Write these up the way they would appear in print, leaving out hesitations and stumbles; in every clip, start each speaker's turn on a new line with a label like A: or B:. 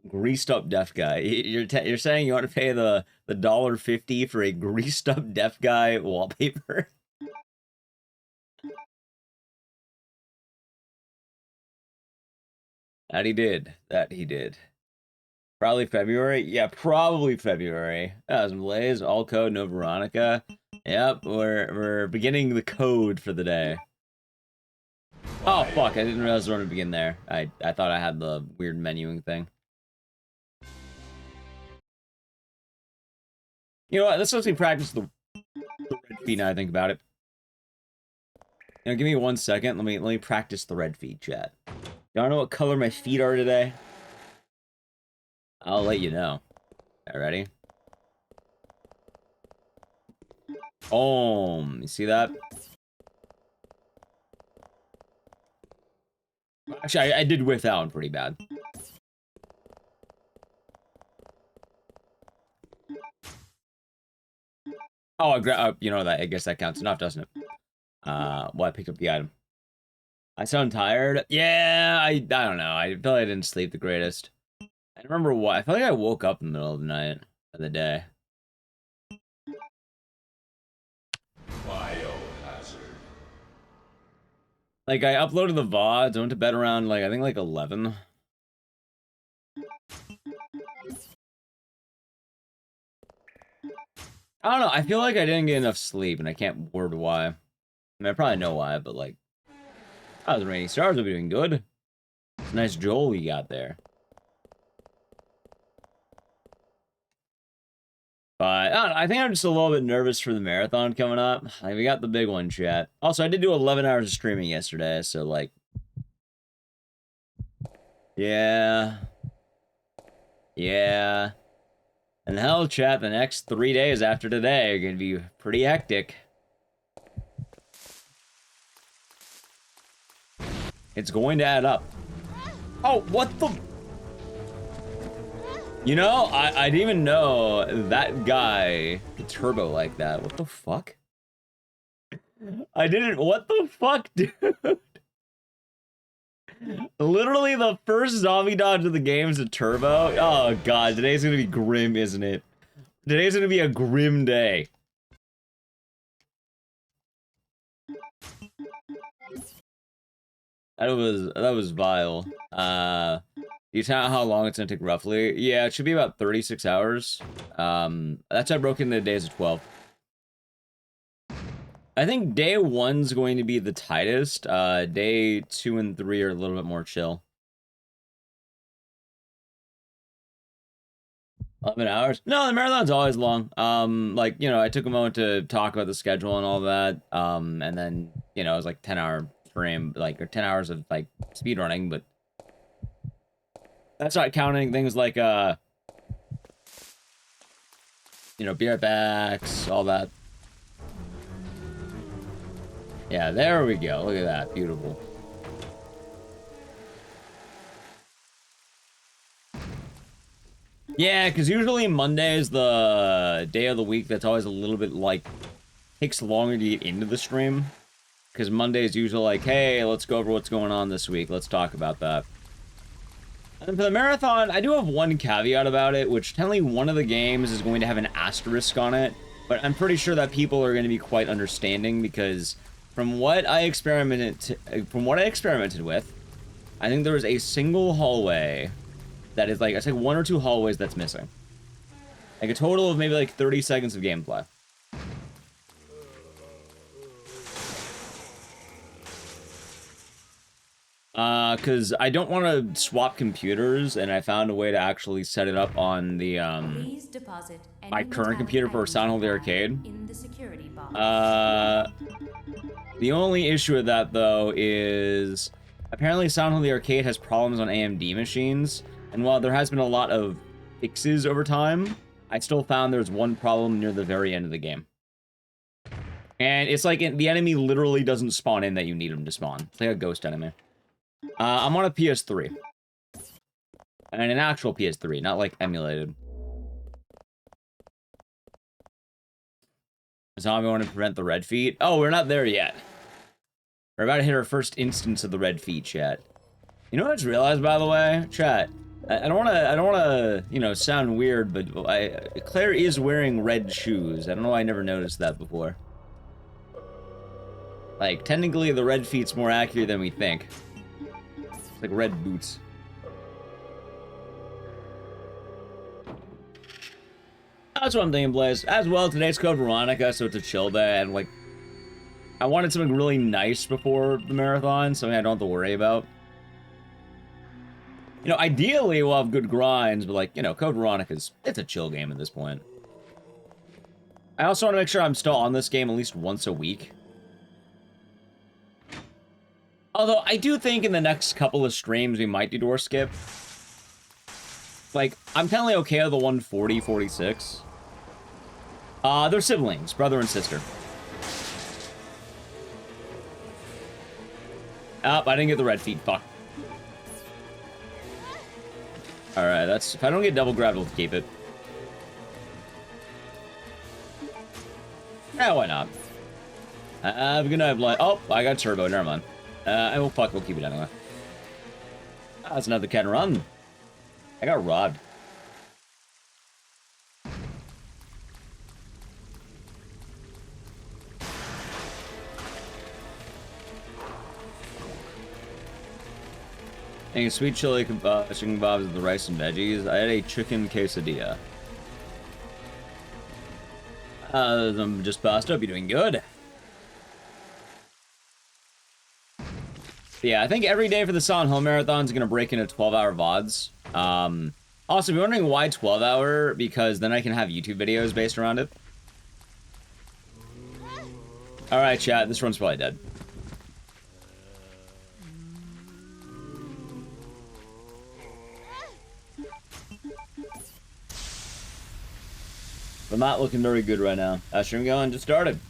A: Greased up deaf guy. You're saying you want to pay the $1.50 for a greased up deaf guy wallpaper? That he did. That he did. Probably February? Yeah, probably February. That was Blaze, all code, no Veronica. Yep, we're beginning the code for the day. Oh fuck, I didn't realize I was going to begin there. I thought I had the weird menuing thing. You know what, let's actually practice the red feet now I think about it. You know, give me 1 second, let me practice the red feet, chat. Y'all know what color my feet are today? I'll let you know. Alright, ready? You see that? Actually, I did whiff that one pretty bad. Oh, you know that. I guess that counts enough, doesn't it? Well, I picked up the item. I sound tired. Yeah, I don't know. I feel like I didn't sleep the greatest. I don't remember what. I feel like I woke up in the middle of the night of the day.
B: Biohazard.
A: Like I uploaded the VODs. I went to bed around like I think like 11. I don't know. I feel like I didn't get enough sleep, and I can't word why. I mean, I probably know why, but like, I was Rainy Stars will be doing good. It's a nice Joel we got there. But I don't know, I think I'm just a little bit nervous for the marathon coming up. Like, we got the big one, chat. Also, I did do 11 hours of streaming yesterday, so like, yeah. And hell, chat, the next 3 days after today are gonna be pretty hectic. It's going to add up. Oh, what the? You know, I didn't even know that guy could turbo like that. What the fuck? I didn't, what the fuck, dude? Literally the first zombie dodge of the game is a turbo? Oh god, today's gonna be grim, isn't it? Today's gonna be a grim day. That was vile. You tell how long it's gonna take roughly? Yeah, it should be about 36 hours. That's how I broke into days of 12. I think day 1's going to be the tightest. Day 2 and 3 are a little bit more chill. 11 hours? No, the marathon's always long. Like, you know, I took a moment to talk about the schedule and all that. And then, you know, it was like 10-hour frame, like, or 10 hours of, like, speedrunning, but that's not counting things like, you know, beer backs, all that. Yeah, there we go. Look at that. Beautiful. Yeah, because usually Monday is the day of the week that's always a little bit, like, takes longer to get into the stream. Because Monday is usually like, hey, let's go over what's going on this week. Let's talk about that. And for the marathon, I do have one caveat about it, which technically one of the games is going to have an asterisk on it. But I'm pretty sure that people are going to be quite understanding because from what I experimented with, I think there is a single hallway that is like, it's like 1 or 2 hallways that's missing. Like a total of maybe like 30 seconds of gameplay. Because I don't want to swap computers, and I found a way to actually set it up on the, my current computer for Soundhold the Arcade. The only issue with that, though, is apparently Soundhold the Arcade has problems on AMD machines, and while there has been a lot of fixes over time, I still found there's one problem near the very end of the game. And it's like the enemy literally doesn't spawn in that you need him to spawn. It's like a ghost enemy. I'm on a PS3. And an actual PS3, not like emulated. Zombie want to prevent the red feet? Oh, we're not there yet. We're about to hit our first instance of the red feet, chat. You know what I just realized, by the way? Chat. I don't wanna, you know, sound weird, but Claire is wearing red shoes. I don't know why I never noticed that before. Like, technically the red feet's more accurate than we think. It's like red boots. That's what I'm thinking, Blaze. As well, today's code Veronica, so it's a chill day, and like, I wanted something really nice before the marathon, something I don't have to worry about. You know, ideally we'll have good grinds, but like, you know, code Veronica's, it's a chill game at this point. I also want to make sure I'm still on this game at least once a week. Although, I do think in the next couple of streams we might do door skip. Like, I'm technically okay with the 140, 46. They're siblings, brother and sister. Oh, I didn't get the red feet, fuck. Alright, that's... If I don't get double grabbed, we'll keep it. Yeah, why not? Have a good night, blind. Oh, I got turbo, never mind. Oh, fuck, we'll keep it anyway. Ah, that's another cat run. I got robbed. And sweet chili chicken kebabs with the rice and veggies. I had a chicken quesadilla. I'm just passed up. You're doing good. Yeah, I think every day for the Silent Hill Marathon is going to break into 12-hour VODs. Also, if you're wondering why 12-hour, because then I can have YouTube videos based around it. Alright, chat. This run's probably dead. But not looking very good right now. Stream going, just started.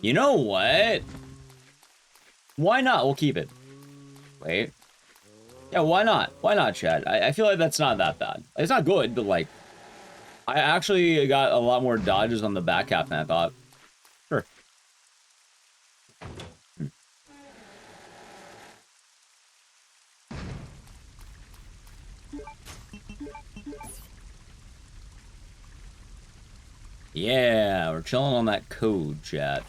A: You know what? Why not? We'll keep it. Wait. Yeah, why not? Why not, Chad? I feel like that's not that bad. It's not good, but like... I actually got a lot more dodges on the back half than I thought. Sure. Yeah, we're chilling on that code, chat.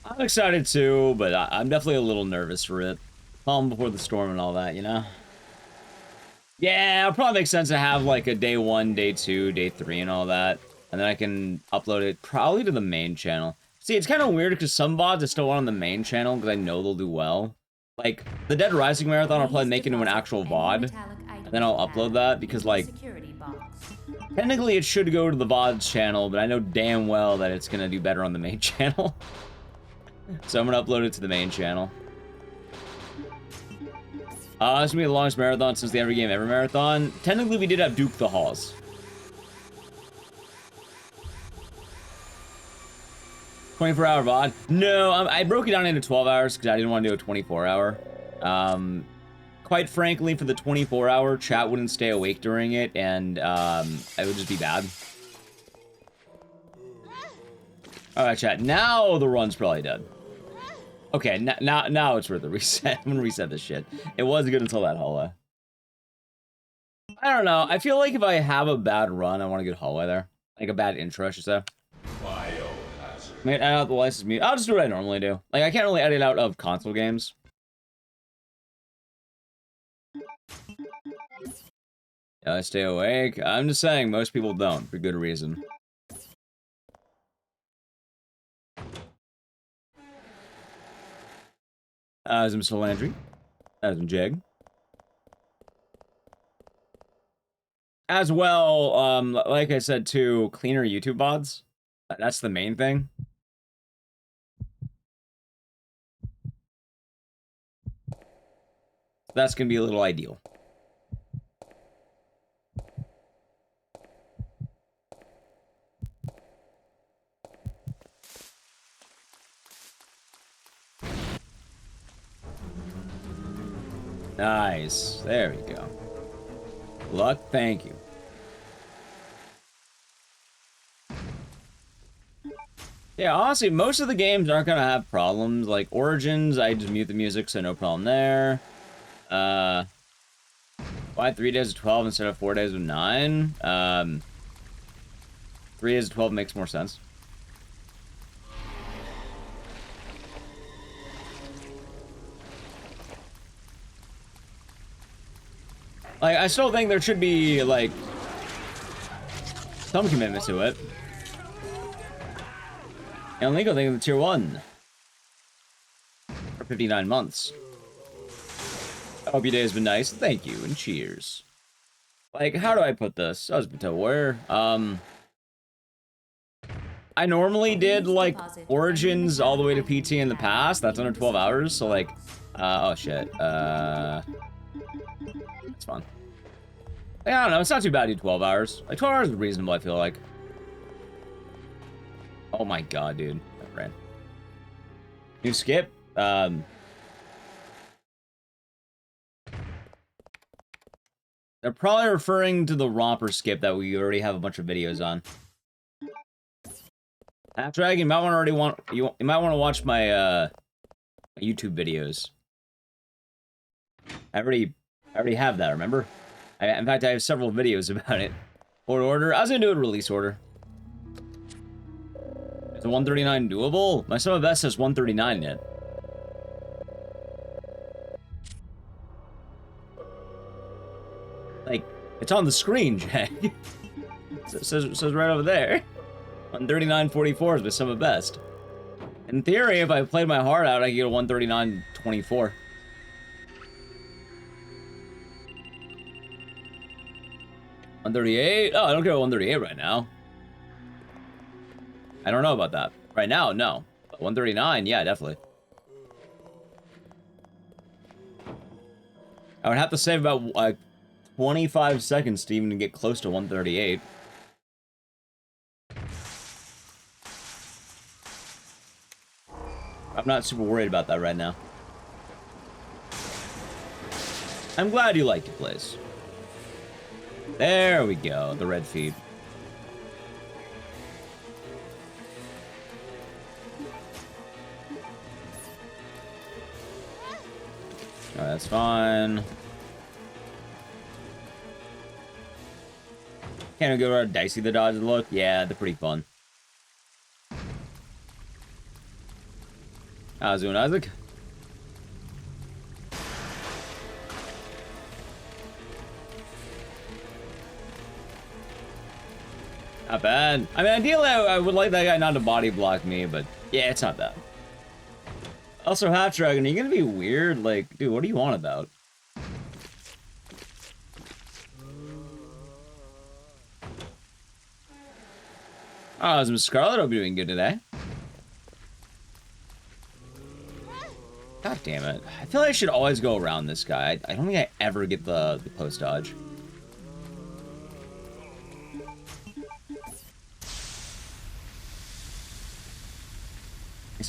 A: I'm excited too, but I'm definitely a little nervous for it. Calm before the storm and all that, you know? Yeah, it'll probably make sense to have like a day 1, day 2, day 3 and all that. And then I can upload it probably to the main channel. See, it's kind of weird because some VODs I still want on the main channel because I know they'll do well. Like, the Dead Rising Marathon I'll probably make into an actual VOD. And then I'll upload that because, like, technically it should go to the VODs channel, but I know damn well that it's going to do better on the main channel. So I'm going to upload it to the main channel. This is going to be the longest marathon since the Every Game Ever marathon. Technically, we did have Duke the Halls. $24-hour VOD? No, I broke it down into 12 hours because I didn't want to do a 24-hour. Quite frankly, for the 24-hour, chat wouldn't stay awake during it, and it would just be bad. Alright, chat. Now the run's probably dead. Okay, now it's worth the reset. I'm gonna reset this shit. It was good until that hallway. I don't know. I feel like if I have a bad run, I want a good hallway there. Like a bad intro, I should say. I mean, edit out the license mute. I'll just do what I normally do. Like, I can't really edit out of console games. Yeah, I stay awake. I'm just saying, most people don't, for good reason. As Mr. Landry. As Jag. As well, like I said too, cleaner YouTube VODs. That's the main thing. That's gonna be a little ideal. Nice. There we go. Luck, thank you. Yeah, honestly, most of the games aren't gonna have problems. Like Origins, I just mute the music, so no problem there. Why 3 days of 12 instead of 4 days of 9? 3 days of 12 makes more sense. Like, I still think there should be, like, some commitment to it. And legal thing in the tier 1. For 59 months. I hope your day has been nice. Thank you, and cheers. Like, how do I put this? I was aware. I normally did, like, Origins all the way to PT in the past. That's under 12 hours, so, like, oh, shit. It's fun. I don't know, it's not too bad to do 12 hours. Like, 12 hours is reasonable, I feel like. Oh my god, dude. That ran. New skip? They're probably referring to the romper skip that we already have a bunch of videos on. Half-Dragon, you might want to you might want to watch my YouTube videos. I already have that, remember? In fact, I have several videos about it. Order. I was gonna do it release order. Is the 139 doable? My sum of best says 139 in it. Like, it's on the screen, Jack. It says right over there. 139.44 is my sum of best. In theory, if I played my heart out, I could get a 139.24. $138? Oh, I don't get a 138 right now. I don't know about that. Right now, no. But 139, yeah, definitely. I would have to save about, like, 25 seconds to even get close to 138. I'm not super worried about that right now. I'm glad you liked it, Blaze. There we go, the red feed. Alright, that's fine. Can't we go around dicey the dodges look? Yeah, they're pretty fun. How's it doing, Isaac? Not bad. I mean, ideally, I would like that guy not to body block me, but yeah, it's not bad. Also, Half-Dragon, are you gonna be weird? Like, dude, what are you on about? Oh, Miss Scarlet will be doing good today. God damn it. I feel like I should always go around this guy. I don't think I ever get the post dodge.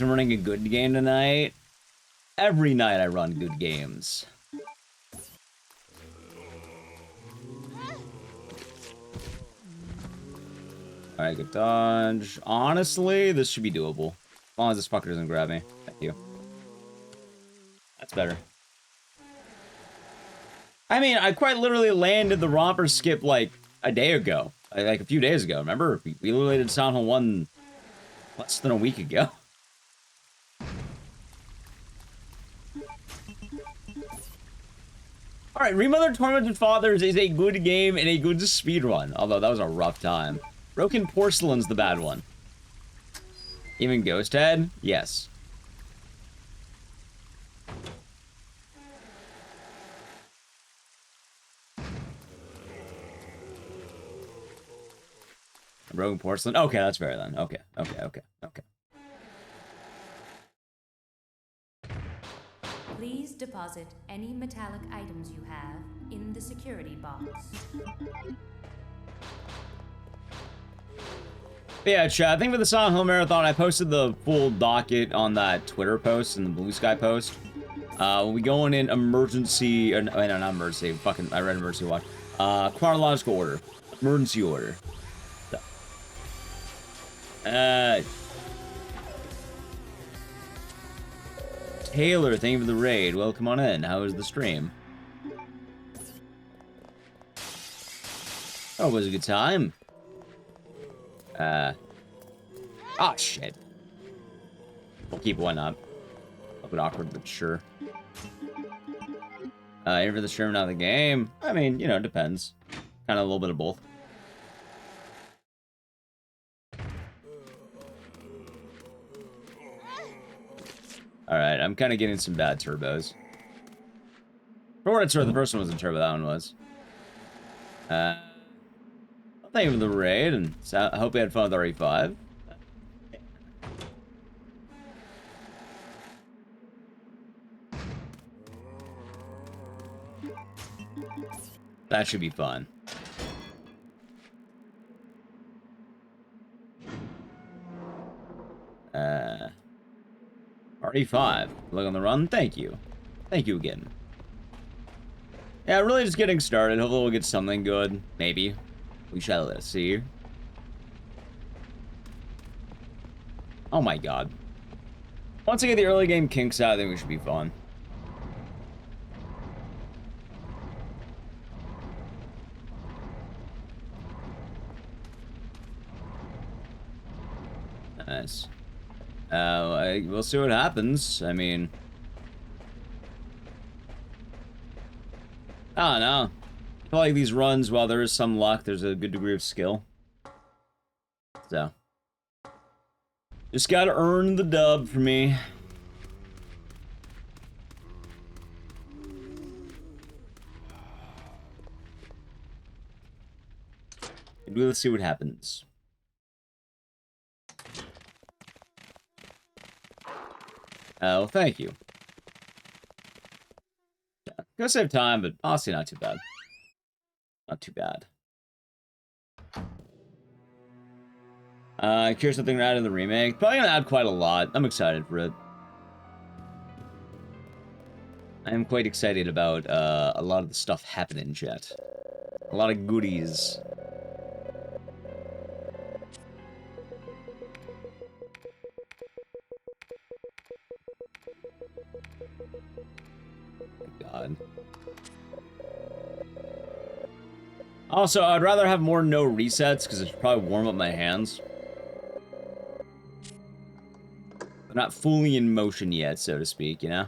A: I'm running a good game tonight. Every night I run good games. Alright, good dodge. Honestly, this should be doable. As long as this fucker doesn't grab me. Thank you. That's better. I mean, I quite literally landed the romper skip like a day ago. Like a few days ago, remember? We literally did Silent Hill 1 less than a week ago. Alright, Remothered Tormented Fathers is a good game and a good speedrun. Although that was a rough time. Broken Porcelain's the bad one. Even Ghost Head? Yes. Broken Porcelain? Okay, that's fair then. Okay.
B: Please deposit any metallic items you have in the security box.
A: Yeah, chat, I think for the Silent Hill Marathon, I posted the full docket on that Twitter post and the Blue Sky post. We going in emergency, or, no, not emergency, fucking, I read emergency watch. Chronological order. Emergency order. So. Taylor, thank you for the raid. Welcome on in. How was the stream? Oh, it was a good time. Oh, shit. We'll keep one up. A bit awkward, but sure. Here for the stream, not the game. I mean, you know, it depends. Kind of a little bit of both. Alright, I'm kind of getting some bad turbos. For what it's worth, the first one was in turbo, that one was. Thank you for the raid, and I hope you had fun with RE5. That should be fun. RE5. Look on the run. Thank you. Thank you again. Yeah, really just getting started. Hopefully we'll get something good. Maybe. We shall see. Oh my god. Once I get the early game kinks out, I think we should be fun. Nice. We'll see what happens. I mean... I don't know. I feel like these runs, while there is some luck, there's a good degree of skill. So. Just gotta earn the dub for me. Maybe let's see what happens. Oh, thank you. Yeah, gonna save time, but honestly not too bad. Not too bad. Curious something to add in the remake. Probably gonna add quite a lot. I'm excited for it. I am quite excited about a lot of the stuff happening, chat. A lot of goodies. God. Also, I'd rather have more no resets, because it should probably warm up my hands. They're not fully in motion yet, so to speak, you know?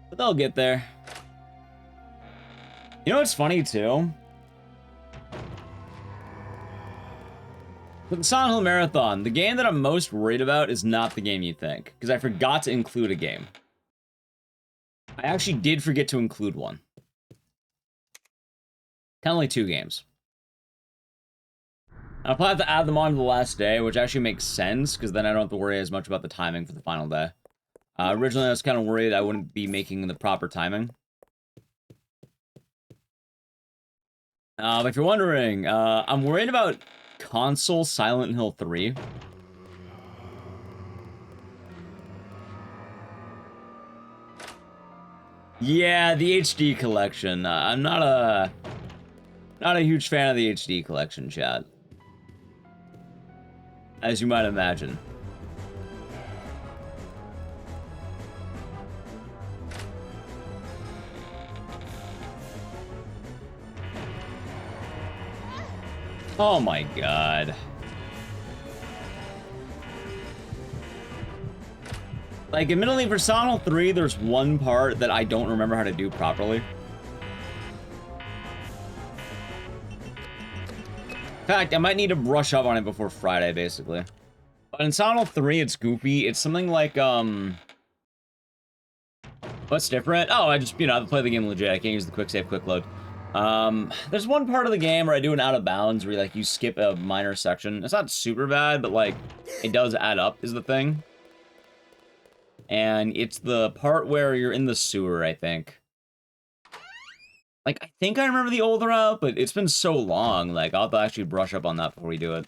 A: But they'll get there. You know what's funny, too? For the Silent Hill Marathon, the game that I'm most worried about is not the game you think, because I forgot to include a game. I actually did forget to include one. Only 2 games. I'll probably have to add them on to the last day, which actually makes sense, because then I don't have to worry as much about the timing for the final day. Originally, I was kind of worried I wouldn't be making the proper timing. But if you're wondering, I'm worried about console Silent Hill 3. Yeah, the HD collection. I'm not a huge fan of the HD collection, chat. As you might imagine. Oh my god. Like, admittedly, for Silent Hill 3, there's one part that I don't remember how to do properly. In fact, I might need to brush up on it before Friday, basically. But in Silent Hill 3, it's goofy. It's something like, what's different? Oh, I just, you know, I have to play the game legit. I can't use the quick save, quick load. There's one part of the game where I do an out of bounds where, like, you skip a minor section. It's not super bad, but, like, it does add up, is the thing. And it's the part where you're in the sewer, I think. Like, I think I remember the old route, but it's been so long, like, I'll have to actually brush up on that before we do it.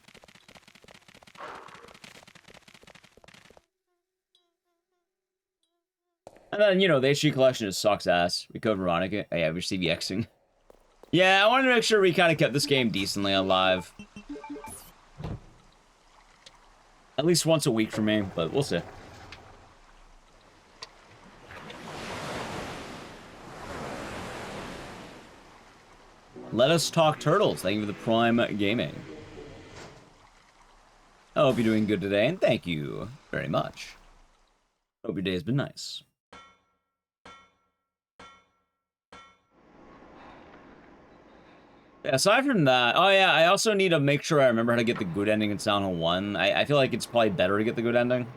A: And then, you know, the HD collection just sucks ass. We code Veronica. Oh, yeah, we're CBXing. Yeah, I wanted to make sure we kind of kept this game decently alive. At least once a week for me, but we'll see. Let Us Talk Turtles. Thank you for the Prime Gaming. I hope you're doing good today, and thank you very much. Hope your day has been nice. Yeah, aside from that, oh yeah, I also need to make sure I remember how to get the good ending in Silent Hill 1. I feel like it's probably better to get the good ending.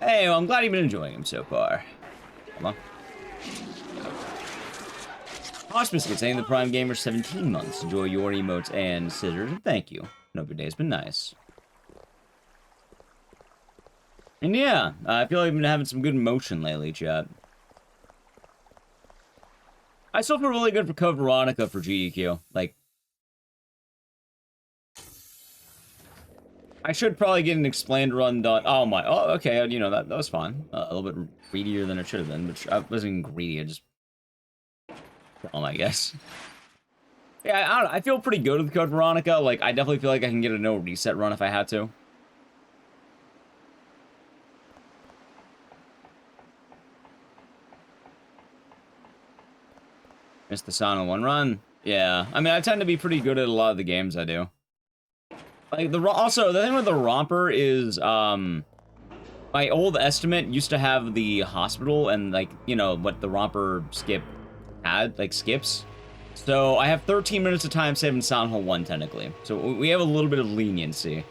A: Hey, well, I'm glad you've been enjoying him so far. Come on. Hospice gets saying the Prime Gamer 17 months. Enjoy your emotes and scissors, and thank you. Hope your day's been nice. And yeah, I feel like I've been having some good motion lately, chat. I still feel really good for Code Veronica for GEQ. Like, I should probably get an explained run done. Oh my, oh, okay, you know, that was fun. A little bit greedier than it should have been, but I wasn't greedy, I just... I guess. Yeah, I don't know, I feel pretty good with Code Veronica. Like, I definitely feel like I can get a no reset run if I had to. Missed the Silent 1 run. Yeah, I mean, I tend to be pretty good at a lot of the games I do. Like, also, the thing with the romper is, my old estimate used to have the hospital and, like, you know, what the romper skip had, like, skips. So, I have 13 minutes of time saved in Silent Hill 1, technically. So, we have a little bit of leniency.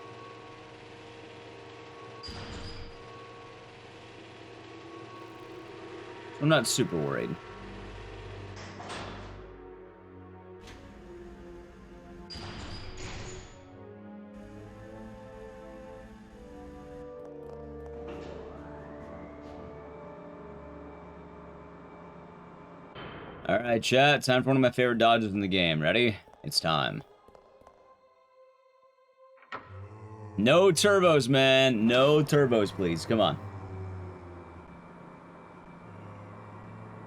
A: I'm not super worried. Alright, chat. Time for one of my favorite dodges in the game. Ready? It's time. No turbos, man. No turbos, please. Come on.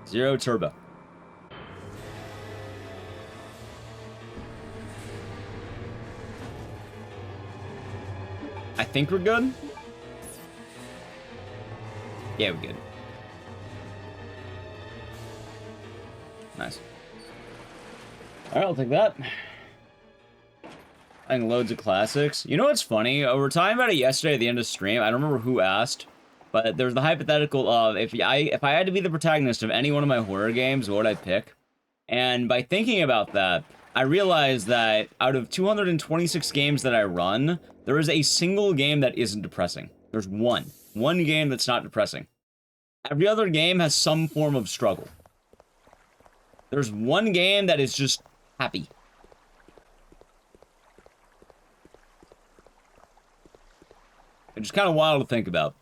A: 0 turbo. I think we're good. Yeah, we're good. Nice. Alright, I'll take that. I think loads of classics. You know what's funny? We were talking about it yesterday at the end of stream. I don't remember who asked, but there's the hypothetical of if I had to be the protagonist of any one of my horror games, what would I pick? And by thinking about that, I realized that out of 226 games that I run, there is a single game that isn't depressing. There's one game that's not depressing. Every other game has some form of struggle. There's one game that is just happy. It's just kind of wild to think about.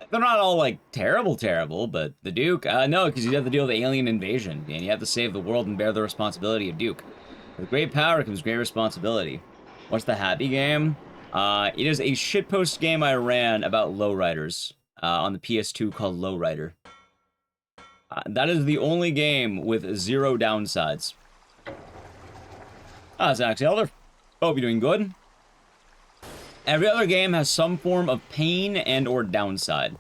A: They're not all, like, terrible, but the Duke, no, because you have to deal with the alien invasion, and you have to save the world and bear the responsibility of Duke. With great power comes great responsibility. What's the happy game? It is a shitpost game I ran about lowriders on the PS2 called Lowrider. That is the only game with 0 downsides. That's actually Elder. Hope you're doing good. Every other game has some form of pain and or downside.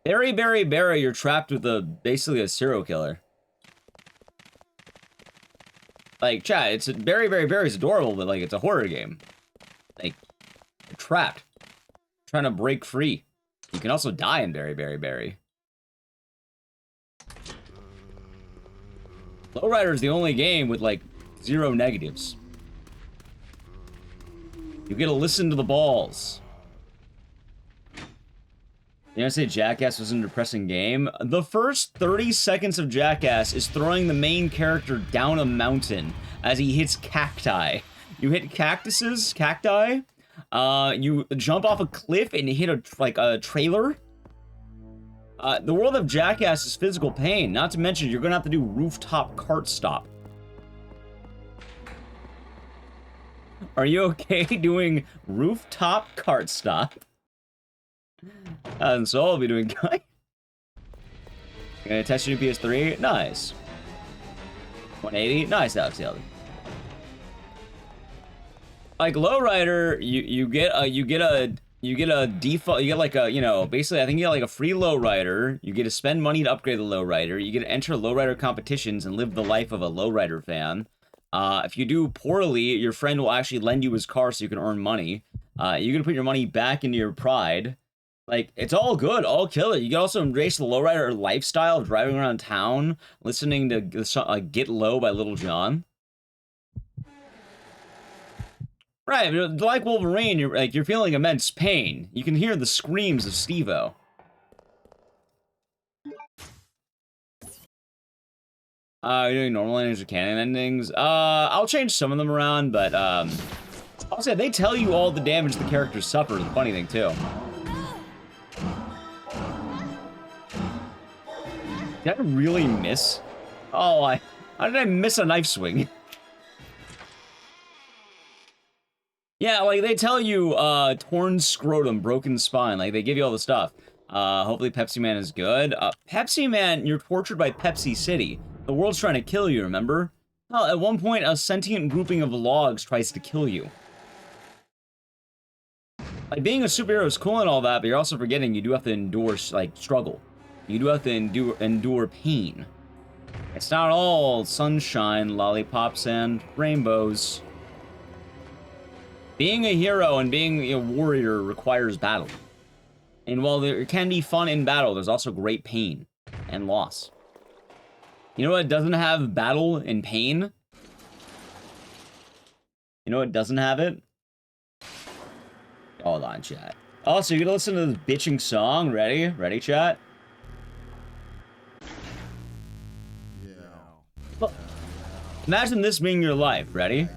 A: Barry, you're trapped with basically a serial killer. Like, chat, it's Barry's adorable, but, like, it's a horror game. Like, you're trapped. You're trying to break free. You can also die in Barry. Lowrider is the only game with, like, 0 negatives. You get to listen to the balls. You know, say Jackass was a depressing game? The first 30 seconds of Jackass is throwing the main character down a mountain as he hits cacti. You hit cacti, you jump off a cliff and hit a trailer. The world of Jackass is physical pain, not to mention you're gonna have to do rooftop cart stop. Are you okay doing rooftop cart stop? And so I'll be doing good. Gonna test your PS3? Nice. 180. Nice, Alex. Like lowrider, you get a default. You get like a, you know, basically I think you get like a free lowrider. You get to spend money to upgrade the lowrider. You get to enter lowrider competitions and live the life of a lowrider fan. If you do poorly, your friend will actually lend you his car so you can earn money. You can put your money back into your pride. Like, it's all good, all killer. You can also embrace the lowrider lifestyle of driving around town, listening to the song Get Low by Little John. Right, like Wolverine, you're feeling immense pain. You can hear the screams of Steve-O. You're doing normal endings or canon endings? I'll change some of them around, but, I'll say, they tell you all the damage the characters suffer, the funny thing, too. Did I really miss? Oh, how did I miss a knife swing? Yeah, like, they tell you, torn scrotum, broken spine, like, they give you all the stuff. Hopefully Pepsi Man is good. Pepsi Man, you're tortured by Pepsi City. The world's trying to kill you, remember? Well, at one point, a sentient grouping of logs tries to kill you. Like, being a superhero is cool and all that, but you're also forgetting you do have to endure, like, struggle. You do have to endure pain. It's not all sunshine, lollipops, and rainbows. Being a hero and being a warrior requires battle. And while there can be fun in battle, there's also great pain and loss. You know what doesn't have battle and pain? You know what doesn't have it? Hold on, chat. Also, you're gonna listen to this bitching song. Ready? Ready, chat? Yeah. Look, imagine this being your life. Ready?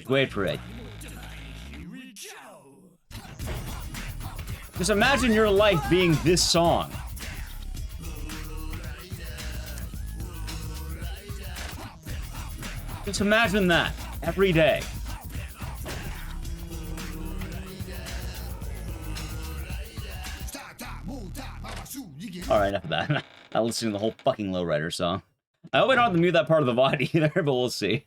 A: Wait for it. Just imagine your life being this song. Just imagine that every day. Alright, enough of that. I'm listening to the whole fucking Lowrider song. I hope I don't have to mute that part of the VOD either, but we'll see.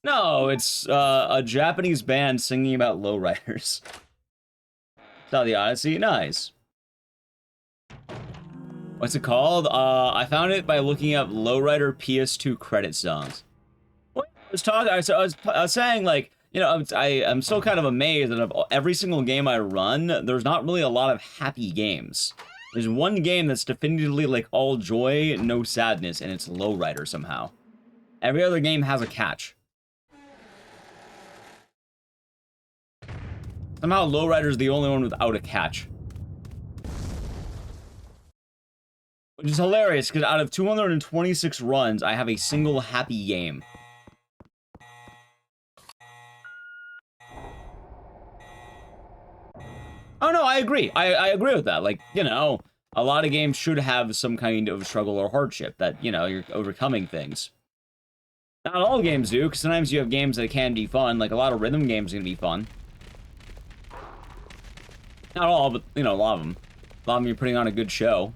A: No, it's a Japanese band singing about lowriders. Saw the Odyssey? Nice. What's it called? I found it by looking up lowrider PS2 credit songs. What? I was saying, like, you know, I'm still kind of amazed that of every single game I run, there's not really a lot of happy games. There's one game that's definitively like all joy, no sadness, and it's lowrider somehow. Every other game has a catch. Somehow lowrider's the only one without a catch. Which is hilarious, because out of 226 runs, I have a single happy game. Oh no, I agree. I agree with that. Like, you know, a lot of games should have some kind of struggle or hardship that, you know, you're overcoming things. Not all games do, because sometimes you have games that can be fun. Like, a lot of rhythm games can be fun. Not all, but, you know, a lot of them. A lot of them you're putting on a good show.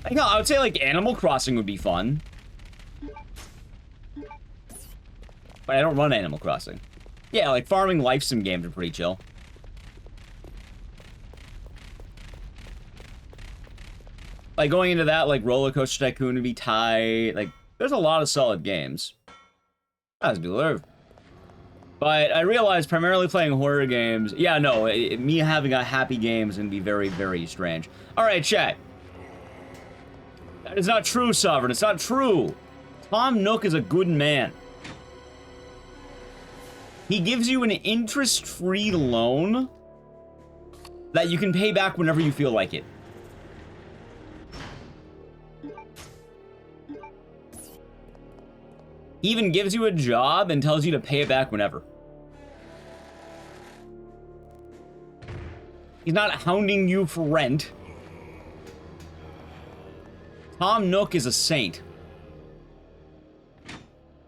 A: Like, no, I would say, like, Animal Crossing would be fun. But I don't run Animal Crossing. Yeah, like, farming life sim games are pretty chill. Like, going into that, like, Roller Coaster Tycoon would be tight. Like, there's a lot of solid games. As deserved. But I realized primarily playing horror games, yeah, no, me having a happy game is going to be very, very strange. Alright, chat. That is not true, Sovereign. It's not true. Tom Nook is a good man. He gives you an interest-free loan that you can pay back whenever you feel like it. He even gives you a job and tells you to pay it back whenever. He's not hounding you for rent. Tom Nook is a saint.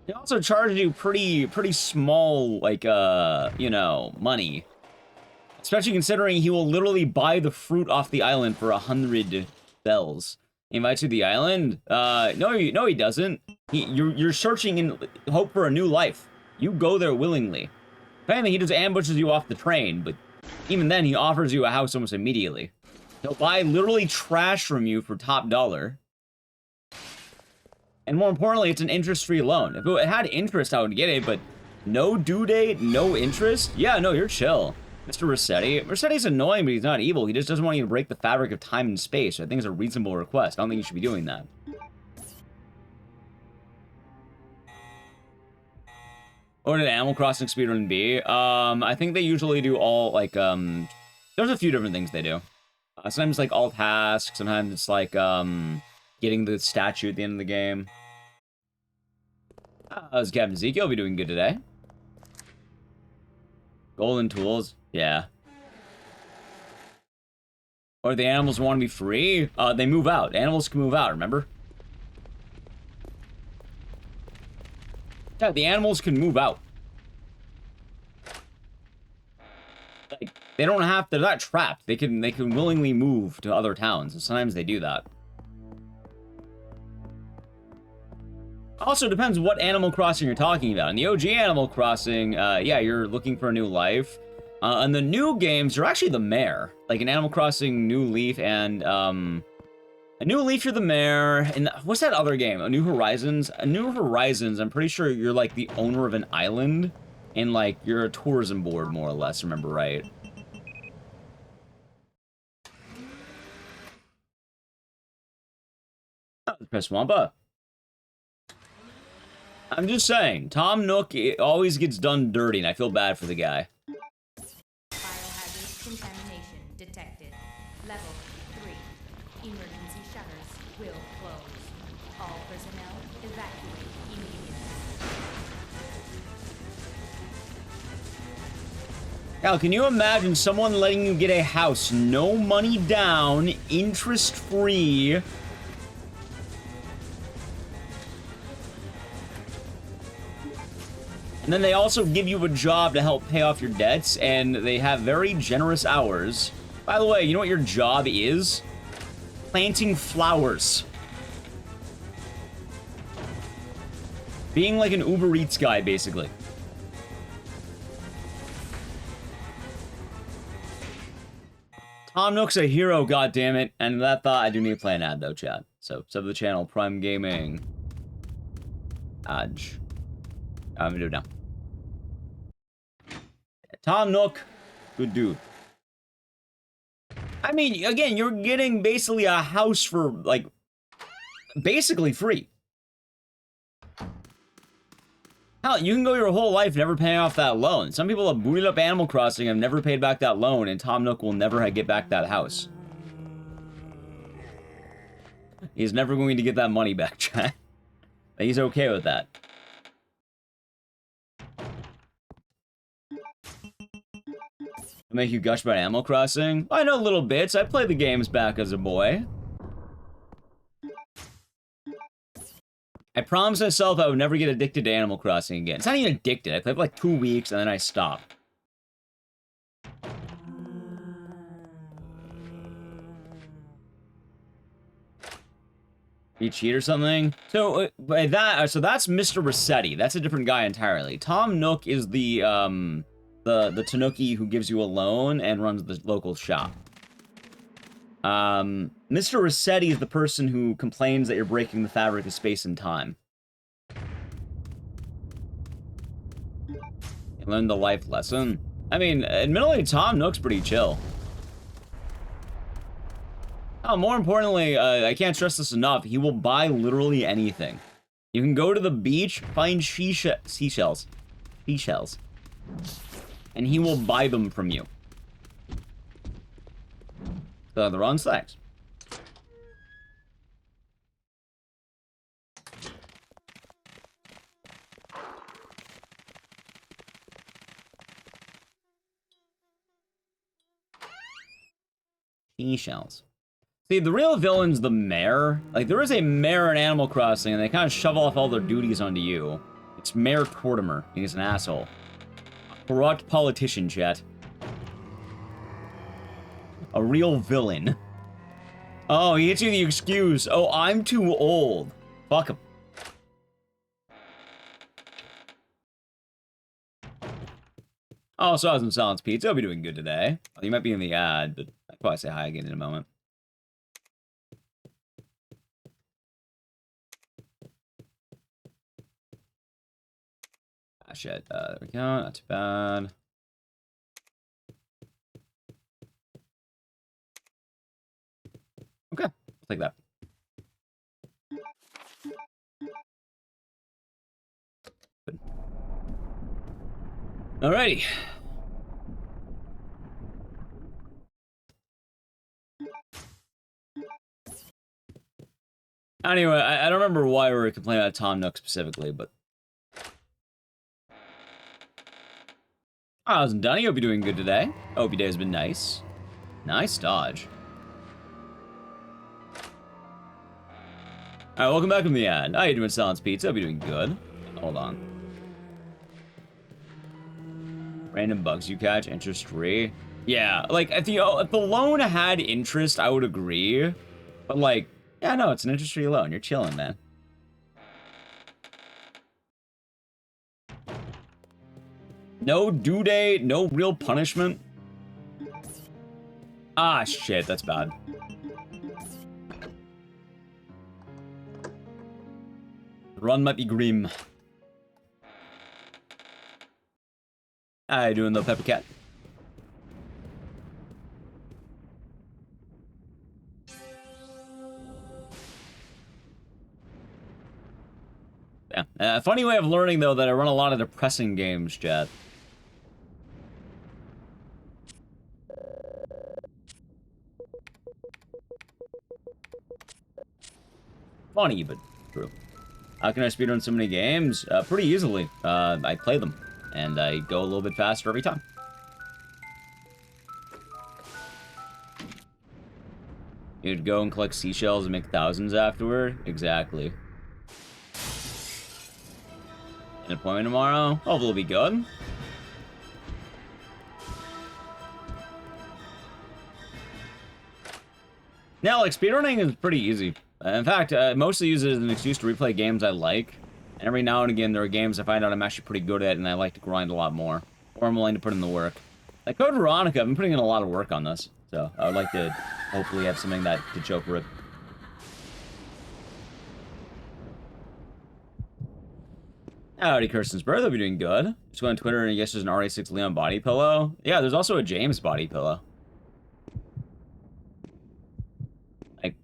A: He also charges you pretty small, like, you know, money. Especially considering he will literally buy the fruit off the island for 100 bells. He invites you to the island? No, he doesn't. You're searching in hope for a new life. You go there willingly. Apparently, he just ambushes you off the train, but even then, he offers you a house almost immediately. He'll buy literally trash from you for top dollar. And more importantly, it's an interest-free loan. If it had interest, I would get it, but no due date, no interest? Yeah, no, you're chill. Mr. Rossetti. Rossetti's annoying, but he's not evil. He just doesn't want you to break the fabric of time and space. I think it's a reasonable request. I don't think you should be doing that. Or did Animal Crossing speedrun be? I think they usually do all, like, there's a few different things they do. Sometimes it's, like, all tasks. Sometimes it's, like, getting the statue at the end of the game. How's Captain Ezekiel be doing good today? Golden tools? Yeah. Or the animals want to be free? They move out. Animals can move out, remember? Yeah, the animals can move out. Like, they don't have to, they're not trapped. They can willingly move to other towns, and sometimes they do that. Also, depends what Animal Crossing you're talking about. In the OG Animal Crossing, yeah, you're looking for a new life. In the new games, you're actually the mayor. Like in Animal Crossing New Leaf and, a New Leaf, you're the mayor. And what's that other game? A New Horizons? A New Horizons, I'm pretty sure you're like the owner of an island. And like, you're a tourism board, more or less, remember right? Oh, press Wampa. I'm just saying, Tom Nook always gets done dirty, and I feel bad for the guy.
B: Biohazard contamination detected. Level 3. Emergency shutters will close. All personnel evacuate immediately.
A: Now, can you imagine someone letting you get a house, no money down, interest-free? And then they also give you a job to help pay off your debts, and they have very generous hours. By the way, you know what your job is? Planting flowers. Being like an Uber Eats guy, basically. Tom Nook's a hero, goddammit. And that thought, I do need to play an ad, though, chat. So, sub to the channel, Prime Gaming. Adge. I'm gonna do it now. Tom Nook, good dude. I mean, again, you're getting basically a house for, like, basically free. Hell, you can go your whole life never paying off that loan. Some people have booted up Animal Crossing and have never paid back that loan, and Tom Nook will never get back that house. He's never going to get that money back, chat. He's okay with that. Make you gush about Animal Crossing? I know little bits. I played the games back as a boy. I promised myself I would never get addicted to Animal Crossing again. It's not even addicted. I played for like 2 weeks and then I stopped. You cheat or something? So by that, so that's Mr. Rossetti. That's a different guy entirely. Tom Nook is the Tanuki who gives you a loan and runs the local shop. Mr. Rossetti is the person who complains that you're breaking the fabric of space and time. You learned the life lesson. I mean, admittedly, Tom Nook's pretty chill. Oh, more importantly, I can't stress this enough, he will buy literally anything. You can go to the beach, find seashells. And he will buy them from you. So they're on stacks. Seashells. See, the real villain's the mayor. Like, there is a mayor in Animal Crossing, and they kind of shove off all their duties onto you. It's Mayor Tortimer. He's an asshole. Corrupt politician, chat. A real villain. Oh, he hits you the excuse. Oh, I'm too old. Fuck him. Oh, so I was in Silence Pizza. I'll be doing good today. Well, you might be in the ad, but I'll probably say hi again in a moment. Ah, shit. There we go. Not too bad. Okay. I'll take that. Good. Alrighty. Anyway, I don't remember why we were complaining about Tom Nook specifically, but... I wasn't done. I hope you're doing good today. I hope your day has been nice. Nice dodge. Alright, welcome back from the ad. How you doing, Silence Pizza? Hope you're doing good. Hold on. Random bugs you catch, interest free. Yeah, like, if the loan had interest, I would agree. But, like, yeah, no, it's an interest free loan. You're chilling, man. No due date, no real punishment. Ah, shit, that's bad. The run might be grim. How you doing, though, Pepper Cat? Yeah. Funny way of learning, though, that I run a lot of depressing games, chat. Funny, but true. How can I speedrun so many games? Pretty easily. I play them, and I go a little bit faster every time. You'd go and collect seashells and make thousands afterward? Exactly. An appointment tomorrow? Hopefully it'll be good. Now, like, speedrunning is pretty easy. In fact, I mostly use it as an excuse to replay games I like. And every now and again, there are games I find out I'm actually pretty good at and I like to grind a lot more. Or I'm willing to put in the work. Like Code Veronica, I've been putting in a lot of work on this. So, I would like to hopefully have something that could show for it. Howdy, Kirsten's birth. Hope you're doing good. Just go on Twitter and I guess there's an RA6 Leon body pillow. Yeah, there's also a James body pillow. Like,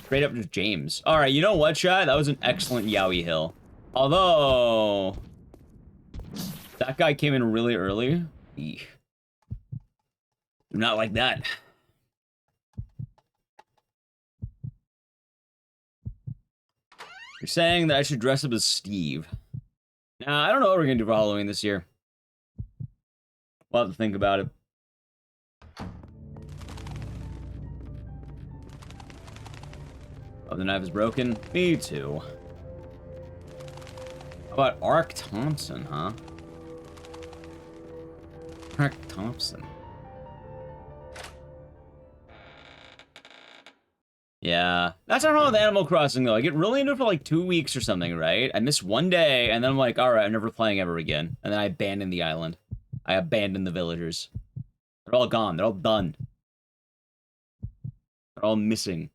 A: straight up just James. Alright, you know what, chat? That was an excellent Yowie Hill. Although... that guy came in really early. Eek. Not like that. You're saying that I should dress up as Steve. Nah, I don't know what we're gonna do for Halloween this year. We'll have to think about it. Oh, the knife is broken? Me too. How about Ark Thompson, huh? Ark Thompson. Yeah. That's not wrong with Animal Crossing, though. I get really into it for like 2 weeks or something, right? I miss one day, and then I'm like, alright, I'm never playing ever again. And then I abandon the island. I abandon the villagers. They're all gone. They're all done. They're all missing.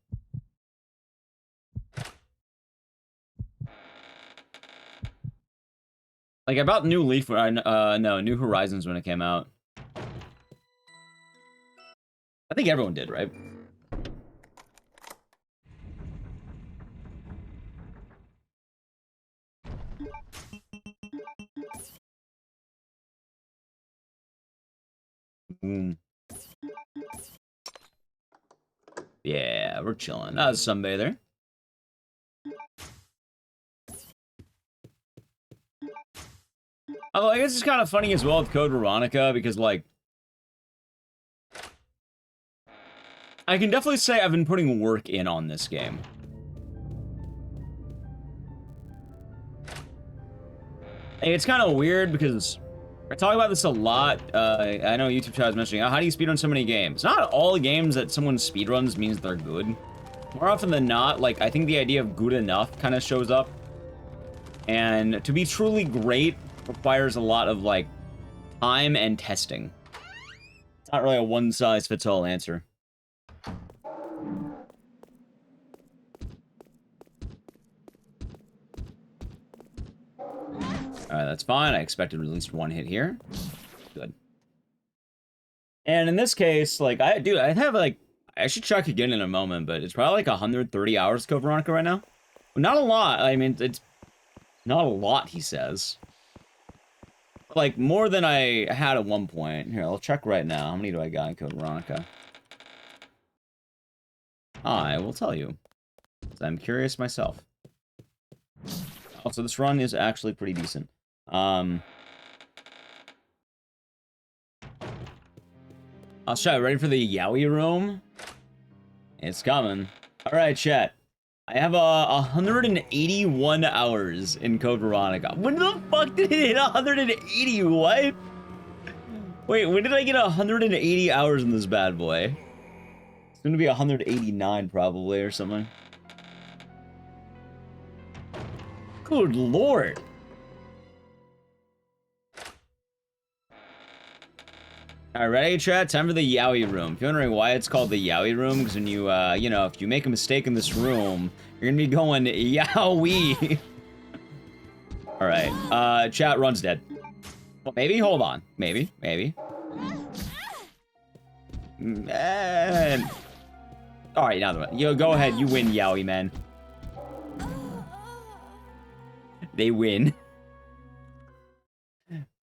A: Like, I bought New Leaf when no, New Horizons when it came out. I think everyone did, right? Yeah, we're chilling. That's a sunbather. Although I guess it's kind of funny as well with Code Veronica because, like, I can definitely say I've been putting work in on this game. It's kind of weird because I talk about this a lot. I know YouTube chat was mentioning, how do you speedrun so many games? Not all games that someone speedruns means they're good. More often than not, like, I think the idea of good enough kind of shows up. And to be truly great requires a lot of, like, time and testing. It's not really a one-size-fits-all answer. Alright, that's fine. I expected at least one hit here. Good. And in this case, like, I have, like, I should check again in a moment, but it's probably like 130 hours Code Veronica right now. Not a lot. I mean, it's not a lot, he says. Like, more than I had at one point. Here, I'll check right now. How many do I got in Code Veronica? I will tell you. I'm curious myself. Oh, so this run is actually pretty decent. I'll chat. Ready for the Yowie room? It's coming. Alright, chat. I have 181 hours in Code Veronica. When the fuck did it hit 180? What? Wait, when did I get 180 hours in this bad boy? It's gonna be 189 probably or something. Good lord. Alright, ready, chat? Time for the Yowie room. If you're wondering why it's called the Yowie room, because when you, you know, if you make a mistake in this room, you're gonna be going Yowie. Alright, chat, run's dead. Well, maybe, hold on. Maybe. Man. Alright, now the one. Yo, go ahead, you win, Yowie, man. They win.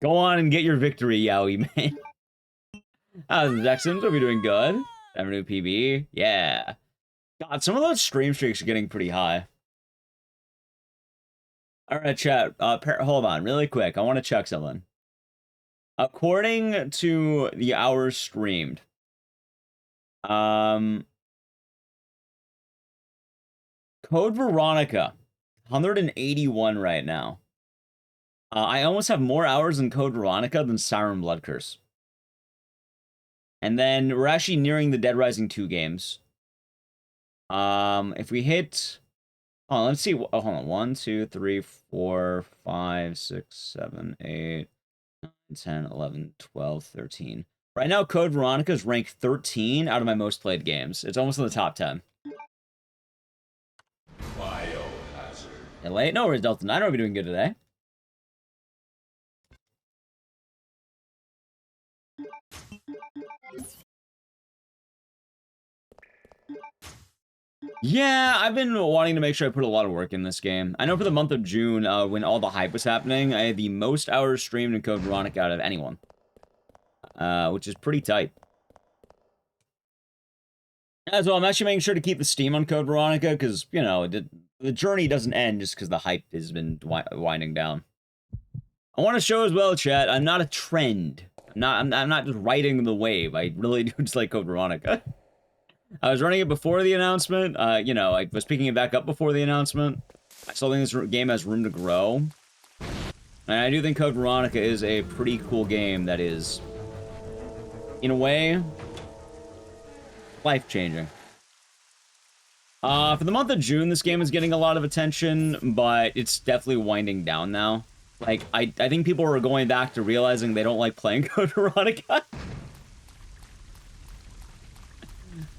A: Go on and get your victory, Yowie, man. This is excellent. Hope you're doing good. Avenue PB. Yeah. God, some of those stream streaks are getting pretty high. Alright, chat. Hold on, really quick. I want to check something. According to the hours streamed, Code Veronica, 181 right now. I almost have more hours in Code Veronica than Siren Blood Curse. And then we're actually nearing the Dead Rising 2 games. If we hit... Oh, let's see. Oh, hold on. 1, 2, 3, 4, 5, 6, 7, 8, 9, 10, 11, 12, 13. Right now, Code Veronica is ranked 13 out of my most played games. It's almost in the top 10. Biohazard. Late? No worries, Delta 9. Are we doing good today? Yeah, I've been wanting to make sure I put a lot of work in this game. I know for the month of June, when all the hype was happening, I had the most hours streamed in Code Veronica out of anyone. Which is pretty tight. As well, I'm actually making sure to keep the steam on Code Veronica, because, you know, the journey doesn't end just because the hype has been winding down. I want to show as well, chat, I'm not a trend. I'm not just riding the wave. I really do just like Code Veronica. I was running it before the announcement. You know, I was picking it back up before the announcement. I still think this game has room to grow. And I do think Code Veronica is a pretty cool game that is, in a way, life-changing. For the month of June, this game is getting a lot of attention, but it's definitely winding down now. Like, I think people are going back to realizing they don't like playing Code Veronica.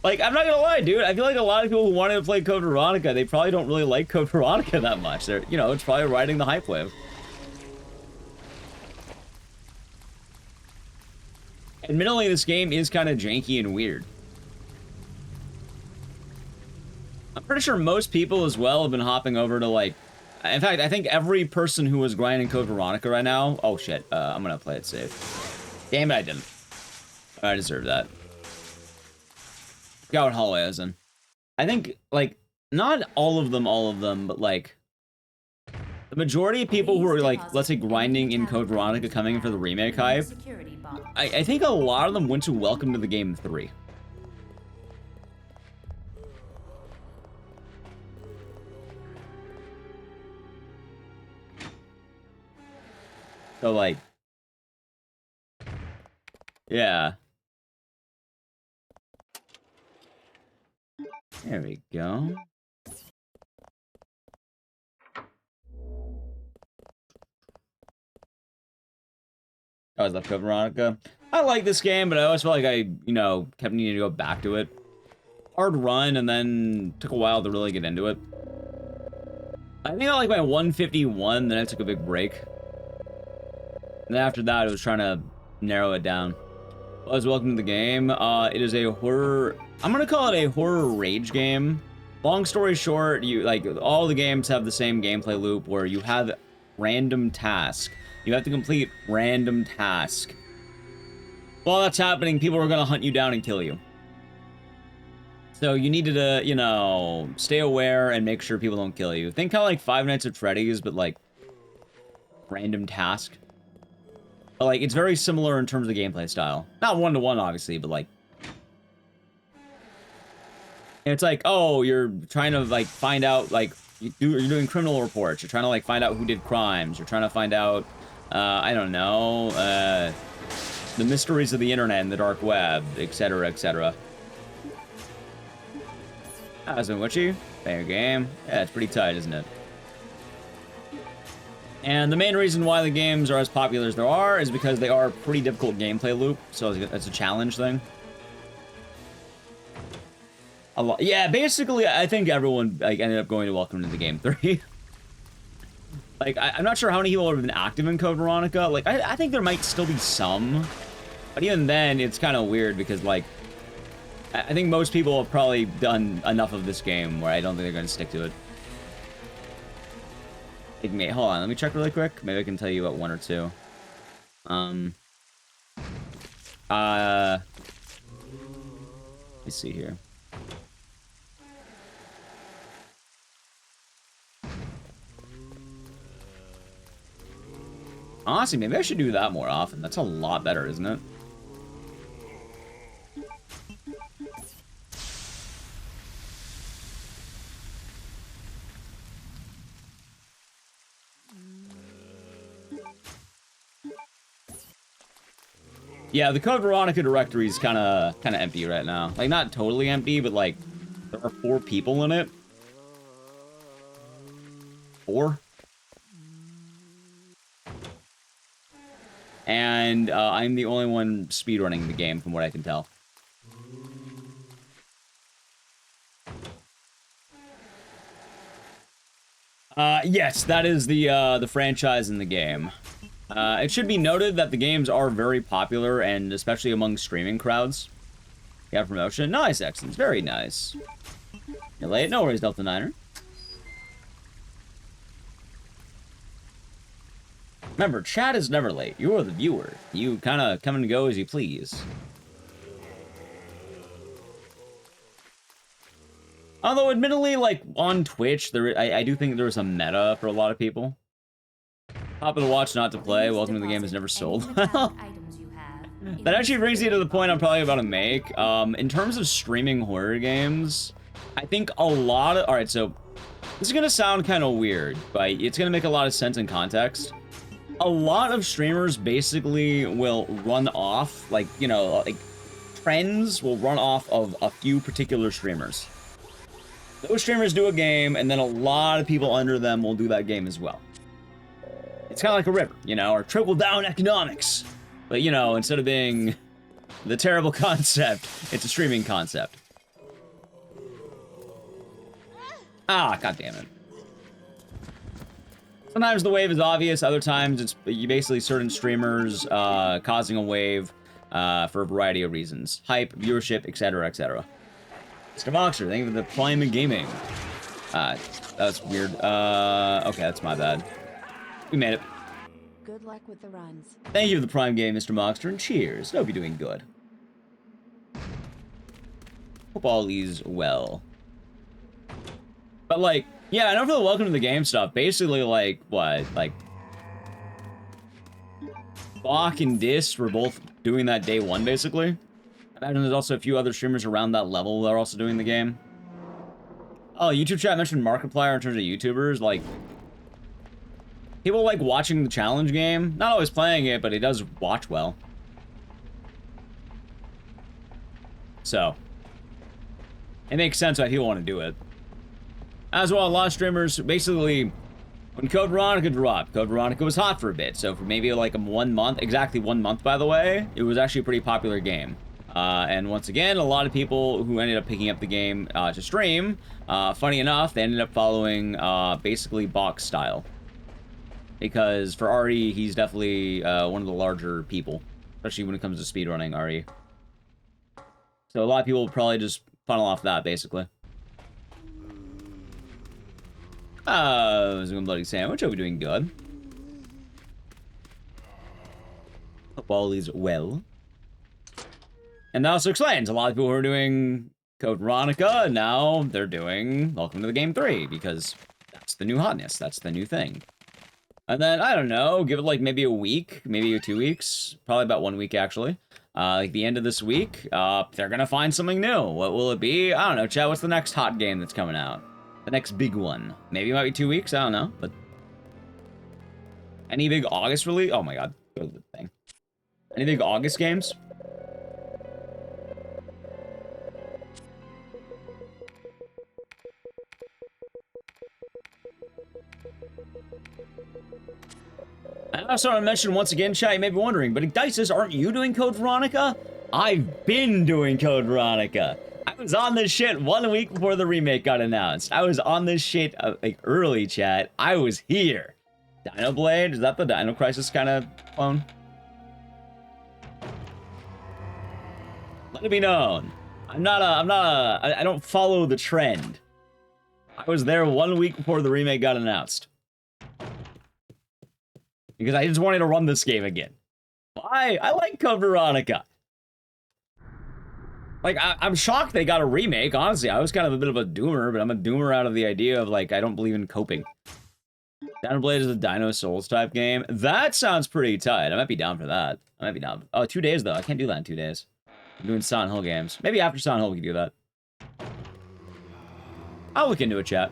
A: Like, I'm not gonna lie, dude. I feel like a lot of people who wanted to play Code Veronica, they probably don't really like Code Veronica that much. They're, you know, it's probably riding the hype wave. Admittedly, this game is kind of janky and weird. I'm pretty sure most people as well have been hopping over to, like... In fact, I think every person who was grinding Code Veronica right now... Oh, shit. I'm gonna play it safe. Damn it, I didn't. I deserve that. Forgot what hallway I was in. I think, like, not all of them, but, like... The majority of people who are, like, let's say, grinding in Code Veronica coming in for the remake hype... I think a lot of them went to Welcome to the Game 3. So, like... Yeah. There we go. I always love Code Veronica. I like this game, but I always felt like I, you know, kept needing to go back to it. Hard run, and then took a while to really get into it. I think I like my 151, then I took a big break. And then after that, I was trying to narrow it down. Buzz, welcome to the game. It is a horror... I'm gonna call it a horror rage game. Long story short, you like all the games have the same gameplay loop where you have random task. You have to complete random task. While that's happening, people are gonna hunt you down and kill you. So you need to, you know, stay aware and make sure people don't kill you. Think kind of like Five Nights at Freddy's, but like random task. But like it's very similar in terms of gameplay style. Not one-to-one, obviously, but like it's like, oh, you're trying to like find out like you're doing criminal reports. You're trying to like find out who did crimes. You're trying to find out, I don't know, the mysteries of the internet and the dark web, etc., etc. How's it, Witchy? Fair game. Yeah, it's pretty tight, isn't it? And the main reason why the games are as popular as they are is because they are a pretty difficult gameplay loop, so it's a challenge thing. A lot. Yeah, basically, I think everyone like ended up going to Welcome to the Game 3. Like, I'm not sure how many people have been active in Code Veronica. Like, I think there might still be some, but even then, it's kind of weird because, like, I think most people have probably done enough of this game where I don't think they're going to stick to it. Like, hold on, let me check really quick. Maybe I can tell you about one or two. Let me see here. Honestly, maybe I should do that more often. That's a lot better, isn't it? Yeah, the Code Veronica directory is kind of empty right now. Like, not totally empty, but like, there are 4 people in it. 4? And I'm the only one speedrunning the game, from what I can tell. Yes, that is the franchise in the game. It should be noted that the games are very popular, and especially among streaming crowds. Yeah, promotion. Nice, excellent. Very nice. You're late? No worries, Delta Niner. Remember, chat is never late. You're the viewer. You kind of come and go as you please. Although, admittedly, like, on Twitch, I do think there was a meta for a lot of people. Top of the watch, not to play. Welcome to the game is never sold. That actually brings you to the point I'm probably about to make. In terms of streaming horror games, I think a lot of... Alright, so... This is going to sound kind of weird, but it's going to make a lot of sense in context. A lot of streamers basically will run off, like, you know, like, trends will run off of a few particular streamers. Those streamers do a game, and then a lot of people under them will do that game as well. It's kind of like a river, you know, or trickle-down economics. But, you know, instead of being the terrible concept, it's a streaming concept. Ah, goddammit. Sometimes the wave is obvious, other times it's basically certain streamers causing a wave for a variety of reasons. Hype, viewership, etc., etc. Mr. Boxer, thank you for the Prime Gaming. That was weird. Okay, that's my bad. We made it.
C: Good luck with the runs.
A: Thank you for the Prime Game, Mr. Moxter, and cheers. Hope you're doing good. Hope all is well. But, like, yeah, I know for the welcome to the game stuff, basically, like, what? Like, Bach and Dis were both doing that day one, basically. I imagine there's also a few other streamers around that level that are also doing the game. Oh, YouTube chat mentioned Markiplier in terms of YouTubers, like... People like watching the challenge game. Not always playing it, but he does watch well. So, it makes sense why people want to do it. As well, a lot of streamers, basically, when Code Veronica dropped, Code Veronica was hot for a bit. So for maybe like 1 month, exactly 1 month, by the way, it was actually a pretty popular game. And once again, a lot of people who ended up picking up the game to stream, funny enough, they ended up following basically box style. Because for Ari, he's definitely one of the larger people, especially when it comes to speedrunning, Ari. So a lot of people will probably just funnel off that, basically. Zoom Bloody Sandwich, hope you're doing good. Hope all is well. And that also explains a lot of people who are doing Code Veronica, now they're doing Welcome to the Game 3, because that's the new hotness, that's the new thing. And then, I don't know, give it like maybe a week, maybe 2 weeks, probably about 1 week actually. Like the end of this week, they're gonna find something new. What will it be? I don't know, chat, what's the next hot game that's coming out? The next big one. Maybe it might be 2 weeks, I don't know, but... Any big August release? Oh my god, go to the thing. Any big August games? I also want to mention once again, chat, you may be wondering, but Dices, aren't you doing Code Veronica? I've been doing Code Veronica. I was on this shit 1 week before the remake got announced. I was on this shit like early, chat. I was here. Dino Blade, is that the Dino Crisis kind of clone? Let it be known. I don't follow the trend. I was there 1 week before the remake got announced. Because I just wanted to run this game again. Why? I like Code Veronica. Like, I'm shocked they got a remake, honestly. I was kind of a bit of a doomer, but I'm a doomer out of the idea of, like, I don't believe in coping. Dino Blade is a Dino Souls type game. That sounds pretty tight. I might be down for that. I might be down. Oh, 2 days, though. I can't do that in 2 days. I'm doing Silent Hill games. Maybe after Silent Hill we can do that. I'll look into it, chat.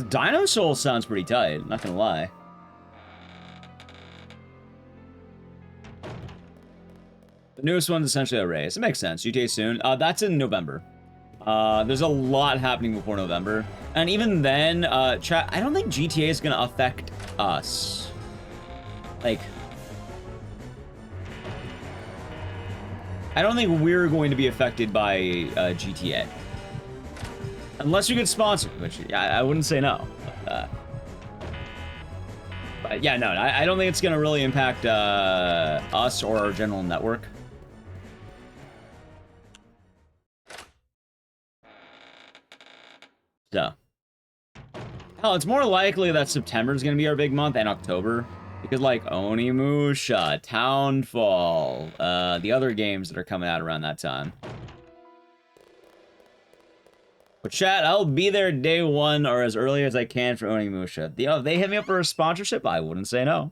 A: Dino Souls sounds pretty tight, not gonna lie. The newest one's essentially a race. It makes sense. GTA soon. That's in November. There's a lot happening before November. And even then, chat, I don't think GTA is going to affect us. Like, I don't think we're going to be affected by GTA. Unless you get sponsored, which I wouldn't say no. But yeah, no, I don't think it's going to really impact us or our general network. So, hell, it's more likely that September is going to be our big month and October. Because, like, Onimusha, Townfall, the other games that are coming out around that time. But chat, I'll be there day one or as early as I can for Onimusha. You know, if they hit me up for a sponsorship, I wouldn't say no.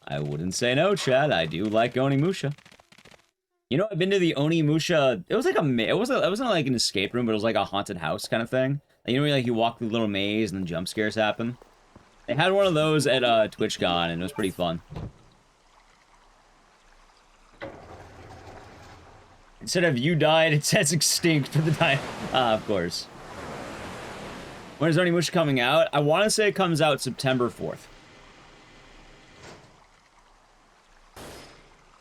A: I wouldn't say no, chat. I do like Onimusha. You know, I've been to the Onimusha. It was like it wasn't like an escape room, but it was like a haunted house kind of thing. Like, you know, like you walk through the little maze and then jump scares happen. They had one of those at TwitchCon, and it was pretty fun. Instead of you died, it says extinct for the time. Of course. When is Onimusha coming out? I want to say it comes out September 4th.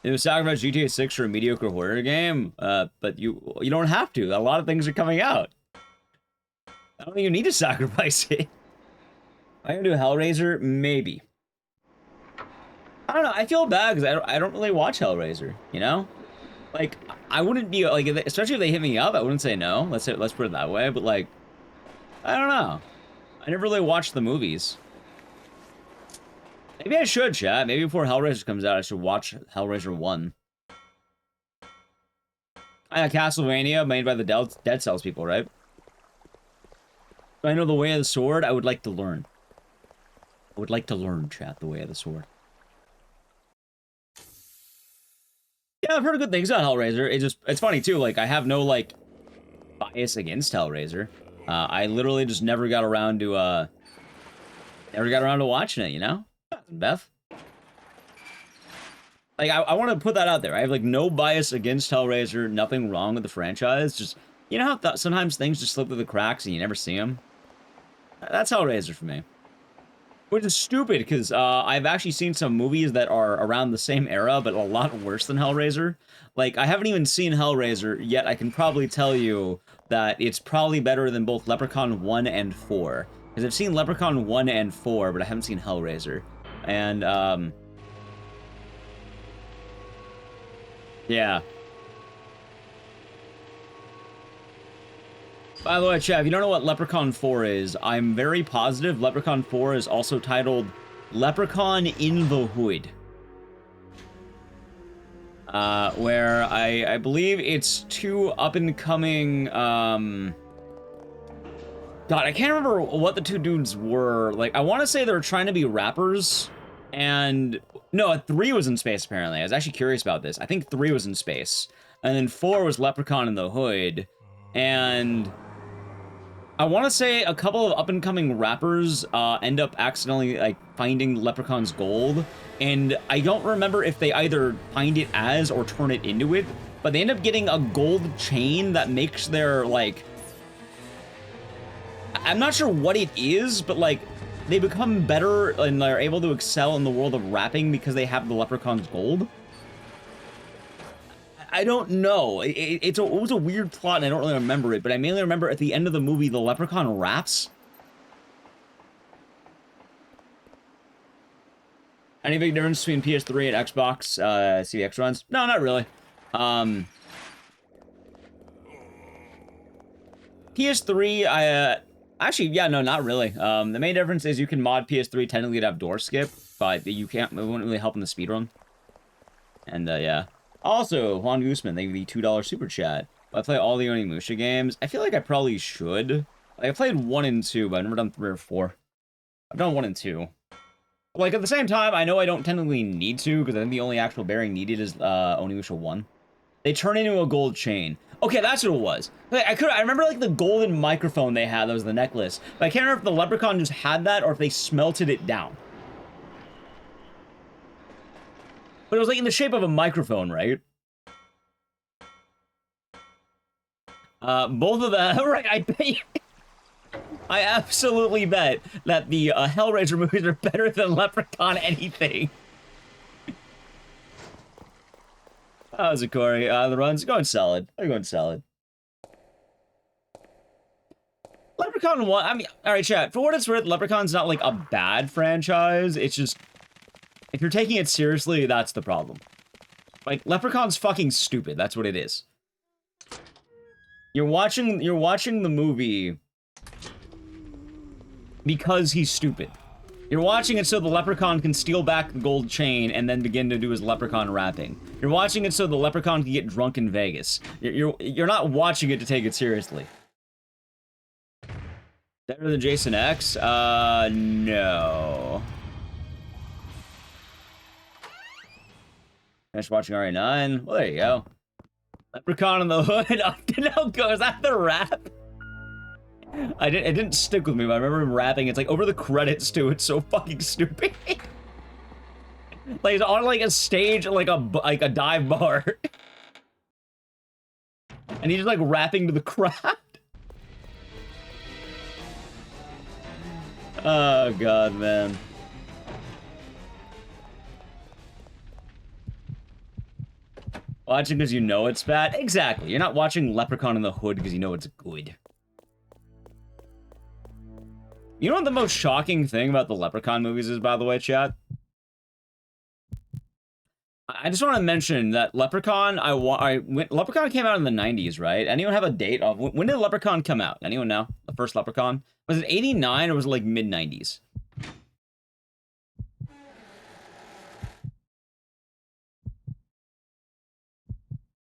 A: It was sacrificed GTA 6 for a mediocre horror game, but you don't have to. A lot of things are coming out. I don't think you need to sacrifice it. Am I gonna do Hellraiser? Maybe. I don't know. I feel bad because I don't really watch Hellraiser. You know, like I wouldn't be like, especially if they hit me up, I wouldn't say no. Let's put it that way. But like, I don't know. I never really watched the movies. Maybe I should, chat. Maybe before Hellraiser comes out, I should watch Hellraiser 1. Castlevania, made by the Dead Cells people, right? Do I know the way of the sword? I would like to learn. I would like to learn, chat, the way of the sword. Yeah, I've heard good things about Hellraiser. It's funny, too. Like, I have no, like, bias against Hellraiser. I literally just never got around to watching it, you know? Beth? Like, I want to put that out there. I have, like, no bias against Hellraiser, nothing wrong with the franchise. Just, you know how sometimes things just slip through the cracks and you never see them? That's Hellraiser for me. Which is stupid, because I've actually seen some movies that are around the same era, but a lot worse than Hellraiser. Like, I haven't even seen Hellraiser, yet I can probably tell you that it's probably better than both Leprechaun 1 and 4. Because I've seen Leprechaun 1 and 4, but I haven't seen Hellraiser. And, yeah. By the way, chat, if you don't know what Leprechaun 4 is, I'm very positive Leprechaun 4 is also titled Leprechaun in the Hood. Where I believe it's two up-and-coming, God, I can't remember what the two dudes were. Like, I want to say they were trying to be rappers, and... No, 3 was in space, apparently. I was actually curious about this. I think 3 was in space. And then 4 was Leprechaun in the Hood, and... I want to say a couple of up-and-coming rappers end up accidentally, like, finding Leprechaun's gold, and I don't remember if they either find it as or turn it into it, but they end up getting a gold chain that makes their, like... I'm not sure what it is, but, like, they become better and they're able to excel in the world of rapping because they have the Leprechaun's gold. I don't know. It was a weird plot, and I don't really remember it, but I mainly remember at the end of the movie, the Leprechaun raps. Any big difference between PS3 and Xbox CX runs? No, not really. PS3, actually, yeah, no, not really. The main difference is you can mod PS3 technically to have door skip, but you can't, it wouldn't really help in the speedrun. And, yeah. Also, Juan Guzman, thank you for the $2 super chat. I play all the Onimusha games. I feel like I probably should. Like, I played 1 and 2, but I've never done 3 or 4. I've done 1 and 2. Like, at the same time, I know I don't technically need to, because I think the only actual bearing needed is Onimusha 1. They turn into a gold chain. Okay, that's what it was. Like, I remember, like, the golden microphone they had that was the necklace. But I can't remember if the Leprechaun just had that or if they smelted it down. But it was, like, in the shape of a microphone, right? Both of them, right, I bet I absolutely bet that the Hellraiser movies are better than Leprechaun anything. How's it, Corey? The run's going solid. They're going solid. Leprechaun 1, I mean, alright, chat, for what it's worth, Leprechaun's not, like, a bad franchise. It's just... if you're taking it seriously, that's the problem. Like, Leprechaun's fucking stupid. That's what it is. You're watching the movie because he's stupid. You're watching it so the Leprechaun can steal back the gold chain and then begin to do his Leprechaun rapping. You're watching it so the Leprechaun can get drunk in Vegas. You're not watching it to take it seriously. Better than Jason X? No. Finished watching RA9. Well, there you go. Leprechaun in the Hood. No, is that the rap? It didn't stick with me, but I remember him rapping. It's like over the credits too. It's so fucking stupid. Like he's on like a stage, like a dive bar, and he's just like rapping to the crowd. Oh god, man. Watching because you know it's bad? Exactly. You're not watching Leprechaun in the Hood because you know it's good. You know what the most shocking thing about the Leprechaun movies is, by the way, chat? I just want to mention that Leprechaun, Leprechaun came out in the 90s, right? Anyone have a date of when did Leprechaun come out? Anyone know? The first Leprechaun? Was it 89 or was it like mid-90s?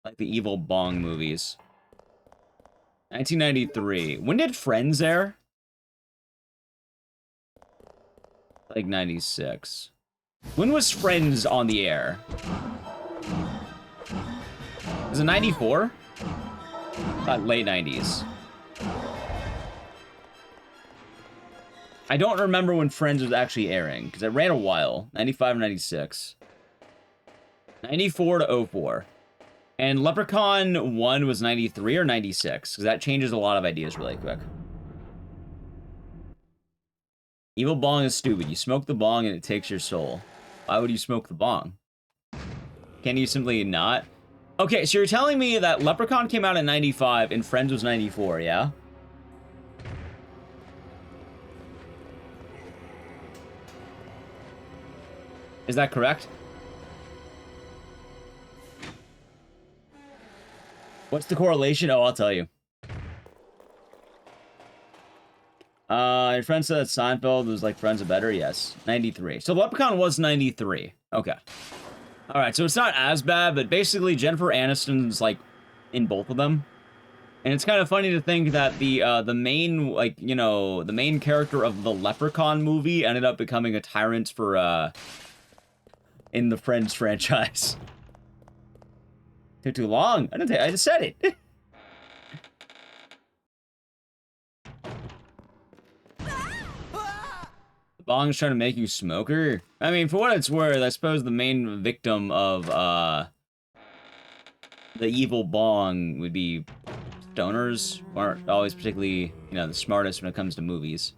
A: Like the evil Bong movies. 1993. When did Friends air? Like 96. When was Friends on the air? Was it 94? Late 90s. I don't remember when Friends was actually airing, because it ran a while. 95 and 96. 94 to 04. And Leprechaun 1 was 93 or 96, because that changes a lot of ideas really quick. Evil bong is stupid. You smoke the bong and it takes your soul. Why would you smoke the bong? Can you simply not? Okay, so you're telling me that Leprechaun came out in 95 and Friends was 94, yeah? Is that correct? What's the correlation? Oh, I'll tell you. Your friend said that Seinfeld was like Friends are better. Yes, 93. So Leprechaun was 93. Okay. All right, so it's not as bad, but basically Jennifer Aniston's like in both of them, and it's kind of funny to think that the main the main character of the Leprechaun movie ended up becoming a tyrant for in the Friends franchise. Took too long. I just said it. Bong's trying to make you smoker? I mean, for what it's worth, I suppose the main victim of, the evil bong would be stoners, who aren't always particularly, the smartest when it comes to movies.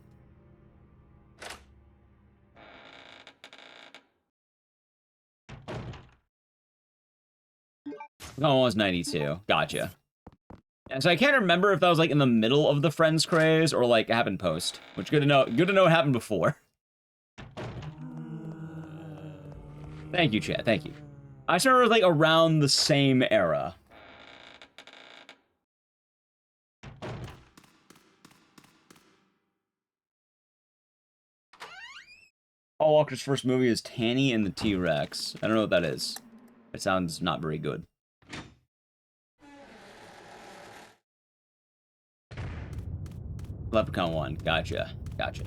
A: Oh, it was 92. Gotcha. Yeah, so I can't remember if that was, like, in the middle of the Friends craze, or, like, it happened post. Which, good to know it happened before. Thank you, chat. Thank you. I just remember it was, like, around the same era. Paul Walker's first movie is Tanny and the T-Rex. I don't know what that is. It sounds not very good. Leprechaun 1. Gotcha. Gotcha.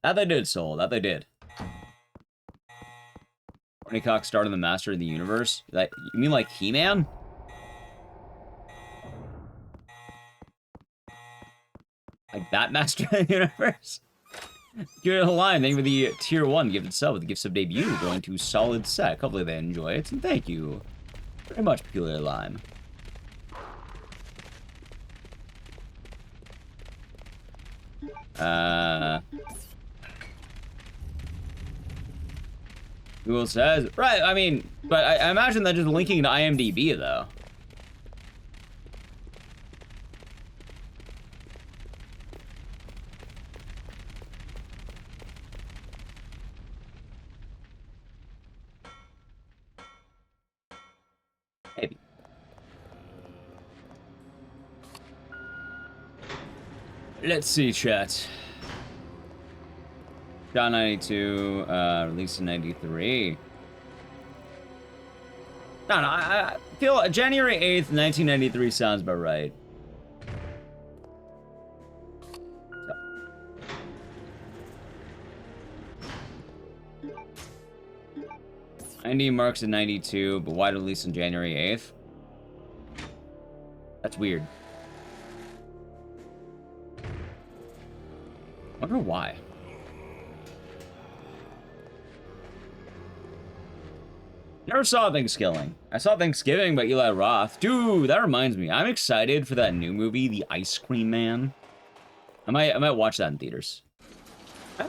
A: That they did, Soul. That they did. Tony Cox started the Master of the Universe? That, you mean like He-Man? Like that Master of the Universe? Give it a line. Thank you for the tier 1 gifted sub with the gift sub debut going to Solid Sec. Hopefully they enjoy it. And thank you very much, Peculiar Lime. Google says, right, I mean, but I imagine that just linking to IMDb, though. Maybe. Let's see, chat. Shot 92, released in 93. No, I feel January 8th, 1993 sounds about right. ID marks in 92, but wide release on January 8th? That's weird. Wonder why. Never saw Thanksgiving. I saw Thanksgiving by Eli Roth. Dude, that reminds me. I'm excited for that new movie, The Ice Cream Man. I might watch that in theaters.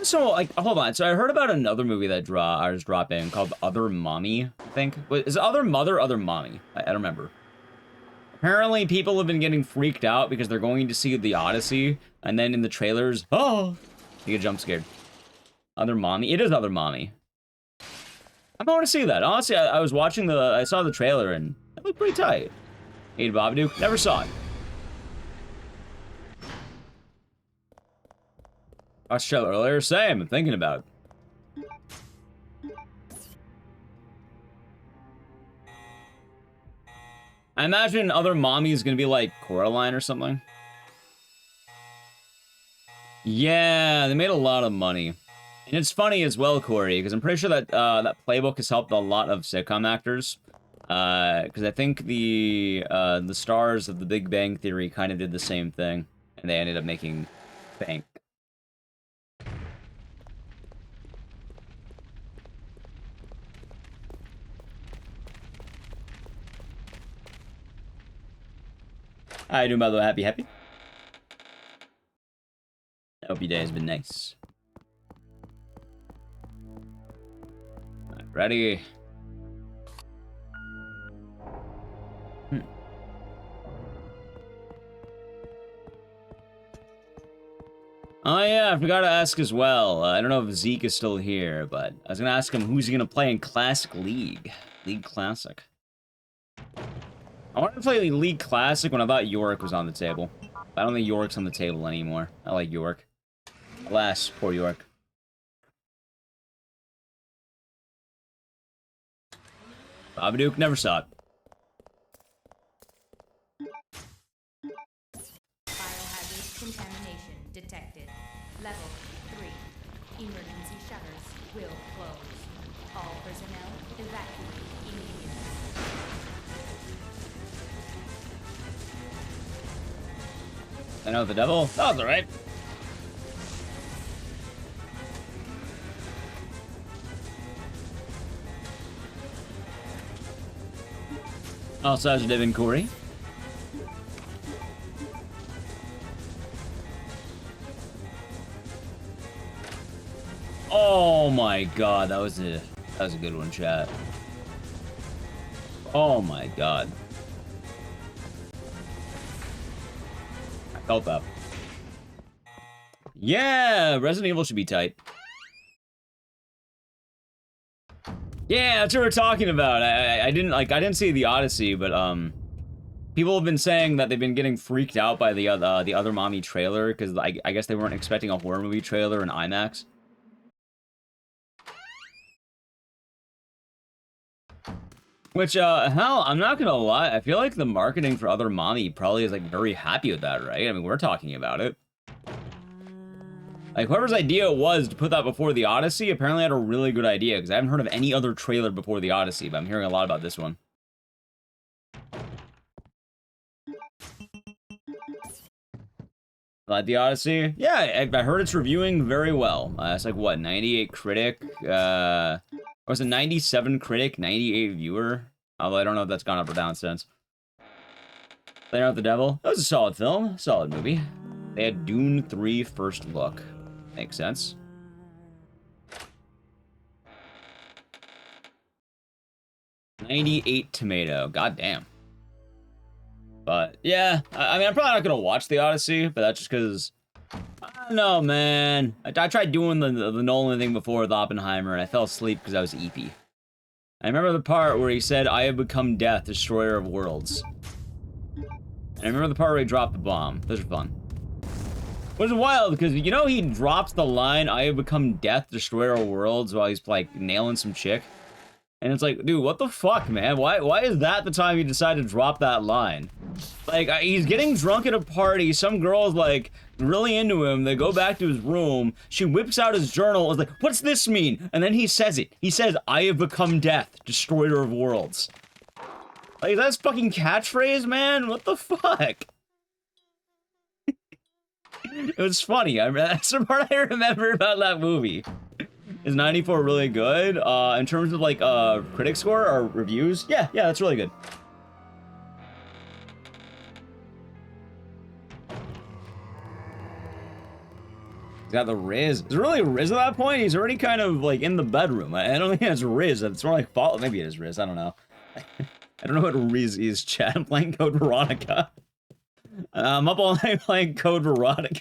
A: So, like, hold on. So I heard about another movie that is dropping called Other Mommy, I think. Is it Other Mother, Other Mommy? I don't remember. Apparently, people have been getting freaked out because they're going to see The Odyssey, and then in the trailers, oh, you get jump scared. Other Mommy? It is Other Mommy. I want to see that. Honestly, I was watching I saw the trailer, and it looked pretty tight. Hey, Babadook, never saw it. Watched the trailer earlier, same, I'm thinking about it. I imagine Other Mommy is gonna be like Coraline or something. Yeah, they made a lot of money. And it's funny as well, Corey, because I'm pretty sure that that playbook has helped a lot of sitcom actors. Because I think the stars of The Big Bang Theory kind of did the same thing, and they ended up making bank. How you doing, by the way? Happy? I hope your day has been nice. Right, ready? Oh yeah, I forgot to ask as well. I don't know if Zeke is still here, but I was gonna ask him who's he gonna play in Classic League. League Classic. I wanted to play League Classic when I thought York was on the table. I don't think York's on the table anymore. I like York. Alas, poor York. Babadook never saw it.
B: Biohazard contamination detected. Level 3. Emergency shutters will close. All personnel evacuate immediately.
A: I know the devil. That was alright. Also, how's your day been, Corey? Oh my god, that was a good one, chat. Oh my god. I felt that. Yeah, Resident Evil should be tight. Yeah, that's what we're talking about. I didn't see the Odyssey, but people have been saying that they've been getting freaked out by the other mommy trailer because I guess they weren't expecting a horror movie trailer in IMAX. Which, hell, I'm not gonna lie, I feel like the marketing for Other Mommy probably is, like, very happy with that, right? I mean, we're talking about it. Like, whoever's idea it was to put that before the Odyssey apparently had a really good idea, because I haven't heard of any other trailer before the Odyssey, but I'm hearing a lot about this one. Like the Odyssey? Yeah, I heard it's reviewing very well. It's like, what, 98 critic? Or was it 97 critic, 98 viewer? Although I don't know if that's gone up or down since. Playing Out the Devil? That was a solid film. Solid movie. They had Dune 3 first look. Makes sense. $98 tomato. God damn. But, yeah. I mean, I'm probably not gonna watch The Odyssey, but that's just because... I don't know, man. I tried doing the Nolan thing before with Oppenheimer, and I fell asleep because I was eepy. I remember the part where he said, "I have become death, destroyer of worlds." And I remember the part where he dropped the bomb. Those are fun. Which is wild, because, you know, he drops the line, "I have become death, destroyer of worlds," while he's, like, nailing some chick. And it's like, dude, what the fuck, man? Why is that the time you decide to drop that line? Like, he's getting drunk at a party, some girl's, like, really into him, they go back to his room, she whips out his journal, is like, "What's this mean?" And then he says it. He says, "I have become death, destroyer of worlds." Like, that's fucking catchphrase, man? What the fuck? It was funny. That's the part I remember about that movie. Is 94 really good? In terms of, like, critic score or reviews? Yeah, that's really good. He's got the Riz. Is it really Riz at that point? He's already kind of, like, in the bedroom. I don't think it's Riz. It's more like fall. Maybe it is Riz. I don't know. I don't know what Riz is, chat. I'm playing Code Veronica. I'm up all night playing Code Veronica.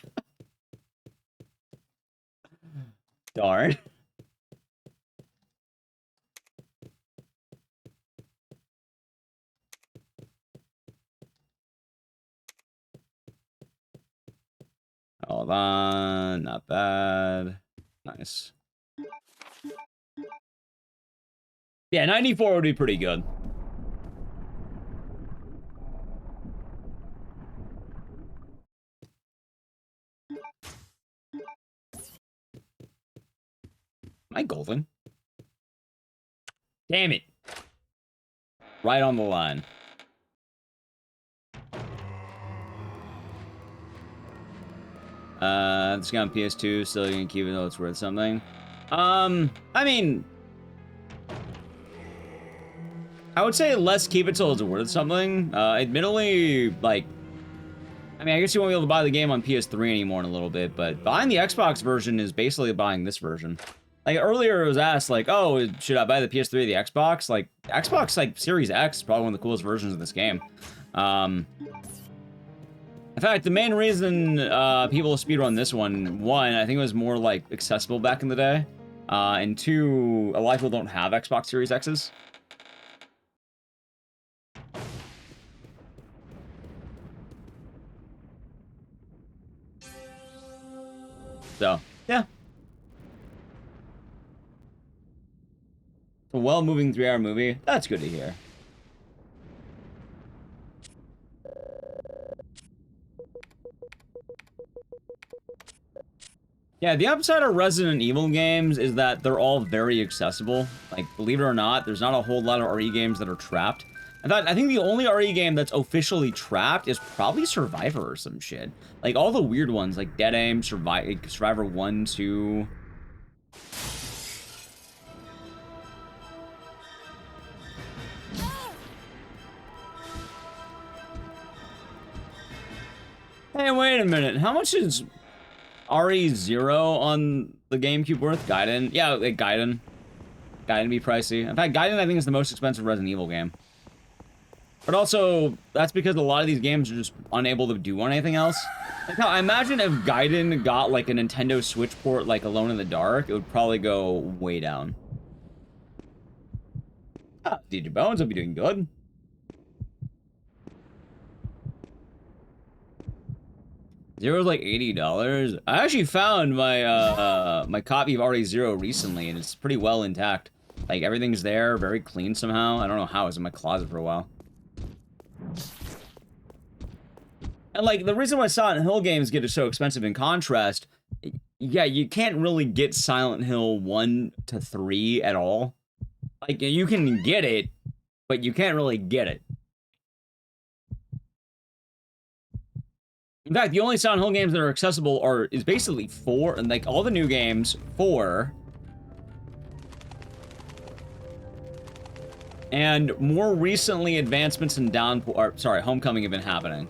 A: Darn. Hold on. Not bad. Nice. Yeah, 94 would be pretty good. Am I golden? Damn it. Right on the line. This guy on PS2, still gonna keep it though it's worth something. I mean, I would say let's keep it till it's worth something. Admittedly, like, I mean, I guess you won't be able to buy the game on PS3 anymore in a little bit, but buying the Xbox version is basically buying this version. Like, earlier it was asked, like, oh, should I buy the PS3 or the Xbox? Like, Xbox, like, Series X is probably one of the coolest versions of this game. In fact, the main reason people speedrun this one, I think it was more, like, accessible back in the day. And two, a lot of people don't have Xbox Series X's. So, yeah. A well-moving 3-hour movie. That's good to hear. Yeah, the upside of Resident Evil games is that they're all very accessible. Like, believe it or not, there's not a whole lot of RE games that are trapped. In fact, I think the only RE game that's officially trapped is probably Survivor or some shit. Like, all the weird ones, like Dead Aim, Survivor 1, 2... Hey, wait a minute. How much is RE0 on the GameCube worth? Gaiden? Yeah, like Gaiden. Gaiden be pricey. In fact, Gaiden I think is the most expensive Resident Evil game. But also, that's because a lot of these games are just unable to do anything else. Like, I imagine if Gaiden got like a Nintendo Switch port like Alone in the Dark, it would probably go way down. Ah, DJ Bones will be doing good. Zero's like $80. I actually found my my copy of RE0 recently, and it's pretty well intact. Like, everything's there, very clean somehow. I don't know how, it was in my closet for a while. And, like, the reason why Silent Hill games get so expensive in contrast, yeah, you can't really get Silent Hill 1 to 3 at all. Like, you can get it, but you can't really get it. In fact, the only Silent Hill games that are accessible is basically 4, and like all the new games, 4. And more recently, advancements in Homecoming have been happening.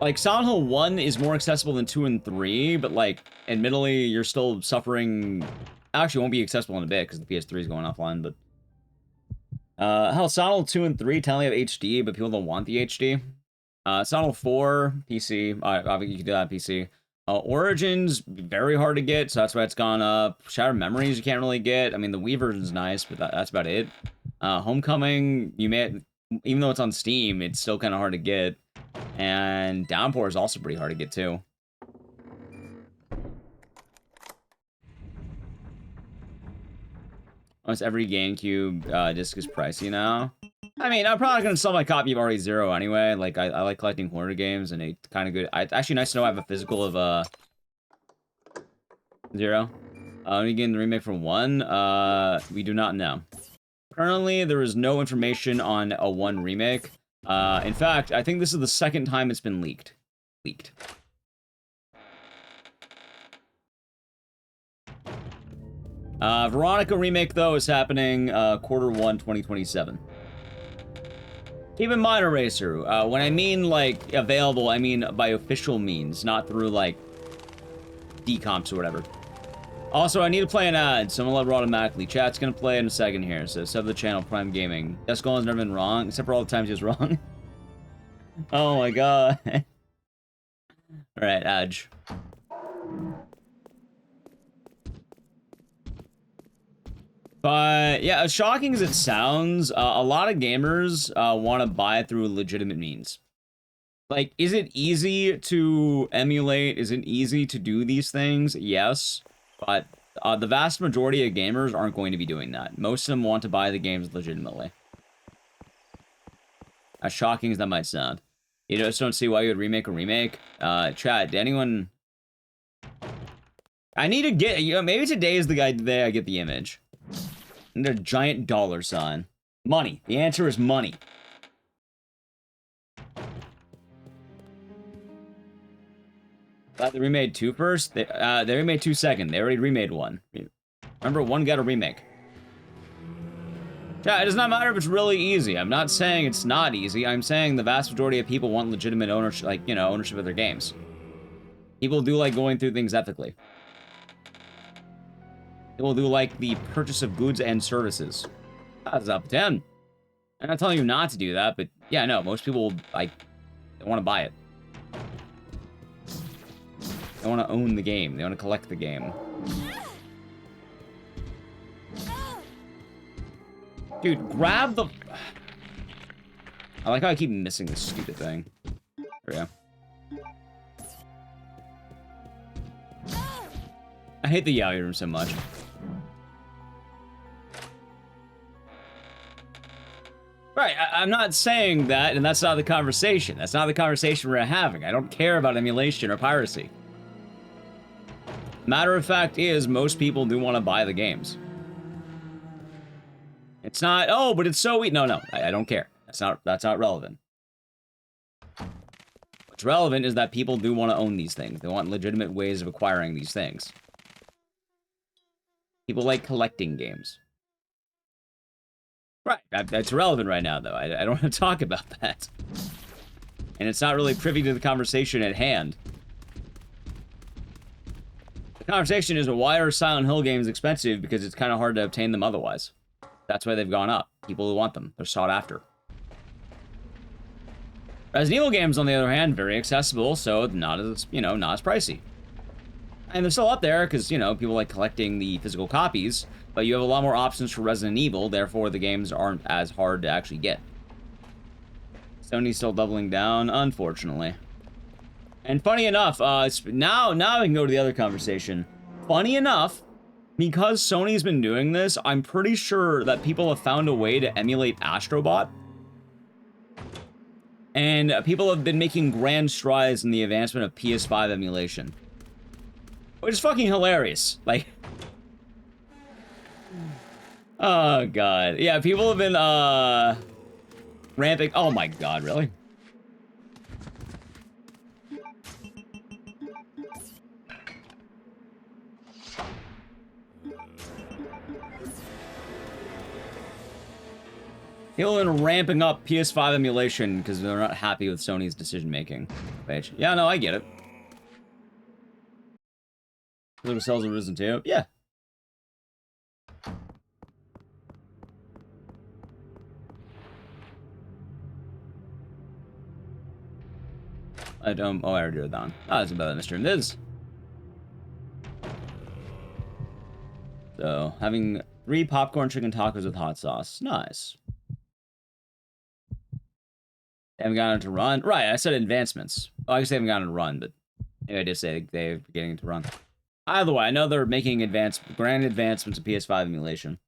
A: Like, Silent Hill 1 is more accessible than 2 and 3, but like, admittedly, you're still suffering... Actually, it won't be accessible in a bit, because the PS3 is going offline, but... hell, Silent Hill 2 and 3 technically have HD, but people don't want the HD. Silent Hill 4, PC. Obviously, you can do that on PC. Origins, very hard to get, so that's why it's gone up. Shattered Memories, you can't really get. I mean, the Wii version's nice, but that's about it. Homecoming, even though it's on Steam, it's still kind of hard to get. And Downpour is also pretty hard to get, too. Almost every GameCube disc is pricey now. I mean, I'm probably going to sell my copy of RE0 anyway. Like, I like collecting horror games, and it's kind of good. It's actually nice to know I have a physical of, 0. Are you getting the remake for 1? We do not know. Currently, there is no information on a 1 remake. In fact, I think this is the second time it's been leaked. Veronica remake, though, is happening, Q1 2027. Keep in mind, Eraser, when I mean, like, available, I mean by official means, not through, like, decomps or whatever. Also, I need to play an ad, so I'm gonna let it automatically. Chat's gonna play in a second here, so sub the channel, Prime Gaming. Descol has never been wrong, except for all the times he was wrong. Oh my god. Alright, Edge. But, yeah, as shocking as it sounds, a lot of gamers want to buy it through legitimate means. Like, is it easy to emulate? Is it easy to do these things? Yes. But the vast majority of gamers aren't going to be doing that. Most of them want to buy the games legitimately. As shocking as that might sound. You just don't see why you would remake a remake. Chat, did anyone... I need to get... maybe today is the day I get the image. And a giant dollar sign. Money. The answer is money. Thought they remade 2 first? They remade 2 second. They already remade 1. Remember, 1 got a remake. Yeah, it does not matter if it's really easy. I'm not saying it's not easy. I'm saying the vast majority of people want legitimate ownership, like, you know, ownership of their games. People do like going through things ethically. People do like the purchase of goods and services. That's up to 10. I'm not telling you not to do that, but yeah, no, most people, like, they want to buy it. They want to own the game. They want to collect the game. Dude, grab the... I like how I keep missing this stupid thing. There we go. I hate the Yaoi room so much. Right, I'm not saying that, and that's not the conversation. That's not the conversation we're having. I don't care about emulation or piracy. Matter of fact is, most people do want to buy the games. It's not, oh, but it's so weak. No, I don't care. That's not relevant. What's relevant is that people do want to own these things. They want legitimate ways of acquiring these things. People like collecting games. Right, that's relevant right now, though. I don't want to talk about that. And it's not really privy to the conversation at hand. The conversation is, why are Silent Hill games expensive? Because it's kind of hard to obtain them otherwise. That's why they've gone up. People who want them. They're sought after. Resident Evil games, on the other hand, very accessible, so not as, you know, not as pricey. And they're still up there because, you know, people like collecting the physical copies, but you have a lot more options for Resident Evil, therefore the games aren't as hard to actually get. Sony's still doubling down, unfortunately. And funny enough, now we can go to the other conversation. Funny enough, because Sony's been doing this, I'm pretty sure that people have found a way to emulate Astrobot. And people have been making grand strides in the advancement of PS5 emulation. Which is fucking hilarious. Like... Oh, God. Yeah, people have been, ramping... Oh, my God, really? People have been ramping up PS5 emulation because they're not happy with Sony's decision-making. Yeah, no, I get it. Little cells have risen too. Yeah. I don't... Oh, I already did that. Oh, that's about that, Mr. Miz. So, having 3 popcorn chicken tacos with hot sauce. Nice. They haven't gotten to run. Right, I said advancements. Well, I guess they haven't gotten to run, but maybe I did say they're getting to run. Either way, I know they're making grand advancements of PS5 emulation.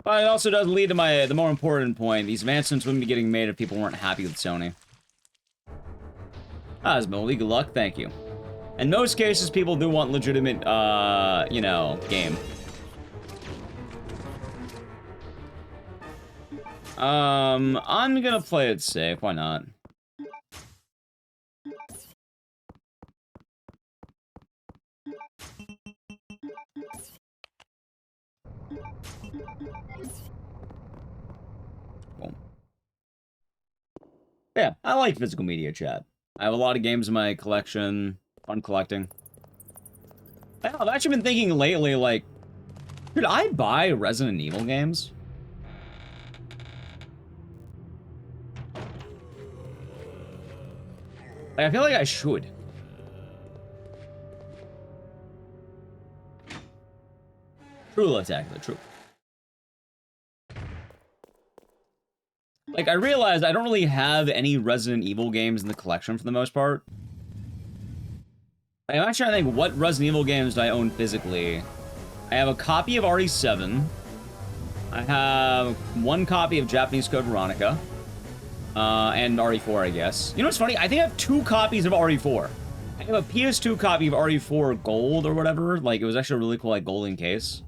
A: But it also does lead to the more important point. These advancements wouldn't be getting made if people weren't happy with Sony. Osmo, good luck, thank you. In most cases, people do want legitimate, you know, game. I'm gonna play it safe, why not? Cool. Yeah, I like physical media, chat. I have a lot of games in my collection. Fun collecting. I've actually been thinking lately, like, could I buy Resident Evil games? Like, I feel like I should. True, exactly, true. Like, I realized I don't really have any Resident Evil games in the collection for the most part. I'm actually trying to think, what Resident Evil games do I own physically? I have a copy of RE7. I have 1 copy of Japanese Code Veronica. And RE4, I guess. You know what's funny? I think I have 2 copies of RE4. I have a PS2 copy of RE4 Gold or whatever. Like, it was actually a really cool, like, golden case.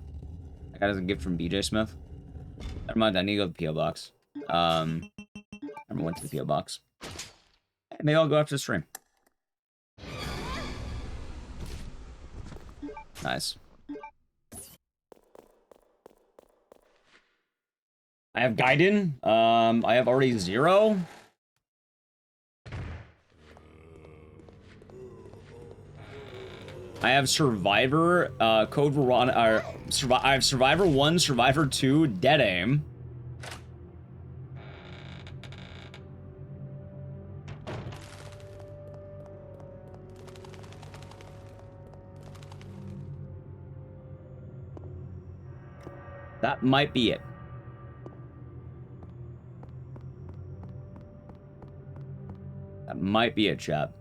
A: I got as a gift from BJ Smith. Never mind, I need to go to the P.O. Box. I went to the P.O. Box. Maybe I'll go after the stream. Nice. I have Gaiden. I have already 0. I have Survivor, Code Veronica, I have Survivor 1, Survivor 2, Dead Aim. That might be it. That might be it, chat.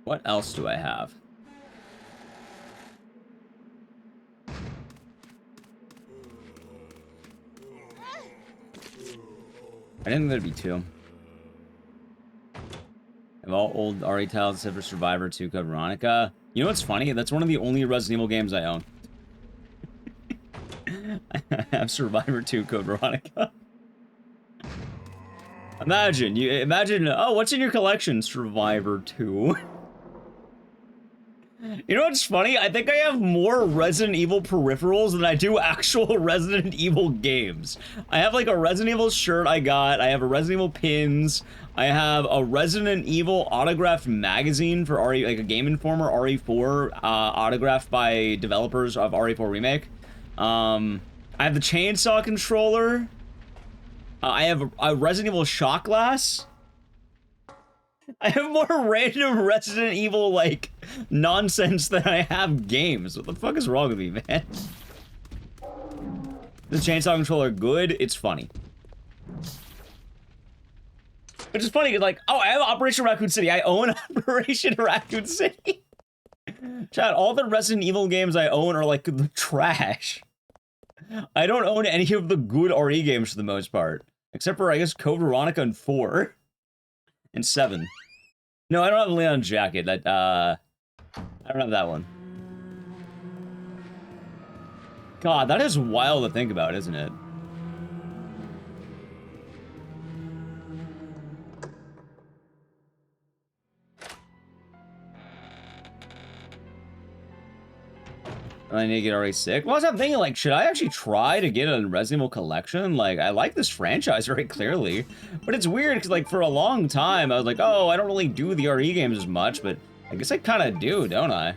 A: What else do I have? I didn't think there'd be 2. I have all old RE titles except for Survivor 2 Code Veronica. You know what's funny? That's one of the only Resident Evil games I own. I have Survivor 2 Code Veronica. Imagine, oh, what's in your collection? Survivor 2. You know what's funny? I think I have more Resident Evil peripherals than I do actual Resident Evil games. I have like a Resident Evil shirt I got. I have a Resident Evil pins. I have a Resident Evil autographed magazine for RE, like a Game Informer RE4, autographed by developers of RE4 Remake. I have the chainsaw controller. I have a Resident Evil shot glass. I have more random Resident Evil, like, nonsense than I have games. What the fuck is wrong with me, man? The chainsaw controller good, it's funny. Which is funny, because, like, oh, I have Operation Raccoon City. I own Operation Raccoon City. Chat, all the Resident Evil games I own are, like, the trash. I don't own any of the good RE games for the most part. Except for, I guess, Code Veronica and 4. And 7. No, I don't have a Leon jacket. I don't have that one. God, that is wild to think about, isn't it? I need to get already sick. Well, I'm thinking, like, should I actually try to get a Resident Evil collection? Like, I like this franchise very clearly, but it's weird because, like, for a long time, I was like, oh, I don't really do the RE games as much, but I guess I kind of do, don't I?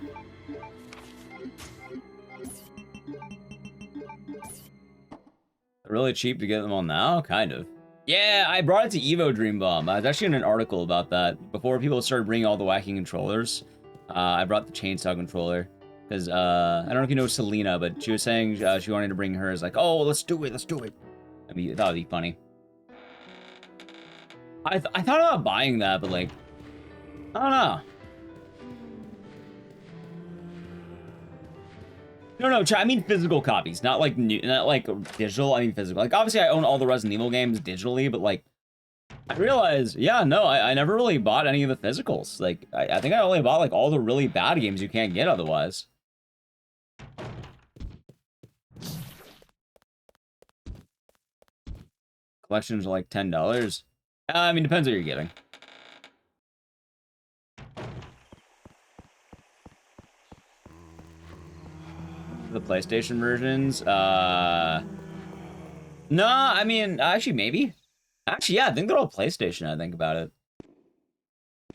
A: Really cheap to get them all now? Kind of. Yeah, I brought it to Evo Dream Bomb. I was actually in an article about that. Before people started bringing all the wacky controllers, I brought the chainsaw controller. Because, I don't know if you know Selena, but she was saying she wanted to bring hers, like, oh, let's do it, let's do it. I mean, that would be funny. I thought about buying that, but, like, I don't know. No, I mean physical copies, not like digital, I mean physical. Like, obviously I own all the Resident Evil games digitally, but, like, I realized, yeah, no, I never really bought any of the physicals. Like, I think I only bought, like, all the really bad games you can't get otherwise. Collections are like $10. I mean, depends what you're getting. The PlayStation versions? No, I mean, actually, maybe. Actually, yeah, I think they're all PlayStation, I think about it.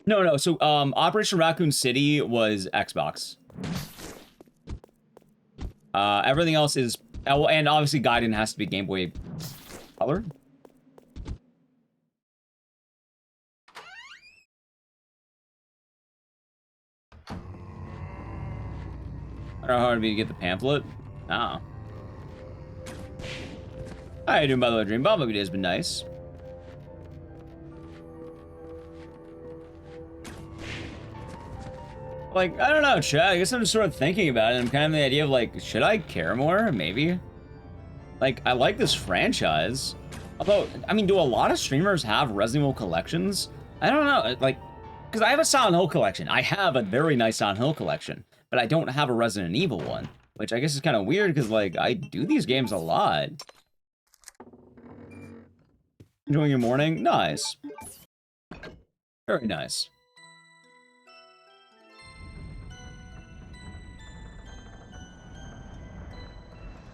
A: No, so, Operation Raccoon City was Xbox. Everything else is... well, and obviously Gaiden has to be Game Boy Color. I don't know how hard it'd be to get the pamphlet. Oh. How you doing, by the way, Dream Bomb? Hope your day's been nice. Like, I don't know, chat. I guess I'm just sort of thinking about it. I'm kind of the idea of, like, should I care more? Maybe. Like, I like this franchise. Although, I mean, do a lot of streamers have Resident Evil collections? I don't know, like, because I have a Silent Hill collection. I have a very nice Silent Hill collection, but I don't have a Resident Evil one, which I guess is kind of weird because, like, I do these games a lot. Enjoying your morning? Nice. Very nice.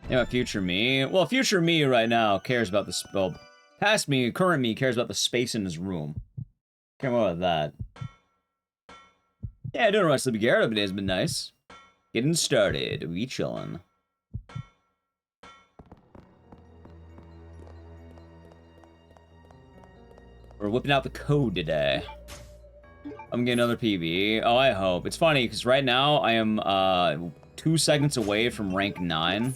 A: You know, future me? Well, future me right now cares about the well, past me, current me cares about the space in his room. Care more about that. Yeah, doing right, Sleepy Garrett. Every day's been nice. Getting started. We chillin'. We're whipping out the code today. I'm getting another PB. Oh, I hope. It's funny, because right now I am 2 seconds away from rank 9.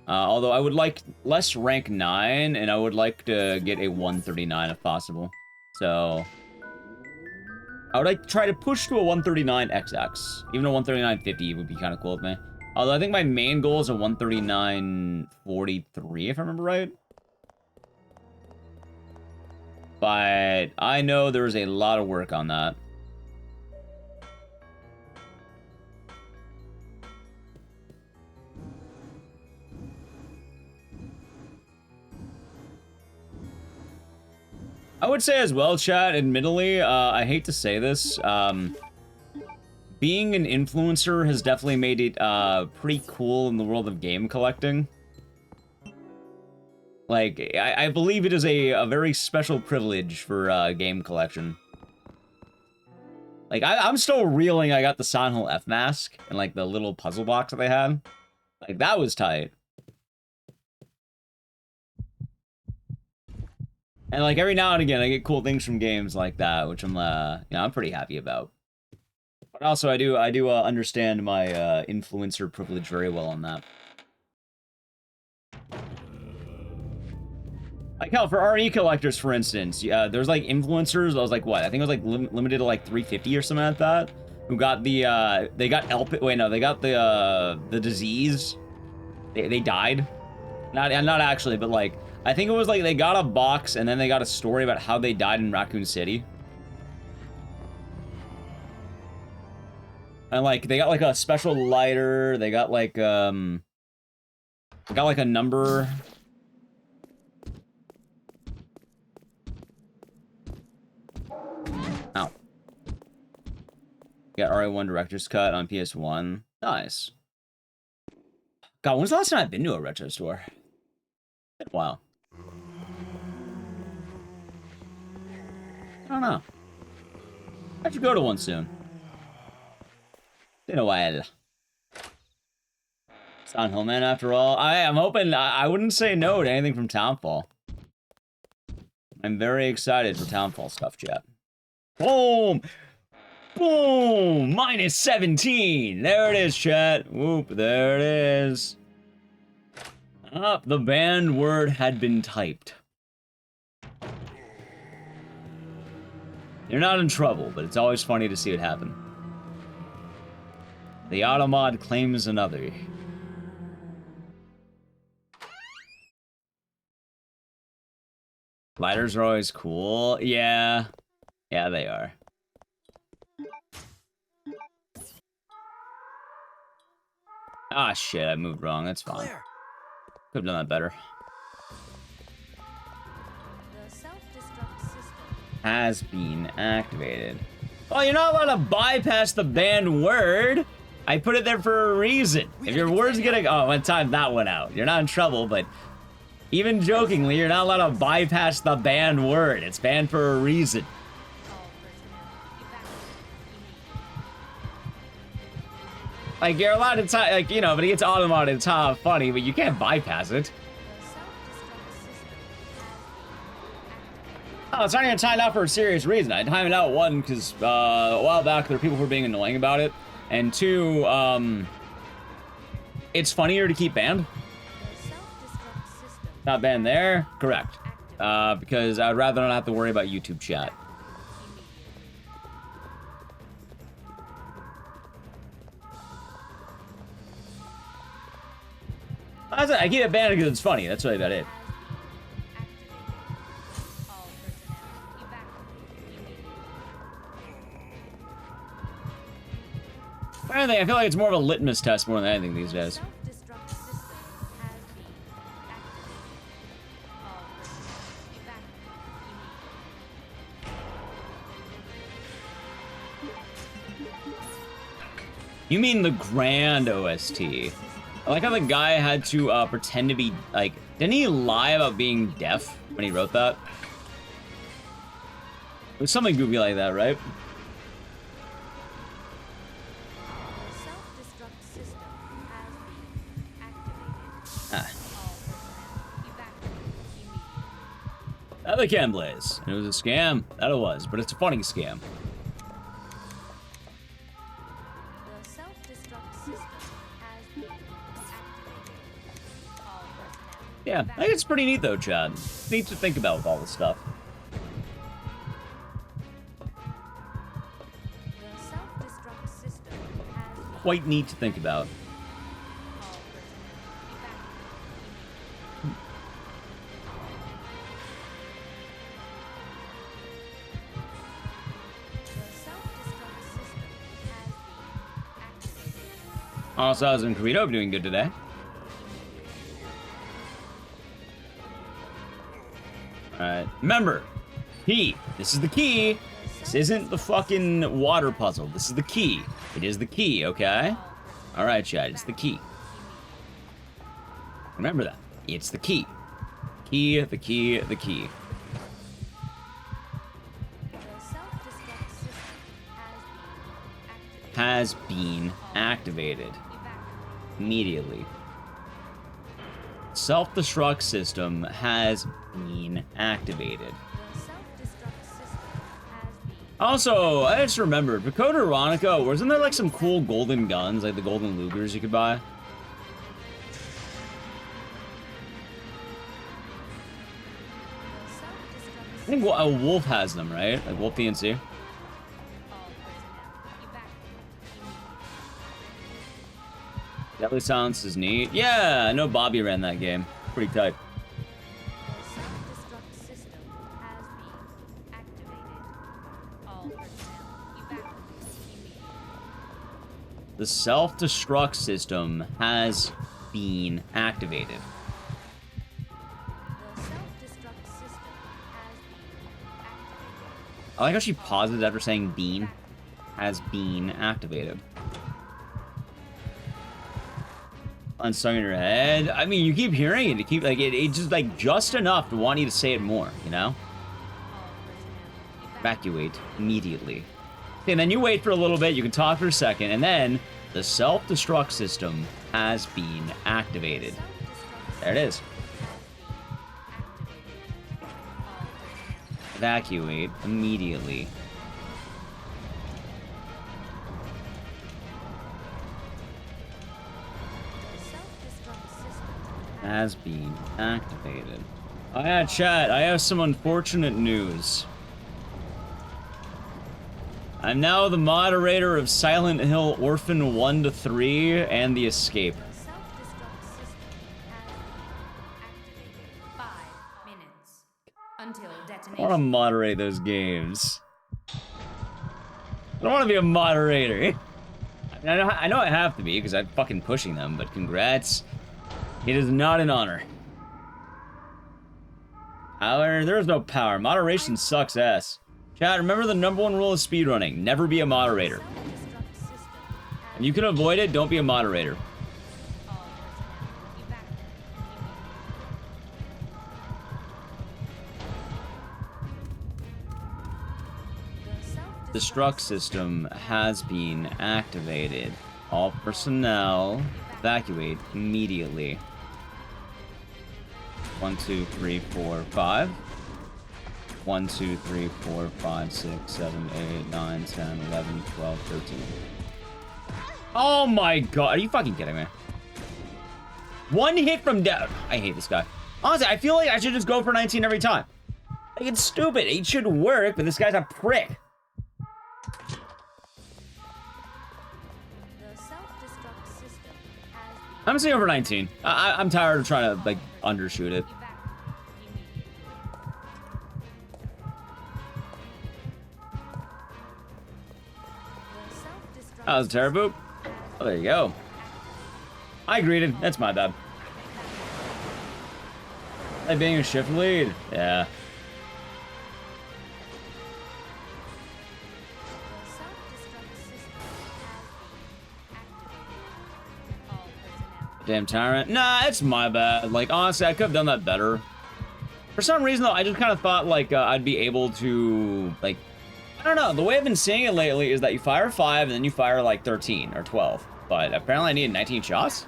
A: Although I would like less rank 9, and I would like to get a 139 if possible. So I would like to try to push to a 139XX. Even a 139.50 would be kind of cool with me. Although I think my main goal is a 139.43, if I remember right. But I know there's a lot of work on that. I would say as well, chat, admittedly, I hate to say this, being an influencer has definitely made it pretty cool in the world of game collecting. Like, I believe it is a very special privilege for game collection. Like, I'm still reeling I got the Silent Hill F mask and, like, the little puzzle box that they had. Like, that was tight. And, like, every now and again, I get cool things from games like that, which I'm, you know, I'm pretty happy about. But also, I do understand my influencer privilege very well on that. Like, hell, for RE collectors, for instance, there's, like, influencers, I was like, what? I think it was, like, limited to, like, 350 or something like that, who got the, they got wait, no, they got the disease. They died. Not actually, but, like, I think it was, like, they got a box, and then they got a story about how they died in Raccoon City. And, like, they got, like, a special lighter, they got, like, they got, like, a number. Ow. Got RE1 Director's Cut on PS1. Nice. God, when's the last time I've been to a retro store? Been a while. I don't know. I should go to one soon. Been a while. Silent Hill Man, after all. I'm hoping... I wouldn't say no to anything from Townfall. I'm very excited for Townfall stuff, chat. Boom! Boom! Minus 17! There it is, chat. Whoop, there it is. Up, the banned word had been typed. You're not in trouble, but it's always funny to see it happen. The Automod claims another. Lighters are always cool. Yeah. Yeah, they are. Ah, shit, I moved wrong. That's fine. Could have done that better.
B: The self-destruct system
A: Has been activated. Oh, you're not allowed to bypass the banned word. I put it there for a reason. If your word's gonna... Oh, one time that went out. You're not in trouble, but... Even jokingly, you're not allowed to bypass the banned word. It's banned for a reason. Like, you're allowed to type, like, you know, but it gets automated, it's funny, but you can't bypass it. Oh, it's not even timed out for a serious reason. I timed it out, one, because a while back there were people who were being annoying about it, and two, it's funnier to keep banned. Not banned there? Correct. Because I'd rather not have to worry about YouTube chat. I keep it banned because it's funny. That's really about it. I feel like it's more of a litmus test more than anything these days.
B: Self-destruct system has been activated. All personnel evacuate.
A: You mean the Grand OST? I like how the guy had to pretend to be, like, didn't he lie about being deaf when he wrote that? It was something goofy like that, right?
B: The self-destruct system has been activated.
A: Ah.
B: All personnel evacuate immediately.
A: That they can blaze. It was a scam. That it was, but it's a funny scam.
B: The self-destruct system has been activated. All personnel
A: Yeah, I think it's pretty neat though, Chad. It's neat to think about with all this stuff.
B: The self-destruct system has been
A: Quite neat to think about.
B: all personnel evacuate immediately. The self-destruct system has been activated.
A: Also, I was in Corito doing good today. Alright, remember, key. This is the key. This isn't the fucking water puzzle. This is the key. It is the key, okay? Alright, Chad, it's the key. Remember that. It's the key. Key, the key, the key.
B: The self-destruct system
A: Has been activated.
B: evacuate.
A: Immediately. Self-destruct system has been activated.
B: The self-destruct system has been
A: Also, I just remembered, for Code Veronica, wasn't there like some cool golden guns, like the golden Lugers you could buy?
B: the self-destruct
A: I think Wolf has them, right? Like Wolf PNC.
B: all personnel evacuate immediately.
A: Deadly Silence is neat. Yeah, I know Bobby ran that game. Pretty tight.
B: The self-destruct system has been activated. All personnel evacuate immediately.
A: The self-destruct system has been activated.
B: The self-destruct system has been activated.
A: I like how she pauses after saying bean. Has been activated. Unsung in your head. I mean, you keep hearing it. You keep like it's just like just enough to want you to say it more, you know?
B: All personnel
A: Evacuate immediately. Okay, and then you wait for a little bit, you can talk for a second, and then the self-destruct system has been activated.
B: self-destruct
A: There it is.
B: has been activated. All personnel
A: Evacuate immediately.
B: the self-destruct system
A: Has been activated. Oh yeah, chat, I have some unfortunate news. I'm now the moderator of Silent Hill Orphan 1 to 3 and The Escape.
B: The self-destruct system has been activated. 5 minutes until
A: I want to
B: detonation.
A: moderate those games. I don't want to be a moderator. I know I have to be because I'm fucking pushing them, but congrats. It is not an honor. Power? There is no power. Moderation sucks ass. Chat, remember the #1 rule of speedrunning. Never be a moderator.
B: Self-destruct system has
A: If you can avoid it, don't be a moderator.
B: all personnel evacuate immediately. The
A: Destruct system has been activated. All personnel evacuate immediately. 1, 2, 3, 4, 5. 1, 2, 3, 4, 5, 6, 7, 8, 9, 10, 11, 12, 13. Oh my god, are you fucking kidding me? One hit from down. I hate this guy. Honestly, I feel like I should just go for 19 every time. Like, it's stupid. It should work, but this guy's a prick.
B: The self-destruct system has been
A: I'm saying over 19. I'm tired of trying to, like, undershoot it.
B: evacuate immediately. The self-destruct
A: That was a terrible.
B: system
A: Oh, there you go. I greeted. That's my bad. Like being a shift lead? Yeah.
B: The self-destruct system has been activated. All personnel.
A: Damn tyrant. Nah, it's my bad. Like, honestly, I could have done that better. For some reason, though, I just kind of thought, like, I'd be able to, like, I don't know. The way I've been seeing it lately is that you fire 5 and then you fire, like, 13 or 12. But apparently I needed 19 shots.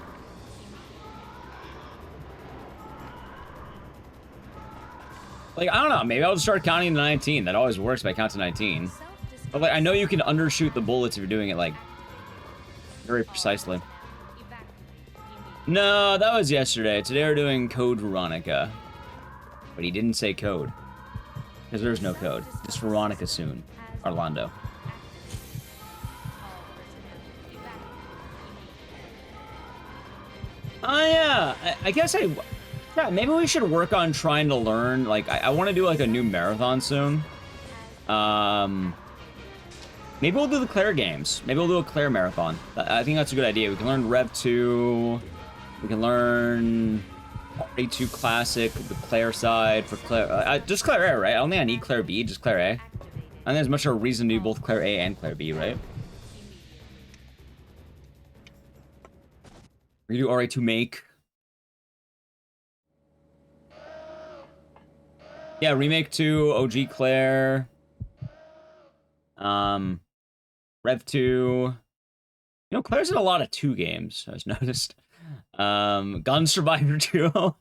A: Like, I don't know. Maybe I'll just start counting to 19. That always works if I count to 19. But, like, I know you can undershoot the bullets if you're doing it, like, very precisely. No, that was yesterday. Today we're doing Code Veronica. But he didn't say code. Because there's no code. Just Veronica soon. Orlando. Oh, yeah. I guess yeah, maybe we should work on trying to learn. Like, I want to do, like, a new marathon soon. Maybe we'll do the Claire games. Maybe we'll do a Claire marathon. I think that's a good idea. We can learn Rev 2. We can learn RE2 Classic, the Claire side for Claire. Just Claire A, right? I don't think I need Claire B, just Claire A. I think there's much of a reason to do both Claire A and Claire B, right? We do RE2 Make. Yeah, Remake 2, OG Claire. Rev 2. You know, Claire's in a lot of 2 games, I just noticed. Gun Survivor 2.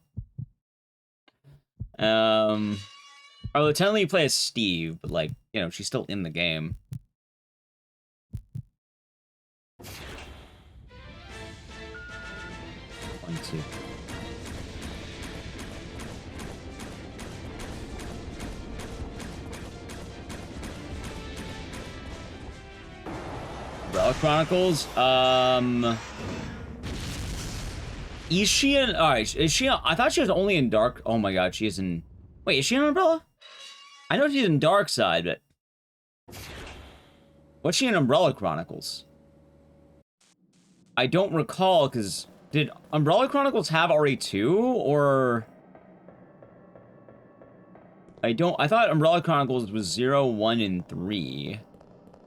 A: Lieutenant you play as Steve, but, like, you know, she's still in the game. One, two. Umbrella Chronicles. Is she in? All right, is she? I thought she was only in Dark. Oh my God, she is in. Wait, is she in Umbrella? I know she's in Dark Side, but what's she in Umbrella Chronicles? I don't recall, because did Umbrella Chronicles have RE2 or? I thought Umbrella Chronicles was 0, 1, and 3,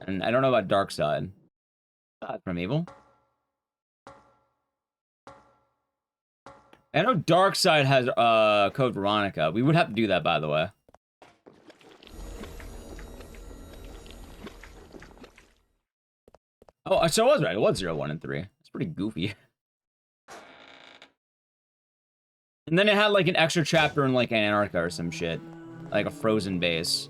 A: and I don't know about Dark Side. From Evil. I know Dark Side has Code Veronica. We would have to do that, by the way. Oh, so I was right. It was 0, 1, and 3. It's pretty goofy. And then it had like an extra chapter in like Antarctica or some shit. Like a frozen base.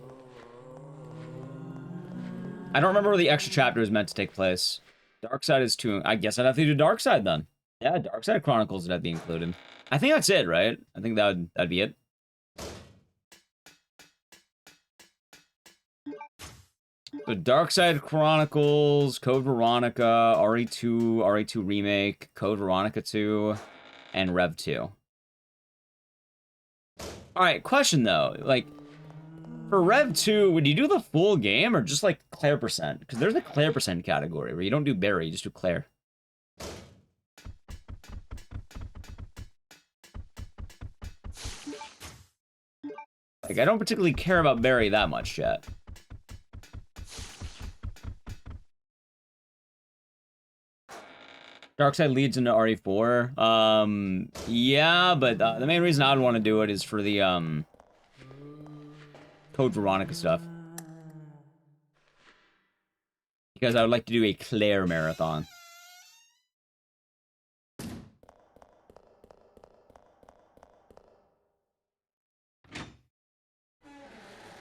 A: I don't remember where the extra chapter was meant to take place. Dark Side is 2. I guess I'd have to do Dark Side then. Yeah, Dark Side Chronicles would have to be included. I think that's it, right? I think that'd be it. So Dark Side Chronicles, Code Veronica, RE2 Remake, Code Veronica 2, and Rev 2. Alright, question though. Like, for Rev 2, would you do the full game or just like Claire percent? Because there's a Claire percent category where you don't do Barry, you just do Claire. Like, I don't particularly care about Barry that much yet. Darkseid leads into RE4. Yeah, but the main reason I would want to do it is for the Code Veronica stuff. Because I would like to do a Claire marathon.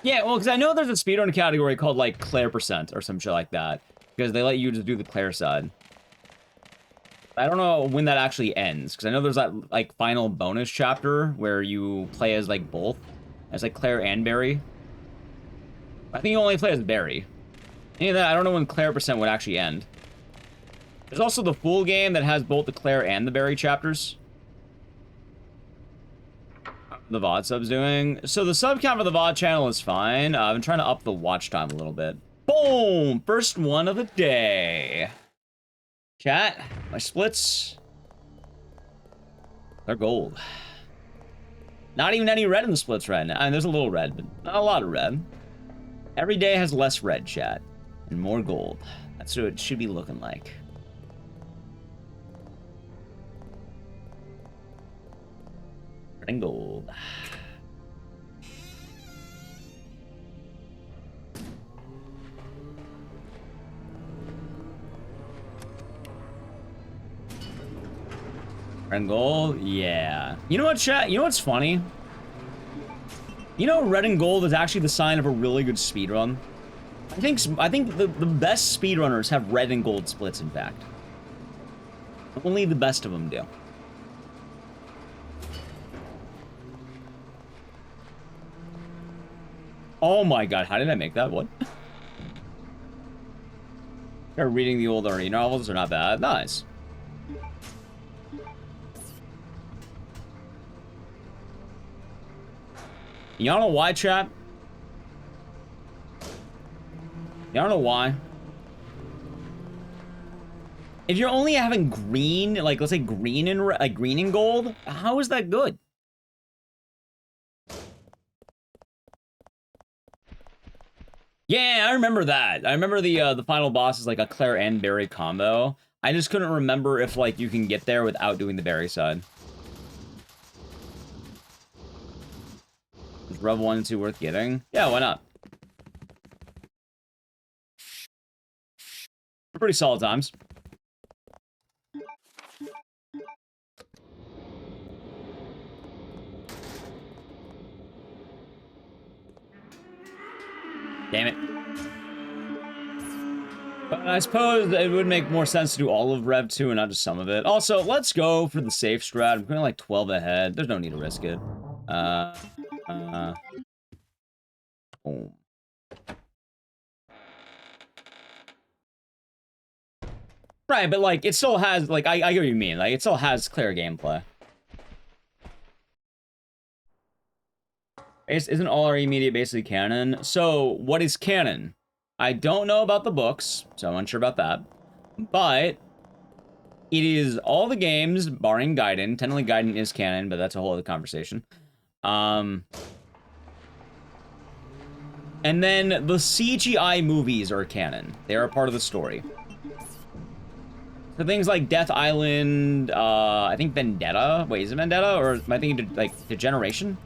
A: Yeah, well, because I know there's a speedrun category called, like, Claire percent or some shit like that. Because they let you just do the Claire side. I don't know when that actually ends, because I know there's that, like, final bonus chapter where you play as, like, both. As, like, Claire and Barry. I think you only play as Barry. Any of that, I don't know when Claire percent would actually end. There's also the full game that has both the Claire and the Barry chapters. The VOD sub's doing. So the sub count for the VOD channel is fine. I've been trying to up the watch time a little bit. Boom! First one of the day. Chat, my splits, they're gold. Not even any red in the splits right now. I mean, there's a little red, but not a lot of red. Every day has less red, chat, and more gold. That's what it should be looking like. Red and gold. Red and gold? Yeah. You know what, chat? You know what's funny? You know, red and gold is actually the sign of a really good speedrun. I think the best speedrunners have red and gold splits, in fact. Only the best of them do. Oh my god, how did I make that? What? They're reading the old RE novels, they're not bad. Nice. Y'all know why, chat? Y'all know why? If you're only having green, like let's say green and gold, how is that good? Yeah, I remember that. I remember the final boss is like a Claire and berry combo. I just couldn't remember if like you can get there without doing the berry side. Is Rev 1 and 2 worth getting? Yeah, why not? Pretty solid times. Damn it. But I suppose it would make more sense to do all of Rev 2 and not just some of it. Also, let's go for the safe strat. I'm going like 12 ahead. There's no need to risk it. Boom. Right, but like, it still has, like, I get what you mean. Like, it still has clear gameplay. Isn't all our immediate basically canon? So, what is canon? I don't know about the books, so I'm unsure about that. But it is all the games, barring Gaiden. Technically, Gaiden is canon, but that's a whole other conversation. And then the CGI movies are canon. They are a part of the story. So things like Death Island, I think Vendetta. Wait, is it Vendetta? Or am I thinking, like, Degeneration?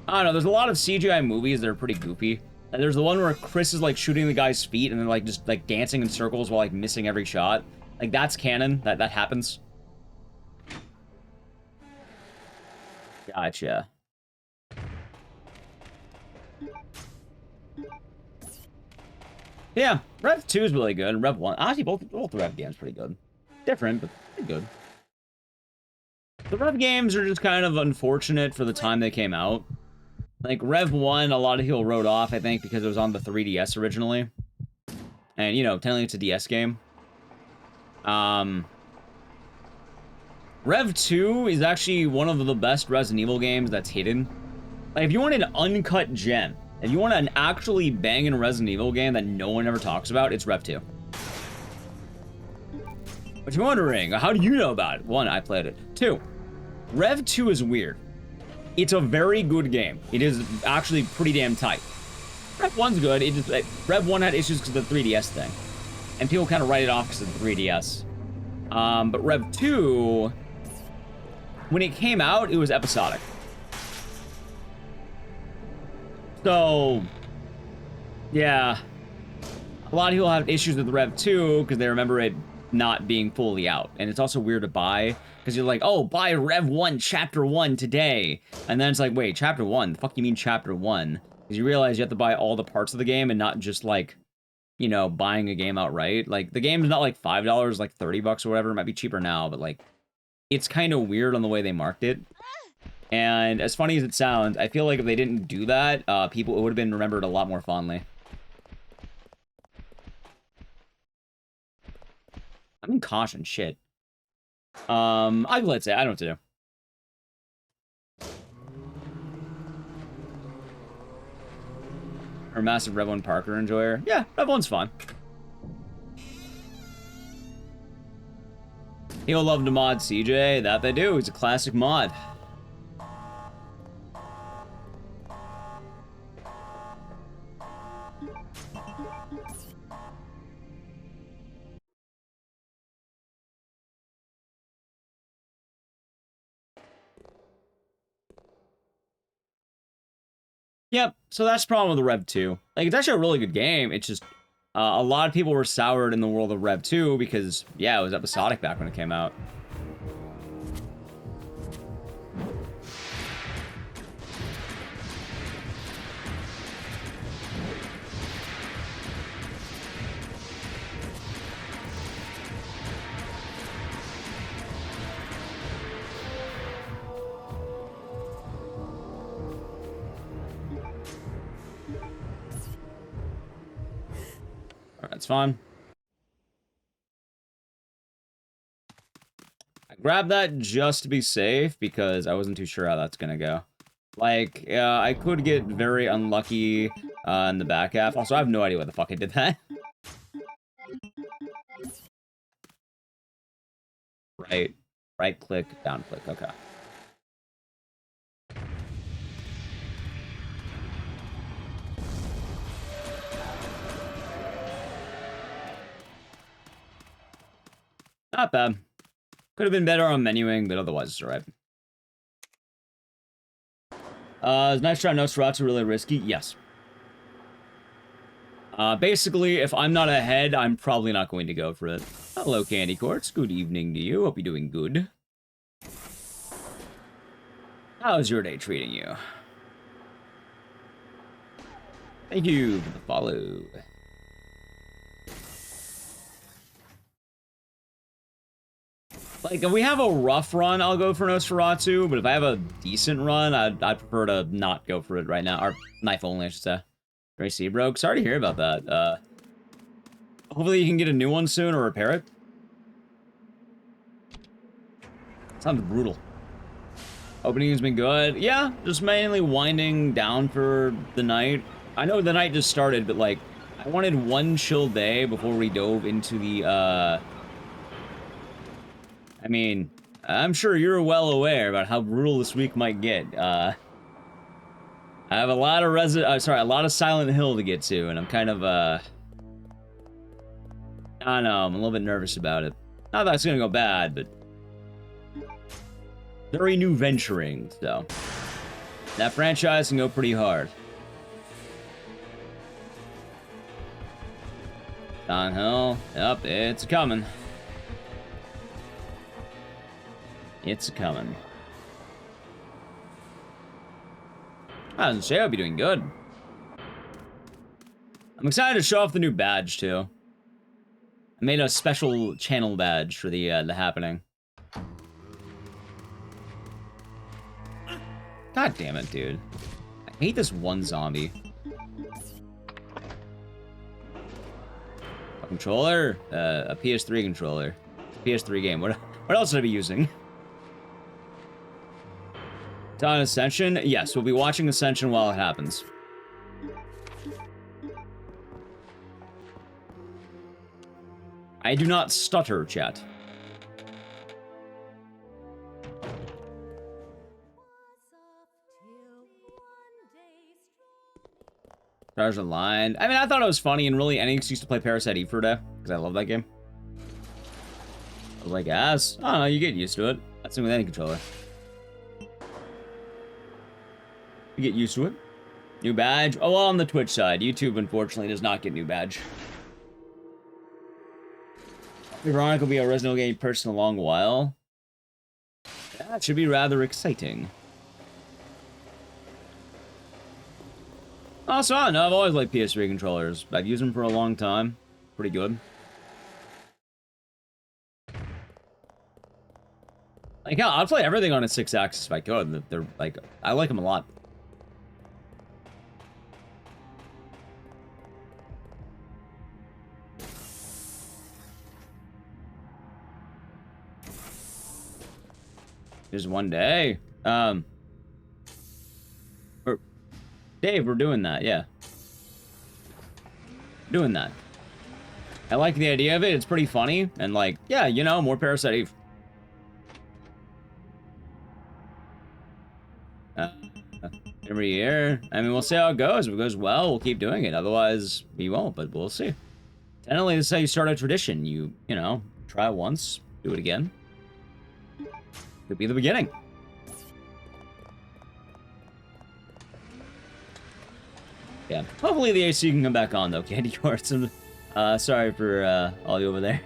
A: I don't know, there's a lot of CGI movies that are pretty goofy. And there's the one where Chris is, like, shooting the guy's feet and then, like, just, like, dancing in circles while, like, missing every shot. Like, that's canon. That happens. Gotcha. Yeah, Rev 2 is really good, and Rev 1... Honestly, both the Rev games are pretty good. Different, but pretty good. The Rev games are just kind of unfortunate for the time they came out. Like, Rev 1, a lot of people wrote off, I think, because it was on the 3DS originally. And, you know, technically it's a DS game. Rev 2 is actually one of the best Resident Evil games that's hidden. Like, if you want an uncut gem, if you want an actually banging Resident Evil game that no one ever talks about, it's Rev 2. But you're wondering, how do you know about it? 1, I played it. 2, Rev 2 is weird. It's a very good game. It is actually pretty damn tight. Rev 1's good. It just, like, Rev 1 had issues because of the 3DS thing. And people kind of write it off because of the 3DS. But Rev 2, when it came out, it was episodic. So, yeah. A lot of people have issues with Rev 2 because they remember it not being fully out. And it's also weird to buy because you're like, oh, buy Rev 1 Chapter 1 today. And then it's like, wait, Chapter 1? The fuck you mean Chapter 1? Because you realize you have to buy all the parts of the game and not just, like, you know, buying a game outright. Like, the game's not like $5, like 30 bucks or whatever. It might be cheaper now, but, like, it's kind of weird on the way they marked it. And as funny as it sounds, I feel like if they didn't do that, it would have been remembered a lot more fondly. I'm in caution, shit. Let's say, I don't know what to do. Or a massive Rev 1 Parker enjoyer. Yeah, Rev 1's fun. He'll love to mod CJ. That they do. He's a classic mod. Yep, so that's the problem with the Rev 2. Like, it's actually a really good game. It's just, a lot of people were soured in the world of Rev 2 because, yeah, it was episodic back when it came out. That's fine. I grabbed that just to be safe because I wasn't too sure how that's gonna go. Like, I could get very unlucky in the back half. Also, I have no idea why the fuck I did that. Right click, down click, okay. Not bad. Could have been better on menuing, but otherwise it's alright. Is nice try Nosferatu really risky? Yes. Basically, if I'm not ahead, I'm probably not going to go for it. Hello, Candy Quartz. Good evening to you. Hope you're doing good. How's your day treating you? Thank you for the follow. Like, if we have a rough run, I'll go for Nosferatu, but if I have a decent run, I'd prefer to not go for it right now. Or knife only, I should say. Very Seabroke. Sorry to hear about that. Hopefully you can get a new one soon or repair it. Sounds brutal. Opening has been good. Yeah, just mainly winding down for the night. I know the night just started, but like, I wanted one chill day before we dove into the, I mean, I'm sure you're well aware about how brutal this week might get. I have a lot of a lot of Silent Hill to get to, and I'm kind of, I don't know, I'm a little bit nervous about it. Not that it's gonna go bad, but very new venturing, so that franchise can go pretty hard. Silent Hill, yep, it's coming. It's coming. I was gonna say, I'll be doing good. I'm excited to show off the new badge, too. I made a special channel badge for the happening. God damn it, dude. I hate this one zombie. A controller? A PS3 controller. PS3 game. What else should I be using? It's on Ascension? Yes, we'll be watching Ascension while it happens. I do not stutter, chat. Stars Aligned. I mean, I thought it was funny and really any excuse to play Parasite Eve for a day, because I love that game. I was like, ass. I don't know, you get used to it. That's with any controller. You get used to it. New badge. Oh, well, on the Twitch side. YouTube, unfortunately, does not get new badge. Veronica will be a Resident Evil game person in a long while. That should be rather exciting. Also, I don't know, I've always liked PS3 controllers. I've used them for a long time. Pretty good. Like, hell, I'd play everything on a 6-axis if I could. They're, like, I like them a lot. Just one day. Dave, we're doing that, yeah. Doing that. I like the idea of it, it's pretty funny, and like, yeah, you know, more Parasite Eve. Uh, every year. I mean, we'll see how it goes. If it goes well, we'll keep doing it. Otherwise, we won't, but we'll see. Generally, this is how you start a tradition. You know, try it once, do it again. Could be the beginning. Yeah. Hopefully the AC can come back on, though, Candy Quartz. Sorry for all you over there.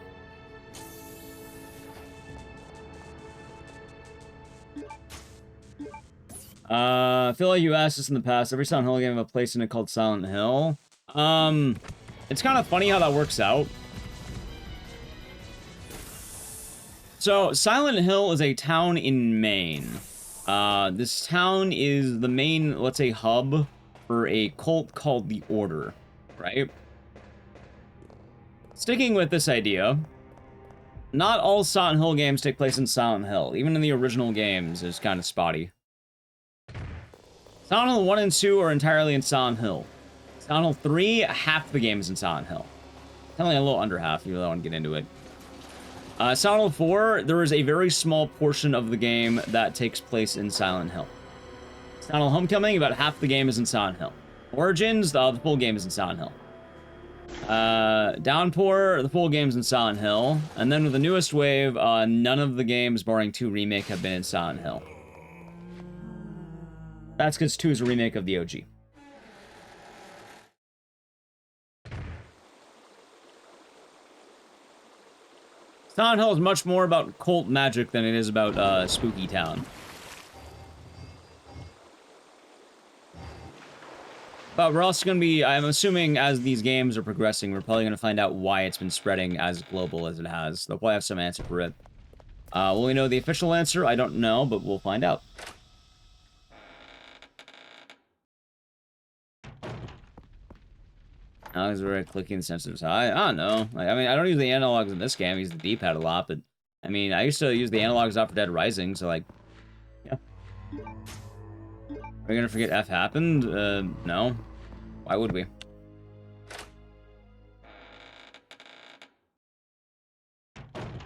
A: I feel like you asked this in the past. Every Silent Hill game have a place in it called Silent Hill. It's kind of funny how that works out. So, Silent Hill is a town in Maine. This town is the main, let's say, hub for a cult called the Order, right? Sticking with this idea, not all Silent Hill games take place in Silent Hill. Even in the original games, it's kind of spotty. Silent Hill 1 and 2 are entirely in Silent Hill. Silent Hill 3, half the game is in Silent Hill. Only a little under half, if you really want to get into it. Silent Hill 4, there is a very small portion of the game that takes place in Silent Hill. Silent Hill Homecoming, about half the game is in Silent Hill. Origins, the full game is in Silent Hill. Downpour, the full game's in Silent Hill. And then with the newest wave, none of the games, barring 2 Remake, have been in Silent Hill. That's because 2 is a remake of the OG. Silent Hill is much more about cult magic than it is about Spooky Town. But we're also going to be, I'm assuming as these games are progressing, we're probably going to find out why it's been spreading as global as it has. They'll probably have some answer for it. Will we know the official answer? I don't know, but we'll find out. Now is we're clicking the sensitive side. I don't know. Like, I mean, I don't use the analogs in this game. I use the D-pad a lot, but I mean, I used to use the analogs off for Dead Rising, so like, yeah. Are we gonna forget F happened? No. Why would we?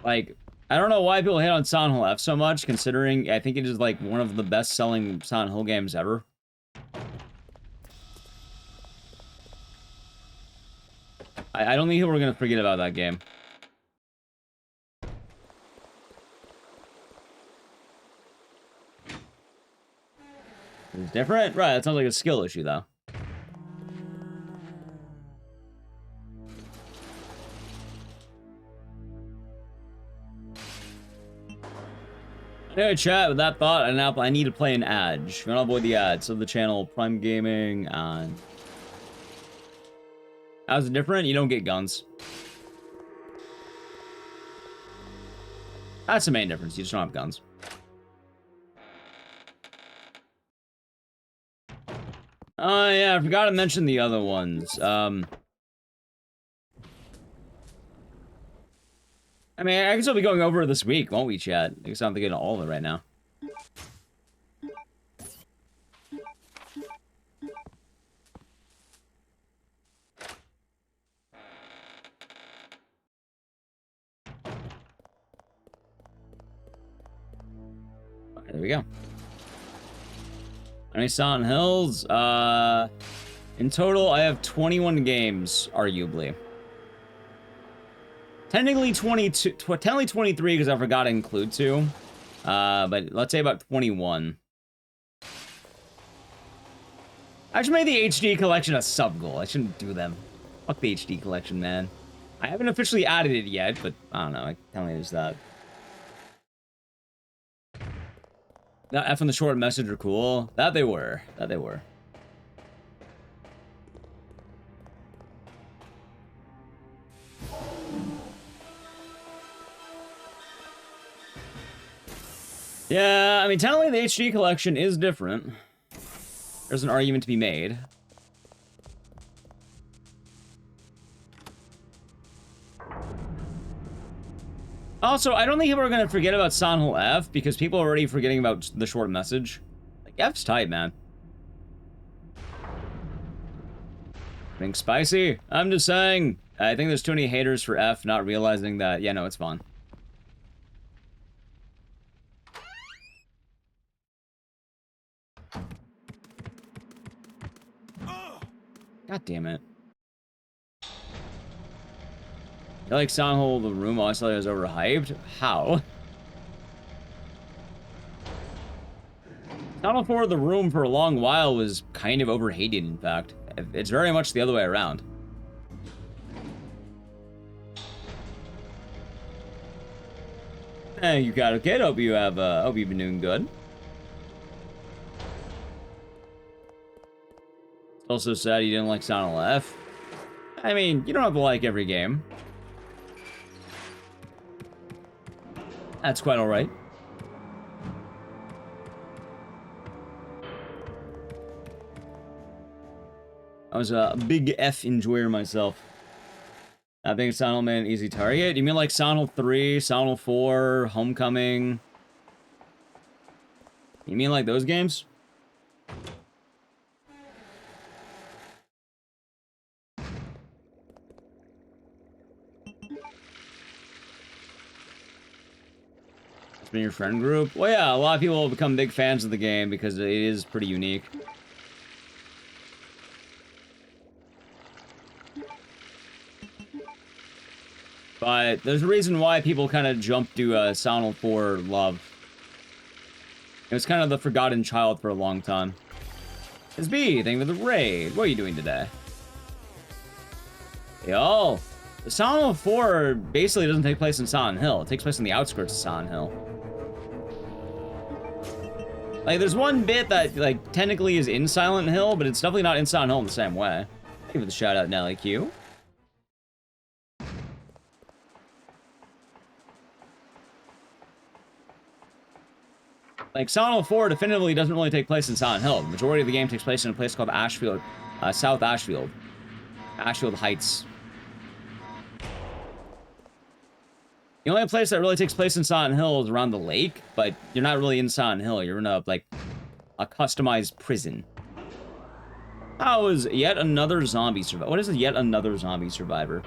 A: Like, I don't know why people hate on Silent Hill F so much, considering I think it is like one of the best-selling Silent Hill games ever. I don't think we're gonna forget about that game. It's different? Right, that sounds like a skill issue, though. Anyway, chat, with that thought, I need to play an ad. If you want to avoid the ads of the channel, Prime Gaming, and... How's it different? You don't get guns. That's the main difference. You just don't have guns. Oh, yeah, I forgot to mention the other ones. I mean, I guess we'll be going over it this week, won't we, chat? I guess I'm thinking of all of it right now. There we go. Any Silent Hills? In total, I have 21 games, arguably. Technically 22, technically 23 because I forgot to include 2. But let's say about 21. I should make the HD collection a sub-goal. I shouldn't do them. Fuck the HD collection, man. I haven't officially added it yet, but I don't know. I tell me there's that. That F and the short message are cool. That they were. That they were. Yeah, I mean, technically the HD collection is different. There's an argument to be made. Also, I don't think people are going to forget about Silent Hill F, because people are already forgetting about the short message. Like, F's tight, man. Being spicy? I'm just saying. I think there's too many haters for F, not realizing that, yeah, no, it's fun. God damn it. You like Silent Hill the Room also is overhyped? How? Silent Hill 4 the Room for a long while was kind of overhated, in fact. It's very much the other way around. You got it, kid. Hope you've been doing good. It's also sad you didn't like Silent Hill F. I mean, you don't have to like every game. That's quite alright. I was a big F enjoyer myself. I think Silent Hill Man easy target. You mean like Silent Hill 3, Silent Hill 4, Homecoming? You mean like those games? It's been your friend group? Well, yeah, a lot of people have become big fans of the game because it is pretty unique. But there's a reason why people kind of jumped to Silent Hill 4 love. It was kind of the forgotten child for a long time. It's B, thank you for the raid. What are you doing today? Yo, the Silent Hill 4 basically doesn't take place in Silent Hill. It takes place in the outskirts of Silent Hill. Like, there's one bit that, like, technically is in Silent Hill, but it's definitely not in Silent Hill in the same way. Thank you for the shout out, Nelly Q. Like, Silent Hill 4 definitively doesn't really take place in Silent Hill. The majority of the game takes place in a place called Ashfield, South Ashfield. Ashfield Heights. The only place that really takes place in Silent Hill is around the lake, but you're not really in Silent Hill. You're in a, like, a customized prison. How is yet another zombie survivor? What is a yet another zombie survivor?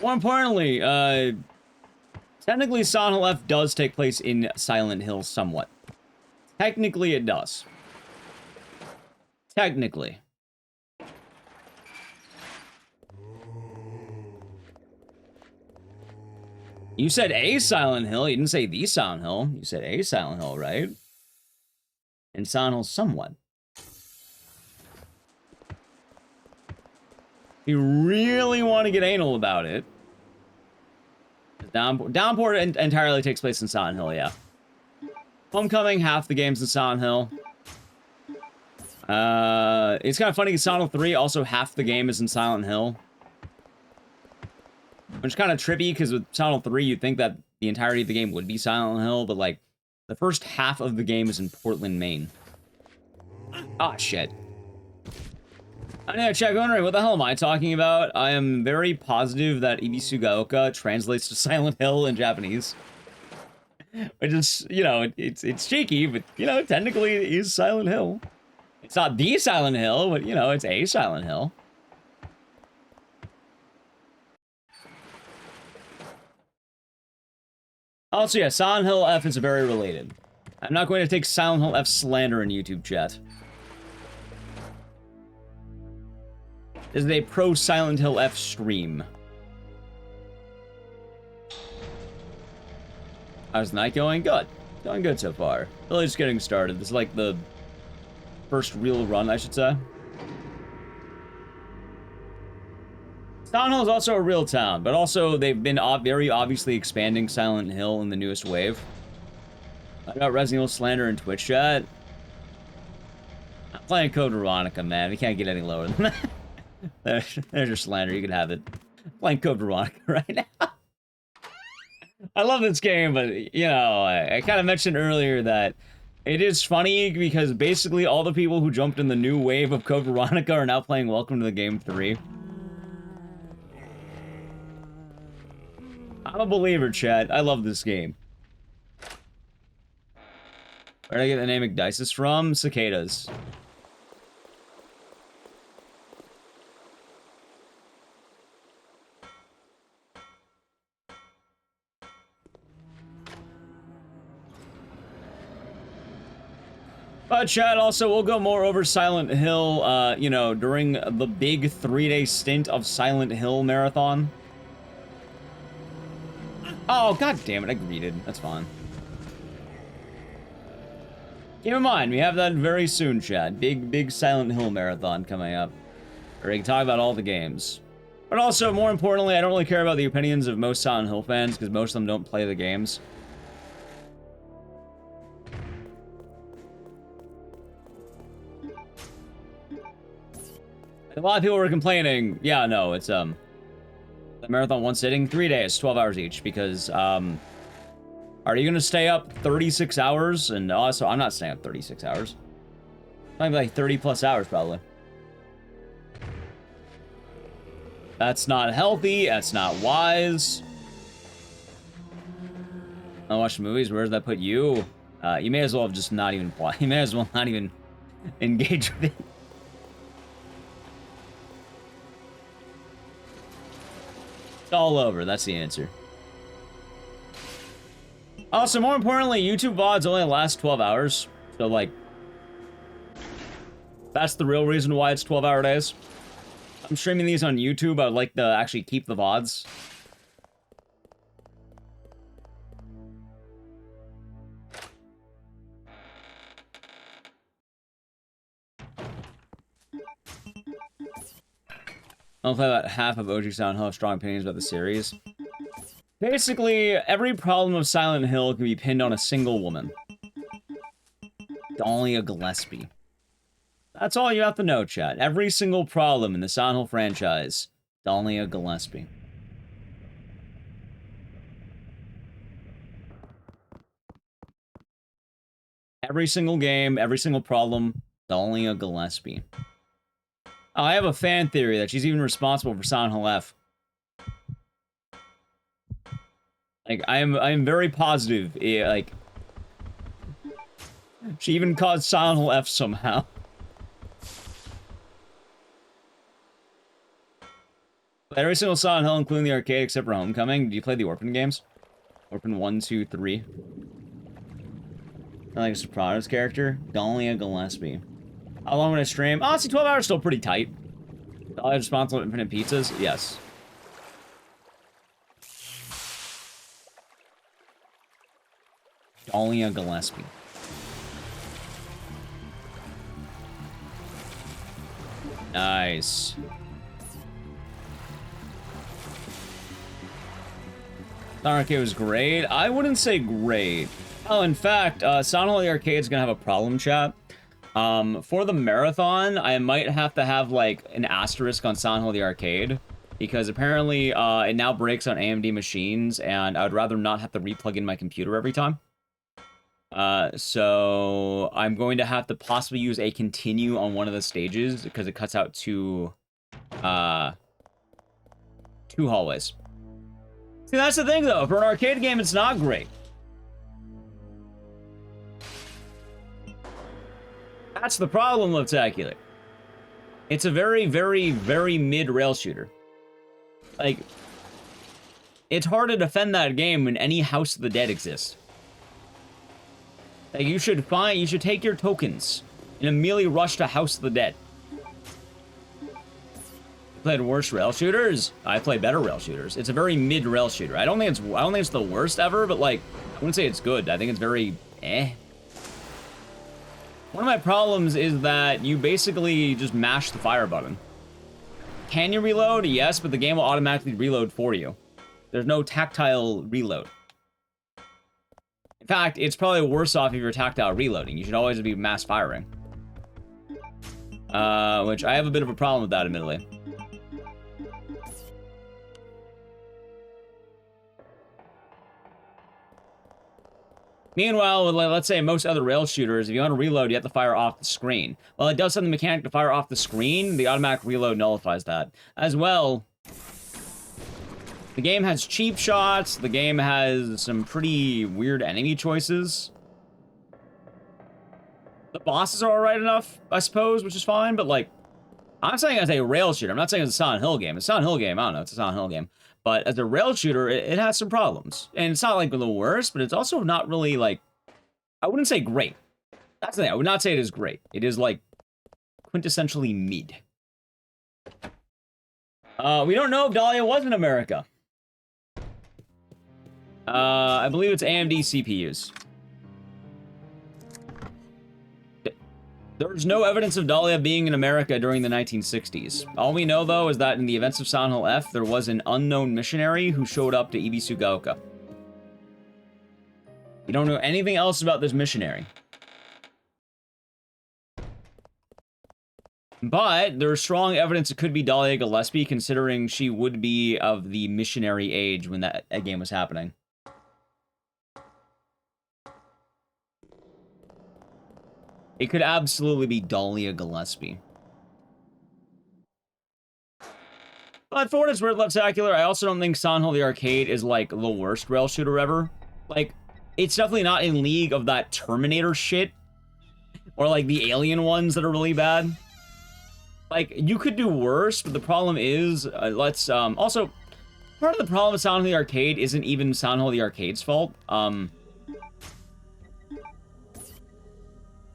A: More importantly, technically Silent Hill F does take place in Silent Hill somewhat. Technically it does. Technically. You said a Silent Hill, you didn't say the Silent Hill. You said a Silent Hill, right? And Silent Hill somewhat. You really want to get anal about it. Downpour entirely takes place in Silent Hill, yeah. Homecoming, half the game's in Silent Hill. It's kind of funny, Silent Hill 3, also half the game is in Silent Hill. Which is kind of trippy, because with Silent Hill 3, you'd think that the entirety of the game would be Silent Hill, but, like, the first half of the game is in Portland, Maine. Ah, shit. I need to check wondering, what the hell am I talking about? I am very positive that Ibisugaoka translates to Silent Hill in Japanese. Which is, you know, it's cheeky, but, you know, technically it is Silent Hill. It's not the Silent Hill, but, you know, it's a Silent Hill. Also, yeah, Silent Hill F is very related. I'm not going to take Silent Hill F slander in YouTube chat. This is a pro Silent Hill F stream. How's the night going? Good. Going good so far. Really just getting started. This is like the first real run, I should say. Silent Hill is also a real town, but also they've been very obviously expanding Silent Hill in the newest wave. I got Resident Evil slander in Twitch chat. I'm playing Code Veronica, man. We can't get any lower than that. There's your slander. You can have it. I'm playing Code Veronica right now. I love this game, but, you know, I kind of mentioned earlier that it is funny because basically all the people who jumped in the new wave of Code Veronica are now playing Welcome to the Game 3. I'm a believer, chat. I love this game. Where did I get the name Igdisis from? Cicadas. But Chad, also, we'll go more over Silent Hill, you know, during the big 3-day stint of Silent Hill Marathon. Oh, god damn it, I greeted. That's fine. Keep in mind, we have that very soon, Chad. Big Silent Hill Marathon coming up. Where we can talk about all the games. But also, more importantly, I don't really care about the opinions of most Silent Hill fans, because most of them don't play the games. A lot of people were complaining. Yeah, no, it's, the marathon one sitting, 3 days, 12 hours each, because, are you gonna stay up 36 hours? And also, I'm not staying up 36 hours. Maybe like 30 plus hours, probably. That's not healthy, that's not wise. I watch movies, where does that put you? You may as well have just not even play. You may as well not even engage with it. It's all over, that's the answer. Also, more importantly, YouTube VODs only last 12 hours. So, like, that's the real reason why it's 12-hour days. I'm streaming these on YouTube. I'd like to actually keep the VODs. I'll play about half of OG Silent Hill have strong opinions about the series. Basically, every problem of Silent Hill can be pinned on a single woman. Dahlia Gillespie. That's all you have to know, chat. Every single problem in the Silent Hill franchise, Dahlia Gillespie. Every single game, every single problem, Dahlia Gillespie. Oh, I have a fan theory that she's even responsible for Silent Hill F. Like, I am very positive, like, she even caused Silent Hill F somehow. Every single Silent Hill, including the arcade, except for Homecoming. Do you play the Orphan games? Orphan 1, 2, 3. I like a Sopranos character. Dahlia Gillespie. How long would I stream? Honestly, 12 hours is still pretty tight. Dahlia responsible for Infinite Pizzas? Yes. Dahlia Gillespie. Nice. The arcade was great. I wouldn't say great. Oh, in fact, Silent Hill Arcade's gonna have a problem, chat. For the marathon, I might have to have, like, an asterisk on Silent Hill the Arcade, because apparently, it now breaks on AMD machines, and I would rather not have to re-plug in my computer every time. So I'm going to have to possibly use a continue on one of the stages, because it cuts out two hallways. See, that's the thing, though. For an arcade game, it's not great. That's the problem, Liptacular. It's a very, very, very mid-rail shooter. Like, it's hard to defend that game when any House of the Dead exists. Like, you should take your tokens and immediately rush to House of the Dead. Played worse rail shooters. I play better rail shooters. It's a very mid rail shooter. I don't think it's the worst ever, but like I wouldn't say it's good. I think it's very One of my problems is that you basically just mash the fire button. Can you reload? Yes, but the game will automatically reload for you. There's no tactile reload. In fact, it's probably worse off if you're tactile reloading. You should always be mass firing. Which I have a bit of a problem with that, admittedly. Meanwhile, with, let's say, most other rail shooters, if you want to reload, you have to fire off the screen. Well, it does have the mechanic to fire off the screen, the automatic reload nullifies that. As well, the game has cheap shots, the game has some pretty weird enemy choices. The bosses are alright enough, I suppose, which is fine, but, like, I'm saying as a rail shooter, I'm not saying it's a Silent Hill game. It's a Silent Hill game, I don't know, it's a Silent Hill game. But as a rail shooter, it has some problems. And it's not, like, the worst, but it's also not really, like... I wouldn't say great. That's the thing. I would not say it is great. It is, like, quintessentially mid. We don't know if Dahlia was in America. I believe it's AMD CPUs. There's no evidence of Dahlia being in America during the 1960s. All we know, though, is that in the events of Silent Hill F, there was an unknown missionary who showed up to Ibisugaoka. We don't know anything else about this missionary. But there's strong evidence it could be Dahlia Gillespie, considering she would be of the missionary age when that game was happening. It could absolutely be Dahlia Gillespie. But for what it's worth, Leftacular, I also don't think Silent Hill the Arcade is, like, the worst rail shooter ever. Like, it's definitely not in league of that Terminator shit. Or, like, the Alien ones that are really bad. Like, you could do worse, but the problem is, also, part of the problem with Silent Hill the Arcade isn't even Silent Hill the Arcade's fault.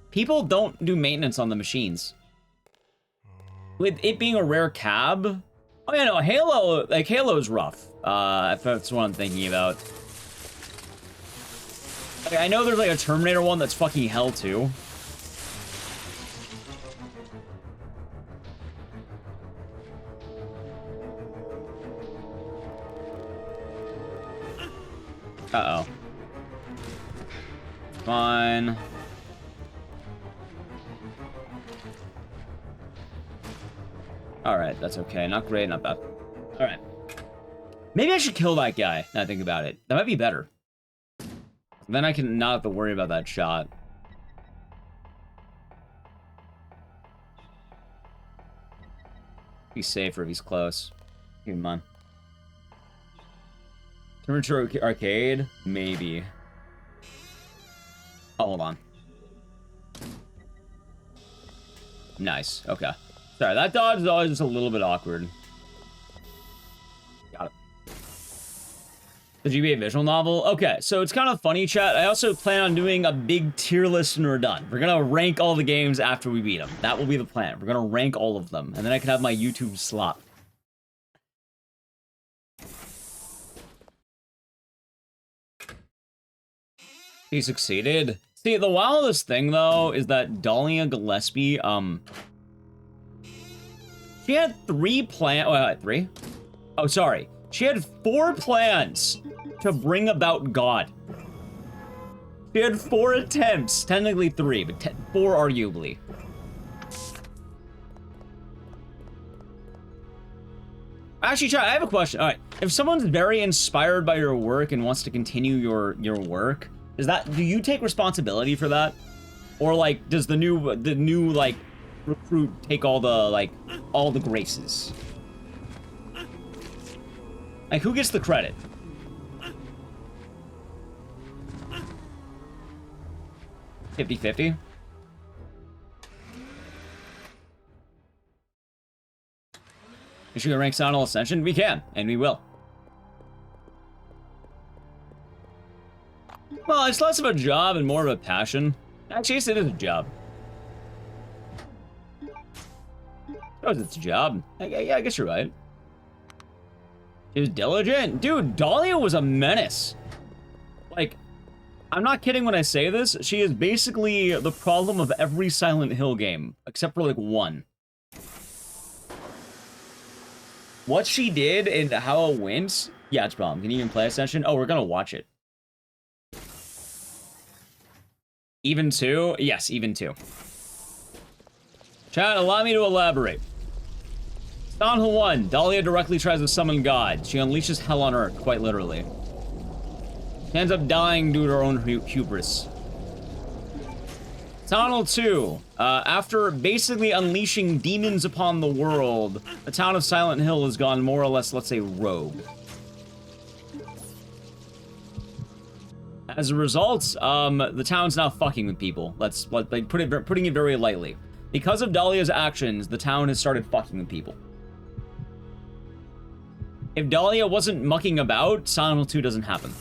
A: People don't do maintenance on the machines. With it being a rare cab, oh yeah, no, Halo, like, Halo's rough. If that's what I'm thinking about. Like, I know there's, like, a Terminator one that's fucking hell, too. Uh-oh. Fine. Alright, that's okay. Not great, not bad. Alright. Maybe I should kill that guy, now I think about it. That might be better. Then I can not have to worry about that shot. Be safer if he's close. Keep in mind. Terminator Arcade? Maybe. Oh, hold on. Nice. Okay. Sorry, that dodge is always just a little bit awkward. Got it. The GBA visual novel? Okay, so it's kind of funny, chat. I also plan on doing a big tier list when we're done. We're gonna rank all the games after we beat them. That will be the plan. We're gonna rank all of them, and then I can have my YouTube slot. He succeeded. See, the wildest thing, though, is that Dahlia Gillespie, she had 3 plans. Wait, 3? Oh, sorry. She had 4 plans to bring about God. She had 4 attempts. Technically 3, but 4 arguably. Actually, chat, I have a question. All right. If someone's very inspired by your work and wants to continue your work, do you take responsibility for that? Or, like, does the new like, recruit take all the graces? Like, who gets the credit? $50-50? We should rank Silent Hill Ascension? We can, and we will. Well, it's less of a job and more of a passion. Actually, yes, it is a job. Oh, it's a job. Yeah, I guess you're right. She was diligent. Dude, Dahlia was a menace. Like, I'm not kidding when I say this. She is basically the problem of every Silent Hill game, except for, like, 1. What she did and how it went, yeah, it's a problem. Can you even play Ascension? Oh, we're gonna watch it. Even 2? Yes, even 2. Chat, allow me to elaborate. Silent Hill 1, Dahlia directly tries to summon God. She unleashes hell on Earth, quite literally. She ends up dying due to her own hubris. Silent Hill 2, after basically unleashing demons upon the world, the town of Silent Hill has gone more or less, let's say, rogue. As a result, the town's now fucking with people. Putting it very lightly. Because of Dahlia's actions, the town has started fucking with people. If Dahlia wasn't mucking about, Silent Hill 2 doesn't happen.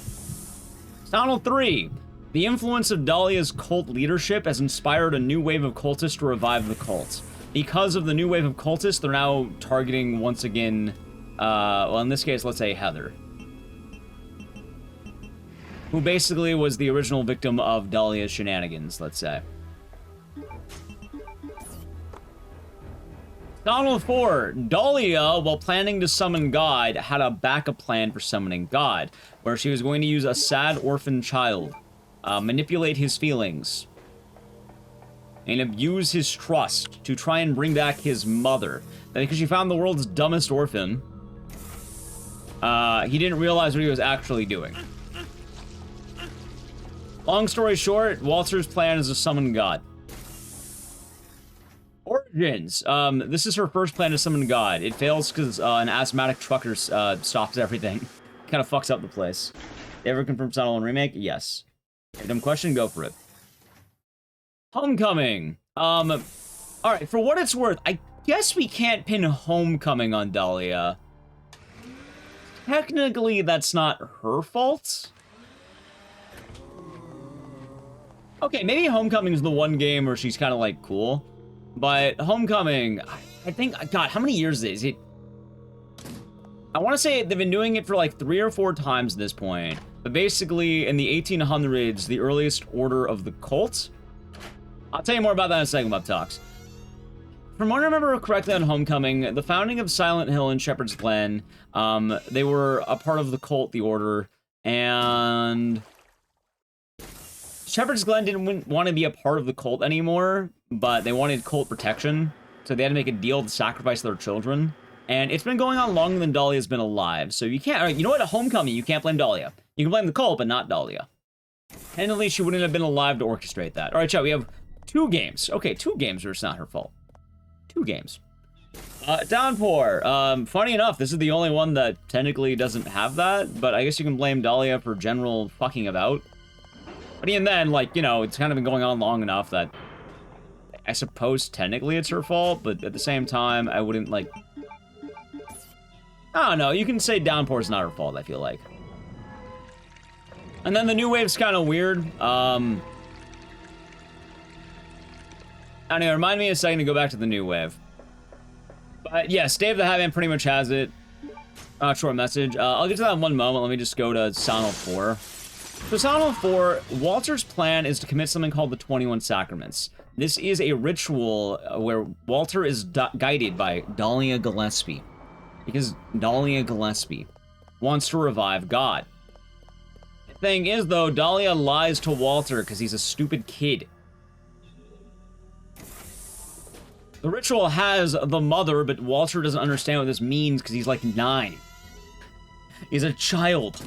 A: Silent Hill 3. The influence of Dahlia's cult leadership has inspired a new wave of cultists to revive the cult. Because of the new wave of cultists, they're now targeting, once again, well, in this case, let's say Heather, who basically was the original victim of Dahlia's shenanigans, let's say. Donald 4. Dahlia, while planning to summon God, had a backup plan for summoning God, where she was going to use a sad orphan child, manipulate his feelings, and abuse his trust to try and bring back his mother. Because she found the world's dumbest orphan, he didn't realize what he was actually doing. Long story short, Walter's plan is to summon God. Origins. This is her first plan to summon God. It fails because an asthmatic trucker stops everything. Kind of fucks up the place. They ever confirmed standalone remake? Yes. Dumb question, go for it. Homecoming. Alright, for what it's worth, I guess we can't pin Homecoming on Dahlia. Technically, that's not her fault. Okay, maybe Homecoming is the one game where she's kind of, like, cool. But Homecoming, I think, God, how many years is it? I want to say they've been doing it for, like, 3 or 4 times at this point. But basically, in the 1800s, the earliest order of the cult. I'll tell you more about that in a second, Bob Talks. From what I remember correctly on Homecoming, the founding of Silent Hill and Shepherd's Glen, they were a part of the cult, the Order, and Shepherd's Glen didn't want to be a part of the cult anymore, but they wanted cult protection, so they had to make a deal to sacrifice their children. And it's been going on longer than Dahlia's been alive, so you can't, you know what, at Homecoming, you can't blame Dahlia. You can blame the cult, but not Dahlia. And at least she wouldn't have been alive to orchestrate that. Alright, chat, we have 2 games. Okay, 2 games where it's not her fault. 2 games. Downpour. Funny enough, this is the only one that technically doesn't have that, but I guess you can blame Dahlia for general fucking about. But even then, like, you know, it's kind of been going on long enough that I suppose technically it's her fault, but at the same time, I wouldn't, like... I don't know, you can say Downpour's not her fault, I feel like. And then the new wave's kind of weird. Anyway, remind me a second to go back to the new wave. But yes, Dave the Hatman pretty much has it. Short message. I'll get to that in one moment. Let me just go to Silent 4. So Silent 4, Walter's plan is to commit something called the 21 Sacraments. This is a ritual where Walter is guided by Dahlia Gillespie. Because Dahlia Gillespie wants to revive God. The thing is, though, Dahlia lies to Walter because he's a stupid kid. The ritual has the mother, but Walter doesn't understand what this means because he's like 9. He's a child.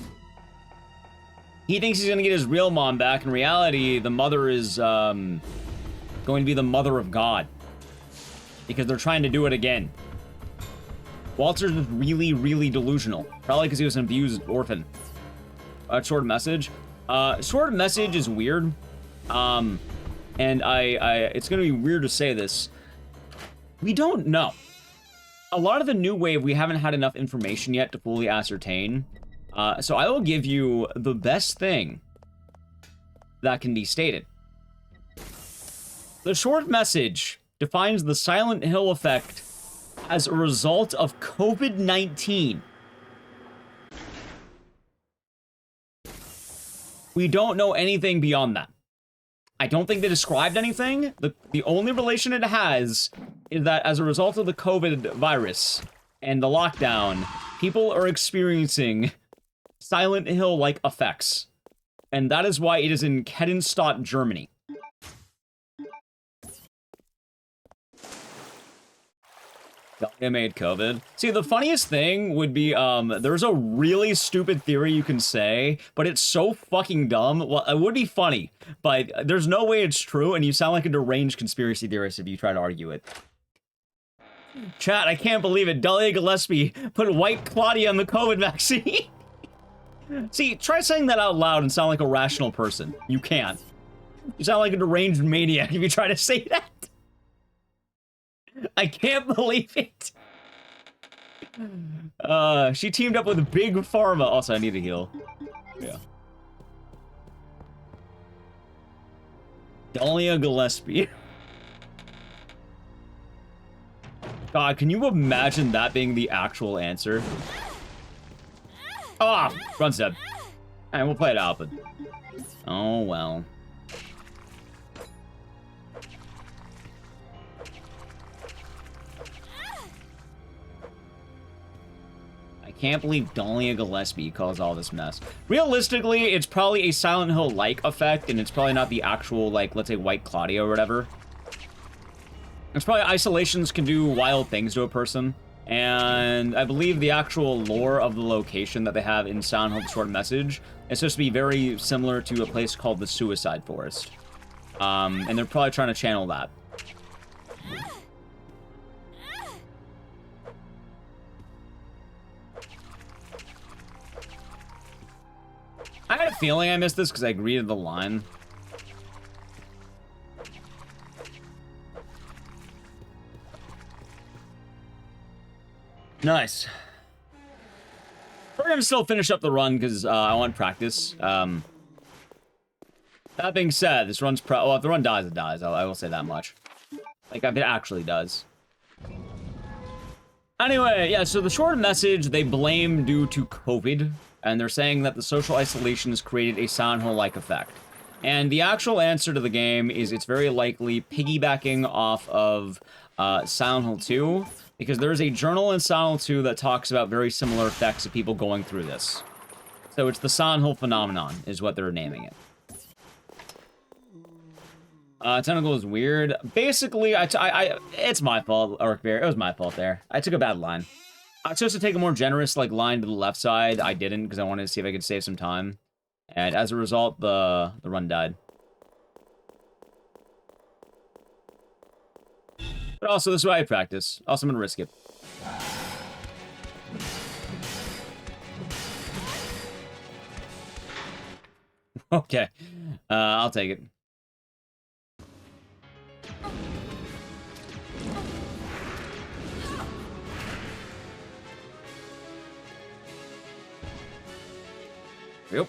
A: He thinks he's gonna get his real mom back. In reality, the mother is going to be the mother of God. Because they're trying to do it again. Walter's just really, really delusional. Probably because he was an abused orphan. Short message. Short message is weird. And it's gonna be weird to say this. We don't know. A lot of the new wave, we haven't had enough information yet to fully ascertain. So I will give you the best thing that can be stated. The short message defines the Silent Hill effect as a result of COVID-19. We don't know anything beyond that. I don't think they described anything. The only relation it has is that as a result of the COVID virus and the lockdown, people are experiencing Silent Hill-like effects. And that is why it is in Kettenstadt, Germany. Dahlia made COVID. See, the funniest thing would be, there's a really stupid theory you can say, but it's so fucking dumb. Well, it would be funny, but there's no way it's true, and you sound like a deranged conspiracy theorist if you try to argue it. Chat, I can't believe it. Dahlia Gillespie put white Claudia on the COVID vaccine. See, try saying that out loud and sound like a rational person. You can't. You sound like a deranged maniac if you try to say that. I can't believe it. She teamed up with Big Pharma. Also, I need to heal. Yeah. Dahlia Gillespie. God, can you imagine that being the actual answer? Ah, run step. Alright, we'll play it out, but... Oh, well. I can't believe Dahlia Gillespie caused all this mess. Realistically, it's probably a Silent Hill-like effect, and it's probably not the actual, like, let's say White Claudia or whatever. It's probably isolations can do wild things to a person, and I believe the actual lore of the location that they have in Silent Hill: The Short Message is supposed to be very similar to a place called the Suicide Forest. And they're probably trying to channel that. I had a feeling I missed this because I greeted the line. Nice. We're gonna still finish up the run because I want practice. That being said, this run's well, if the run dies, it dies. I will say that much. Like, if it actually does. Anyway, yeah, so the short message they blame due to COVID, and they're saying that the social isolation has created a Silent Hill-like effect. And the actual answer to the game is it's very likely piggybacking off of Silent Hill 2, because there's a journal in Silent Hill 2 that talks about very similar effects of people going through this. So it's the Silent Hill phenomenon, is what they're naming it. Tentacle is weird. Basically, it's my fault, Orc Bear. It was my fault there. I took a bad line. I was supposed to take a more generous, like, line to the left side. I didn't, because I wanted to see if I could save some time. And as a result, the run died. But also, this is why I practice. Also, I'm gonna risk it. Okay. I'll take it. Yep.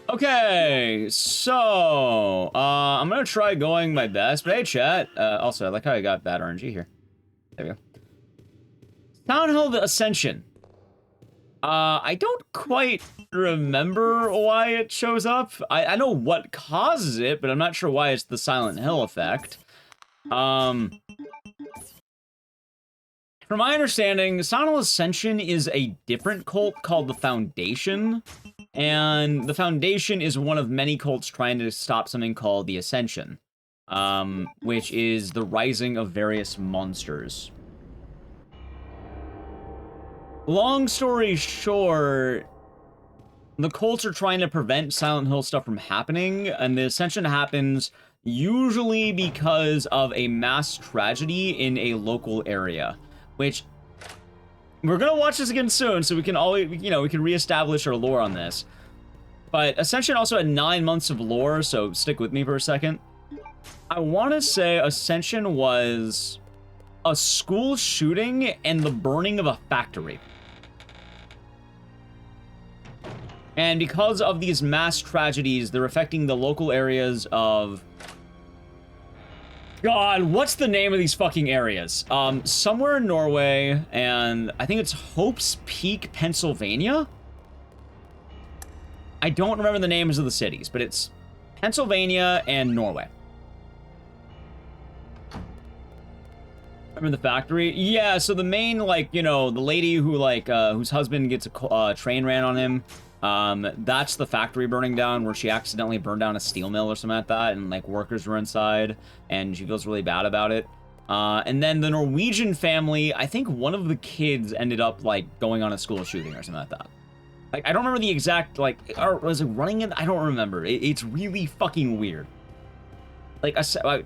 A: Okay, so I'm gonna try going my best, but hey, chat. Also, I like how I got bad RNG here. There we go. Silent Hill: The Ascension. I don't quite remember why it shows up. I know what causes it, but I'm not sure why it's the Silent Hill effect. From my understanding, Silent Hill Ascension is a different cult called the Foundation. And the Foundation is one of many cults trying to stop something called the Ascension, which is the rising of various monsters. Long story short, the cults are trying to prevent Silent Hill stuff from happening, and the Ascension happens usually because of a mass tragedy in a local area, which... We're gonna watch this again soon, so we can always, we can reestablish our lore on this. But Ascension also had 9 months of lore, so stick with me for a second. I want to say Ascension was a school shooting and the burning of a factory. And because of these mass tragedies, they're affecting the local areas of... God, what's the name of these fucking areas? Somewhere in Norway, and I think it's Hope's Peak, Pennsylvania? I don't remember the names of the cities, but it's Pennsylvania and Norway. Remember the factory? Yeah, so the main, like, the lady who, like, whose husband gets a train ran on him, that's the factory burning down, where she accidentally burned down a steel mill or something like that, and, like, workers were inside, and she feels really bad about it. And then the Norwegian family, I think one of the kids ended up, like, going on a school shooting or something like that. Like, I don't remember the exact, like, or was it running it? I don't remember. It's really fucking weird. Like,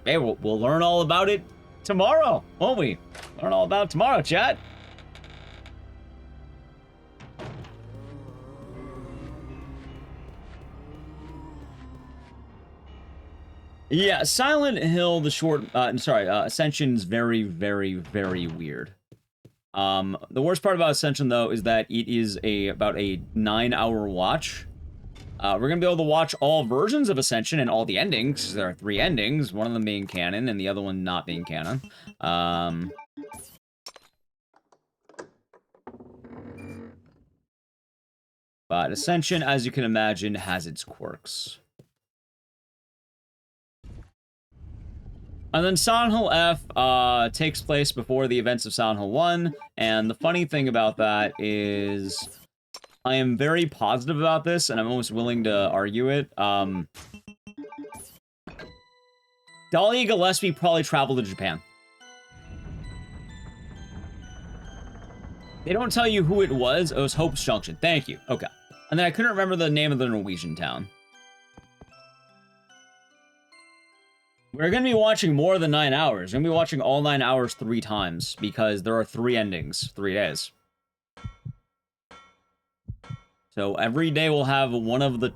A: hey, we'll learn all about it tomorrow, won't we? Learn all about it tomorrow, chat. Yeah, Silent Hill, Ascension's very, very, very weird. The worst part about Ascension, though, is that it is about a 9-hour watch. We're going to be able to watch all versions of Ascension and all the endings, 'cause there are 3 endings, one of them being canon and the other one not being canon. But Ascension, as you can imagine, has its quirks. And then Silent Hill F takes place before the events of Silent Hill 1, and the funny thing about that is I am very positive about this, and I'm almost willing to argue it. Dahlia Gillespie probably traveled to Japan. They don't tell you who it was. Oh, it was Hope's Junction. Thank you. Okay. And then I couldn't remember the name of the Norwegian town. We're going to be watching more than 9 hours. We're going to be watching all 9 hours 3 times because there are 3 endings, 3 days. So every day we'll have one of the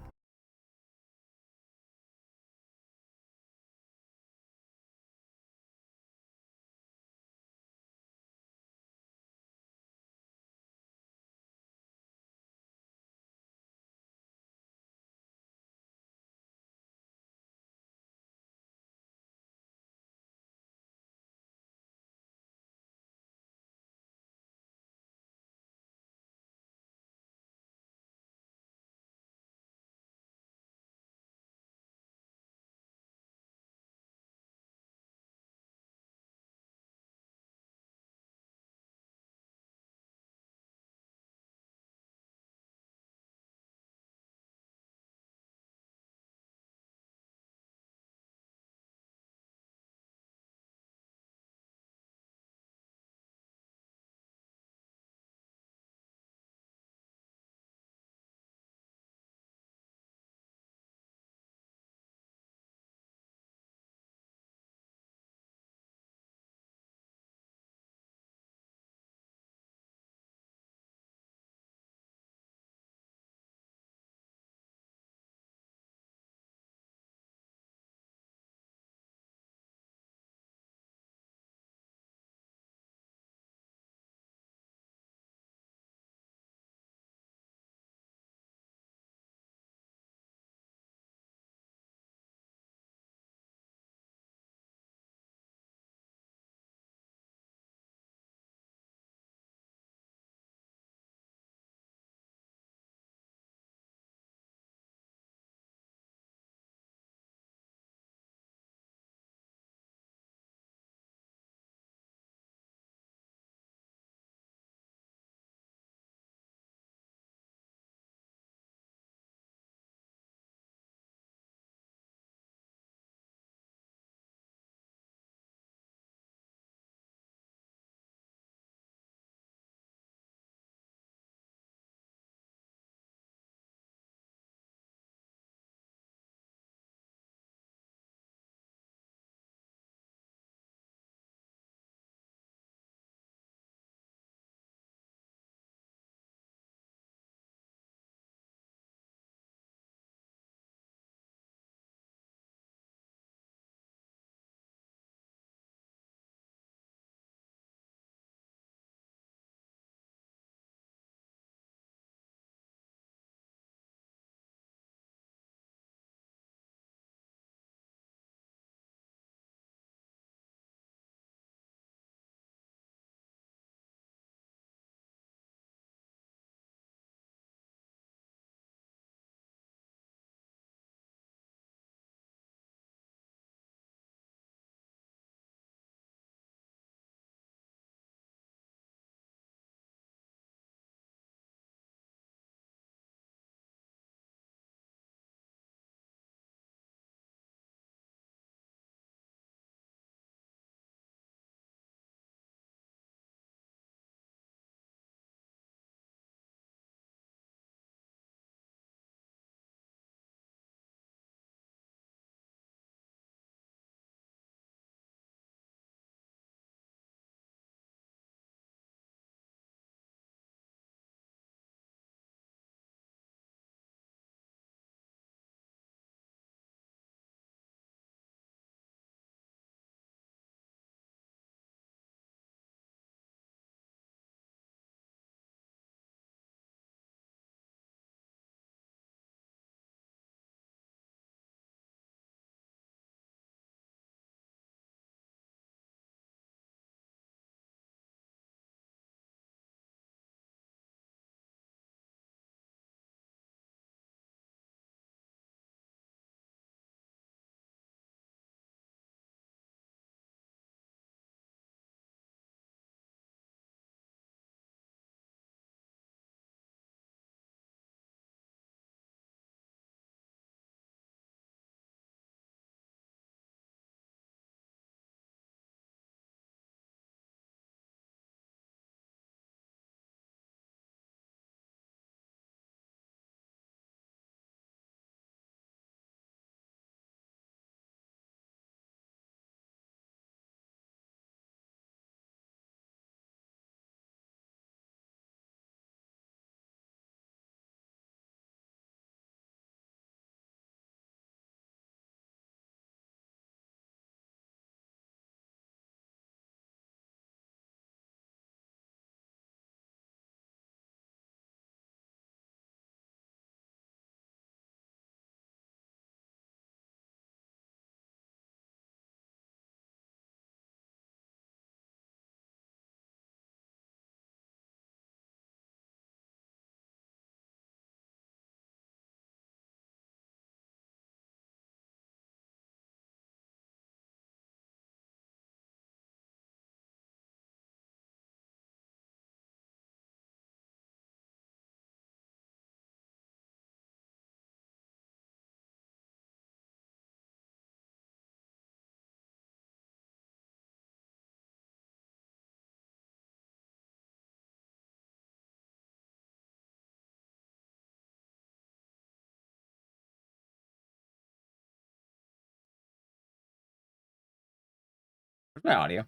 A: Where's my audio?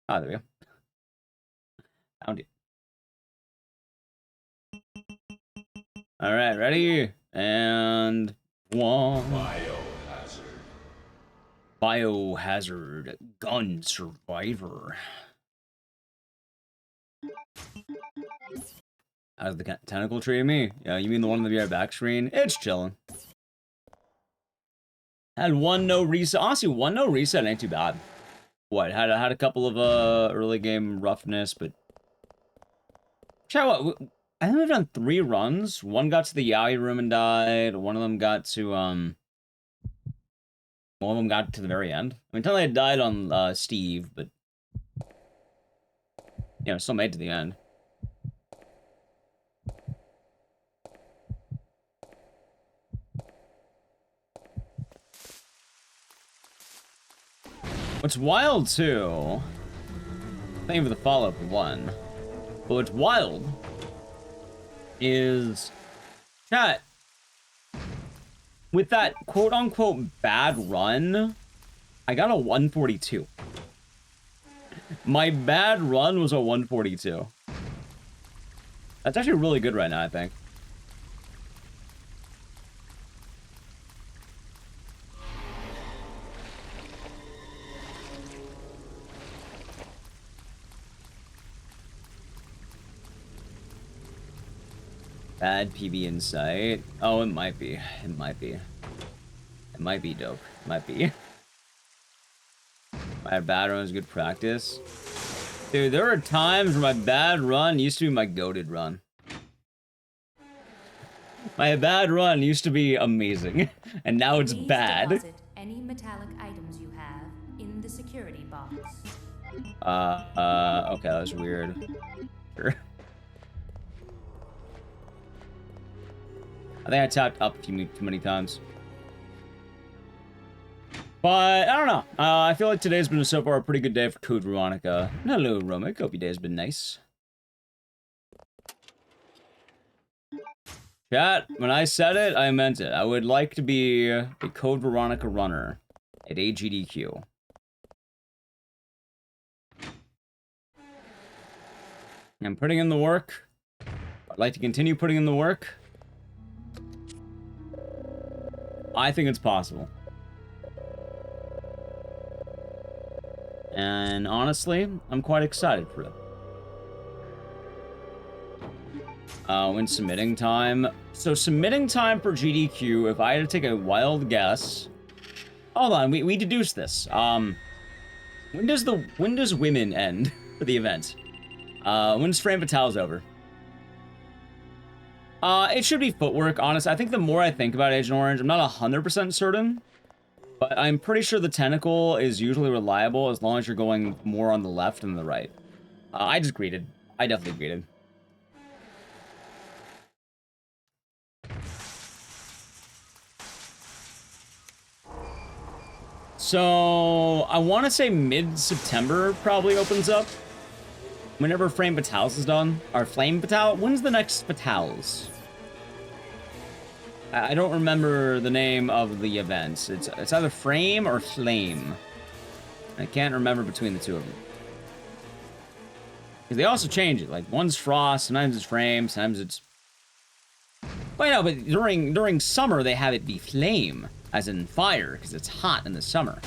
A: Ah, there we go. Found it. All right, ready? And one. Biohazard gun survivor. How's the tentacle treating me? Yeah, you mean the one on the VR back screen? It's chilling. Had one no reset. Honestly, one no reset ain't too bad. What? Had a couple of early game roughness, but try what? I think we've done 3 runs. One got to the Yaoi room and died. One of them got to one of them got to the very end. I mean, technically I died on Steve, but you know, still made it to the end. What's wild too, thank you for the follow-up one, but what's wild is, chat, with that quote-unquote bad run, I got a 142. My bad run was a 142. That's actually really good right now, I think. Bad PB insight. Oh, it might be. It might be. It might be dope. It might be. My bad run is good practice. Dude, there are times where my bad run used to be my goated run. My bad run used to be amazing, and now it's
B: Please
A: bad.
B: deposit any metallic items you have in the security box.
A: Okay, that was weird. Sure. I think I tapped up too many times. But, I don't know. I feel like today's been so far a pretty good day for Code Veronica. Hello, Romic. Hope your day has been nice. Chat, when I said it, I meant it. I would like to be a Code Veronica runner at AGDQ. I'm putting in the work. I'd like to continue putting in the work. I think it's possible. And honestly, I'm quite excited for it. When submitting time. So submitting time for GDQ, if I had to take a wild guess. Hold on, we deduced this. When does women end for the event? When's Frame Fatale's over? It should be footwork, honestly. I think the more I think about Agent Orange, I'm not 100% certain. But I'm pretty sure the tentacle is usually reliable as long as you're going more on the left than the right. I just greeted. I definitely greeted. So, I want to say mid-September probably opens up. Whenever Frame Fatales is done. Or Flame Fatale? When's the next Fatales? I don't remember the name of the events. It's either Frame or Flame. I can't remember between the two of them. Because they also change it. Like, one's Frost, sometimes it's Frame, sometimes it's... Well, no, but during summer, they have it be Flame, as in fire, because it's hot in the summer.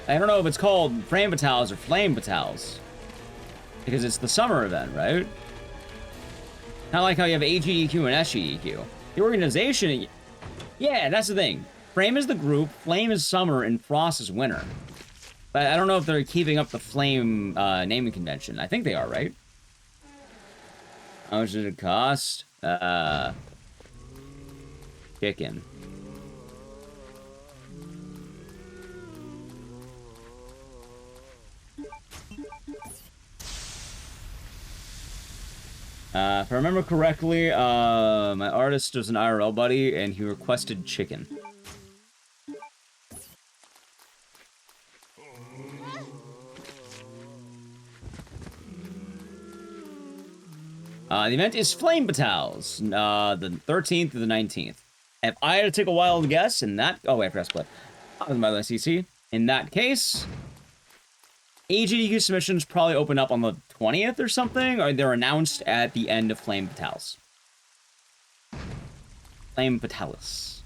A: I don't know if it's called Frame Fatales or Flame Fatales. Because it's the summer event, right? Kind of like how you have AGDQ and SGDQ. The organization, yeah, that's the thing. Frame is the group, Flame is summer, and Frost is winter. But I don't know if they're keeping up the Flame naming convention. I think they are, right? How much did it cost? Chicken. If I remember correctly, my artist was an IRL buddy, and he requested chicken. The event is Flame Fatales, the 13th to the 19th. If I had to take a wild guess, in that... Oh, wait, I forgot to split. By the way, CC. In that case, AGDQ submissions probably open up on the 20th or something, or they're announced at the end of Flame Fatalis. Flame Fatalis.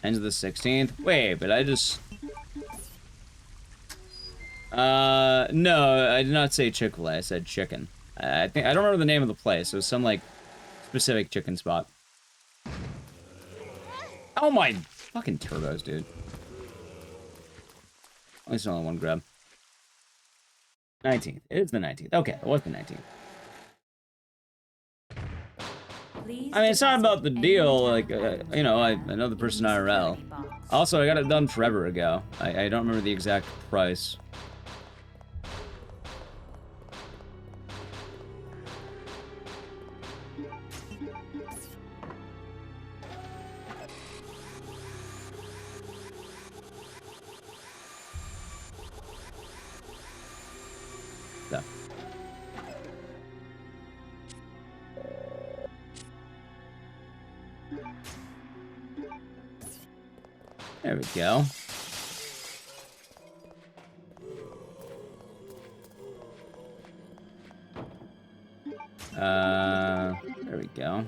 A: Ends of the 16th. Wait, but I just... no, I did not say Chick-fil-A. I said chicken. I don't remember the name of the place. It was some, like, specific chicken spot. Oh my fucking turbos, dude. At least only one grab. 19th. It is the 19th. Okay, it was the 19th. I mean, it's not about the deal, like, you know, I know the person IRL. Also, I got it done forever ago. I don't remember the exact price. So. There we go. There we go.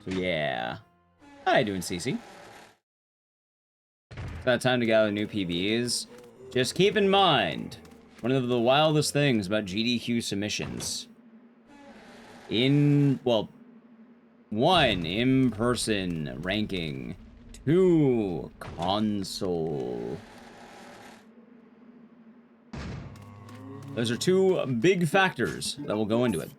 A: So yeah. How you doing, CC? It's about time to gather new PBs. Just keep in mind, one of the wildest things about GDQ submissions. Well, 1, in-person ranking. 2, console. Those are 2 big factors that will go into it.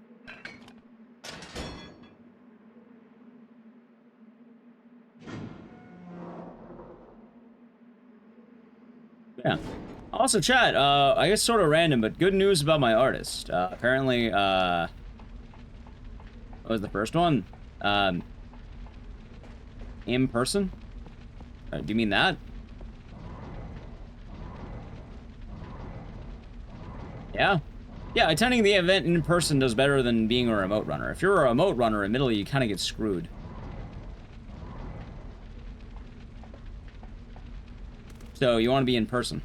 A: Yeah. Also, chat, I guess sort of random, but good news about my artist. Apparently, what was the first one? In person? Do you mean that? Yeah. Yeah, attending the event in person does better than being a remote runner. If you're a remote runner, admittedly, you kind of get screwed. So, you want to be in person.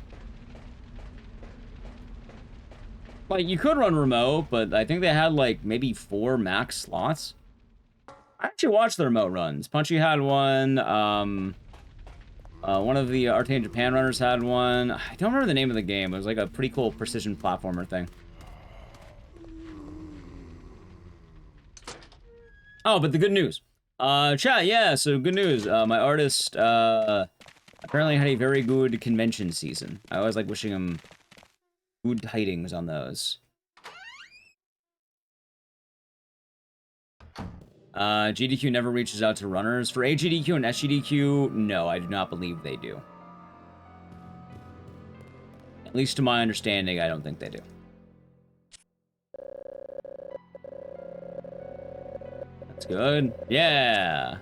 A: Like, you could run remote, but I think they had, like, maybe 4 max slots. I actually watched the remote runs. Punchy had one, one of the Arcane Japan runners had one. I don't remember the name of the game. It was like a pretty cool precision platformer thing. Oh, but the good news. Chat, yeah, so good news. My artist, apparently had a very good convention season. I always like wishing him good tidings on those. GDQ never reaches out to runners. For AGDQ and SGDQ, no, I do not believe they do. At least to my understanding, I don't think they do. That's good. Yeah!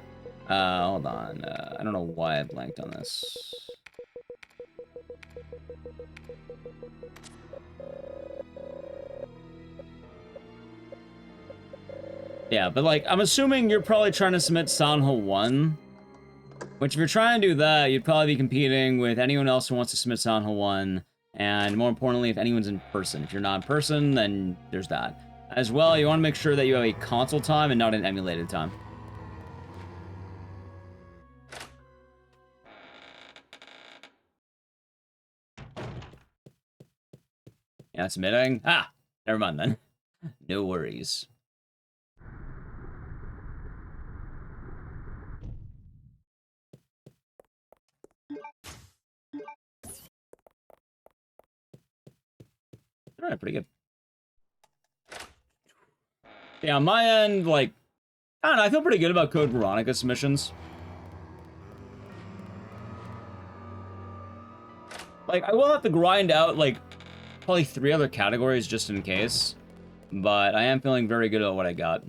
A: Hold on. I don't know why I blanked on this. Yeah, but like, I'm assuming you're probably trying to submit Sanho 1. Which, if you're trying to do that, you'd probably be competing with anyone else who wants to submit Sanho 1. And more importantly, if anyone's in person. If you're not in person, then there's that. As well, you want to make sure that you have a console time and not an emulated time. Yeah, submitting? Ah, never mind then. No worries. Alright, pretty good. Yeah, on my end, like, I don't know, I feel pretty good about Code Veronica submissions. Like, I will have to grind out, like, probably 3 other categories just in case. But I am feeling very good about what I got.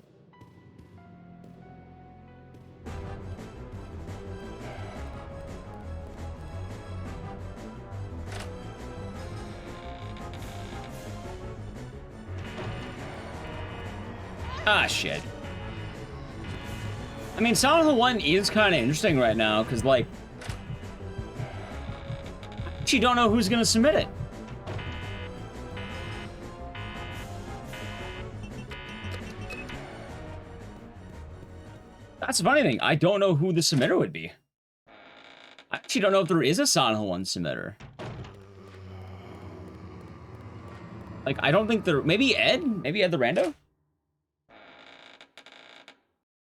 A: Ah, shit. I mean, Silent Hill 1 is kind of interesting right now, because, like, you don't know who's going to submit it. That's the funny thing. I don't know who the submitter would be. I actually don't know if there is a Silent Hill 1 submitter. Like, I don't think there... Maybe Ed? Maybe Ed the Rando?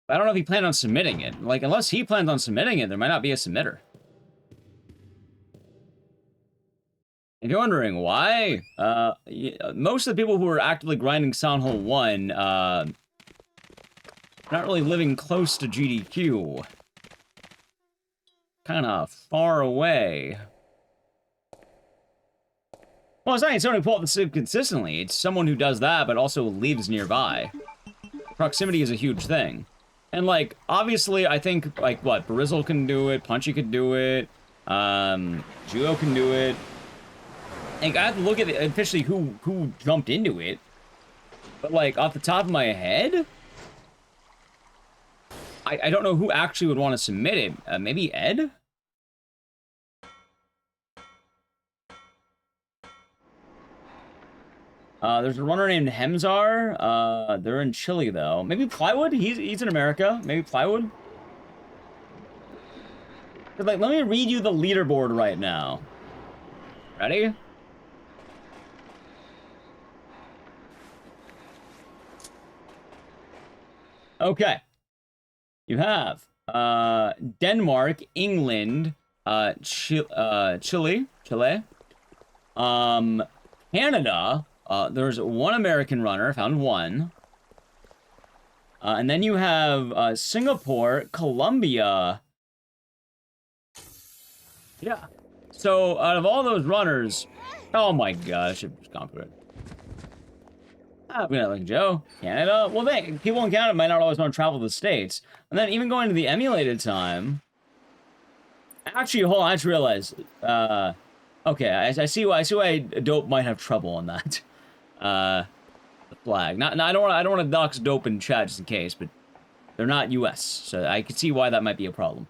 A: I don't know if he planned on submitting it. Like, unless he plans on submitting it, there might not be a submitter. If you're wondering why, most of the people who are actively grinding Silent Hill 1, not really living close to GDQ. Kind of far away. Well, it's not someone who pulls up the sim consistently. It's someone who does that, but also lives nearby. Proximity is a huge thing. And, like, obviously, I think, like, what? Barizzle can do it, Punchy could do it, Juo can do it. Like, I have to look at officially who jumped into it. But, like, off the top of my head, I don't know who actually would want to submit it. Maybe Ed? There's a runner named Hemzar. They're in Chile, though. Maybe Plywood? He's in America. Maybe Plywood? Like, let me read you the leaderboard right now. Ready? Okay. You have Denmark, England, Chile, Canada. There's one American runner, found one. And then you have Singapore, Colombia. Yeah. So out of all those runners, oh my god, I should have just gone for it. We got like Joe, Canada. Well, people in Canada might not always want to travel to the States. And then even going to the emulated time. Actually, hold on, I just realized. Okay, I see why Dope might have trouble on that. The flag. I don't want to dox Dope in chat just in case, but they're not US, so I can see why that might be a problem.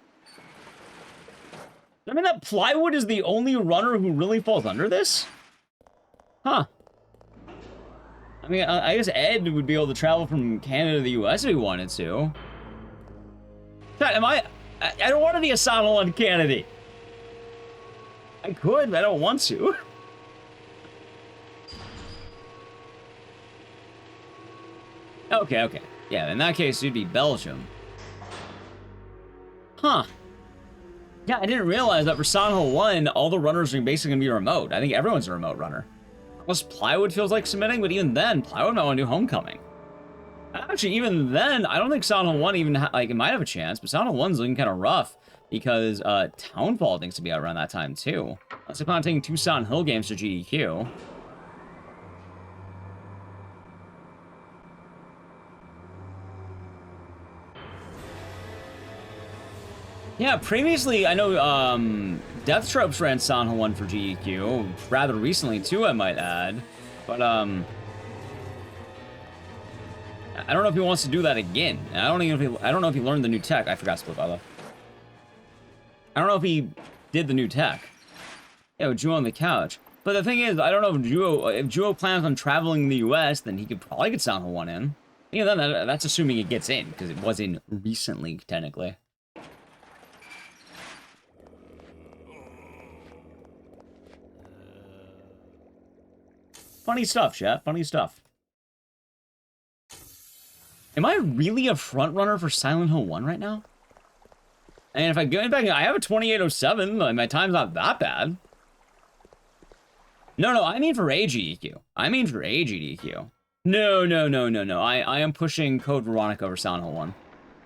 A: I mean, that Plywood is the only runner who really falls under this? Huh. I mean, I guess Ed would be able to travel from Canada to the US if he wanted to. God, I don't want to be a Silent Hill 1 candidate. I could, but I don't want to. Okay. Yeah, in that case, it'd be Belgium. Huh. Yeah, I didn't realize that for Silent Hill 1, all the runners are basically going to be remote. I think everyone's a remote runner. Unless Plywood feels like submitting, but even then, Plywood might want to do Homecoming. Actually, even then, I don't think Silent Hill 1 even, it might have a chance, but Silent Hill 1's looking kind of rough, because Townfall thinks to be out around that time, too. Unless they plan on taking 2 Silent Hill games to GDQ. Yeah, previously, I know, Death Tropes ran Silent Hill 1 for GDQ, rather recently, too, I might add. But, I don't know if he wants to do that again. And I don't know if he learned the new tech. I forgot Split, by the way. I don't know if he did the new tech. Yeah, with Juo on the couch. But the thing is, I don't know if Juo plans on traveling the US, then he could probably get Silent Hill 1 in. You know, that's assuming it gets in, because it was in recently, technically. Funny stuff, chat. Funny stuff. Am I really a front runner for Silent Hill 1 right now? And if I go back, I have a 2807. My time's not that bad. No, I mean for AGDQ. I mean for AGDQ. No. I am pushing Code Veronica over Silent Hill 1.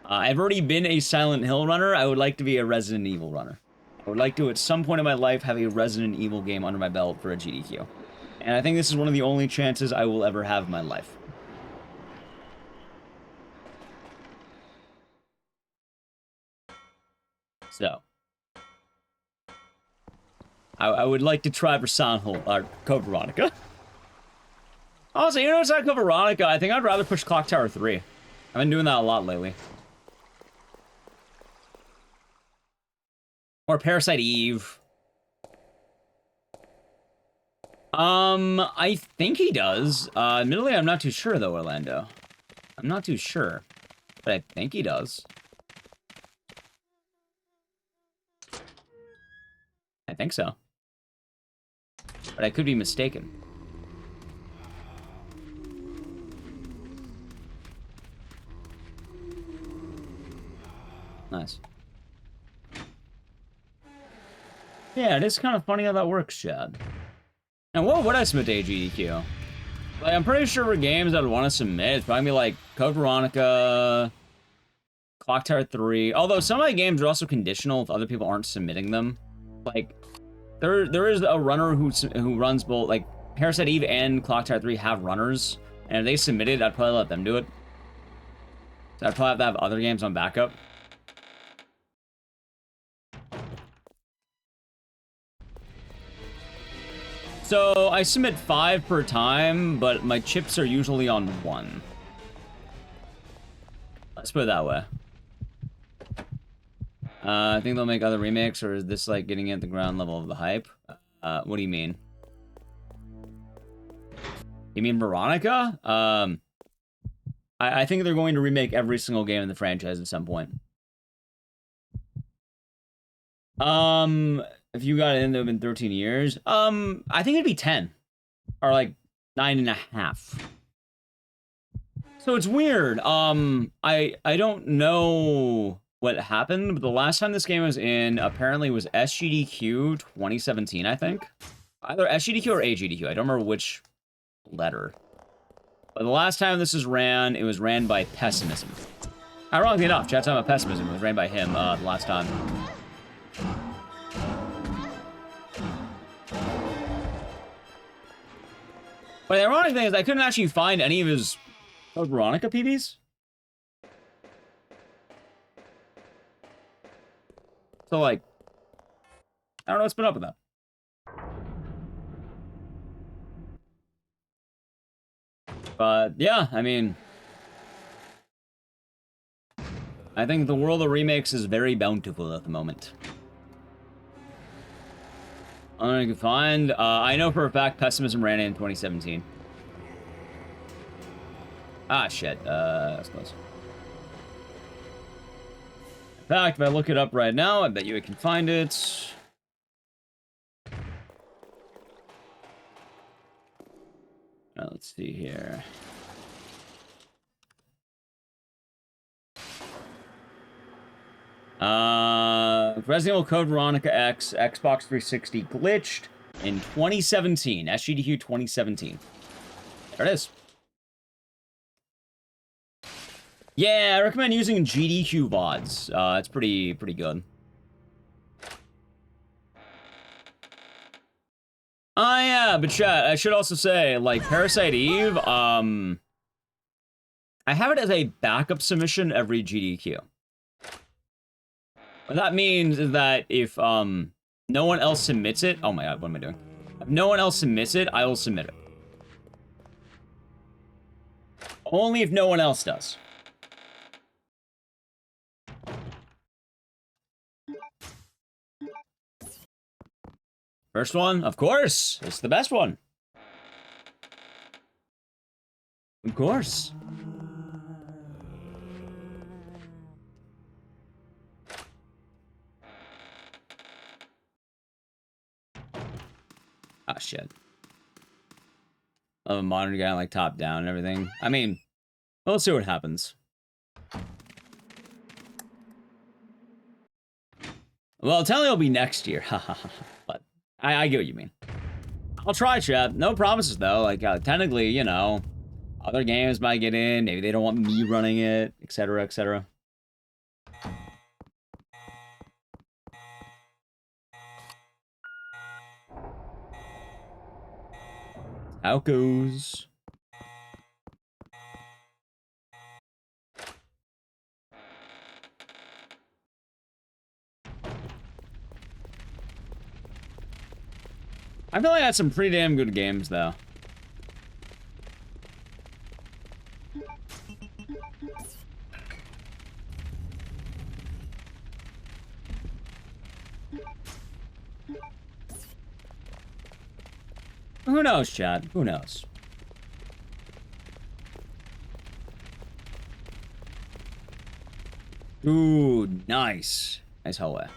A: I've already been a Silent Hill runner. I would like to be a Resident Evil runner. I would like to, at some point in my life, have a Resident Evil game under my belt for a GDQ. And I think this is one of the only chances I will ever have in my life. So. I would like to try for Silent Hill, or Code Veronica. Also, you know what's not Code Veronica? I think I'd rather push Clock Tower 3. I've been doing that a lot lately. Or Parasite Eve. I think he does. Admittedly, I'm not too sure, though, Orlando. I'm not too sure. But I think he does. I think so. But I could be mistaken. Nice. Yeah, it is kind of funny how that works, Chad. And what would I submit to AGDQ? Like, I'm pretty sure for games I'd want to submit, it's probably like Code Veronica, Clock Tower 3. Although some of my games are also conditional if other people aren't submitting them. Like, there is a runner who runs both, like, Parasite Eve and Clock Tower 3 have runners, and if they submitted, I'd probably let them do it. So I'd probably have to have other games on backup. So I submit 5 per time, but my chips are usually on 1. Let's put it that way. I think they'll make other remakes, or is this like getting at the ground level of the hype? What do you mean? You mean Veronica? I think they're going to remake every single game in the franchise at some point. If you got it in, it would have been 13 years. I think it'd be 10. Or like 9.5. So it's weird. I don't know what happened, but the last time this game was in apparently was SGDQ 2017, I think. Either SGDQ or AGDQ. I don't remember which letter. But the last time this was ran, it was ran by Pessimism. Ironically enough, chat's talking about Pessimism. It was ran by him the last time. But the ironic thing is I couldn't actually find any of his Code Veronica PBs. So, like, I don't know what's been up with that. But, yeah, I mean, I think the world of remakes is very bountiful at the moment. I don't know if you can find. I know for a fact Pessimism ran in 2017. Ah, shit. That's close. In fact, if I look it up right now, I bet you I can find it. Let's see here. Resident Evil Code Veronica X, Xbox 360 glitched in 2017. SGDQ 2017. There it is. Yeah, I recommend using GDQ VODs. It's pretty good. Oh yeah, but chat, I should also say, like, Parasite Eve, I have it as a backup submission every GDQ. What that means is that if no one else submits it, oh my god, what am I doing? If no one else submits it, I will submit it. Only if no one else does. First one, of course. It's the best one. Of course. Ah, shit. Love a modern guy, like, top down and everything. I mean, we'll see what happens. Well, tell me it'll be next year. But I get what you mean. I'll try, chat. No promises, though. Like, technically, you know, other games might get in. Maybe they don't want me running it, etc., etc. How it goes. I feel like I had some pretty damn good games, though. Who knows, Chad? Who knows? Ooh, nice. Nice hallway.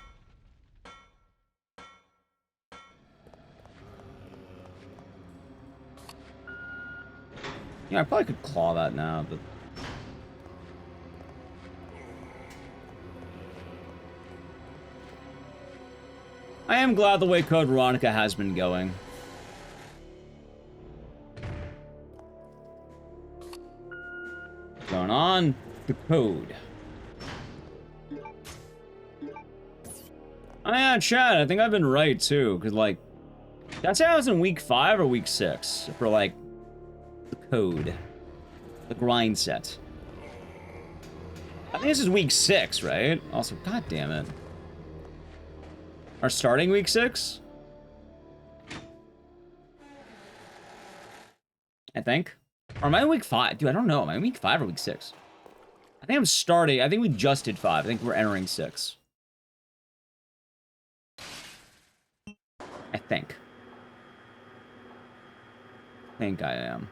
A: Yeah, I probably could claw that now, but... I am glad the way Code Veronica has been going. Going on the code. Oh yeah, Chad, I think I've been right too, because like, did I say I was in week 5 or week 6 for like the code, the grind set? I think this is week 6, right? Also, god damn it. Our starting week 6? I think. Or am I in week 5? Dude, I don't know. Am I in week 5 or week 6? I think I'm starting. I think we just did 5. I think we're entering 6. I think. I think I am.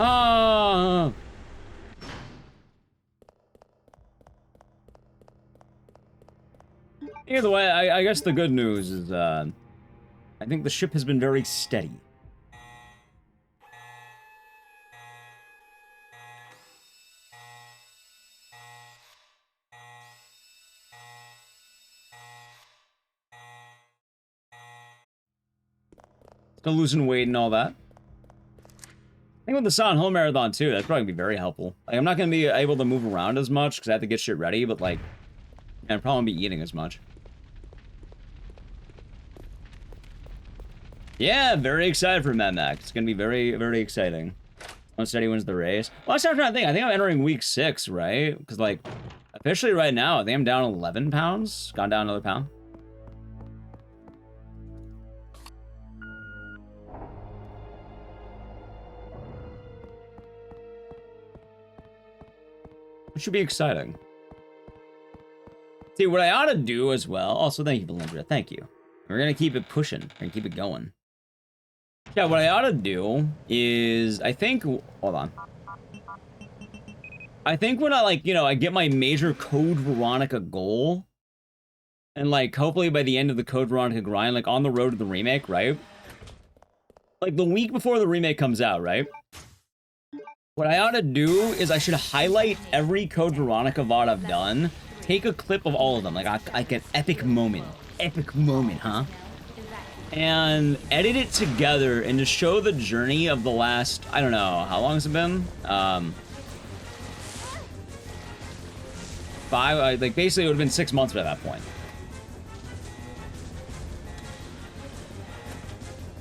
A: Oh! Either way, I guess the good news is, I think the ship has been very steady. Still losing weight and all that. I think with the Silent Hill Marathon, too, that's probably gonna be very helpful. Like, I'm not gonna be able to move around as much, because I have to get shit ready, but, like, I'm probably won't be eating as much. Yeah, very excited for Mad Max. It's gonna be very, very exciting. Once Steady wins the race. Well, I'm trying to think. I think I'm entering week 6, right? Because, like, officially right now, I think I'm down 11 pounds. Gone down another pound. It should be exciting. See, what I ought to do as well... Also, thank you, Valindra. Thank you. We're gonna keep it pushing. We're gonna keep it going. Yeah, what I ought to do is... I think... Hold on. I think when I, like, you know, I get my major Code Veronica goal... And, like, hopefully by the end of the Code Veronica grind, like, on the road to the remake, right? Like, the week before the remake comes out, right? What I ought to do is I should highlight every Code Veronica VOD I've done, take a clip of all of them, like an epic moment, huh? And edit it together and to show the journey of the last, I don't know, how long has it been? 5, like basically it would have been 6 months by that point.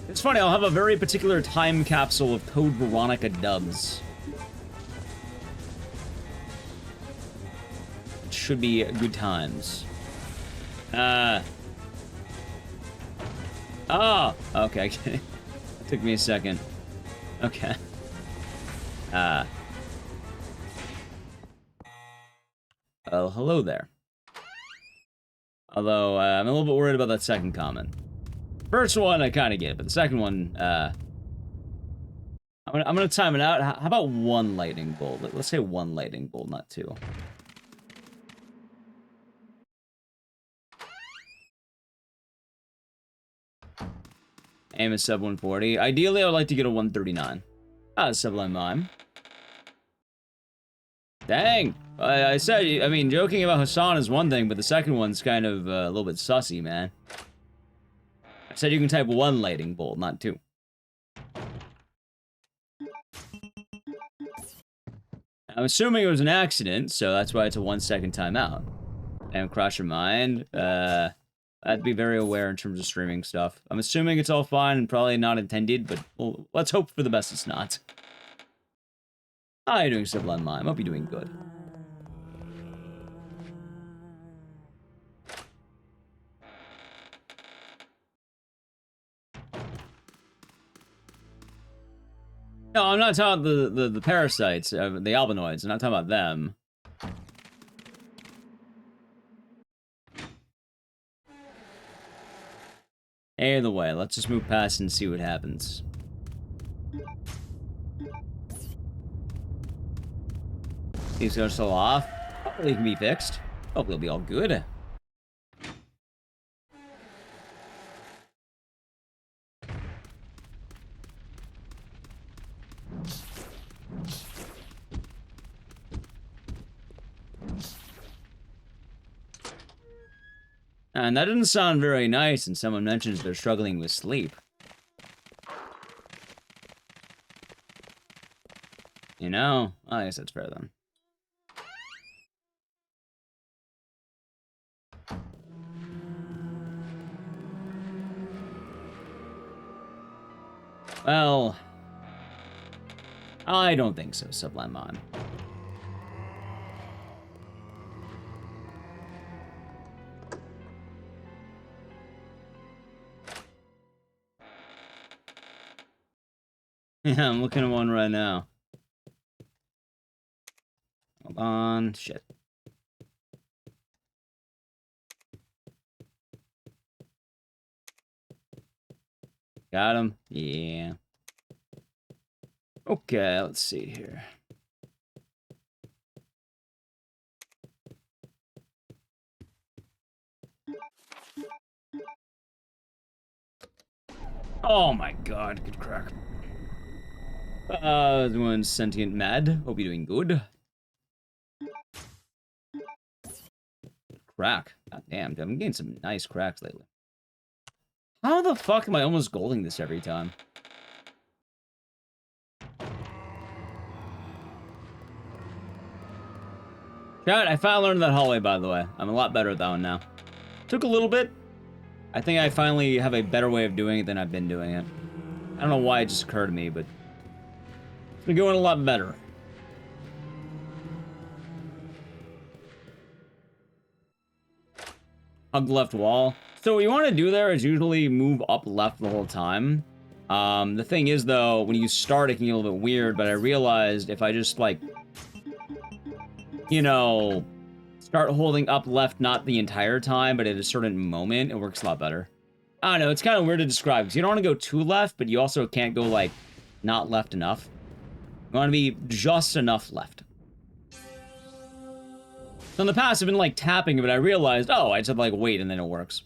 A: It's funny, I'll have a very particular time capsule of Code Veronica dubs. Should be good times. Oh, okay. It took me a second. Okay. Oh, hello there. Although, I'm a little bit worried about that second comment. First one, I kind of get it, but the second one, I'm gonna time it out. How about 1 lightning bolt? Let's say 1 lightning bolt, not 2. Aim is sub 140. Ideally, I would like to get a 139. Ah, Sublime Mime. Dang! I said, I mean, joking about Hassan is one thing, but the second one's kind of a little bit sussy, man. I said you can type 1 lightning bolt, not 2. I'm assuming it was an accident, so that's why it's a 1-second timeout. And crush your mind. I'd be very aware in terms of streaming stuff. I'm assuming it's all fine and probably not intended, but well, let's hope for the best it's not. How are you doing, Sublime Mime? Hope you're doing good. No, I'm not talking about the parasites, the albinoids. I'm not talking about them. Either way, let's just move past and see what happens. These guys are still off. Hopefully, they can be fixed. Hopefully, it'll be all good. And that doesn't sound very nice, and someone mentions they're struggling with sleep. You know? I guess that's fair then. Well, I don't think so, Sublimon. Yeah, I'm looking at one right now. Hold on. Shit. Got him? Yeah. Okay, let's see here. Oh my god, good crack. Doing sentient mad. Hope you're doing good. Crack. God damn, dude, I'm getting some nice cracks lately. How the fuck am I almost golding this every time? Chat, I finally learned that hallway, by the way. I'm a lot better at that one now. Took a little bit. I think I finally have a better way of doing it than I've been doing it. I don't know why it just occurred to me, but it's been going a lot better. Hug left wall. So what you want to do there is usually move up left the whole time. The thing is, though, when you start, it can get a little bit weird, but I realized if I just, like, you know, start holding up left not the entire time, but at a certain moment, it works a lot better. I don't know, it's kind of weird to describe, because you don't want to go too left, but you also can't go, like, not left enough. You want to be just enough left. So in the past, I've been, like, tapping it, but I realized, oh, I just have to, like, wait, and then it works.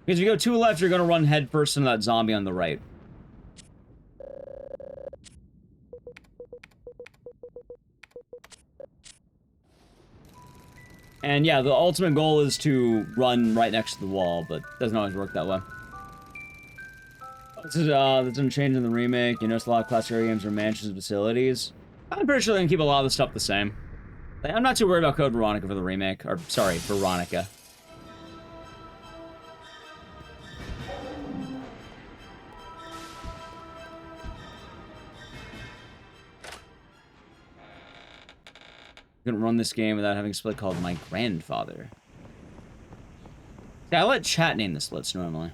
A: Because if you go too left, you're going to run headfirst into that zombie on the right. And yeah, the ultimate goal is to run right next to the wall, but it doesn't always work that way. This is a change in the remake. You notice a lot of classic games are mansions and facilities. I'm pretty sure they're gonna keep a lot of the stuff the same. I'm not too worried about Code Veronica for the remake. Or, sorry, Veronica. Couldn't run this game without having a split called My Grandfather. Yeah, I let chat name the splits normally.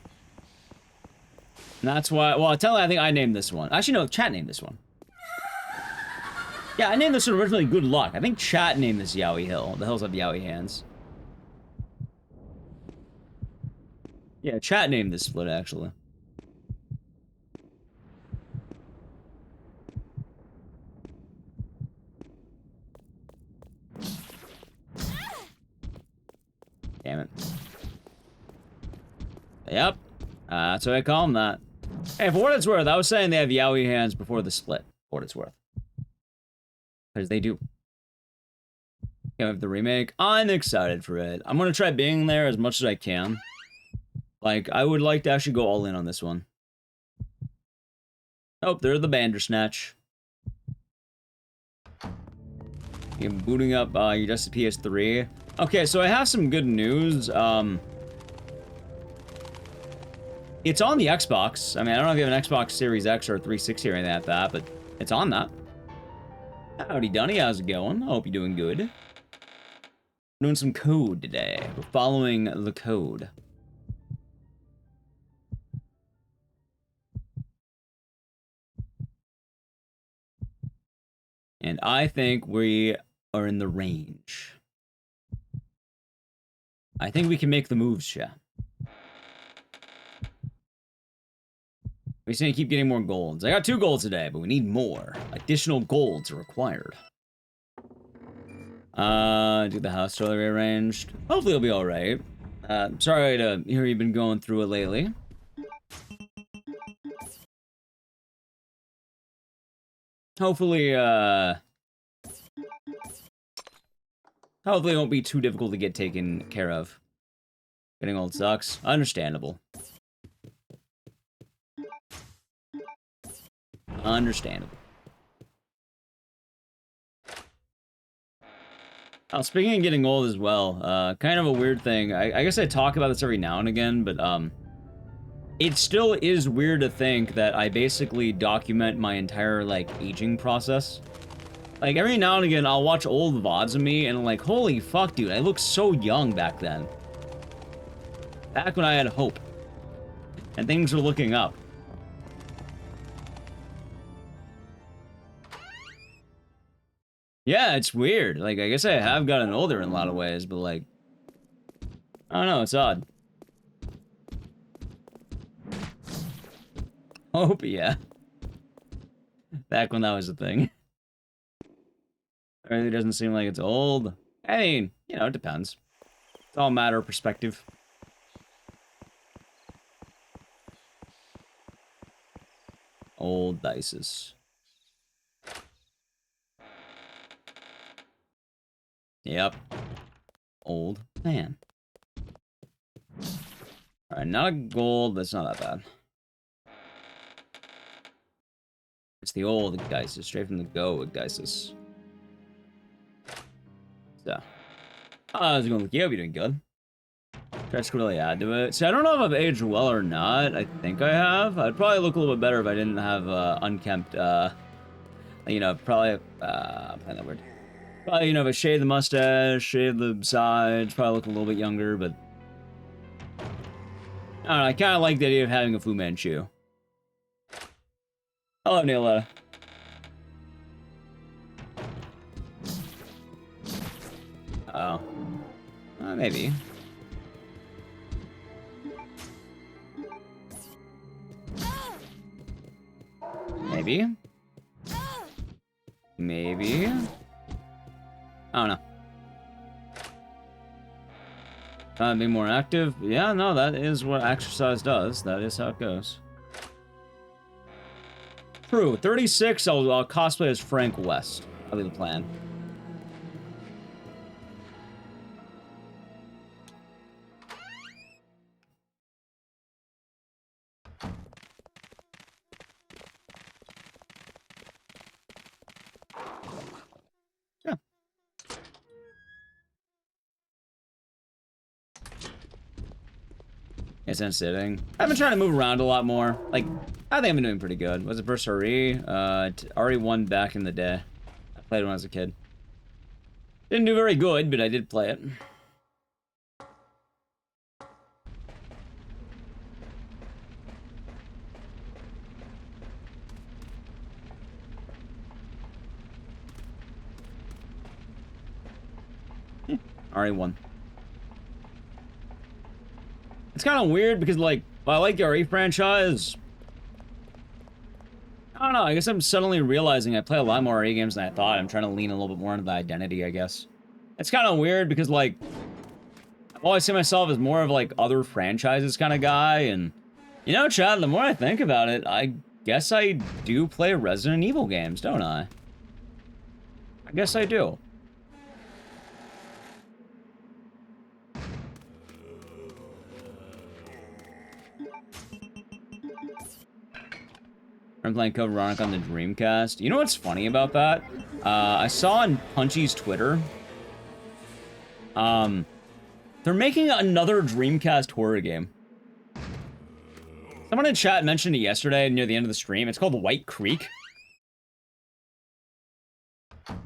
A: And that's why, well, I think I named this one. Actually, no, chat named this one. Yeah, I named this one originally Good Luck. I think chat named this Yowie Hill. The hills have Yowie hands. Yeah, chat named this split, actually. Damn it. Yep. That's what I call them that. Hey, for what it's worth, I was saying they have Yowie hands before the split. For what it's worth. Because they do. Yeah, we have the remake. I'm excited for it. I'm going to try being there as much as I can. Like, I would like to actually go all in on this one. Oh, they're the Bandersnatch. You're booting up your just PS3. Okay, so I have some good news. It's on the Xbox. I mean, I don't know if you have an Xbox Series X or 360 or anything like that, but it's on that. Howdy, Dunny. How's it going? I hope you're doing good. We're doing some code today. We're following the code. And I think we are in the range. I think we can make the moves, chat. We just need to keep getting more golds. I got 2 golds today, but we need more. Additional golds are required. Do the house totally rearranged. Hopefully it'll be alright. Sorry to hear you've been going through it lately. Hopefully, hopefully it won't be too difficult to get taken care of. Getting old sucks. Understandable. Understandable. Oh, speaking of getting old as well, kind of a weird thing. I guess I talk about this every now and again, but, it still is weird to think that I basically document my entire, like, aging process. Like, every now and again, I'll watch old VODs of me, and I'm like, holy fuck, dude, I looked so young back then. Back when I had hope. And things were looking up. Yeah, it's weird. Like, I guess I have gotten older in a lot of ways, but, like, I don't know, it's odd. Hope, yeah. Back when that was a thing. It really doesn't seem like it's old. I mean, you know, it depends. It's all a matter of perspective. Old dices. Yep. Old man. Alright, not a gold, that's not that bad. It's the old Geisis, straight from the go with Geisis. So. How's it going with you? Hope you're doing good. Try to really add to it. See, I don't know if I've aged well or not. I think I have. I'd probably look a little bit better if I didn't have unkempt, you know, probably, I'm playing that word. Probably, you know, if I shave the mustache, shave the sides, probably look a little bit younger, but I don't know, I kind of like the idea of having a Fu Manchu. Hello, Neila. Oh. Maybe. Maybe. Maybe. I don't know. Be more active? Yeah, no, that is what exercise does. That is how it goes. True. 36, I'll cosplay as Frank West. That'll be the plan. Yeah. It's in sitting. I've been trying to move around a lot more. Like, I think I've been doing pretty good. Was it first RE? RE1 back in the day. I played when I was a kid. Didn't do very good, but I did play it. RE1. It's kind of weird because, like, I like the RE franchise. I don't know, I guess I'm suddenly realizing I play a lot more RE games than I thought. I'm trying to lean a little bit more into the identity, I guess. It's kind of weird because, like, I've always seen myself as more of, like, other franchises kind of guy, and, you know, Chad, the more I think about it, I guess I do play Resident Evil games, don't I? I guess I do. I'm playing Code Veronica on the Dreamcast. You know what's funny about that? I saw on Punchy's Twitter. They're making another Dreamcast horror game. Someone in chat mentioned it yesterday near the end of the stream. It's called White Creek.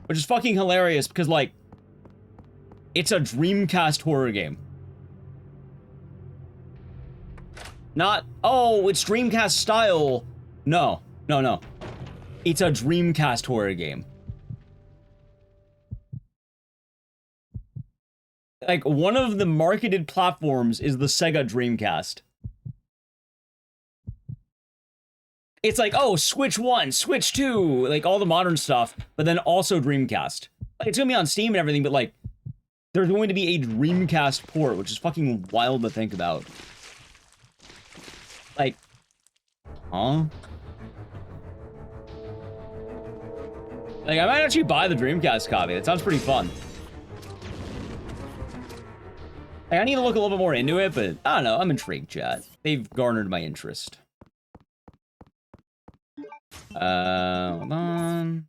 A: Which is fucking hilarious because, like, it's a Dreamcast horror game. Not, oh, it's Dreamcast style. No. It's a Dreamcast horror game. Like, one of the marketed platforms is the Sega Dreamcast. It's like, oh, Switch 1, Switch 2, like all the modern stuff, but then also Dreamcast. Like, it's gonna be on Steam and everything, but like, there's going to be a Dreamcast port, which is fucking wild to think about. Like, huh? Like, I might actually buy the Dreamcast copy. That sounds pretty fun. Like, I need to look a little bit more into it, but I don't know. I'm intrigued, chat. They've garnered my interest. Hold on.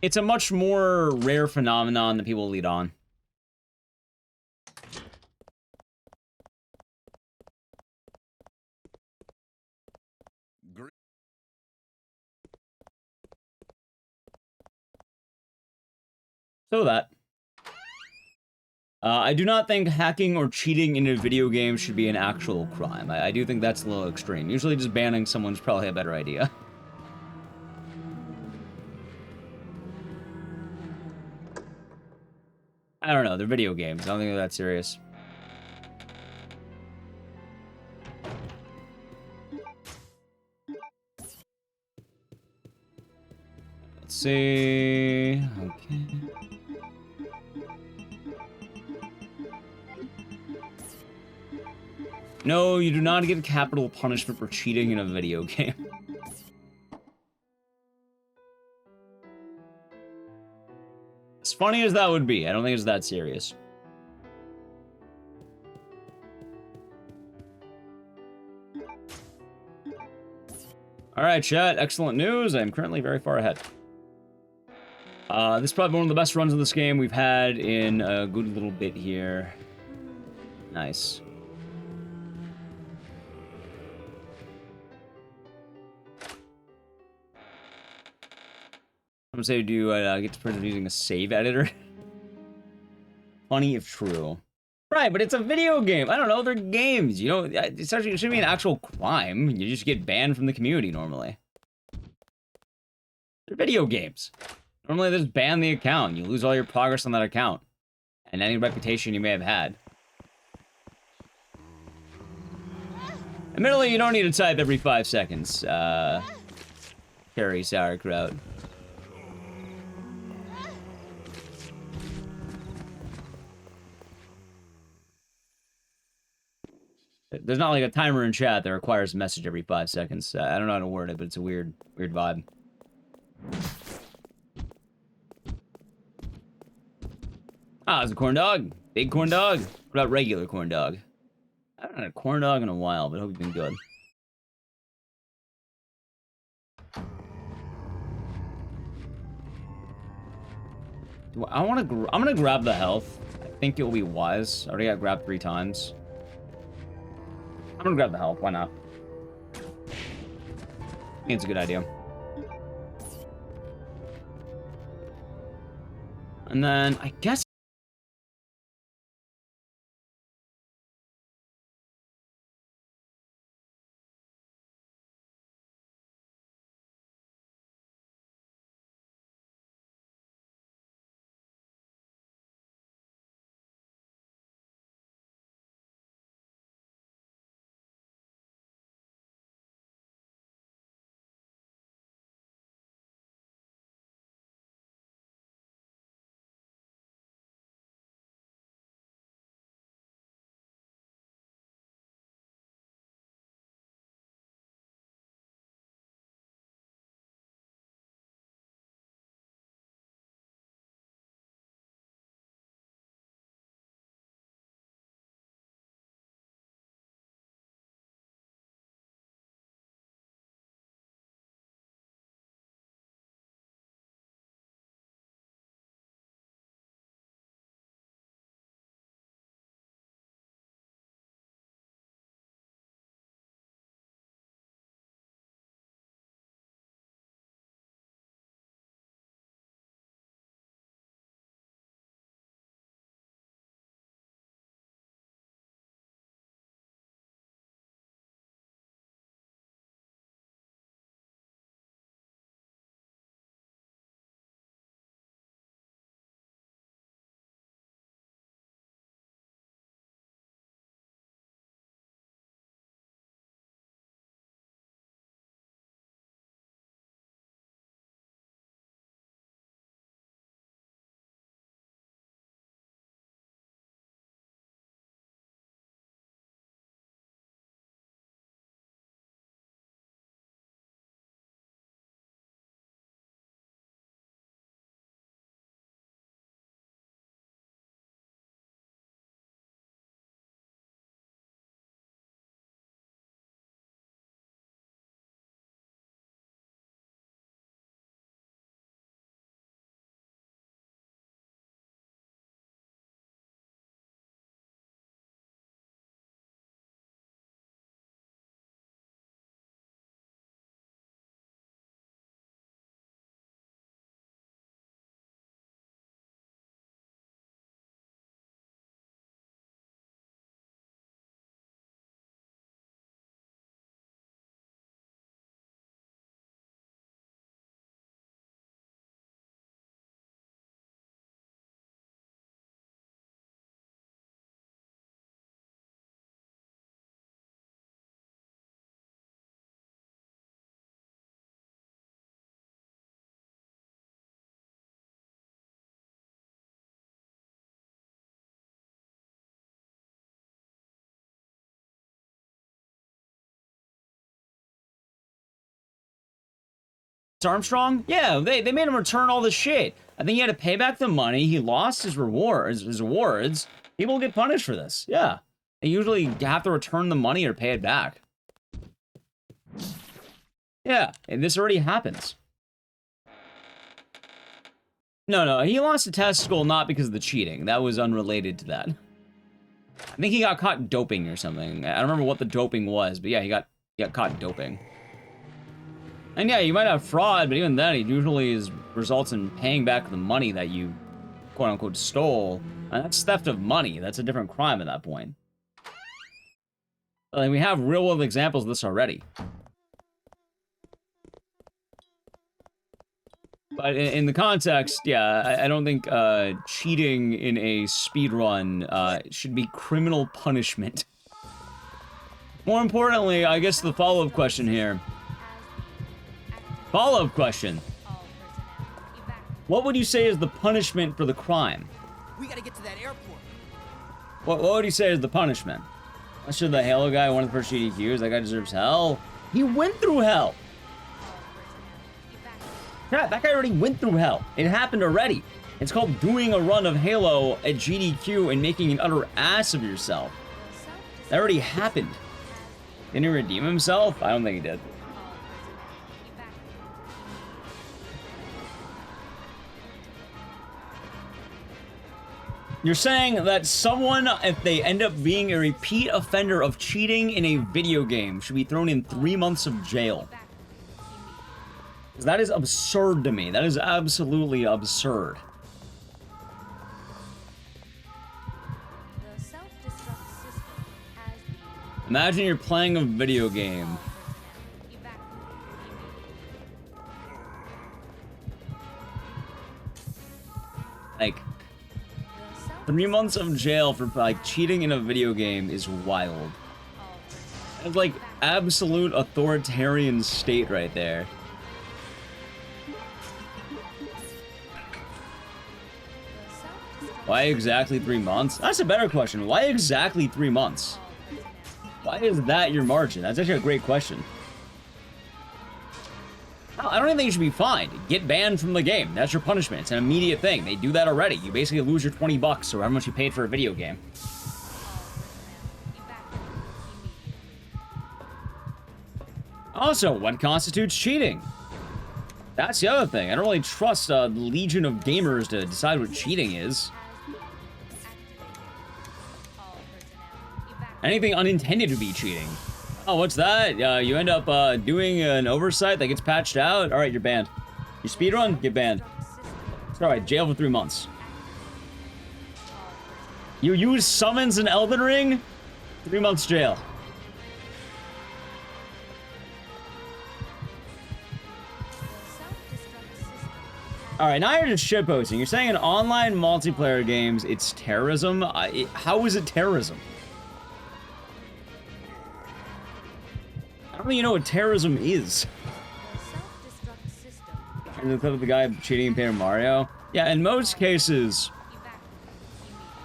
A: It's a much more rare phenomenon that people lead on. So that. I do not think hacking or cheating in a video game should be an actual crime. I do think that's a little extreme. Usually just banning someone's probably a better idea. I don't know, they're video games. I don't think they're that serious. Let's see. Okay. No, you do not get capital punishment for cheating in a video game. As funny as that would be, I don't think it's that serious. All right, chat. Excellent news. I'm currently very far ahead. This is probably one of the best runs of this game we've had in a good little bit here. Nice. I'm gonna say, do you get to prison using a save editor? Funny if true. Right, but it's a video game. I don't know, they're games. You know, it shouldn't be an actual crime. You just get banned from the community normally. They're video games. Normally they just ban the account. You lose all your progress on that account. And any reputation you may have had. Admittedly, you don't need to type every 5 seconds. Carry sauerkraut. There's not like a timer in chat that requires a message every 5 seconds. I don't know how to word it, but it's a weird vibe. Ah, it's a corn dog. Big corn dog. What about regular corn dog? I haven't had a corn dog in a while, but I hope you've been good. I'm gonna grab the health. I think it will be wise. I already got grabbed 3 times. I'm gonna grab the health. Why not? I think it's a good idea. And then I guess. Armstrong? Yeah, they made him return all the shit. I think he had to pay back the money. He lost his rewards. People get punished for this. Yeah. They usually have to return the money or pay it back. Yeah, and this already happens. No, he lost a testicle not because of the cheating. That was unrelated to that. I think he got caught doping or something. I don't remember what the doping was, but yeah, he got caught doping. And yeah, you might have fraud, but even then, it usually results in paying back the money that you, quote-unquote, stole. And that's theft of money. That's a different crime at that point. Like, we have real-world examples of this already. But in the context, yeah, I don't think cheating in a speedrun should be criminal punishment. More importantly, I guess the follow-up question here. Follow-up question. What would you say is the punishment for the crime?
D: We gotta get to that airport.
A: What would you say is the punishment? Should the Halo guy won the first GDQs? That guy deserves hell. He went through hell. Yeah, that guy already went through hell. It happened already. It's called doing a run of Halo at GDQ and making an utter ass of yourself. That already happened. Didn't he redeem himself? I don't think he did. You're saying that someone, if they end up being a repeat offender of cheating in a video game, should be thrown in 3 months of jail. That is absurd to me. That is absolutely absurd. Imagine you're playing a video game. Like, 3 months of jail for, like, cheating in a video game is wild. It's like absolute authoritarian state right there. Why exactly 3 months? That's a better question. Why exactly 3 months? Why is that your margin? That's actually a great question. I don't even think you should be fined. Get banned from the game. That's your punishment. It's an immediate thing. They do that already. You basically lose your 20 bucks or how much you paid for a video game. Also, what constitutes cheating? That's the other thing. I don't really trust a legion of gamers to decide what cheating is. Anything unintended to be cheating. Oh, what's that? You end up doing an oversight that gets patched out? Alright, you're banned. You speedrun? Get banned. It's alright, jail for 3 months. You use summons in Elden Ring? 3 months jail. Alright, now you're just shitposting. You're saying in online multiplayer games, it's terrorism? How is it terrorism? I don't even know what terrorism is. And the clip of the guy cheating in Paper Mario? Yeah, in most cases,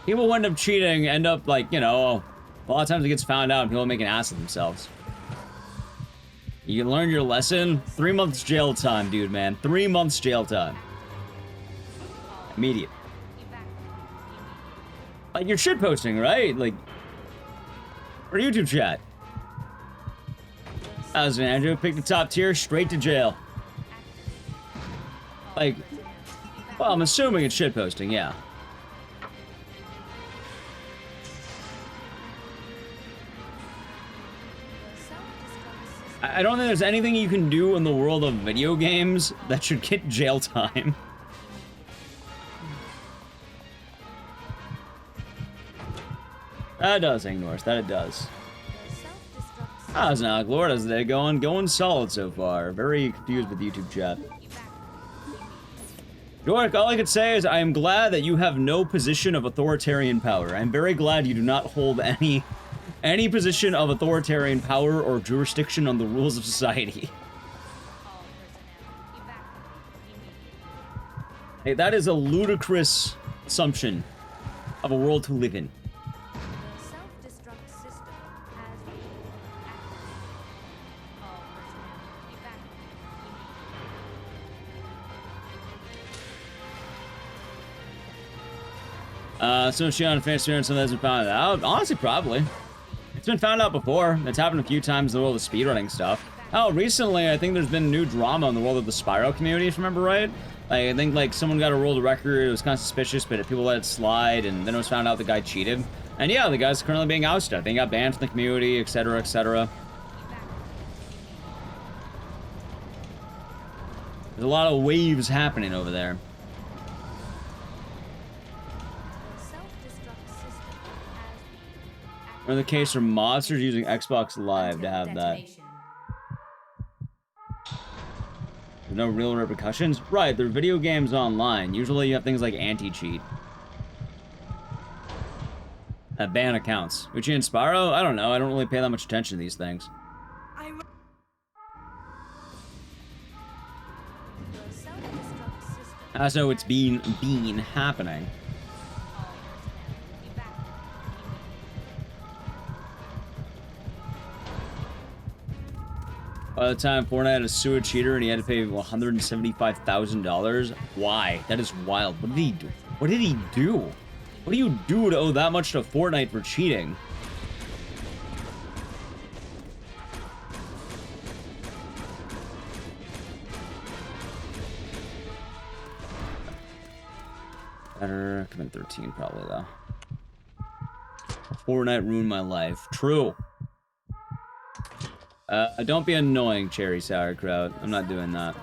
A: people who end up cheating end up, like, you know, a lot of times it gets found out and people make an ass of themselves. You learned your lesson? 3 months jail time, dude, man. 3 months jail time. Immediate. Like, you're shitposting, right? Like, or YouTube chat. How's it, Andrew? Pick the top tier, straight to jail. Like, well, I'm assuming it's shitposting, yeah. I don't think there's anything you can do in the world of video games that should get jail time. That does, Ignorse. That it does. How's Alec Lord? How's the day going? Going solid so far. Very confused with YouTube chat. Dork, all I could say is I am glad that you have no position of authoritarian power. I'm very glad you do not hold any position of authoritarian power or jurisdiction on the rules of society. Hey, that is a ludicrous assumption of a world to live in. So she on Fantasy and something hasn't found out. Honestly, probably. It's been found out before. It's happened a few times in the world of speedrunning stuff. Oh, recently, I think there's been new drama in the world of the Spyro community, if I remember right. Like, I think, like, someone got a world record, it was kind of suspicious, but people let it slide, and then it was found out the guy cheated. And yeah, the guy's currently being ousted. I think he got banned from the community, etc., etc. There's a lot of waves happening over there. In the case for monsters using Xbox Live to have that. There's no real repercussions? Right, they're video games online. Usually you have things like anti-cheat. That ban accounts. Uchi and Spyro? I don't know. I don't really pay that much attention to these things. That's how it's been happening. By the time Fortnite had a sewer cheater and he had to pay $175,000. Why? That is wild. What did he do? What did he do? What do you do to owe that much to Fortnite for cheating? Better come in 13 probably though. Fortnite ruined my life. True. Don't be annoying, Cherry Sauerkraut. I'm not doing that.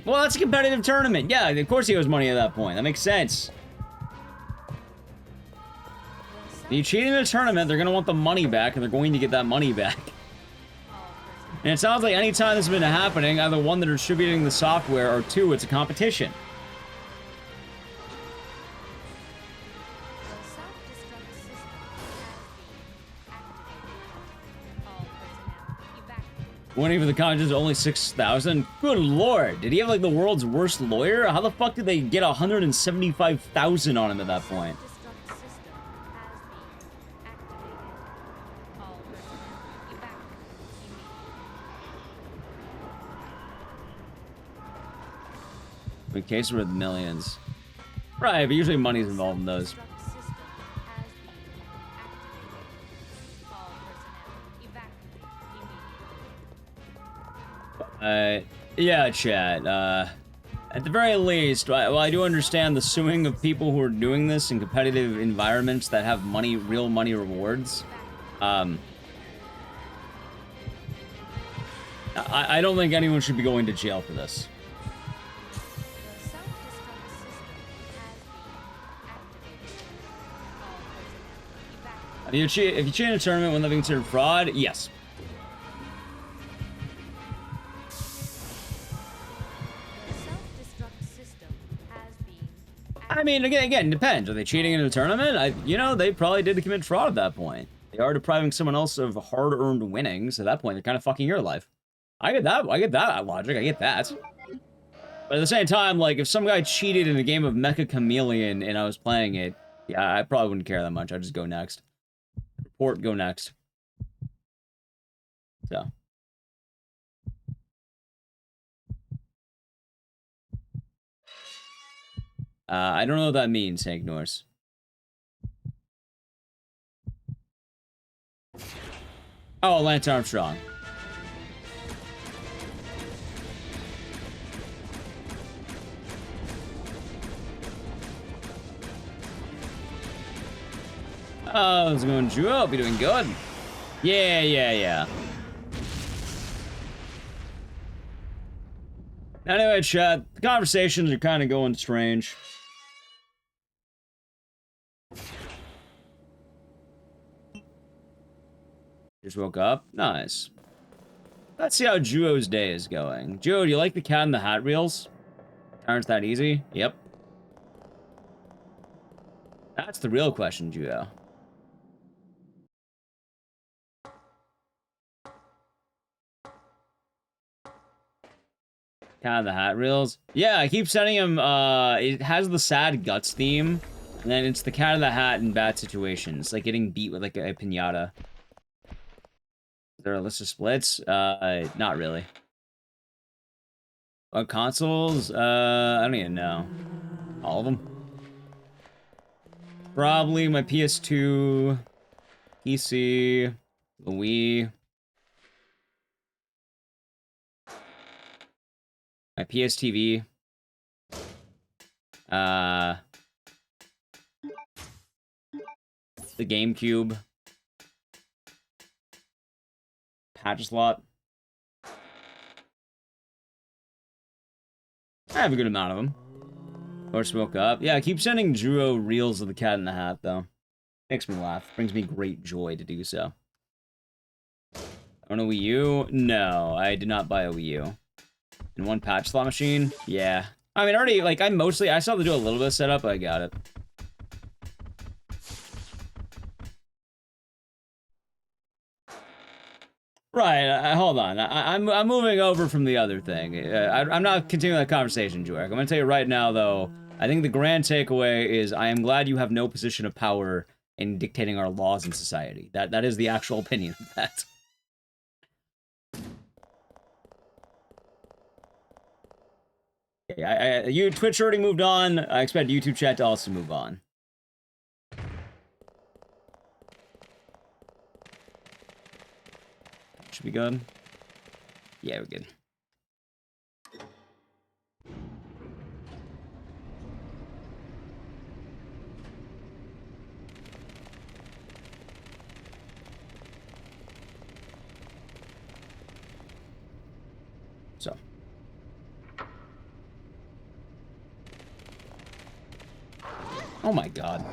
A: Well, that's a competitive tournament. Yeah, of course he owes money at that point. That makes sense. If you cheat in a tournament, they're going to want the money back, and they're going to get that money back. And it sounds like anytime this has been happening, either one, they're distributing the software, or two, it's a competition. Winning for the contest is only 6,000. Good lord, did he have like the world's worst lawyer? How the fuck did they get 175,000 on him at that point? In cases with millions, right? But usually money's involved in those. Yeah, chat. At the very least, well, I do understand the suing of people who are doing this in competitive environments that have money, real money rewards. I don't think anyone should be going to jail for this. If you cheat in a tournament when living considered fraud, yes. I mean, again, depends. Are they cheating in a tournament? You know, they probably did commit fraud at that point. They are depriving someone else of hard-earned winnings. At that point, they're kind of fucking your life. I get that. I get that logic. I get that. But at the same time, like, if some guy cheated in a game of Mecha Chameleon and I was playing it, yeah, I probably wouldn't care that much. I'd just go next. Report, go next. So. I don't know what that means, Hank Norse. Oh, Lance Armstrong. Oh, how's it going, Drew? I hope you're doing good. Yeah. Anyway, chat, the conversations are kind of going strange. Just woke up? Nice. Let's see how Juo's day is going. Juo, do you like the Cat in the Hat reels? Aren't that easy? Yep. That's the real question, Juo. Cat in the Hat reels? Yeah, I keep sending him, it has the sad guts theme, and then it's the Cat in the Hat in bad situations, like getting beat with like a piñata. Is there a list of splits? Not really. What consoles? I don't even know. All of them? Probably my PS2, PC, the Wii, my PS TV, the GameCube, patch slot. I have a good amount of them. Or smoke up. Yeah, I keep sending Juro reels of the Cat in the Hat, though. Makes me laugh. Brings me great joy to do so. On a Wii U? No, I did not buy a Wii U. And one patch slot machine? Yeah. I mean, already, like, I still have to do a little bit of setup, but I got it. Right, hold on. I'm moving over from the other thing. I'm not continuing that conversation, Jorg. I'm gonna tell you right now, though, I think the grand takeaway is I am glad you have no position of power in dictating our laws in society. That is the actual opinion of that. Okay, Twitch already moved on. I expect YouTube chat to also move on. Should be good. Yeah, we're good. So. Oh my god.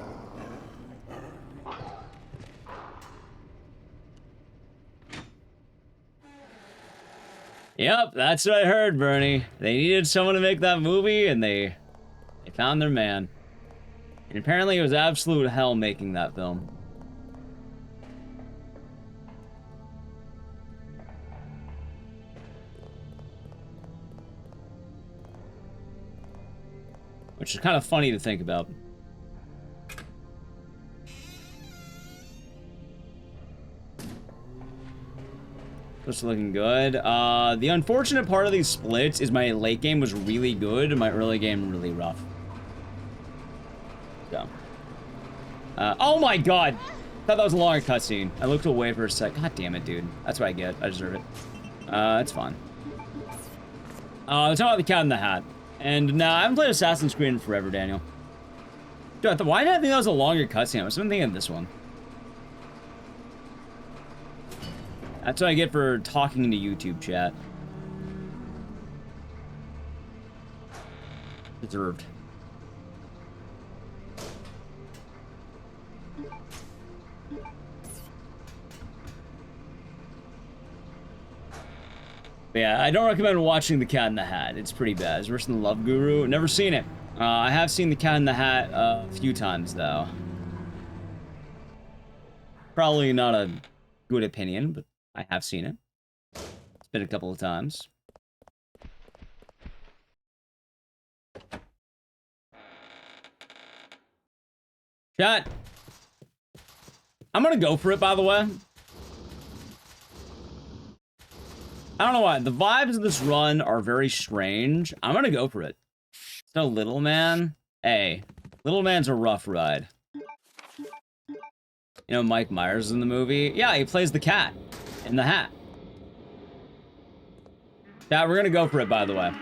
A: Yep, that's what I heard, Bernie. They needed someone to make that movie, and they found their man. And apparently it was absolute hell making that film. Which is kind of funny to think about. Just looking good. The unfortunate part of these splits is my late game was really good and my early game really rough. So. Oh my god! Thought that was a longer cutscene. I looked away for a sec. God damn it, dude. That's what I get. I deserve it. It's fine. Let's talk about the Cat in the Hat. And now I haven't played Assassin's Creed in forever, Daniel. Dude, why did I think that was a longer cutscene? I was thinking of this one. That's what I get for talking to YouTube chat. Deserved. But yeah, I don't recommend watching The Cat in the Hat. It's pretty bad. It's worse than The Love Guru. Never seen it. I have seen The Cat in the Hat a few times, though. Probably not a good opinion, but I have seen it. It's been a couple of times. Chat. I'm gonna go for it, by the way. I don't know why. The vibes of this run are very strange. I'm gonna go for it. So, Little Man. Hey, Little Man's a rough ride. You know, Mike Myers in the movie? Yeah, he plays the cat in the hat. Yeah, we're gonna go for it, by the way.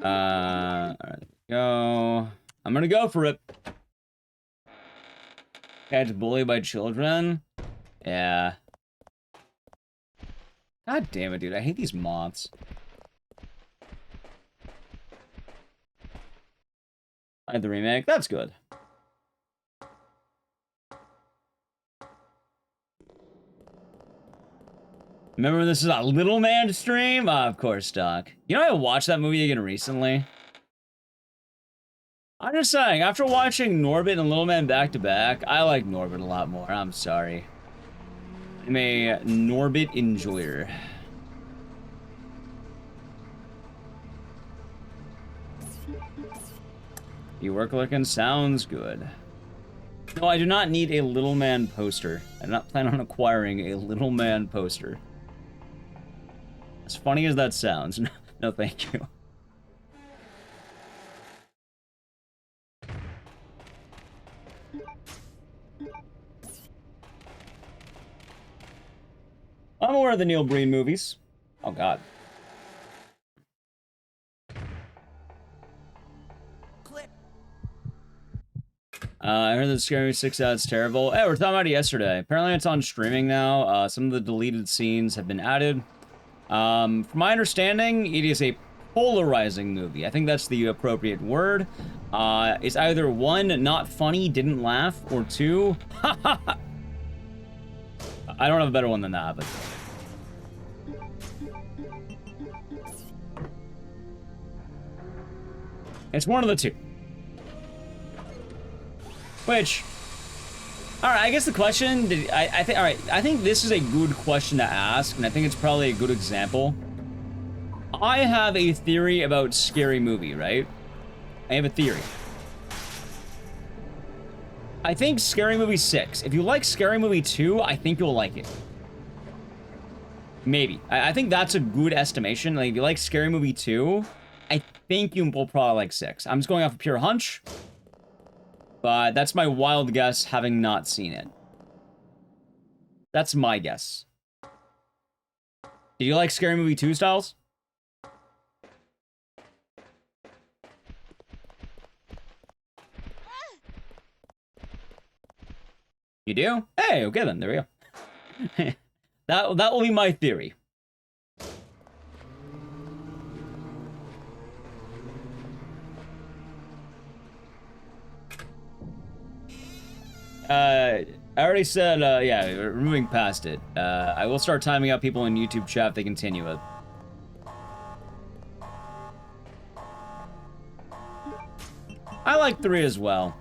A: Alright, go. I'm gonna go for it. Cat's bullied by children? Yeah. God damn it, dude. I hate these moths. I had the remake. That's good. Remember this is a Little Man stream? Of course, Doc. You know, I watched that movie again recently. I'm just saying, after watching Norbit and Little Man back to back, I like Norbit a lot more. I'm sorry. I'm a Norbit enjoyer. You work looking? Sounds good. No, I do not need a Little Man poster. I do not plan on acquiring a Little Man poster. As funny as that sounds. No, thank you. I'm aware of the Neil Breen movies. Oh, God.
D: Clip.
A: I heard that Scary 6 is terrible. Hey, we were talking about it yesterday. Apparently it's on streaming now. Some of the deleted scenes have been added. From my understanding, it is a polarizing movie. I think that's the appropriate word. It's either 1, not funny, didn't laugh, or 2, I don't have a better one than that, but... It's one of the two. Which... Alright, I guess the question... I think, alright, I think this is a good question to ask, and I think it's probably a good example. I have a theory about Scary Movie, right? I have a theory. I think Scary Movie 6. If you like Scary Movie 2, I think you'll like it. Maybe. I think that's a good estimation. Like, if you like Scary Movie 2, I think you will probably like 6. I'm just going off a pure hunch. But that's my wild guess, having not seen it. That's my guess. Did you like Scary Movie 2, Styles? You do? Hey, okay then, there we go. that will be my theory. I already said, yeah, we're moving past it. I will start timing out people in YouTube chat if they continue it. I like 3 as well.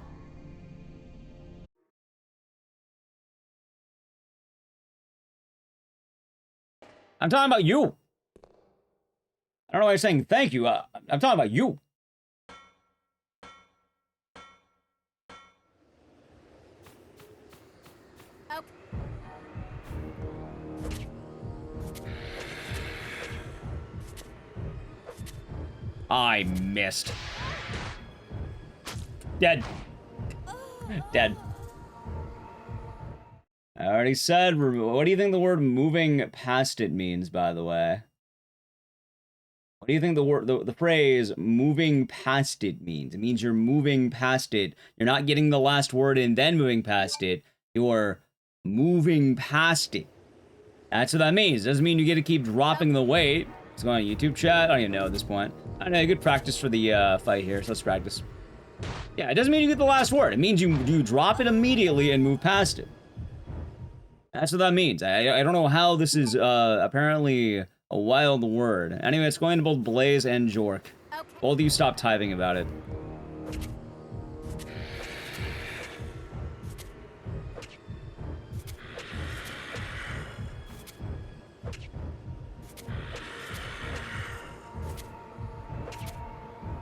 A: I'm talking about you. I don't know why you're saying thank you. I'm talking about you. I missed. Dead. Dead. I already said, what do you think the word moving past it means, by the way? What do you think the word, the phrase moving past it means? It means you're moving past it. You're not getting the last word in, then moving past it. You're moving past it. That's what that means. It doesn't mean you get to keep dropping the weight. Let's go on YouTube chat. I don't even know at this point. I know, good practice for the fight here, so let's practice. Yeah, it doesn't mean you get the last word. It means you drop it immediately and move past it. That's what that means. I don't know how this is apparently a wild word. Anyway, it's going to both Blaze and Jork. Okay. Both of you stop typing about it.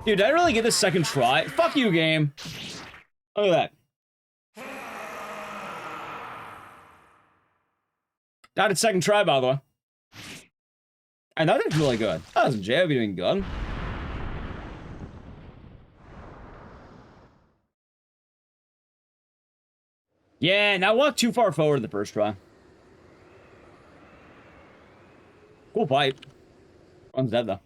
A: Dude, did I really get this second try? Fuck you, game. Look at that. Got it second try, by the way. And that was really good. That was JB doing good. Yeah, now walk too far forward the first try. Cool pipe. One's dead, though.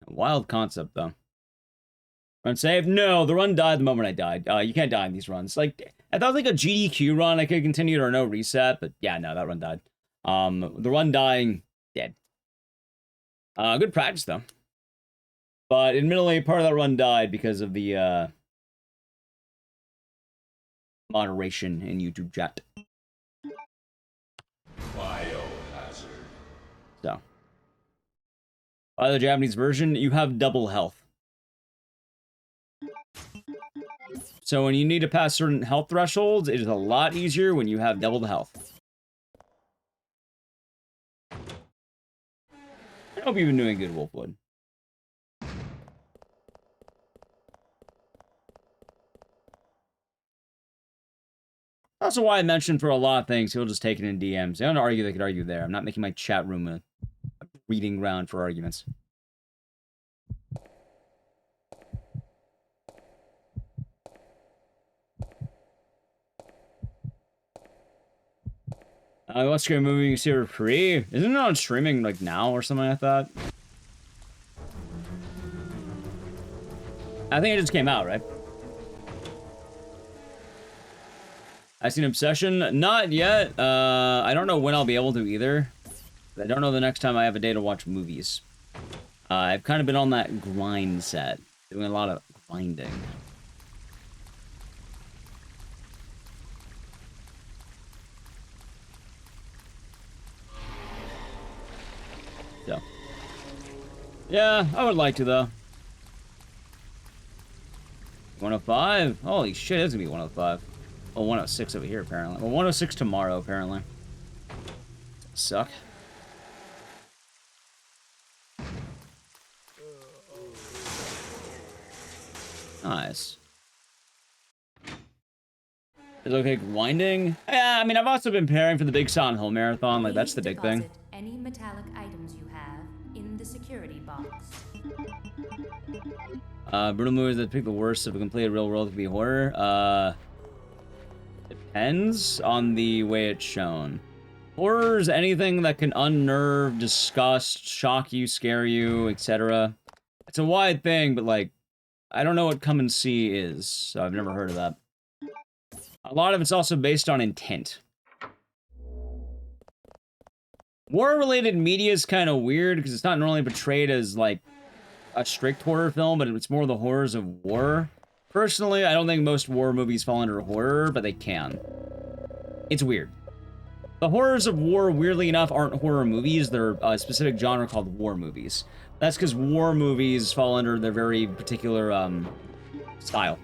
A: Wild concept, though. Run save? No, the run died the moment I died. You can't die in these runs. Like, I thought like a GDQ run, I could continue or no reset, but yeah, no, that run died. The run dying, dead. Good practice, though. But admittedly, part of that run died because of the, moderation in YouTube chat. Biohazard. So. By the Japanese version, you have double health. So when you need to pass certain health thresholds, it is a lot easier when you have double the health. I hope you've been doing good, Wolfwood. Also why I mentioned for a lot of things, he'll just take it in DMs. They don't argue, they could argue there. I'm not making my chat room a breeding ground for arguments. What scary movie you see for free? Isn't it on streaming like now or something like that? I think it just came out, right? I seen Obsession? Not yet. I don't know when I'll be able to either. I don't know the next time I have a day to watch movies. I've kind of been on that grind set. Doing a lot of grinding. So. Yeah, I would like to, though. 105? Holy shit, it's gonna be 105. Oh, 106 over here, apparently. Well, 106 tomorrow, apparently. Suck. Nice. Is it okay grinding? Yeah, I mean, I've also been preparing for the big Silent Hill marathon. Like, that's the big thing.
B: Deposit any metallic items you have in the security box.
A: Brutal movies that pick the worst of a completed real world to be horror. Depends on the way it's shown. Horror is anything that can unnerve, disgust, shock you, scare you, etc. It's a wide thing, but like, I don't know what come and see is, so I've never heard of that. A lot of it's also based on intent. War-related media is kind of weird because it's not normally portrayed as like a strict horror film, but it's more the horrors of war. Personally, I don't think most war movies fall under horror, but they can. It's weird. The horrors of war, weirdly enough, aren't horror movies. They're a specific genre called war movies. That's because war movies fall under their very particular style.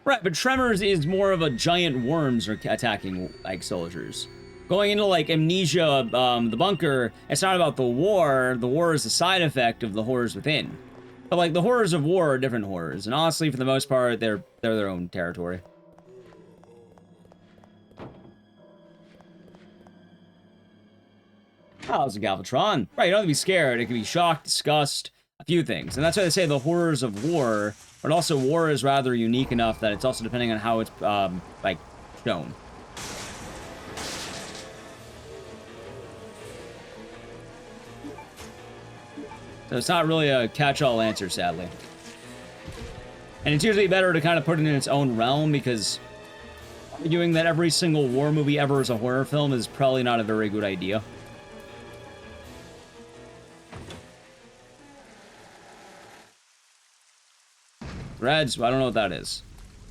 A: Right, but Tremors is more of a giant worms are attacking like soldiers. Going into like Amnesia, the bunker, it's not about the war. The war is a side effect of the horrors within. But like the horrors of war are different horrors, and honestly, for the most part, they're their own territory. Oh, it's a Galvatron. Right, you don't have to be scared. It can be shock, disgust, a few things. And that's why they say the horrors of war, but also war is rather unique enough that it's also depending on how it's, like, shown. So it's not really a catch-all answer, sadly. And it's usually better to kind of put it in its own realm, because arguing that every single war movie ever is a horror film is probably not a very good idea. Threads, I don't know what that is.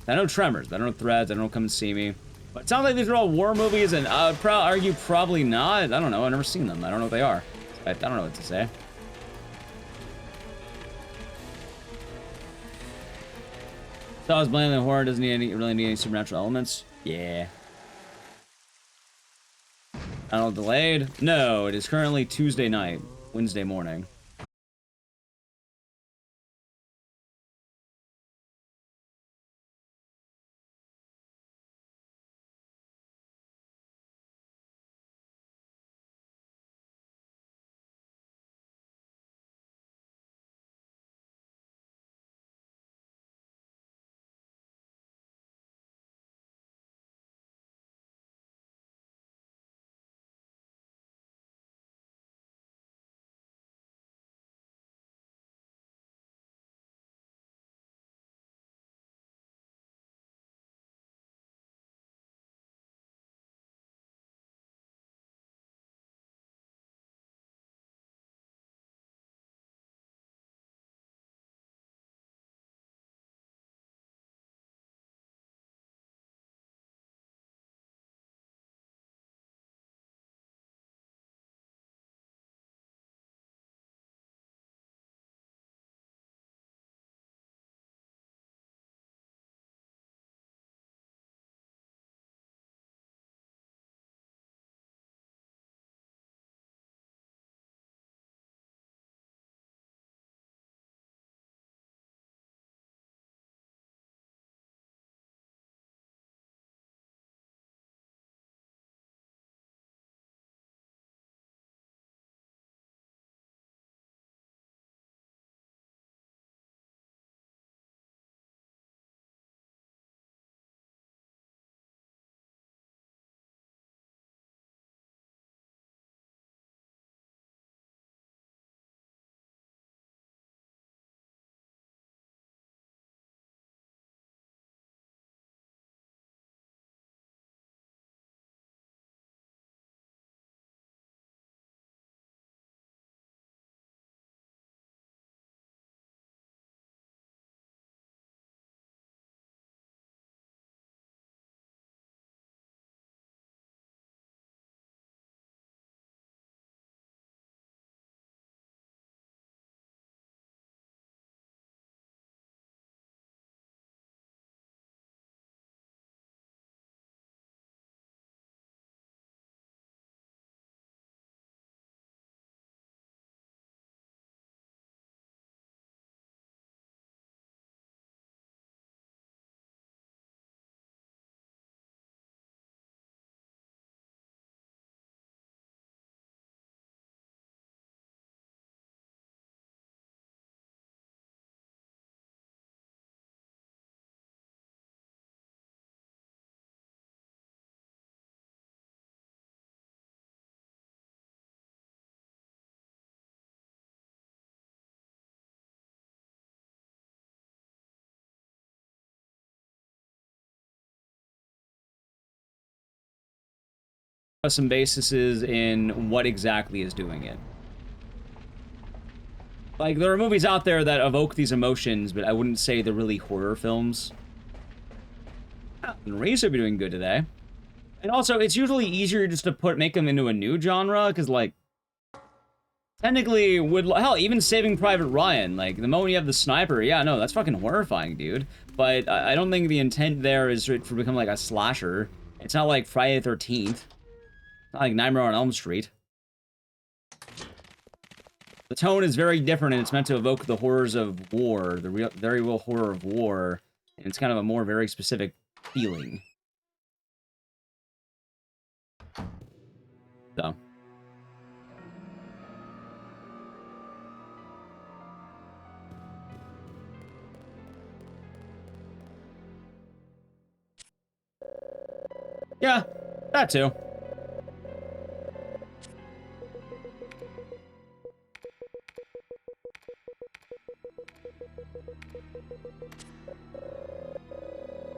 A: I know Tremors, but I don't know Threads, I don't know Come and See Me. But it sounds like these are all war movies, and I would argue probably not. I don't know, I've never seen them. I don't know what they are. I don't know what to say. So I was blaming the horror doesn't really need any supernatural elements. Yeah. I don't know, delayed? No, it is currently Tuesday night, Wednesday morning. some bases in what exactly is doing it. Like, there are movies out there that evoke these emotions, but I wouldn't say they're really horror films. Reese would be doing good today. And also, it's usually easier just to make them into a new genre, because, like, technically, hell, even Saving Private Ryan, like, the moment you have the sniper, yeah, no, that's fucking horrifying, dude. But I don't think the intent there is for it to become, like, a slasher. It's not like Friday the 13th. It's not like Nightmare on Elm Street. The tone is very different, and it's meant to evoke the horrors of war, the very real horror of war, and it's kind of a more very specific feeling. So. Yeah, that too.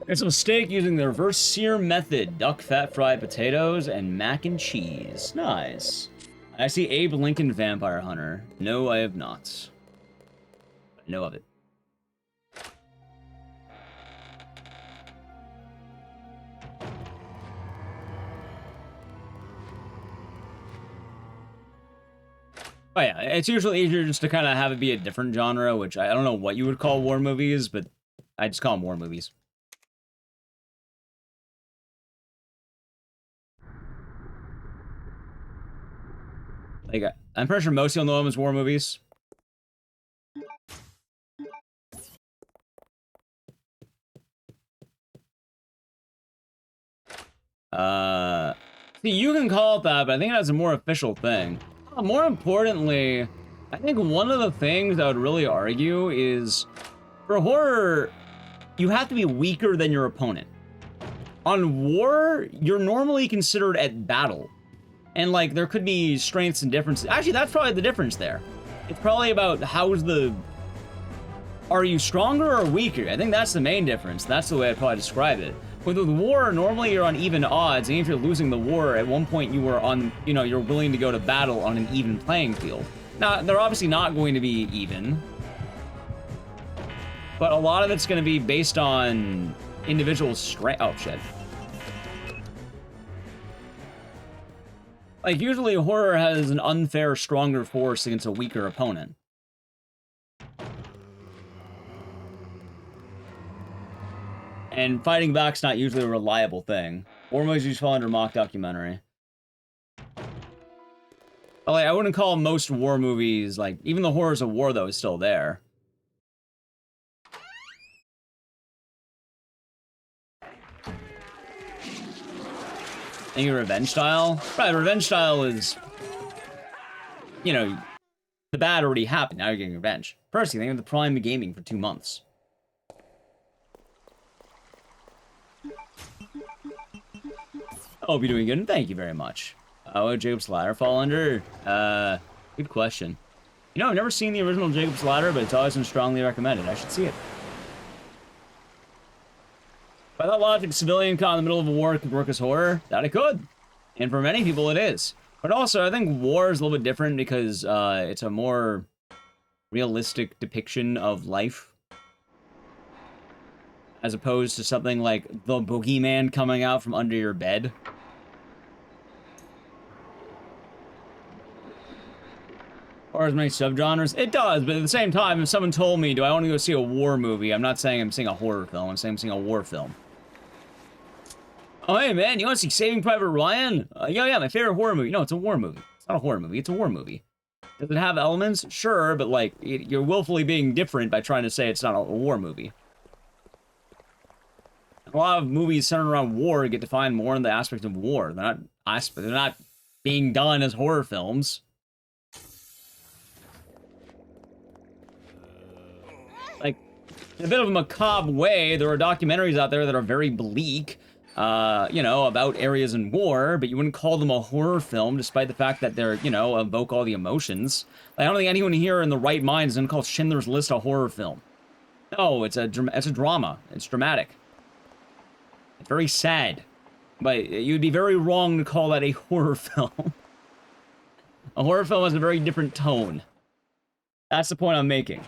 A: It's a mistake using the reverse sear method. Duck fat fried potatoes and mac and cheese. Nice. I see Abe Lincoln Vampire Hunter. No, I have not. I know of it. Oh yeah, it's usually easier just to kind of have it be a different genre, which I don't know what you would call war movies, but I just call them war movies. Like, I'm pretty sure most of you'll know them as war movies. See, you can call it that, but I think that's a more official thing. More importantly, I think one of the things I would really argue is, for horror, you have to be weaker than your opponent. On war, you're normally considered at battle. And, like, there could be strengths and differences. Actually, that's probably the difference there. It's probably about are you stronger or weaker? I think that's the main difference. That's the way I'd probably describe it. With war, normally you're on even odds, and if you're losing the war, at one point you were on, you're willing to go to battle on an even playing field. Now, they're obviously not going to be even, but a lot of it's going to be based on individual strength. Oh, shit. Like, usually horror has an unfair, stronger force against a weaker opponent. And fighting back's not usually a reliable thing. War movies usually fall under mock documentary. But, like, I wouldn't call most war movies, like, even the horrors of war, though, is still there. And your revenge style? Right, revenge style is, the bad already happened, now you're getting revenge. Personally, think of the Prime of Gaming for 2 months. I hope you're doing good, and thank you very much. What would Jacob's Ladder fall under? Good question. I've never seen the original Jacob's Ladder, but it's always been strongly recommended. I should see it. By that logic, civilian caught in the middle of a war could work as horror. That it could. And for many people, it is. But also, I think war is a little bit different because it's a more realistic depiction of life. As opposed to something like the boogeyman coming out from under your bed. Or as many subgenres? It does, but at the same time, if someone told me, do I want to go see a war movie, I'm not saying I'm seeing a horror film, I'm saying I'm seeing a war film. Oh, hey, man, you want to see Saving Private Ryan? Yeah, my favorite horror movie. No, it's a war movie. It's not a horror movie, it's a war movie. Does it have elements? Sure, but, like, you're willfully being different by trying to say it's not a war movie. A lot of movies centered around war get defined more in the aspect of war. They're not being done as horror films. Like, in a bit of a macabre way, there are documentaries out there that are very bleak, about areas in war, but you wouldn't call them a horror film, despite the fact that they're, evoke all the emotions. Like, I don't think anyone here in the right mind is going to call Schindler's List a horror film. No, it's a drama. It's dramatic. It's very sad. But you'd be very wrong to call that a horror film. A horror film has a very different tone. That's the point I'm making.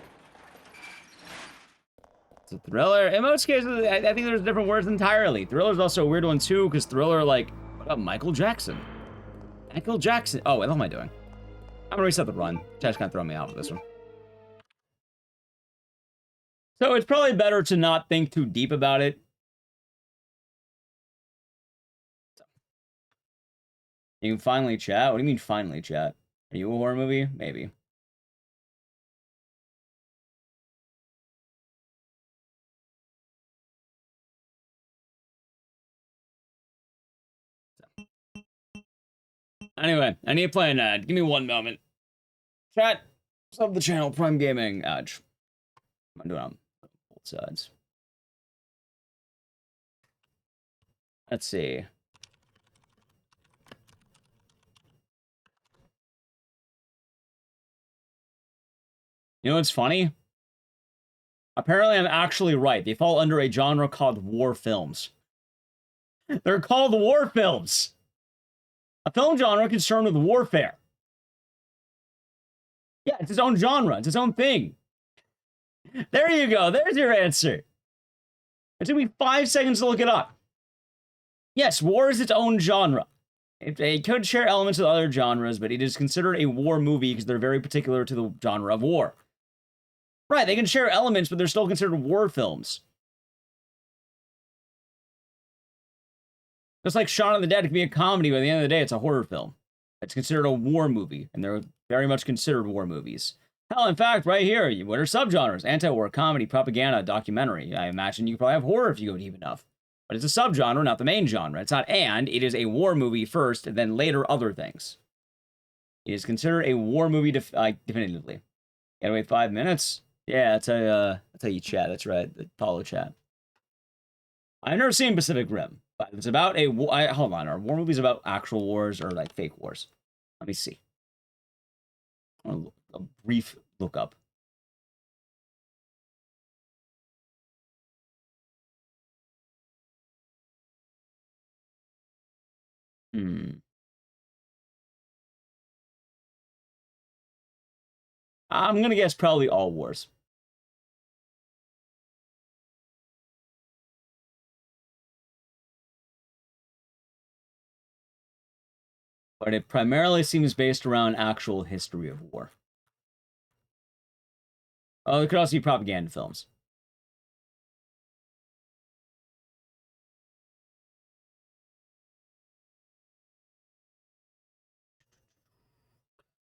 A: It's a thriller. In most cases, I think there's different words entirely. Thriller's also a weird one too, because thriller, like, what about Michael Jackson? Michael Jackson. Oh, what am I doing? I'm gonna reset the run. Chat's kind of throwing me out with this one. So it's probably better to not think too deep about it. You can finally chat? What do you mean finally chat? Are you a horror movie? Maybe. Anyway, I need to play an ad. Give me one moment. Chat, sub the channel, Prime Gaming. Ouch. I'm doing on both sides. Let's see. You know what's funny? Apparently I'm actually right. They fall under a genre called war films. They're called war films. A film genre concerned with warfare. Yeah, it's its own genre. It's its own thing. There you go. There's your answer. It took me 5 seconds to look it up. Yes, war is its own genre. It could share elements with other genres, but it is considered a war movie because they're very particular to the genre of war. Right, they can share elements, but they're still considered war films. Just like Shaun of the Dead can be a comedy, but at the end of the day, it's a horror film. It's considered a war movie, and they're very much considered war movies. Hell, in fact, right here, what are subgenres? Anti-war, comedy, propaganda, documentary. I imagine you probably have horror if you go deep enough. But it's a subgenre, not the main genre. It's not and, it is a war movie first, and then later other things. It is considered a war movie definitively. Gotta wait 5 minutes? Yeah, that's how you chat. That's right, the follow chat. I've never seen Pacific Rim, but it's about a hold on, are war movies about actual wars or like fake wars? Let me see. A brief look up. I'm gonna guess probably all wars. But it primarily seems based around actual history of war. Oh, it could also be propaganda films.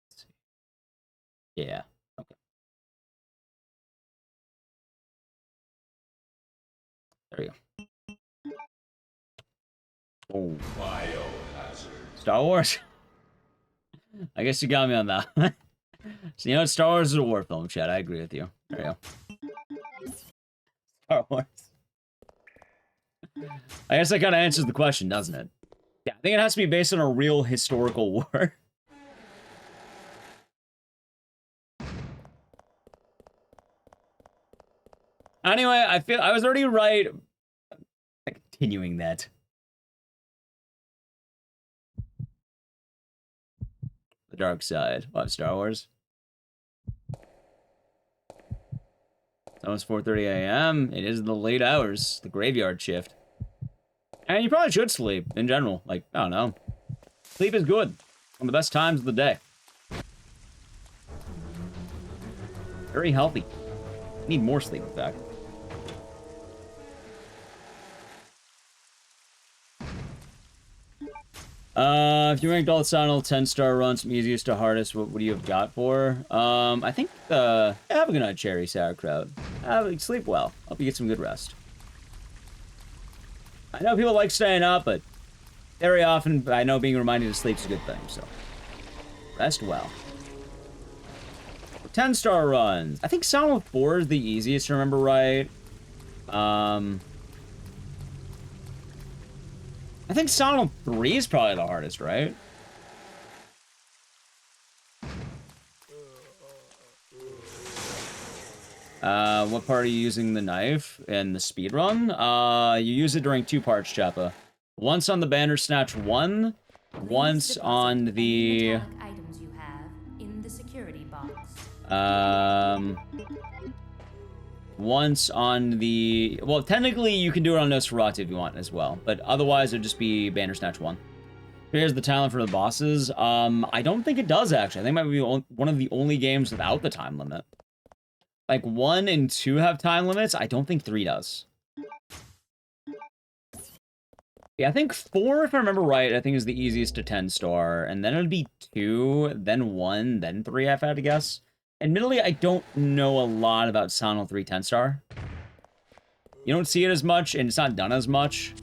A: Let's see. Yeah. Okay. There you go. Oh. Star Wars. I guess you got me on that. So, you know, Star Wars is a war film, Chad. I agree with you. There you go. Star Wars. I guess that kind of answers the question, doesn't it? Yeah, I think it has to be based on a real historical war. Anyway, I feel I was already right. Continuing that. The dark side. What, Star Wars? It's almost 4:30 a.m. It is the late hours, the graveyard shift. And you probably should sleep, in general. Like, I don't know. Sleep is good. One of the best times of the day. Very healthy. Need more sleep, in fact. If you ranked all the Sentinel 10-star runs from easiest to hardest, what do you have got for? I think, have a good night, Cherry Sauerkraut. Sleep well. Hope you get some good rest. I know people like staying up, but very often I know being reminded to sleep is a good thing, so. Rest well. 10-star runs. I think Sentinel 4 is the easiest to remember right. I think Sentinel 3 is probably the hardest, right? What part are you using the knife in the speedrun? You use it during 2 parts, Chappa. Once on the Bandersnatch 1, once on the...
B: metallic items you have in the security box.
A: Once on the... Well, technically, you can do it on Nosferatu if you want as well. But otherwise, it'd just be Bandersnatch 1. Here's the talent for the bosses. I don't think it does, actually. I think it might be one of the only games without the time limit. Like, 1 and 2 have time limits. I don't think 3 does. Yeah, I think 4, if I remember right, I think is the easiest to 10-star. And then it'd be 2, then 1, then 3, if I had to guess. Admittedly, I don't know a lot about Silent Hill 3 10-star. You don't see it as much, and it's not done as much.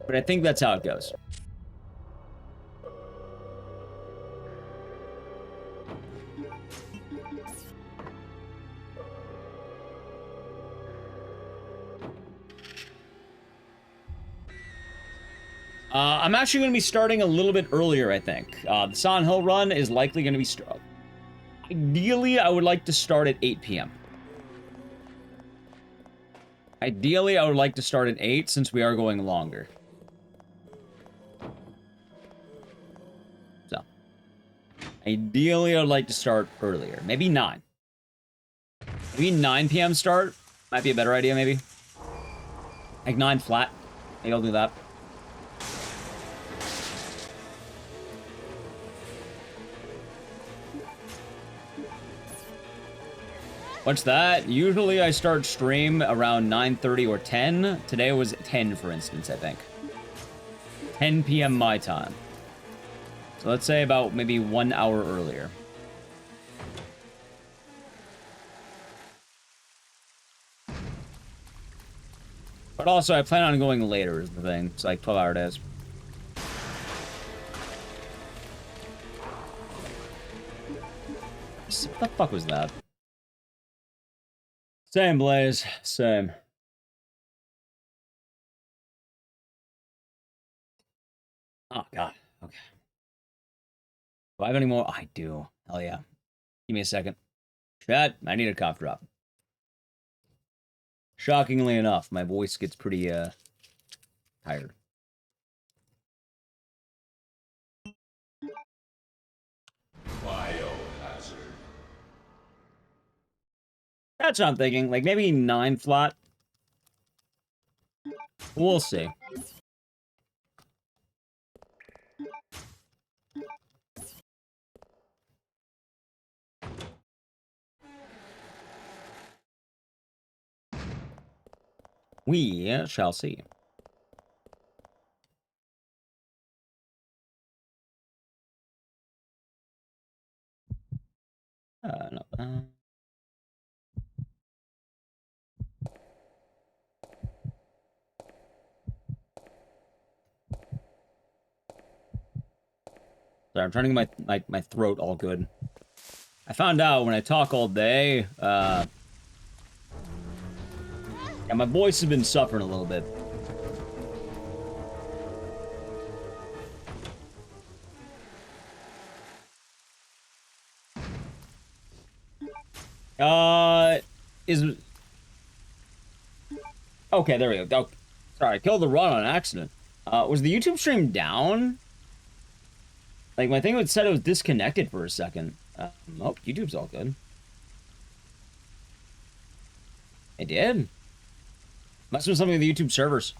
A: But I think that's how it goes. I'm actually going to be starting a little bit earlier, I think. The Silent Hill run is likely going to be... Ideally, I would like to start at 8 p.m. Ideally, I would like to start at 8 since we are going longer. So. Ideally, I would like to start earlier. Maybe 9. Maybe 9 p.m. start. Might be a better idea, maybe. Like 9 flat. Maybe I'll do that. What's that? Usually I start stream around 9:30 or 10. Today was 10, for instance, I think. 10 p.m. my time. So let's say about maybe 1 hour earlier. But also, I plan on going later is the thing. It's like 12-hour days. What the fuck was that? Same, Blaze. Same. Oh, God. Okay. Do I have any more? I do. Hell yeah. Give me a second. Chat, I need a cough drop. Shockingly enough, my voice gets pretty, tired.
E: Biohazard.
A: That's what I'm thinking. Like, maybe 9 flat. We'll see. We shall see. Not bad. Sorry, I'm trying to get my throat all good. I found out when I talk all day, yeah, my voice has been suffering a little bit. Is... Okay, there we go. Oh, sorry, I killed the run on accident. Was the YouTube stream down? Like, my thing said it was disconnected for a second. Oh, YouTube's all good. It did? Must have been something with the YouTube servers.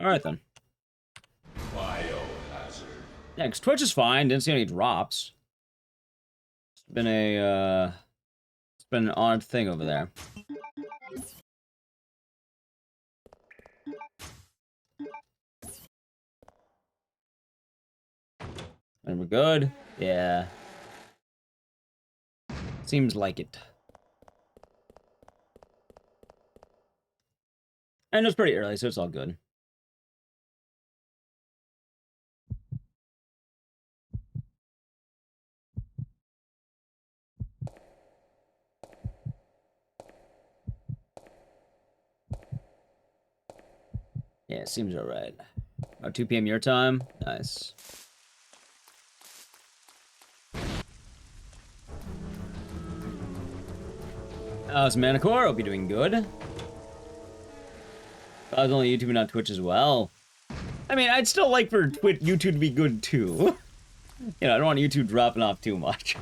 A: Alright then.
E: Biohazard.
A: Yeah, 'cause Twitch is fine. Didn't see any drops. It's been a, it's been an odd thing over there. And we're good? Yeah. Seems like it. And it was pretty early, so it's all good. Yeah, it seems alright. About 2 p.m. your time? Nice. How's Manicore? Hope you're doing good. I was only YouTube and not Twitch as well. I mean, I'd still like for YouTube to be good too. You know, I don't want YouTube dropping off too much.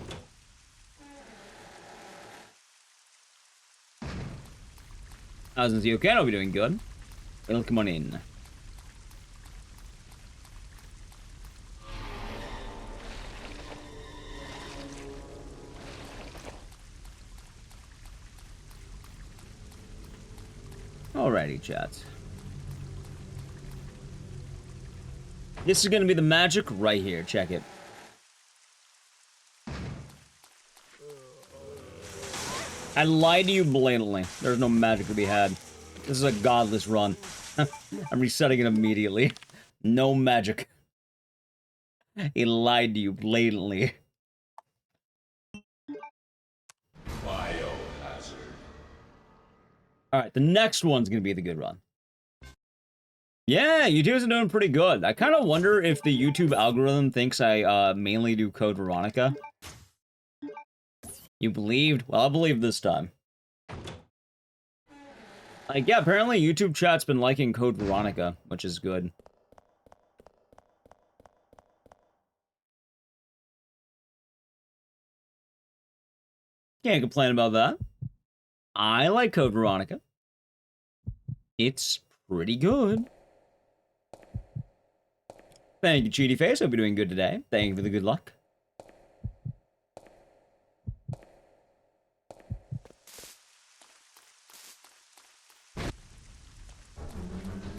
A: How's you okay? Hope you're doing good. Welcome on in. Alrighty, chat. This is gonna be the magic right here. Check it. I lied to you blatantly. There's no magic to be had. This is a godless run. I'm resetting it immediately. No magic. He lied to you blatantly. Alright, the next one's gonna be the good run. Yeah, YouTube's doing pretty good. I kind of wonder if the YouTube algorithm thinks I mainly do Code Veronica. You believed? Well, I believe this time. Like, yeah, apparently YouTube chat's been liking Code Veronica, which is good. Can't complain about that. I like Code Veronica. It's pretty good. Thank you, Cheaty Face. Hope you're doing good today. Thank you for the good luck.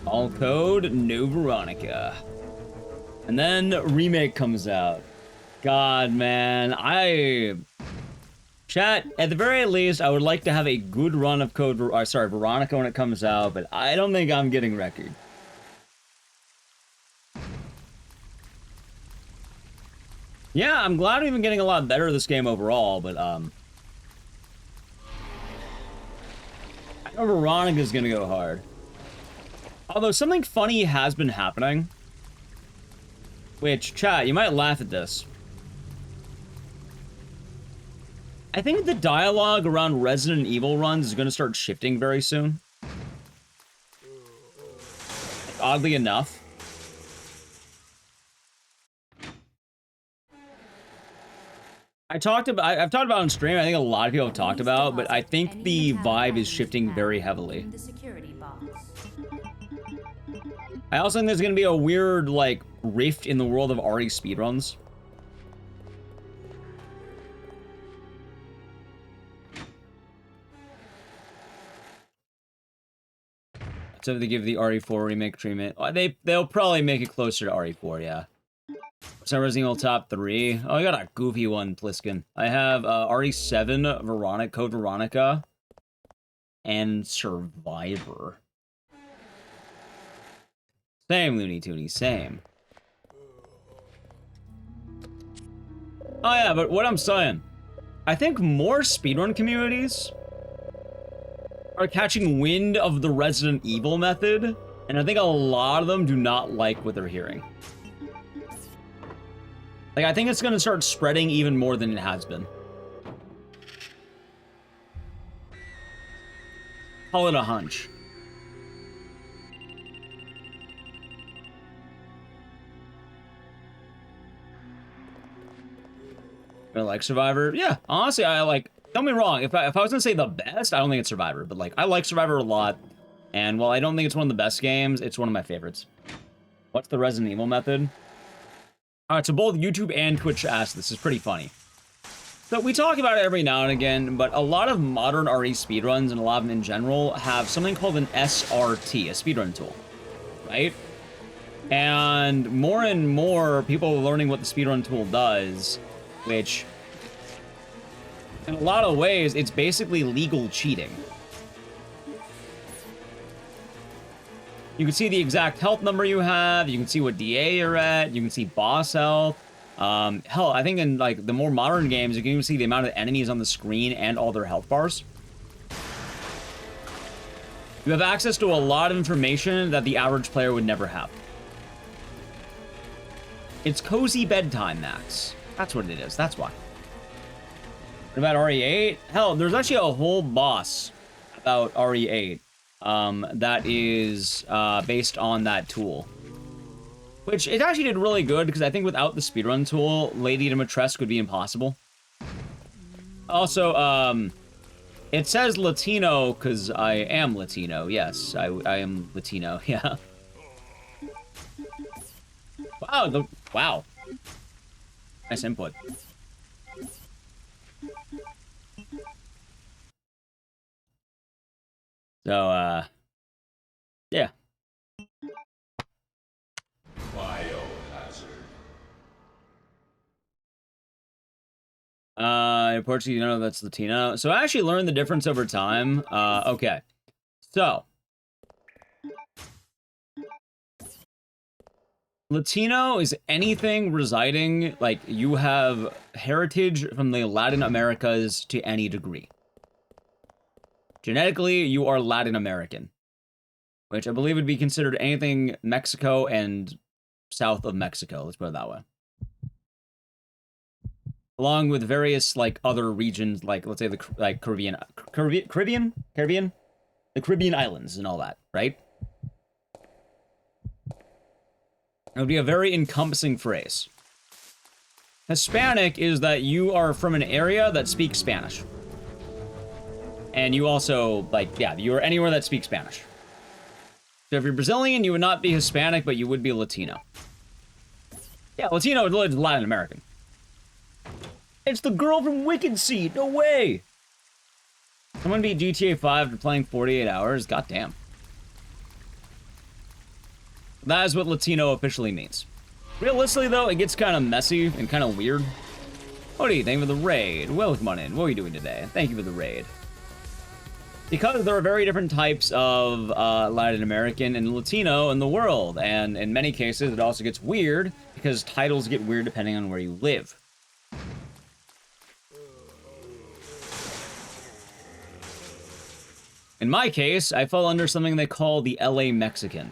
A: All code, no Veronica. And then remake comes out. God, man, Chat, at the very least, I would like to have a good run of Veronica when it comes out, but I don't think I'm getting record. Yeah, I'm glad we've been getting a lot better at this game overall, but, I know Veronica's gonna go hard. Although, something funny has been happening. Which, chat, you might laugh at this. I think the dialogue around Resident Evil runs is going to start shifting very soon. Oddly enough. I've talked about it on stream, I think a lot of people have talked about, but I think the vibe is shifting very heavily. I also think there's going to be a weird, like, rift in the world of RE speedruns. So they give the RE4 remake treatment. They'll probably make it closer to RE4, yeah. So Resident Evil top 3. Oh, I got a goofy one, Pliskin. I have RE7, Veronica, Code Veronica, and Survivor. Same, Looney Tooney, same. Oh yeah, but what I'm saying, I think more speedrun communities are catching wind of the Resident Evil method, and I think a lot of them do not like what they're hearing. Like, I think it's gonna start spreading even more than it has been. Call it a hunch. I like Survivor. Yeah, honestly, I like... Don't be wrong, if I was gonna say the best, I don't think it's Survivor, but like, I like Survivor a lot, and while I don't think it's one of the best games, it's one of my favorites. What's the Resident Evil method? Alright, so both YouTube and Twitch asked this. Is pretty funny. So we talk about it every now and again, but a lot of modern RE speedruns, and a lot of them in general, have something called an SRT, a speedrun tool, right? And more people are learning what the speedrun tool does, which... in a lot of ways, it's basically legal cheating. You can see the exact health number you have, you can see what DA you're at, you can see boss health. Hell, I think in like the more modern games, you can even see the amount of enemies on the screen and all their health bars. You have access to a lot of information that the average player would never have. It's cozy bedtime, Max. That's what it is, that's why. What about RE8? Hell, there's actually a whole boss about RE8 that is based on that tool. Which, it actually did really good, because I think without the speedrun tool, Lady Dimitrescu would be impossible. Also, it says Latino, because I am Latino. Yes, I am Latino, yeah. Wow, wow. Nice input. So, yeah. In Portuguese, you know that's Latino. So I actually learned the difference over time. Okay. So. Latino is anything residing, like, you have heritage from the Latin Americas to any degree. Genetically, you are Latin American, which I believe would be considered anything Mexico and south of Mexico, let's put it that way. Along with various, like, other regions, like, let's say the, like, Caribbean? The Caribbean islands and all that, right? It would be a very encompassing phrase. Hispanic is that you are from an area that speaks Spanish. And you also, like, yeah, you are anywhere that speaks Spanish. So if you're Brazilian, you would not be Hispanic, but you would be Latino. Yeah, Latino is Latin American. It's the girl from Wicked Seed, no way! Someone beat GTA 5 after playing 48 hours? Goddamn. That is what Latino officially means. Realistically, though, it gets kind of messy and kind of weird. Odie, thank you for the raid. Welcome on in. What are you doing today? Thank you for the raid. Because there are very different types of Latin American and Latino in the world, and in many cases it also gets weird because titles get weird depending on where you live. In my case, I fall under something they call the LA Mexican.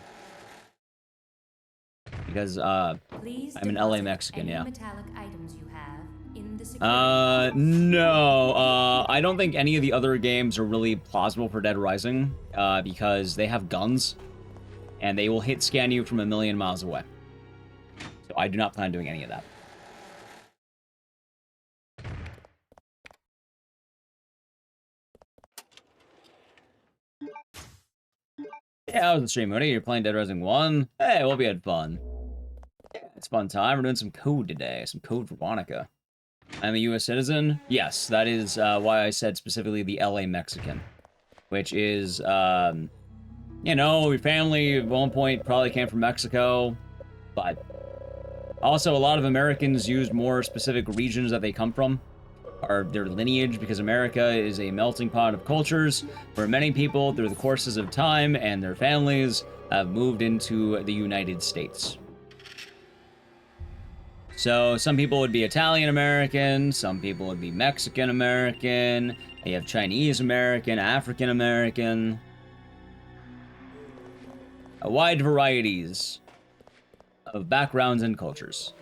A: Because, I'm an LA Mexican, yeah.
B: Metallic items you have in the
A: no, I don't think any of the other games are really plausible for Dead Rising, because they have guns, and they will hit scan you from a million miles away. So I do not plan on doing any of that. Yeah, I was in stream. What are you playing Dead Rising 1? Hey, we'll be had fun. It's fun time. We're doing some code today. Some code for Veronica. I'm a U.S. citizen. Yes, that is why I said specifically the LA Mexican. Which is, you know, your family at one point probably came from Mexico. But also a lot of Americans used more specific regions that they come from. Or their lineage, because America is a melting pot of cultures where many people, through the courses of time and their families, have moved into the United States. So some people would be Italian American, some people would be Mexican American, you have Chinese American, African American. A wide varieties of backgrounds and cultures.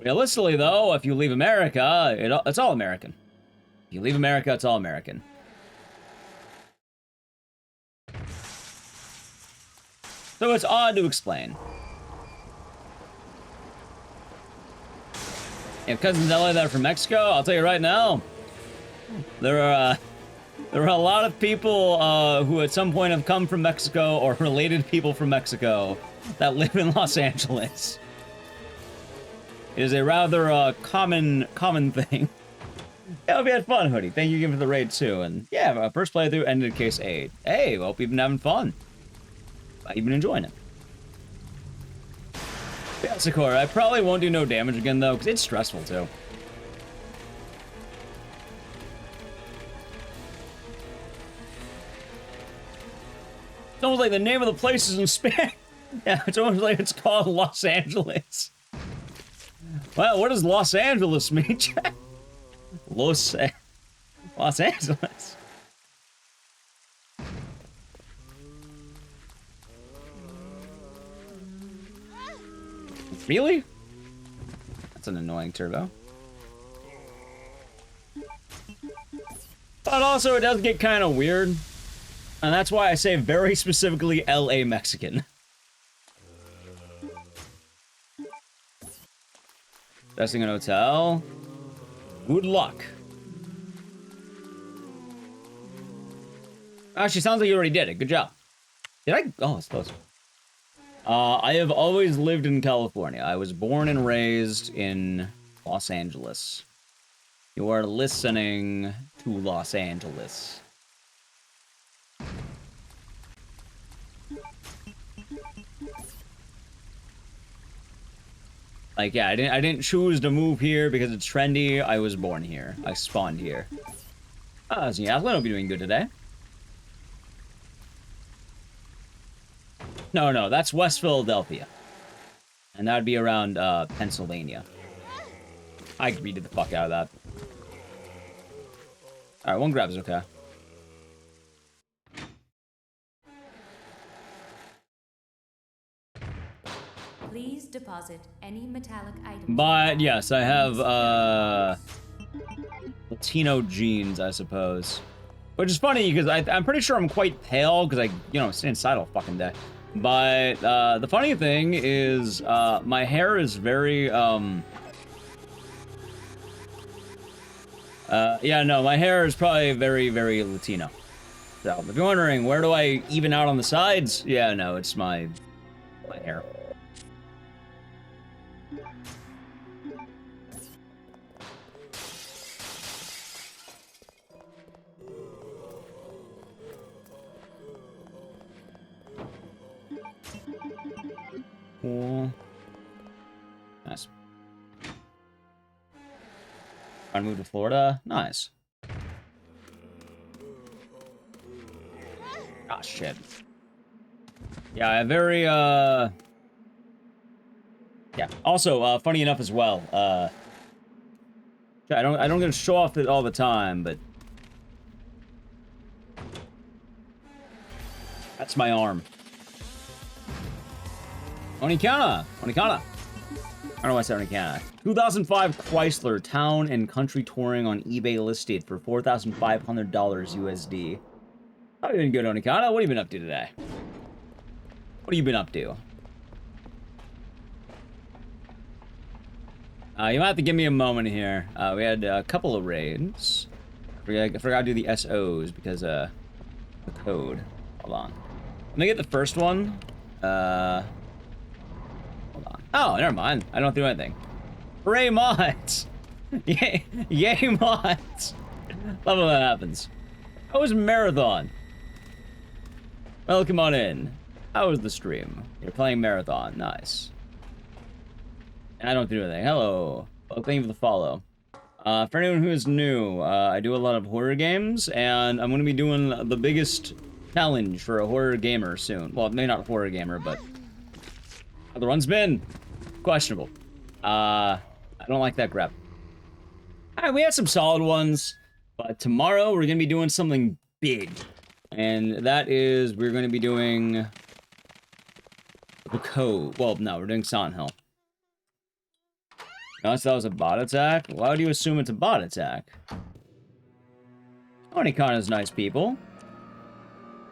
A: Realistically, though, if you leave America, it's all American. If you leave America, it's all American. So it's odd to explain. You have cousins in LA that are from Mexico? I'll tell you right now, there are a lot of people who at some point have come from Mexico or related people from Mexico that live in Los Angeles. It is a rather common thing. Yeah, we had fun, Hoodie. Thank you again for the raid, too. And yeah, first playthrough ended case 8. Hey, hope you've been having fun. You've been enjoying it. Yeah, Sakura, I probably won't do no damage again, though, because it's stressful, too. It's almost like the name of the place is in Spanish. Yeah, it's almost like it's called Los Angeles. Well, what does Los Angeles mean, Jack? Los Angeles. Really? That's an annoying turbo. But also, it does get kind of weird. And that's why I say very specifically LA Mexican. Investing in a hotel. Good luck. Actually, sounds like you already did it. Good job. Did I? Oh, it's close. I have always lived in California. I was born and raised in Los Angeles. You are listening to Los Angeles. Like, yeah, I didn't choose to move here because it's trendy. I was born here. I spawned here. So yeah, I'll be doing good today. No, that's West Philadelphia. And that would be around, Pennsylvania. I greeted the fuck out of that. Alright, one grab is okay.
B: Please deposit any metallic items.
A: But, yes, I have, Latino genes, I suppose. Which is funny, because I'm pretty sure I'm quite pale, because I, stay inside all fucking day. But, the funny thing is, my hair is very, yeah, no, my hair is probably very, very Latino. So, if you're wondering, where do I even out on the sides? Yeah, no, it's my hair. Cool. Nice. Trying to move to Florida? Nice. Ah, shit. Yeah, I very, yeah. Also, funny enough as well, I don't get to show off it all the time, but that's my arm. Onicana! I don't know why I said Onicana. 2005 Chrysler Town and Country Touring on eBay listed for $4,500 USD. How you been good, Onicana? What have you been up to today? What have you been up to? You might have to give me a moment here. We had a couple of raids. I forgot to do the SOs because, the code. Hold on. Let me get the first one. Hold on. Oh, never mind. I don't do anything. Hooray, mods! Yay, mods! Love when that happens. How was Marathon? Welcome on in. How was the stream? You're playing Marathon. Nice. I don't do anything. Hello. Well, thank you for the follow. For anyone who is new, I do a lot of horror games, and I'm going to be doing the biggest challenge for a horror gamer soon. Well, maybe not a horror gamer, but how the run's been? Questionable. I don't like that grab. Alright, we had some solid ones, but tomorrow we're going to be doing something big. And that is, we're going to be doing the code. Well, no, we're doing Silent Hill. Notice that was a bot attack? Why do you assume it's a bot attack? Onicana's nice people.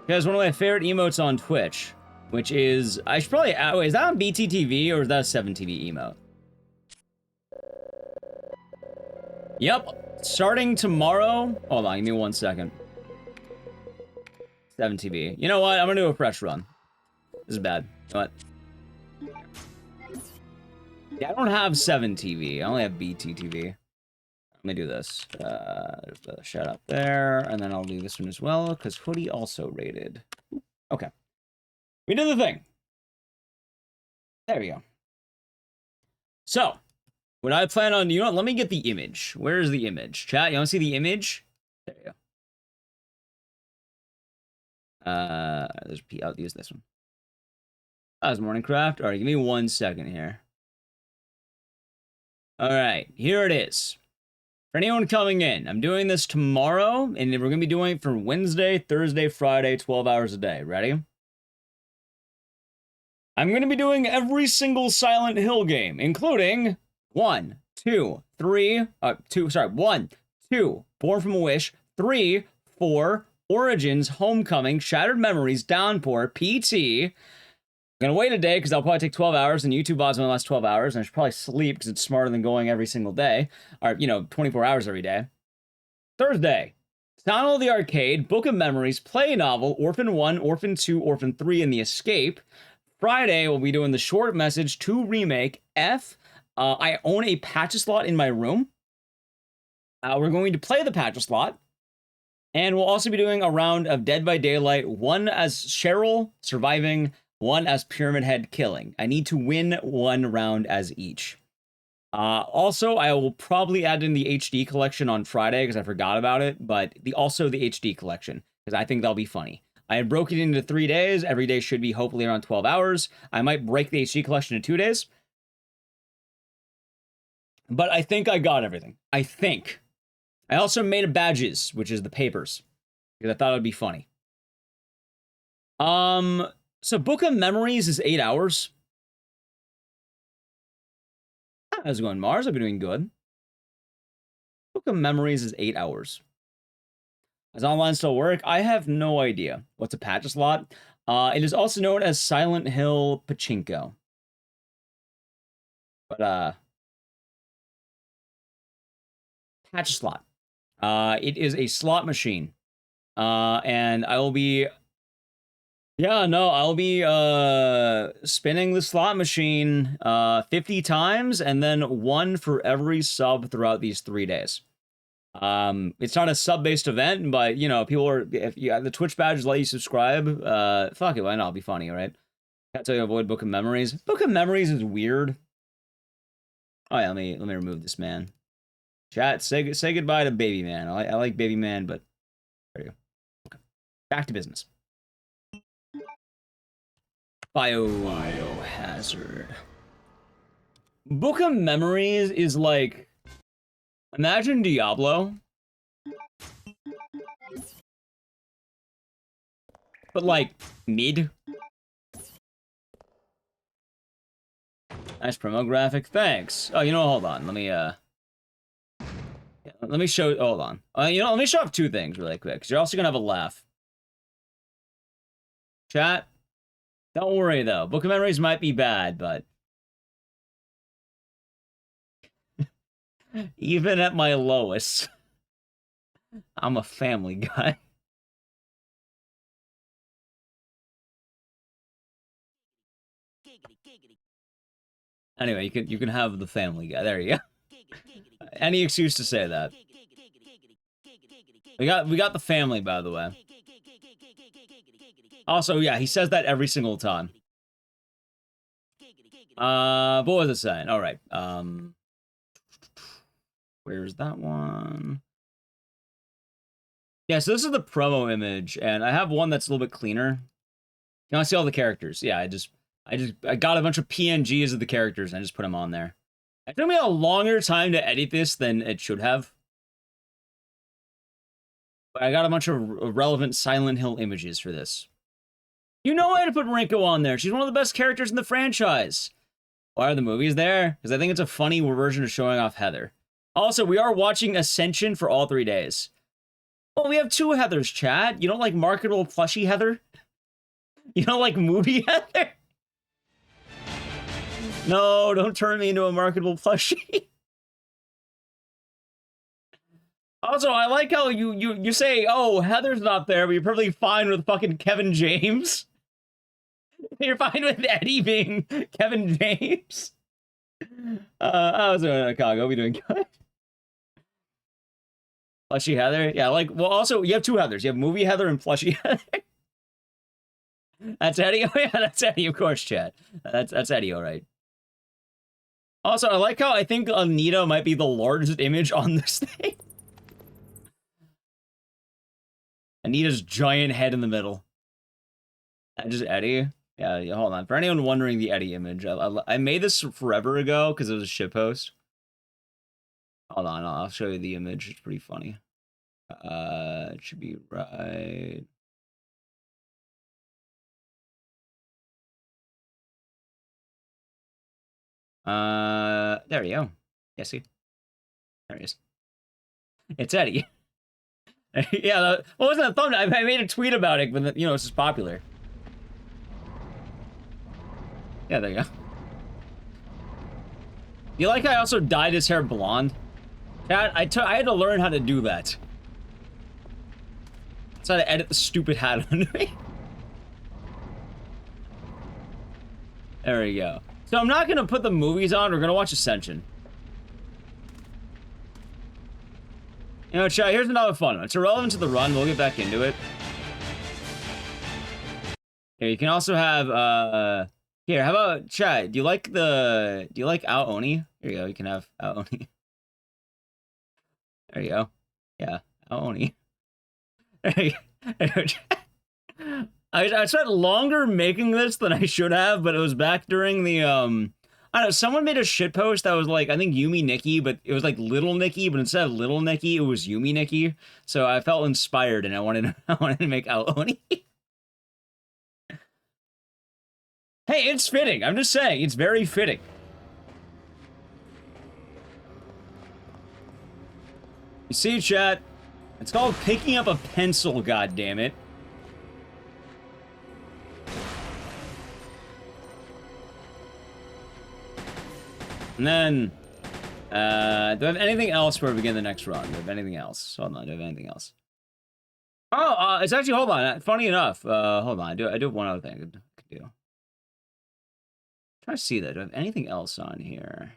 A: Because one of my favorite emotes on Twitch, which is, I should probably, wait, is that on BTTV or is that a 7TV emote? Yep, starting tomorrow. Hold on, give me 1 second. 7TV. You know what? I'm gonna do a fresh run. This is bad. You know what? Yeah, I don't have 7TV. I only have BTTV. Let me do this. Shout out there, and then I'll do this one as well, because Hoodie also rated. Okay. We did the thing. There we go. So, what I plan on, you know what, let me get the image. Where is the image? Chat, you want to see the image? There you go. I'll use this one. That was Morningcraft. Alright, give me 1 second here. Alright, here it is. For anyone coming in, I'm doing this tomorrow, and we're going to be doing it for Wednesday, Thursday, Friday, 12 hours a day. Ready? I'm going to be doing every single Silent Hill game, including 1, 2, Born from a Wish, 3, 4, Origins, Homecoming, Shattered Memories, Downpour, PT. I'm gonna wait a day because that'll probably take 12 hours, and YouTube odds only last 12 hours, and I should probably sleep because it's smarter than going every single day, or, 24 hours every day. Thursday, Sound of the Arcade, Book of Memories, Play Novel, Orphan 1, Orphan 2, Orphan 3, and The Escape. Friday, we'll be doing the Short Message 2 Remake, F. I own a patch slot in my room. We're going to play the patch slot. And we'll also be doing a round of Dead by Daylight, one as Cheryl surviving, one as Pyramid Head killing. I need to win one round as each. Also, I will probably add in the HD collection on Friday because I forgot about it, but also the HD collection because I think that'll be funny. I had broken it into 3 days. Every day should be hopefully around 12 hours. I might break the HD collection in 2 days. But I think I got everything. I think. I also made a badges, which is the papers, because I thought it would be funny. So Book of Memories is 8 hours. How's it going, Mars? I've been doing good. Book of Memories is 8 hours. Does online still work? I have no idea. What's a patch slot? It is also known as Silent Hill Pachinko. But, patch slot. It is a slot machine. And I will be... Yeah, no, I'll be spinning the slot machine 50 times and then 1 for every sub throughout these 3 days. It's not a sub-based event, but people are, if the Twitch badges let you subscribe, fuck it, why not? It'll be funny, right? Can't tell you avoid Book of Memories. Book of Memories is weird. Oh yeah, let me remove this man. Chat, say goodbye to Baby Man. I like Baby Man, but there you go. Okay. Back to business. Biohazard. Book of Memories is like, imagine Diablo, but like mid. Nice promo graphic, thanks. Oh, hold on. Let me show. Hold on. Let me show off 2 things really quick, because you're also gonna have a laugh. Chat. Don't worry, though. Book of Memories might be bad, but... even at my lowest, I'm a family guy. Anyway, you can have the family guy. There you go. Any excuse to say that. We got the family, by the way. Also, yeah, he says that every single time. What was it saying? All right. Where's that one? Yeah, so this is the promo image, and I have one that's a little bit cleaner. You want to see all the characters? Yeah, I got a bunch of PNGs of the characters and I just put them on there. It took me a longer time to edit this than it should have. But I got a bunch of relevant Silent Hill images for this. You know I had to put Rinko on there. She's one of the best characters in the franchise. Why are the movies there? Because I think it's a funny version of showing off Heather. Also, we are watching Ascension for all 3 days. Well, we have 2 Heathers, chat. You don't like marketable plushie Heather? You don't like movie Heather? No, don't turn me into a marketable plushie. Also, I like how you say, oh, Heather's not there, but you're perfectly fine with fucking Kevin James. You're fine with Eddie being Kevin James. How's it going, Chicago? We doing good? Plushy Heather? Yeah, well, also, you have 2 Heathers. You have movie Heather and Plushy Heather. That's Eddie? Oh, yeah, that's Eddie, of course, chat. That's Eddie, all right. Also, I like how I think Anita might be the largest image on this thing. Anita's giant head in the middle. Just Eddie? Yeah, hold on. For anyone wondering the Eddie image, I made this forever ago because it was a shitpost. Hold on, I'll show you the image. It's pretty funny. It should be right. There you go. Yeah, see? There he is. It's Eddie. Yeah, what wasn't a thumbnail? I made a tweet about it, but you know, it's just popular. Yeah, there you go. You like I also dyed his hair blonde? Chat, I had to learn how to do that. That's how to edit the stupid hat on me. There we go. So I'm not gonna put the movies on, we're gonna watch Ascension. You know, chat, here's another fun one. It's irrelevant to the run, we'll get back into it. Here, you can also have, here, how about, chat, do you like Ao-Oni? Here you go, you can have Ao-Oni. There you go. Yeah, Ao-Oni. There you go. I spent longer making this than I should have, but it was back during the, I don't know, someone made a shitpost that was like, I think Yumi Nikki, but it was like Little Nikki, but instead of Little Nikki, it was Yumi Nikki. So I felt inspired and I wanted to make Ao-Oni. Hey, it's fitting. I'm just saying, it's very fitting. You see, chat? It's called picking up a pencil, goddammit. And then, do I have anything else before we begin the next run? Do I have anything else? Hold on, do I have anything else? Oh, it's actually, hold on, funny enough, hold on, I do have one other thing I could do. Try to see that. Do I have anything else on here?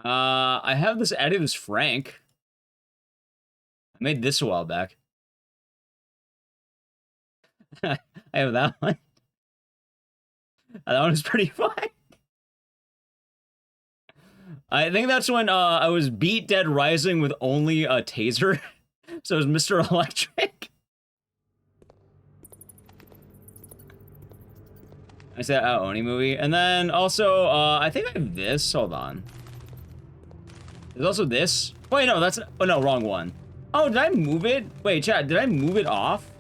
A: I have this edit as Frank. I made this a while back. I have that one. That one is pretty fun. I think that's when I was beat Dead Rising with only a taser. So it was Mr. Electric. I said Ao-Oni movie. And then also, I think I have this. Hold on. There's also this. Wait, no, that's... Oh, no, wrong one. Oh, did I move it? Wait, chat, did I move it off?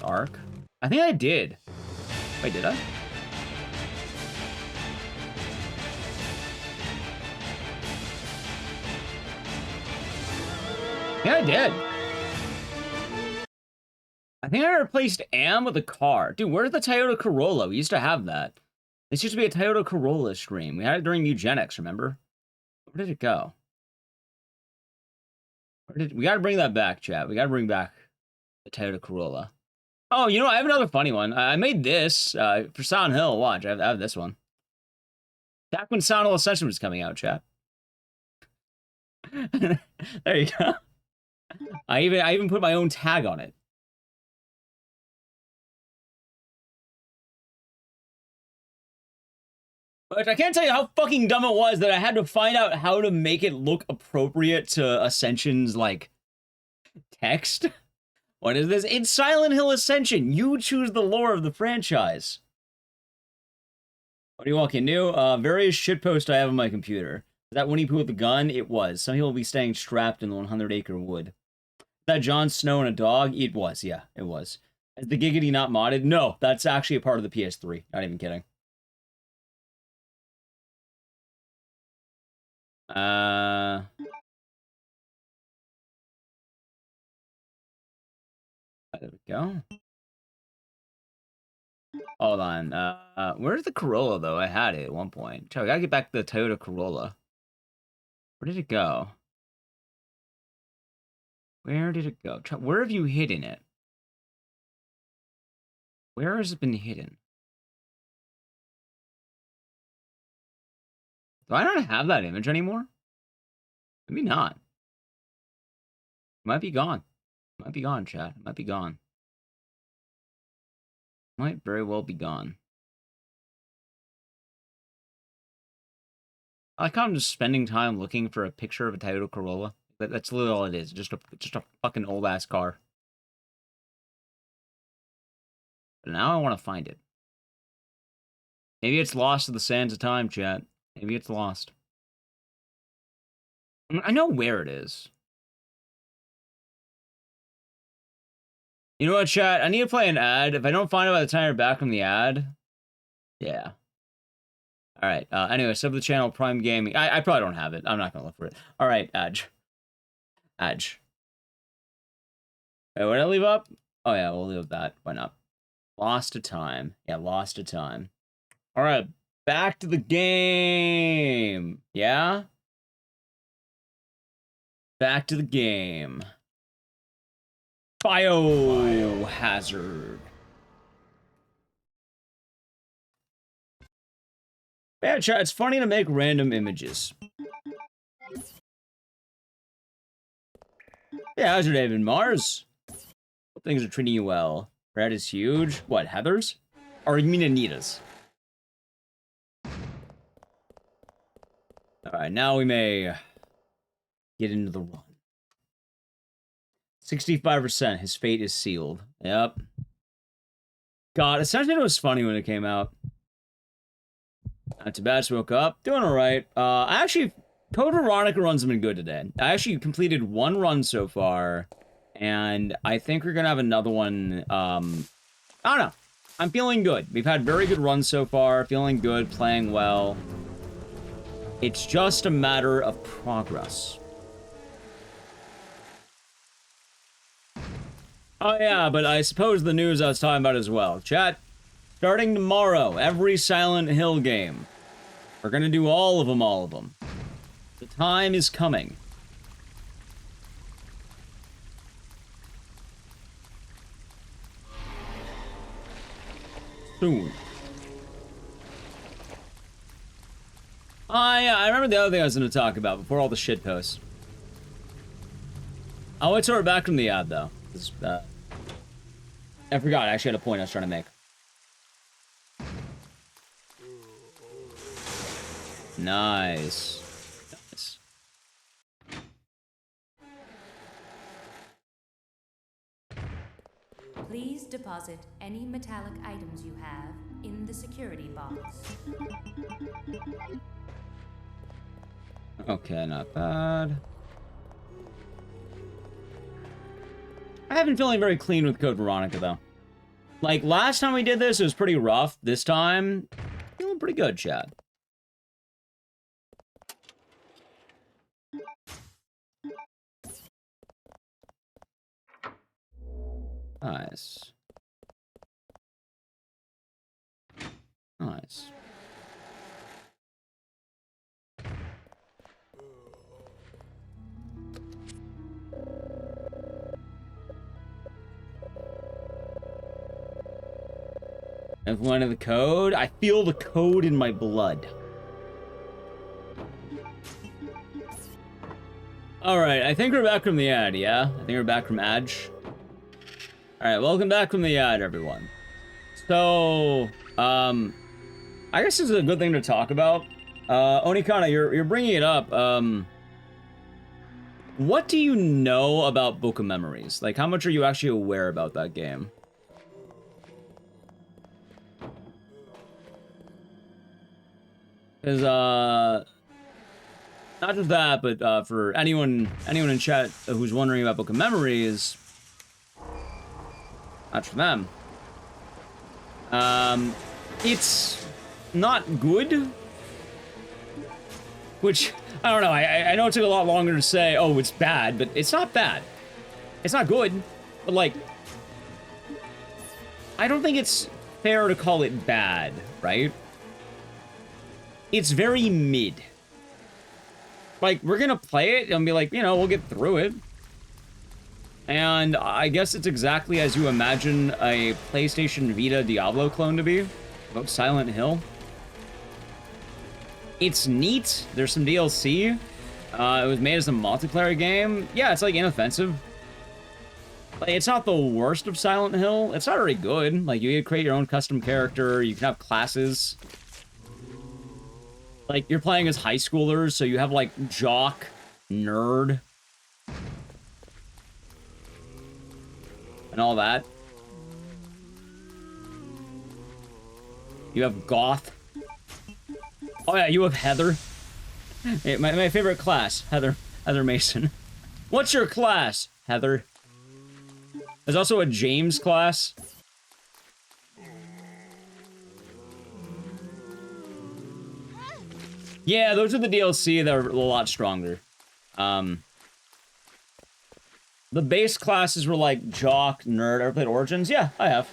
A: Dark? I think I did. Wait, did I? Yeah, I did. I think I replaced Am with a car. Dude, where's the Toyota Corolla? We used to have that. This used to be a Toyota Corolla stream. We had it during eugenics, remember? Where did it go? We gotta bring that back, chat. We gotta bring back the Toyota Corolla. Oh, you know, I have another funny one. I made this for Silent Hill. Watch, I have this one. Back when Silent Hill Ascension was coming out, chat. There you go. I even put my own tag on it. But I can't tell you how fucking dumb it was that I had to find out how to make it look appropriate to Ascension's, like, text. What is this? It's Silent Hill Ascension. You choose the lore of the franchise. What do you walk into? Various shitposts I have on my computer. Is that Winnie Pooh with the gun? It was. Some people will be staying strapped in the 100-acre wood. Is that Jon Snow and a dog? It was, yeah, it was. Is the Giggity not modded? No, that's actually a part of the PS3. Not even kidding. There we go. Hold on. Where's the Corolla, though? I had it at one point. We gotta get back to the Toyota Corolla. Where did it go? Where did it go? Where have you hidden it? Where has it been hidden? Do I not have that image anymore? Maybe not. It might be gone. It might be gone, chat. It might be gone. Might very well be gone. I like how I'm just spending time looking for a picture of a Toyota Corolla. That's literally all it is. Just a fucking old ass car. But now I want to find it. Maybe it's lost to the sands of time, chat. Maybe it's lost. I know where it is. You know what, chat? I need to play an ad. If I don't find it by the time you're back from the ad, yeah. All right. Anyway, sub the channel, Prime Gaming. I probably don't have it. I'm not gonna look for it. All right, Edge. Edge. Wait, what did I leave up? Oh yeah, we'll leave that. Why not? Lost to time. Yeah, lost to time. All right, back to the game. Yeah? Back to the game. Biohazard. Yeah, chat, it's funny to make random images. Yeah, how's your day been, Mars? Hope things are treating you well. Red is huge. What, Heather's? Or you mean Anita's? Alright, now we may get into the run. 65%, his fate is sealed. Yep. God, essentially it was funny when it came out. Not too bad, just woke up. Doing alright. Code Veronica runs have been good today. I actually completed one run so far, and I think we're gonna have another one, I don't know. I'm feeling good. We've had very good runs so far, feeling good, playing well. It's just a matter of progress. Oh yeah, but I suppose the news I was talking about as well. Chat, starting tomorrow, every Silent Hill game. We're gonna do all of them. The time is coming. Soon. Oh yeah, I remember the other thing I was gonna talk about before all the shit posts. I'll wait till we're back from the ad though. I forgot, I actually had a point I was trying to make. Nice. Nice.
B: Please deposit any metallic items you have in the security box.
A: Okay, not bad. I have been feeling very clean with Code Veronica, though. Like, last time we did this, it was pretty rough. This time, feeling pretty good, chat. Nice. Nice. Everyone in the code? I feel the code in my blood. Alright, I think we're back from the ad, yeah? I think we're back from Adge. Alright, welcome back from the ad, everyone. So, I guess this is a good thing to talk about. Onikana, you're bringing it up. What do you know about Book of Memories? Like, how much are you actually aware about that game? Because, not just that, but, for anyone in chat who's wondering about Book of Memories, not for them. It's not good, which, I don't know, I know it took a lot longer to say, oh, it's bad, but it's not bad. It's not good, but, like, I don't think it's fair to call it bad, right? It's very mid. Like, we're gonna play it and be like, you know, we'll get through it. And I guess it's exactly as you imagine a PlayStation Vita Diablo clone to be. About Silent Hill. It's neat. There's some DLC. It was made as a multiplayer game. Yeah, it's like inoffensive. Like, it's not the worst of Silent Hill. It's not very good. Like, you can create your own custom character. You can have classes. Like, you're playing as high schoolers, so you have, like, jock, nerd, and all that. You have goth. Oh yeah, you have Heather. Hey, my favorite class, Heather Mason. What's your class, Heather? There's also a James class. Yeah, those are the DLC that are a lot stronger. The base classes were like Jock, Nerd. Ever played Origins? Yeah, I have.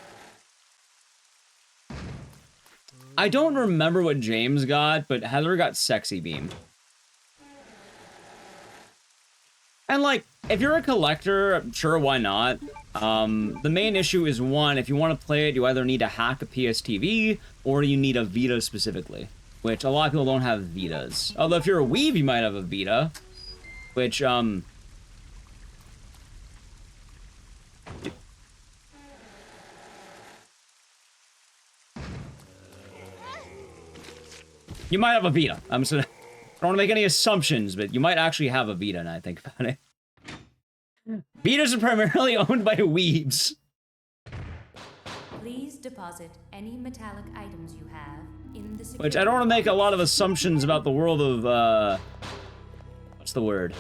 A: I don't remember what James got, but Heather got Sexy Beam. And like, if you're a collector, sure, why not? The main issue is, one, if you want to play it, you either need to hack a PSTV, or you need a Vita specifically. Which, a lot of people don't have Vitas. Although, if you're a weeb, you might have a Vita. Which, you might have a Vita. I'm just gonna... I don't want to make any assumptions, but you might actually have a Vita now I think about it. Vitas are primarily owned by weebs.
B: Please deposit any metallic items you have in the security
A: Which I don't want to make a lot of assumptions about the world of, what's the word?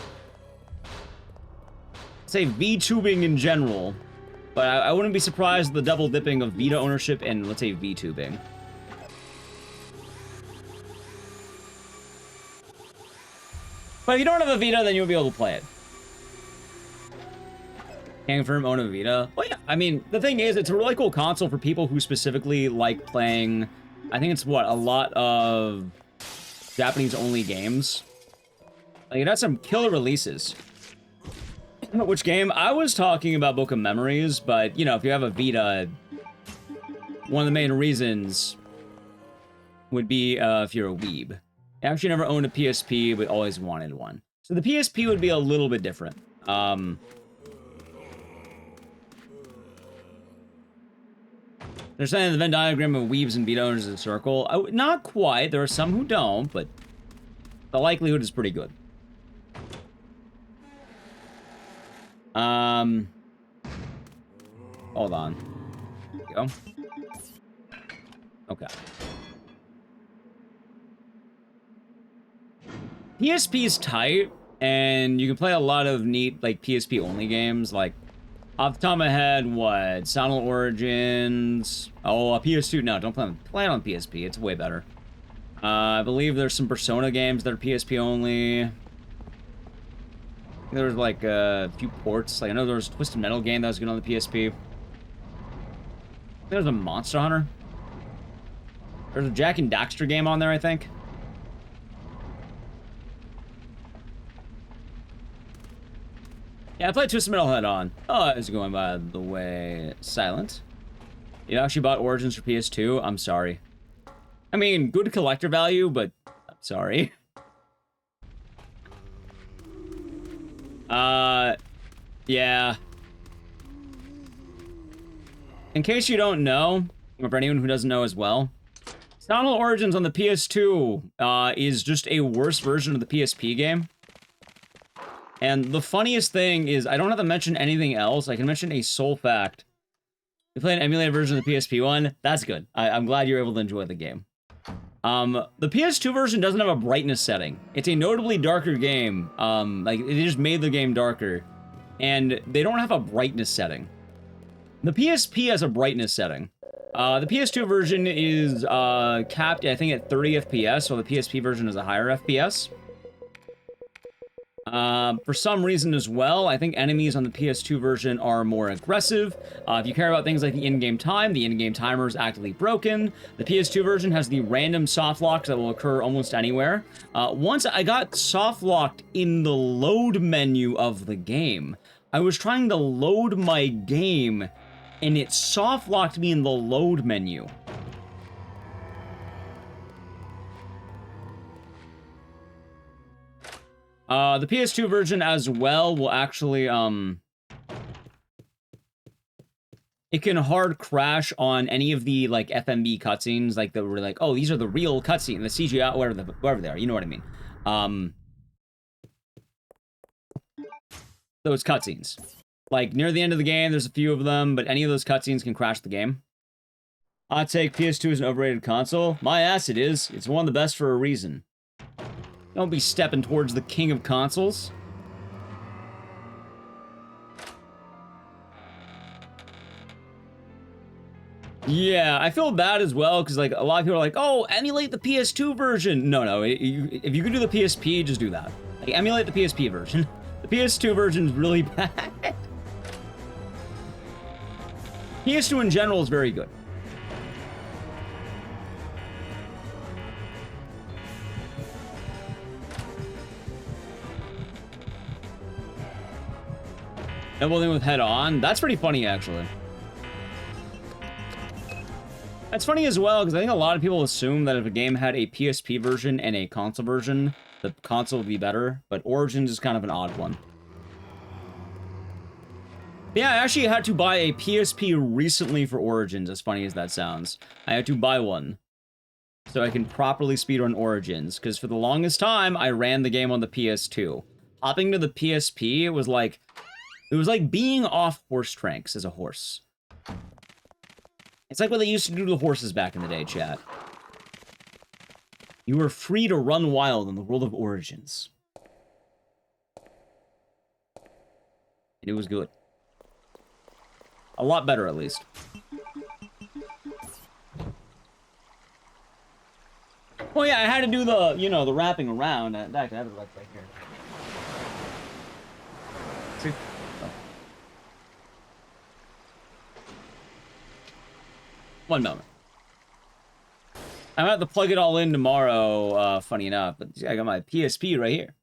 A: Say VTubing in general. But I wouldn't be surprised at the double dipping of Vita ownership and, let's say, VTubing. But if you don't have a Vita, then you'll be able to play it. Can't confirm own a Vita. Well, yeah, I mean, the thing is, it's a really cool console for people who specifically like playing, I think it's, what, a lot of Japanese-only games. Like, it has some killer releases. Which game? I was talking about Book of Memories, but, you know, if you have a Vita, one of the main reasons would be if you're a weeb. I actually never owned a PSP, but always wanted one. So the PSP would be a little bit different. They're saying the Venn diagram of weebs and Vita owners is a circle. Not quite. There are some who don't, but the likelihood is pretty good. Hold on. There we go. Okay. PSP is tight, and you can play a lot of neat, like, PSP-only games, like, off the top of my head, what? Sound Origins. Oh, PS2. No, don't play it on PSP. It's way better. I believe there's some Persona games that are PSP only. There's like a few ports. Like I know there was a Twisted Metal game that was good on the PSP. There's a Monster Hunter. There's a Jack and Daxter game on there, I think. Yeah, I played Twisted Metal head on. Oh, it's going by the way silent. You actually bought Origins for PS2? I'm sorry. I mean, good collector value, but I'm sorry. Yeah. In case you don't know, or for anyone who doesn't know as well, Sound Origins on the PS2 is just a worse version of the PSP game. And the funniest thing is, I don't have to mention anything else. I can mention a sole fact. You play an emulated version of the PSP one, that's good. I'm glad you're able to enjoy the game. The PS2 version doesn't have a brightness setting. It's a notably darker game. Like, they just made the game darker. And they don't have a brightness setting. The PSP has a brightness setting. The PS2 version is capped, I think, at 30 FPS, so the PSP version is a higher FPS. For some reason as well, I think enemies on the PS2 version are more aggressive. If you care about things like the in-game time, the in-game timer is actively broken. The PS2 version has the random soft locks that will occur almost anywhere. Once I got soft locked in the load menu of the game. I was trying to load my game, and it soft locked me in the load menu. The PS2 version as well will actually, it can hard crash on any of the, like, FMV cutscenes, like, that were like, oh, these are the real cutscenes, the CGI, whatever they are, you know what I mean. Those cutscenes. Like, near the end of the game, there's a few of them, but any of those cutscenes can crash the game. Hot take, PS2 is an overrated console. My ass it is. It's one of the best for a reason. Don't be stepping towards the king of consoles. Yeah, I feel bad as well, because, like, a lot of people are like, oh, emulate the PS2 version. No, if you can do the PSP, just do that. Like, emulate the PSP version. The PS2 version is really bad. PS2 in general is very good. Doubling with head on? That's pretty funny, actually. That's funny as well, because I think a lot of people assume that if a game had a PSP version and a console version, the console would be better, but Origins is kind of an odd one. Yeah, I actually had to buy a PSP recently for Origins, as funny as that sounds. I had to buy one so I can properly speedrun Origins, because for the longest time, I ran the game on the PS2. Hopping to the PSP, it was like being off horse tranks as a horse. It's like what they used to do to horses back in the day, chat. You were free to run wild in the world of Origins. And it was good. A lot better, at least. Well, yeah, I had to do the, you know, the wrapping around. In fact, I have it right here. See? Oh. One moment. I'm gonna have to plug it all in tomorrow, funny enough, but I got my PSP right here.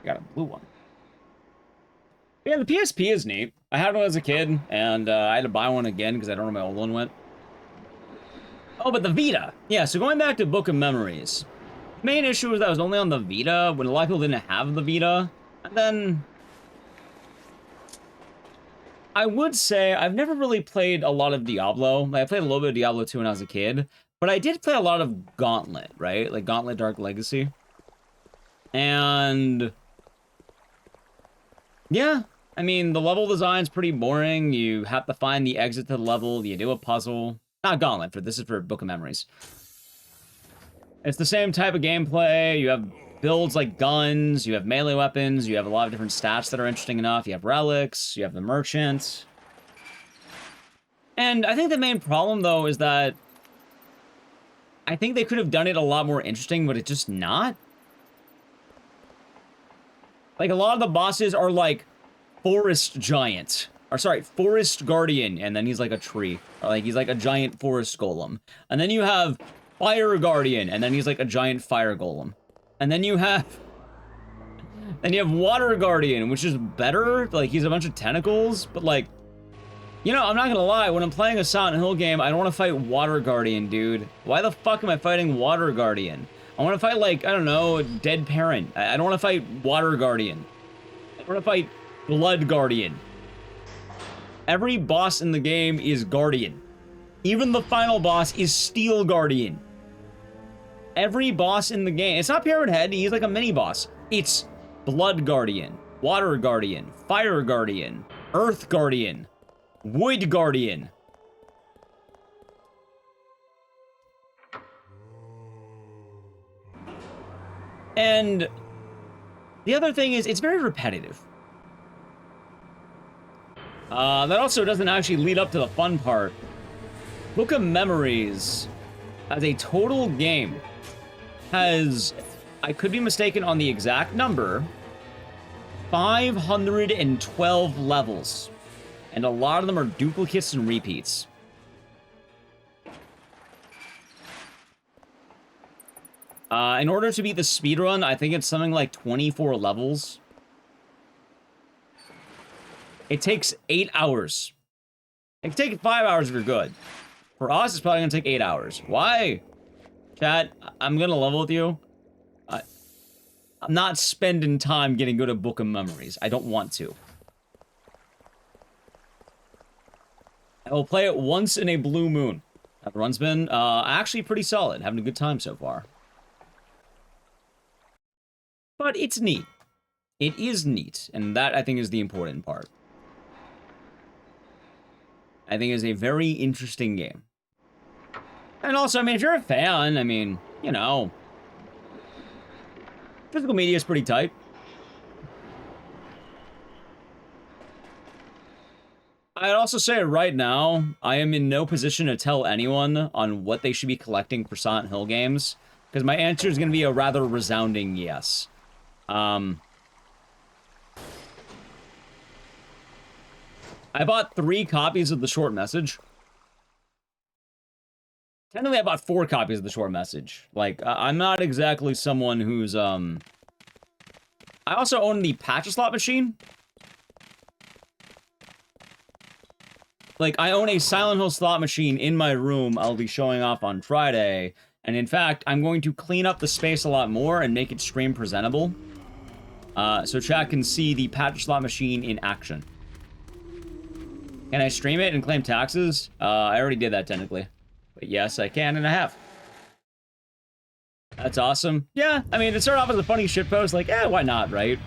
A: I got a blue one. Yeah, the PSP is neat. I had one as a kid, and I had to buy one again because I don't know where my old one went. Oh, but the Vita. Yeah, so going back to Book of Memories. The main issue was that I was only on the Vita when a lot of people didn't have the Vita. And then I would say I've never really played a lot of Diablo. Like, I played a little bit of Diablo 2 when I was a kid, but I did play a lot of Gauntlet, right? Like Gauntlet Dark Legacy. And yeah, I mean, the level design's pretty boring. You have to find the exit to the level, you do a puzzle. Not Gauntlet, this is for Book of Memories. It's the same type of gameplay. You have builds like guns, you have melee weapons, you have a lot of different stats that are interesting enough. You have relics, you have the merchant. And I think the main problem, though, is that I think they could have done it a lot more interesting, but it's just not. Like, a lot of the bosses are like forest giant. Or sorry, forest guardian, and then he's like a tree. Or like he's like a giant forest golem. And then you have fire guardian, and then he's like a giant fire golem. And then you have water guardian, which is better. Like, he's a bunch of tentacles, but like, you know, I'm not gonna lie, when I'm playing a Silent Hill game, I don't want to fight water guardian, dude. Why the fuck am I fighting water guardian? I want to fight, like, I don't know, dead parent. I don't want to fight water guardian. I want to fight blood guardian. Every boss in the game is guardian. Even the final boss is steel guardian. Every boss in the game, it's not Pyramid Head, he's like a mini boss. It's blood guardian, water guardian, fire guardian, earth guardian, wood guardian. And the other thing is, it's very repetitive. That also doesn't actually lead up to the fun part. Book of Memories, as a total game, has, I could be mistaken on the exact number, 512 levels. And a lot of them are duplicates and repeats. In order to beat the speedrun, I think it's something like 24 levels. It takes 8 hours. It can take 5 hours if you're good. For us, it's probably gonna take 8 hours. Why? Chat, I'm gonna level with you. I'm not spending time getting good at Book of Memories. I don't want to. I will play it once in a blue moon. That run's been actually pretty solid. Having a good time so far. But it's neat. It is neat, and that, I think, is the important part. I think it's a very interesting game. And also, I mean, if you're a fan, I mean, you know, physical media is pretty tight. I'd also say right now, I am in no position to tell anyone on what they should be collecting for Silent Hill games, because my answer is going to be a rather resounding yes. I bought 3 copies of the short message. Technically, I bought 4 copies of the short message. Like, I'm not exactly someone who's, I also own the Patch Slot machine. Like, I own a Silent Hill slot machine in my room I'll be showing off on Friday. And in fact, I'm going to clean up the space a lot more and make it stream presentable. So chat can see the Patch Slot machine in action. Can I stream it and claim taxes? I already did that technically. But yes, I can, and I have. That's awesome. Yeah, I mean, it started off as a funny shitpost, like, why not, right?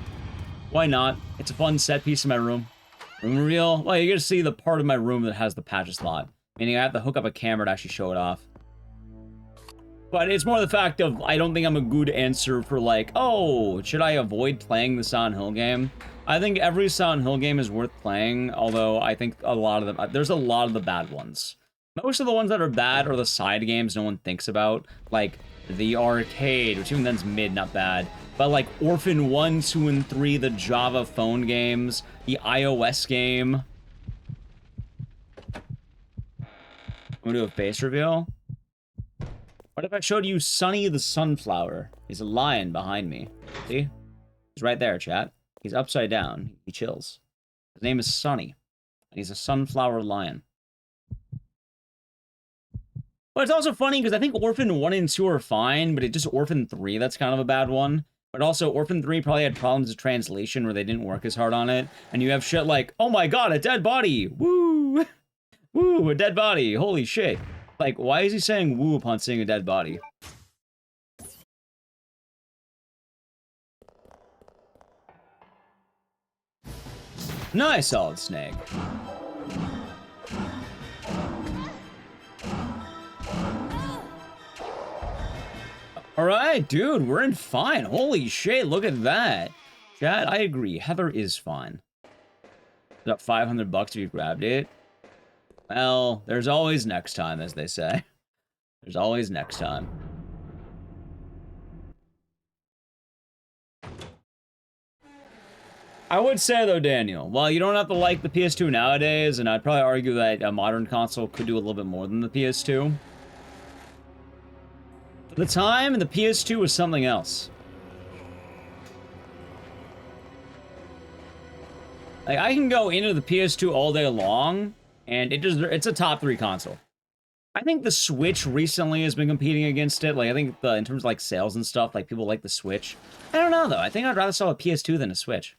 A: Why not? It's a fun set piece in my room. Room reveal? Well, you're gonna see the part of my room that has the patch slot. Meaning I have to hook up a camera to actually show it off. But it's more the fact of, I don't think I'm a good answer for like, oh, should I avoid playing the Silent Hill game? I think every Silent Hill game is worth playing, although I think a lot of them, there's a lot of the bad ones. Most of the ones that are bad are the side games no one thinks about, like the arcade, which even then's mid, not bad. But like Orphan 1, 2, and 3, the Java phone games, the iOS game. I'm gonna do a face reveal. What if I showed you Sonny the Sunflower? He's a lion behind me. See? He's right there, chat. He's upside down. He chills. His name is Sonny. And he's a sunflower lion. But it's also funny because I think Orphan 1 and 2 are fine, but it's just Orphan 3 that's kind of a bad one. But also, Orphan 3 probably had problems with translation where they didn't work as hard on it. And you have shit like, oh my god, a dead body! Woo! Woo, a dead body! Holy shit. Like, why is he saying woo upon seeing a dead body? Nice, Solid Snake. Alright, dude, we're in fine. Holy shit, look at that. Chat, I agree. Heather is fine. Got 500 bucks if you grabbed it. Well, there's always next time, as they say. There's always next time. I would say, though, Daniel, while you don't have to like the PS2 nowadays, and I'd probably argue that a modern console could do a little bit more than the PS2, at the time, the PS2 was something else. Like, I can go into the PS2 all day long, and it's a top 3 console. I think the Switch recently has been competing against it. Like, I think in terms of, like, sales and stuff, like, people like the Switch. I don't know, though. I think I'd rather sell a PS2 than a Switch.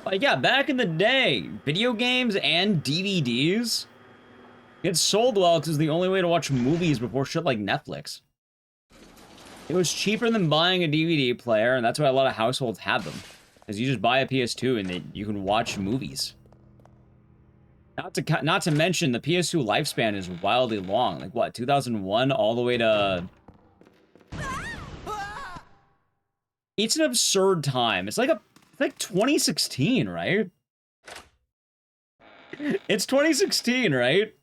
A: Like, yeah, back in the day, video games and DVDs, it sold well because it was the only way to watch movies before shit like Netflix. It was cheaper than buying a DVD player, and that's why a lot of households had them. Because you just buy a PS2 and you can watch movies. Not to mention, the PS2 lifespan is wildly long. Like, what, 2001 all the way to... It's an absurd time. It's like 2016, right? It's 2016, right?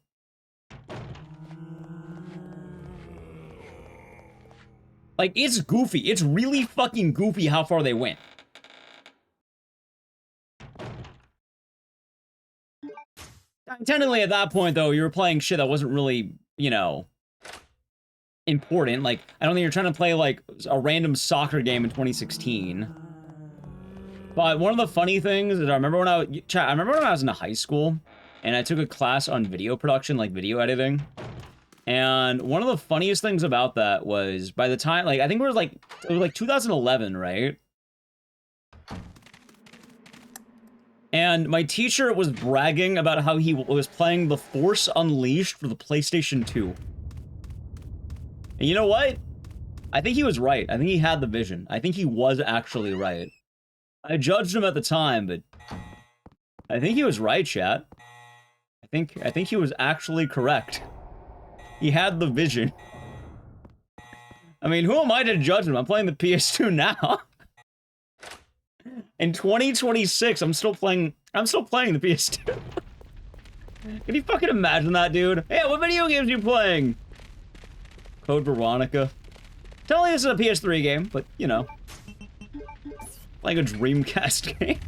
A: Like, it's goofy. It's really fucking goofy how far they went. Technically, at that point, though, you were playing shit that wasn't really, you know, important. Like, I don't think you're trying to play, like, a random soccer game in 2016. But one of the funny things is I remember when I was in high school, and I took a class on video production, like video editing. And one of the funniest things about that was, by the time, like, I think it was like 2011, right? And my teacher was bragging about how he was playing The Force Unleashed for the PlayStation 2. And you know what? I think he was right. I think he had the vision. I think he was actually right. I judged him at the time, but I think he was right, chat. I think he was actually correct. He had the vision. I mean, who am I to judge him? I'm playing the PS2 now. In 2026, I'm still playing the PS2. Can you fucking imagine that, dude? Hey, what video games are you playing? Code Veronica. Tell me this is a PS3 game, but, you know. Like a Dreamcast game.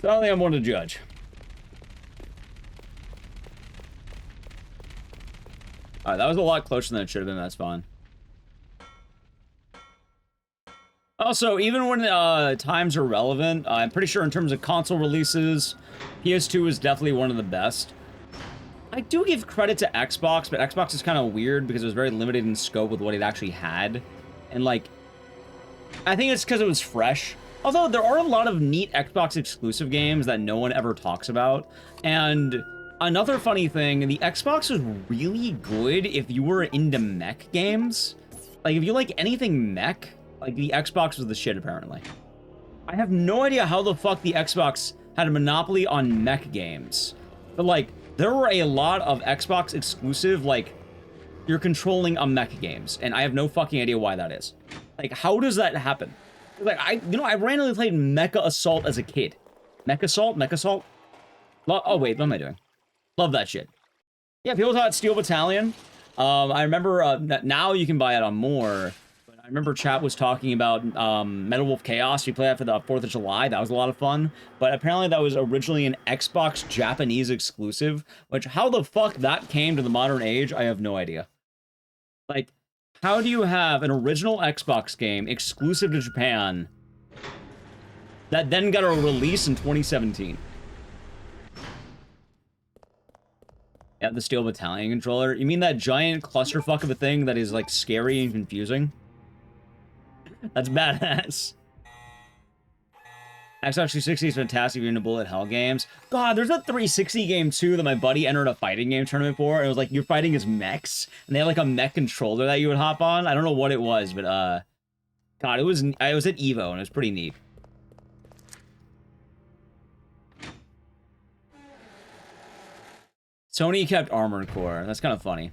A: So I don't think I'm one to judge. Alright, that was a lot closer than it should have been, that's fine. Also, even when times are relevant, I'm pretty sure in terms of console releases, PS2 is definitely one of the best. I do give credit to Xbox, but Xbox is kind of weird because it was very limited in scope with what it actually had. And, like, I think it's because it was fresh. Although, there are a lot of neat Xbox exclusive games that no one ever talks about. And another funny thing, the Xbox was really good if you were into mech games. Like, if you like anything mech, like, the Xbox was the shit, apparently. I have no idea how the fuck the Xbox had a monopoly on mech games. But, like, there were a lot of Xbox exclusive, like, you're controlling a mech games. And I have no fucking idea why that is. Like, how does that happen? Like, I randomly played Mecha Assault as a kid. Mecha Assault? Mecha Assault? Oh, wait, what am I doing? Love that shit. Yeah, people thought Steel Battalion. I remember, now you can buy it on more. But I remember chat was talking about Metal Wolf Chaos. We played that for the 4th of July. That was a lot of fun. But apparently that was originally an Xbox Japanese exclusive. Which, how the fuck that came to the modern age, I have no idea. Like, how do you have an original Xbox game exclusive to Japan that then got a release in 2017? Yeah, the Steel Battalion controller. You mean that giant clusterfuck of a thing that is, like, scary and confusing? That's badass. Xbox 360 is fantastic if you're into bullet hell games. God, there's a 360 game too that my buddy entered a fighting game tournament for. And it was like, you're fighting as mechs. And they had like a mech controller that you would hop on. I don't know what it was, but God, it was at EVO and it was pretty neat. Sony kept Armored Core. That's kind of funny.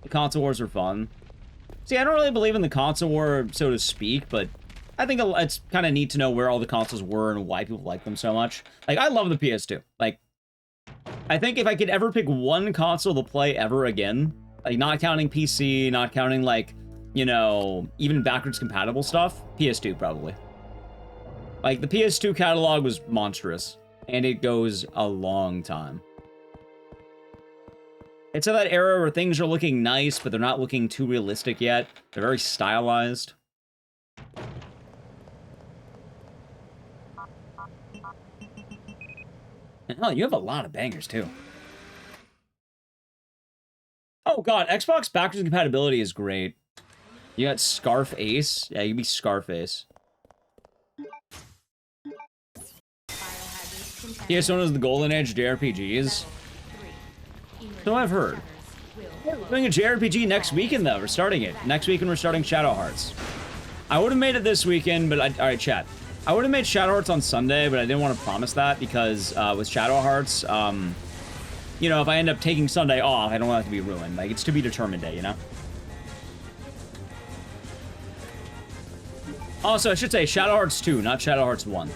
A: The console wars are fun. See, I don't really believe in the console war, so to speak, but I think it's kind of neat to know where all the consoles were and why people like them so much. Like, I love the PS2. Like, I think if I could ever pick one console to play ever again, like, not counting PC, not counting, like, you know, even backwards compatible stuff, PS2 probably. Like, the PS2 catalog was monstrous, and it goes a long time. It's in that era where things are looking nice, but they're not looking too realistic yet. They're very stylized. Oh, you have a lot of bangers, too. Oh, God. Xbox backwards compatibility is great. You got Scarf Ace? Yeah, you can be Scarface. PS1 is the golden age of JRPGs. So I've heard. We're doing a JRPG next weekend, though. We're starting it. Next weekend, we're starting Shadow Hearts. I would have made it this weekend, but alright, chat. I would have made Shadow Hearts on Sunday, but I didn't want to promise that because with Shadow Hearts, you know, if I end up taking Sunday off, I don't want it to be ruined. Like, it's to be determined day, you know? Also, I should say Shadow Hearts 2, not Shadow Hearts 1.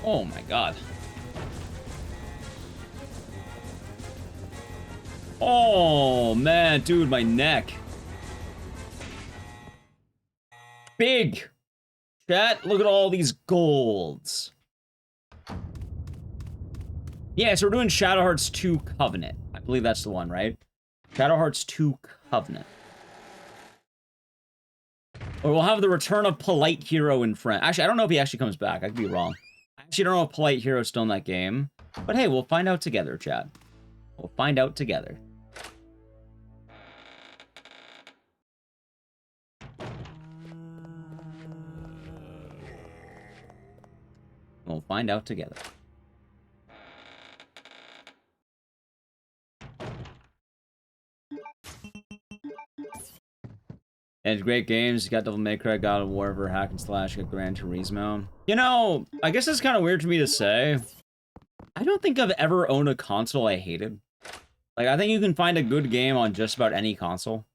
A: Oh my god. Oh, man, dude, my neck. Big. Chat, look at all these golds. Yeah, so we're doing Shadow Hearts 2 Covenant. I believe that's the one, right? Shadow Hearts 2 Covenant. Or we'll have the return of Polite Hero in front. Actually, I don't know if he actually comes back. I could be wrong. I actually don't know if Polite Hero's still in that game. But hey, we'll find out together, chat. We'll find out together. We'll find out together. And great games. You got Devil May Cry, God of War, Hack and Slash, got Gran Turismo. You know, I guess it's kind of weird for me to say. I don't think I've ever owned a console I hated. Like, I think you can find a good game on just about any console.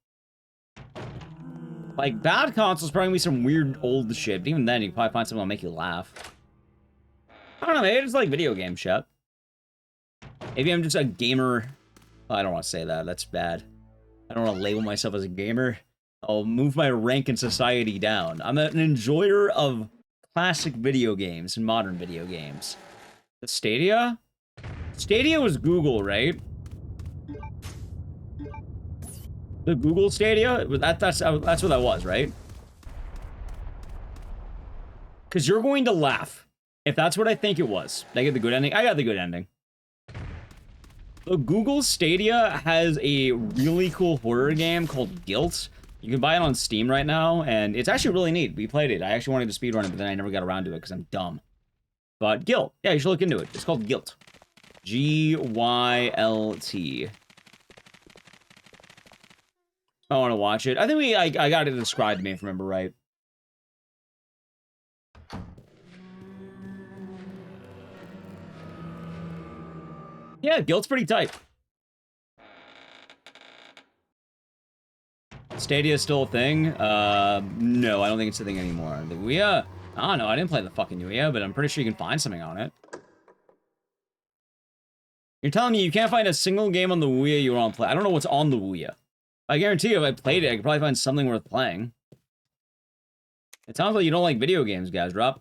A: Like, bad consoles probably gonna be some weird old shit, but even then, you can probably find something that'll make you laugh. I don't know, maybe it's like video game shit. Maybe I'm just a gamer. Oh, I don't want to say that, that's bad. I don't want to label myself as a gamer. I'll move my rank in society down. I'm an enjoyer of classic video games and modern video games. The Stadia? Stadia was Google, right? The Google Stadia? That's what that was, right? Because you're going to laugh. If that's what I think it was. Did I get the good ending? I got the good ending. The Google Stadia has a really cool horror game called Guilt. You can buy it on Steam right now, and it's actually really neat. We played it. I actually wanted to speedrun it, but then I never got around to it because I'm dumb. But Guilt. Yeah, you should look into it. It's called Guilt. G-Y-L-T. I want to watch it. I think I got it described to me, if I remember right. Yeah, Guilt's pretty tight. Stadia is still a thing? No, I don't think it's a thing anymore. The Ouya? I don't know, I didn't play the fucking Ouya, but I'm pretty sure you can find something on it. You're telling me you can't find a single game on the Ouya you want to play? I don't know what's on the Ouya. I guarantee you, if I played it, I could probably find something worth playing. It sounds like you don't like video games, guys, Rob.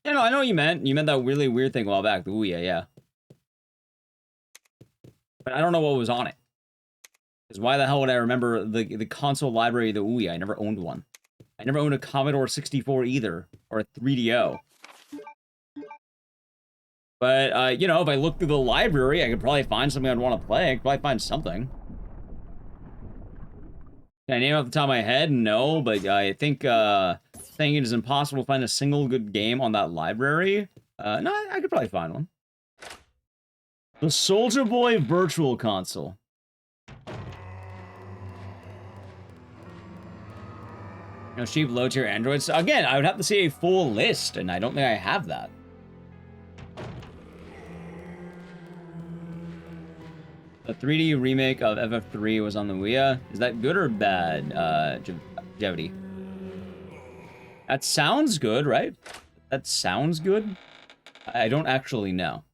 A: Yeah, no, I know what you meant. You meant that really weird thing a while back, the Ouya, yeah. But I don't know what was on it. Because why the hell would I remember the console library of the Ouya? I never owned one. I never owned a Commodore 64 either, or a 3DO. But, you know, if I look through the library, I could probably find something I'd want to play. I could probably find something. Can I name it off the top of my head? No, but I think, saying it is impossible to find a single good game on that library. No, I could probably find one. The Soldier Boy Virtual Console. You know, cheap low-tier Androids. Again, I would have to see a full list, and I don't think I have that. The 3D remake of FF3 was on the Ouya. Is that good or bad, Jevity? That sounds good, right? That sounds good? I don't actually know.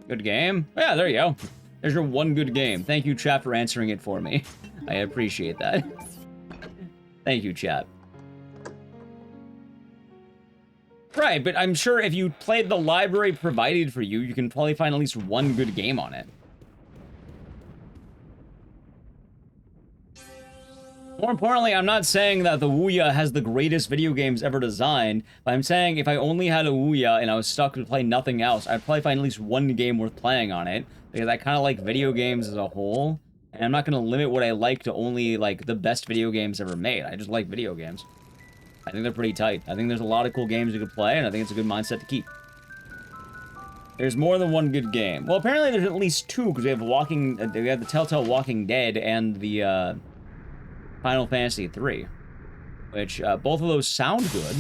A: Good game? Yeah, there you go. There's your one good game. Thank you, chat, for answering it for me. I appreciate that. Thank you, chat. Right, but I'm sure if you played the library provided for you, you can probably find at least one good game on it. More importantly, I'm not saying that the Ouya has the greatest video games ever designed, but I'm saying if I only had a Ouya and I was stuck to play nothing else, I'd probably find at least one game worth playing on it, because I kind of like video games as a whole, and I'm not going to limit what I like to only, like, the best video games ever made. I just like video games. I think they're pretty tight. I think there's a lot of cool games you could play, and I think it's a good mindset to keep. There's more than one good game. Well, apparently there's at least two, because we have the Telltale Walking Dead and the, Final Fantasy 3, which, both of those sound good.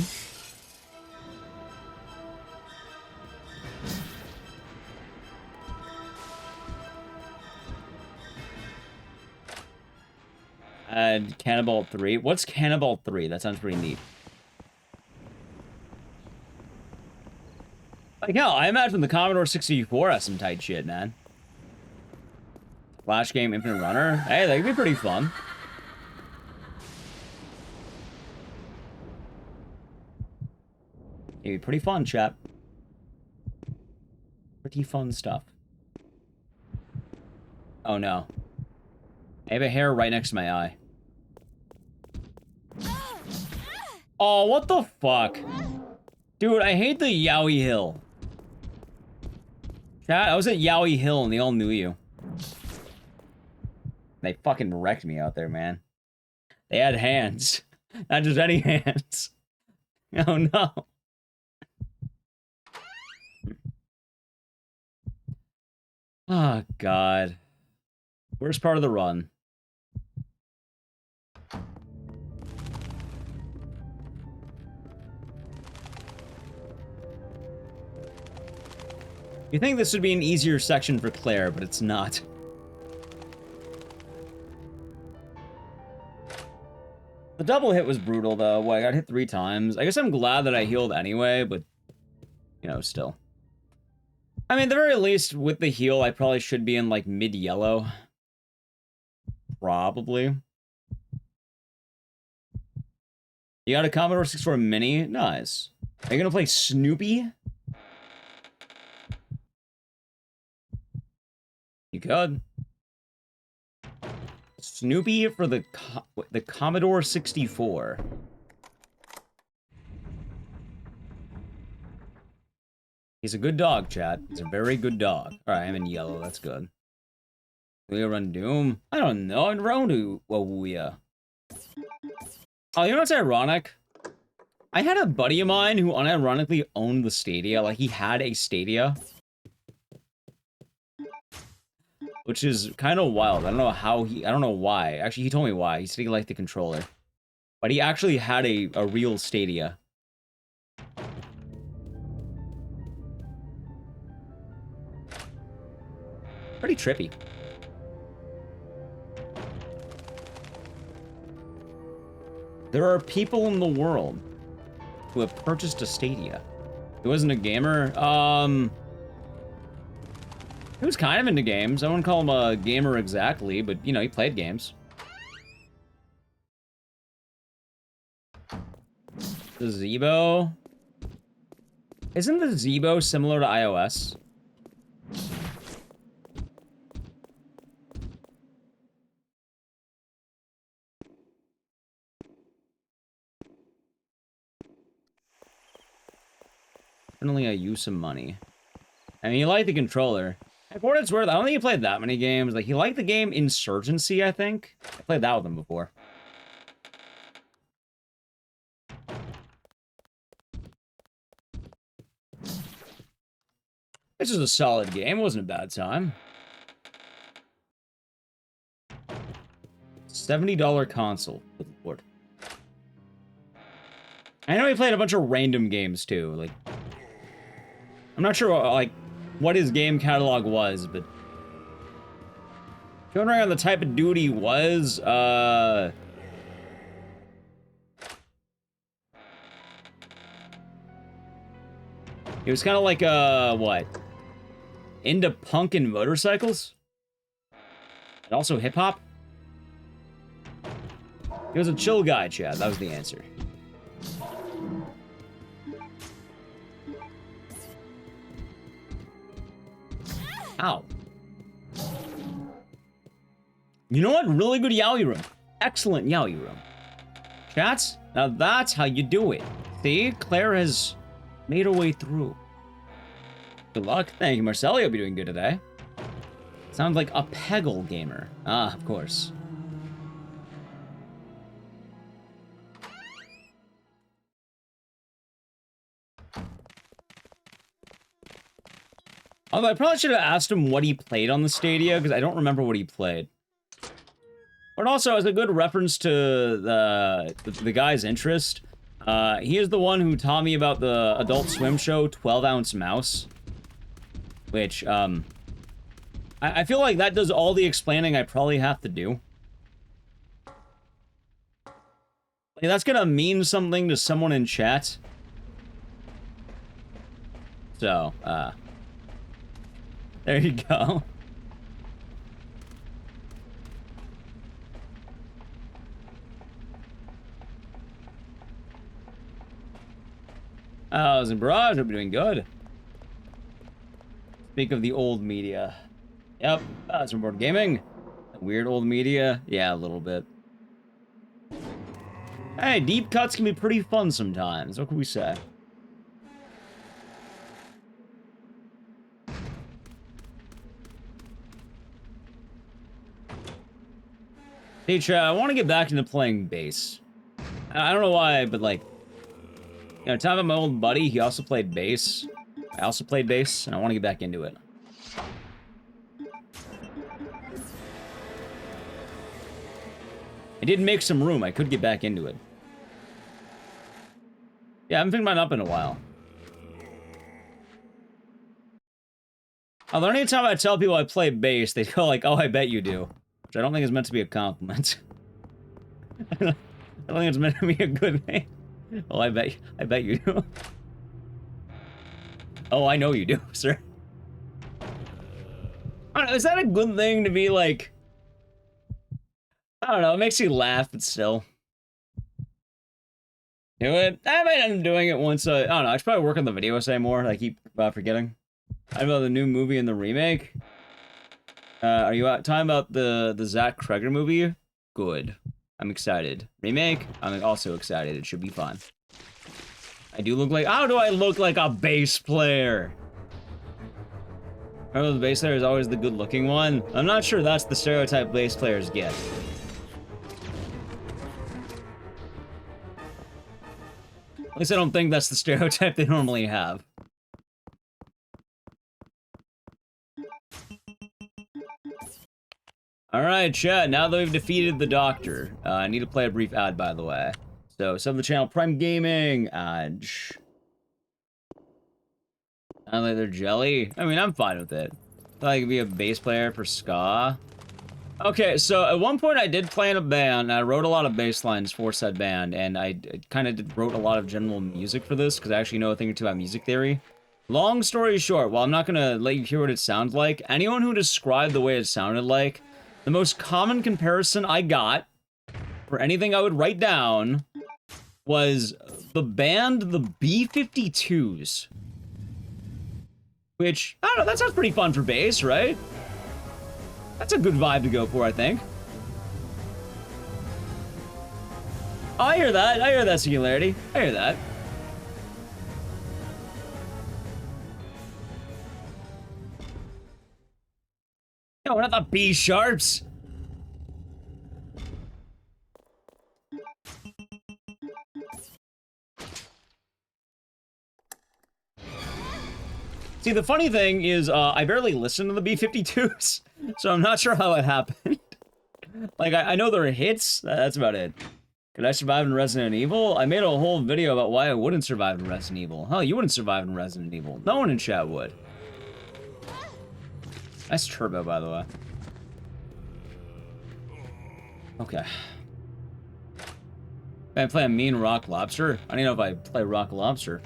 A: And Cannibal 3. What's Cannibal 3? That sounds pretty neat. Like, hell, I imagine the Commodore 64 has some tight shit, man. Flash game, Infinite Runner. Hey, that could be pretty fun. It'd be pretty fun, chat. Pretty fun stuff. Oh, no. I have a hair right next to my eye. Oh, what the fuck? Dude, I hate the Yowie Hill. Chat, I was at Yowie Hill and they all knew you. They fucking wrecked me out there, man. They had hands. Not just any hands. Oh, no. Oh, God. Worst part of the run. You think this would be an easier section for Claire, but it's not. The double hit was brutal, though. Well, I got hit 3 times. I guess I'm glad that I healed anyway, but, you know, still. I mean, at the very least, with the heal, I probably should be in, like, mid-yellow. Probably. You got a Commodore 64 Mini? Nice. Are you gonna play Snoopy? You could. Snoopy for the Commodore 64. He's a good dog, chat. He's a very good dog. Alright, I'm in yellow. That's good. We run Doom? I don't know. I'm around to Wawuya. Oh, you know what's ironic? I had a buddy of mine who unironically owned the Stadia. Like, he had a Stadia. Which is kind of wild. I don't know how he... I don't know why. Actually, he told me why. He said he liked the controller. But he actually had a real Stadia. Pretty trippy. There are people in the world who have purchased a Stadia. He wasn't a gamer. He was kind of into games. I wouldn't call him a gamer exactly, but, you know, he played games. The Zeebo. Isn't the Zeebo similar to iOS? Definitely I use some money. I mean, he liked the controller. For what it's worth, I don't think he played that many games. Like, he liked the game Insurgency, I think. I played that with him before. This is a solid game. It wasn't a bad time. $70 console. Good lord. I know he played a bunch of random games, too. Like, I'm not sure, like, what his game catalog was, but... If you're wondering on the type of dude he was, he was kind of like, what? Into punk and motorcycles? And also hip-hop? He was a chill guy, Chad. That was the answer. Ow. You know what? Really good yaoi room. Excellent yaoi room. Chats, now that's how you do it. See? Claire has made her way through. Good luck. Thank you, Marcelli. Hope you're doing good today. Sounds like a Peggle gamer. Ah, of course. Although I probably should have asked him what he played on the Stadia, because I don't remember what he played. But also, as a good reference to the guy's interest, he is the one who taught me about the Adult Swim show, 12-Ounce Mouse. Which, I feel like that does all the explaining I probably have to do. Like, that's gonna mean something to someone in chat. So, there you go. I was in Barrage. Hope you're doing good. Speak of the old media. Yep, that's from Board Gaming. Weird old media? Yeah, a little bit. Hey, deep cuts can be pretty fun sometimes. What can we say? Hey, chat, I want to get back into playing bass. I don't know why, but like, you know, talking about my old buddy, he also played bass. I also played bass, and I want to get back into it. I did make some room. I could get back into it. Yeah, I haven't picked mine up in a while. Although anytime I tell people I play bass, they go like, oh, I bet you do. Which I don't think is meant to be a compliment. I don't think it's meant to be a good thing. Oh, I bet you do. Oh, I know you do, sir. I don't know, is that a good thing to be like... I don't know, it makes you laugh, but still. Do it. I might end up doing it once, I don't know, I should probably work on the video essay more, I keep forgetting. I know the new movie and the remake. Are you talking about the Zach Kreger movie? Good. I'm excited. Remake? I'm also excited. It should be fun. I do look like... How do I look like a bass player? Remember the bass player is always the good-looking one? I'm not sure that's the stereotype bass players get. At least I don't think that's the stereotype they normally have. Alright, chat, now that we've defeated the Doctor, I need to play a brief ad, by the way. So, sub the channel, Prime Gaming, I like their jelly. I mean, I'm fine with it. I thought I could be a bass player for ska. Okay, so at one point I did play in a band, and I wrote a lot of bass lines for said band, and I kind of wrote a lot of general music for this, because I actually know a thing or two about music theory. Long story short, while I'm not gonna let you hear what it sounds like, anyone who described the way it sounded like, the most common comparison I got for anything I would write down was the band the B-52s. Which, I don't know, that sounds pretty fun for bass, right? That's a good vibe to go for, I think. Oh, I hear that singularity. I hear that. No, we're not the B-sharps. See, the funny thing is, I barely listen to the B-52s, so I'm not sure how it happened. Like, I know there are hits, that's about it. Could I survive in Resident Evil? I made a whole video about why I wouldn't survive in Resident Evil. Hell, you wouldn't survive in Resident Evil. No one in chat would. Nice turbo, by the way. Okay. I play a mean rock lobster? I don't know if I play rock lobster.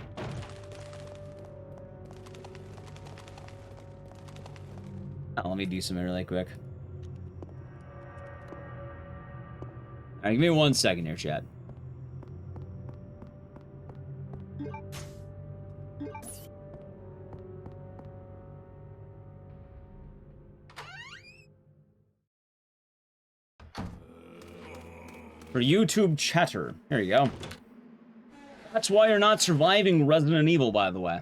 A: Oh, let me do something really quick. Alright, give me 1 second here, chat. For YouTube chatter. There you go. That's why you're not surviving Resident Evil, by the way.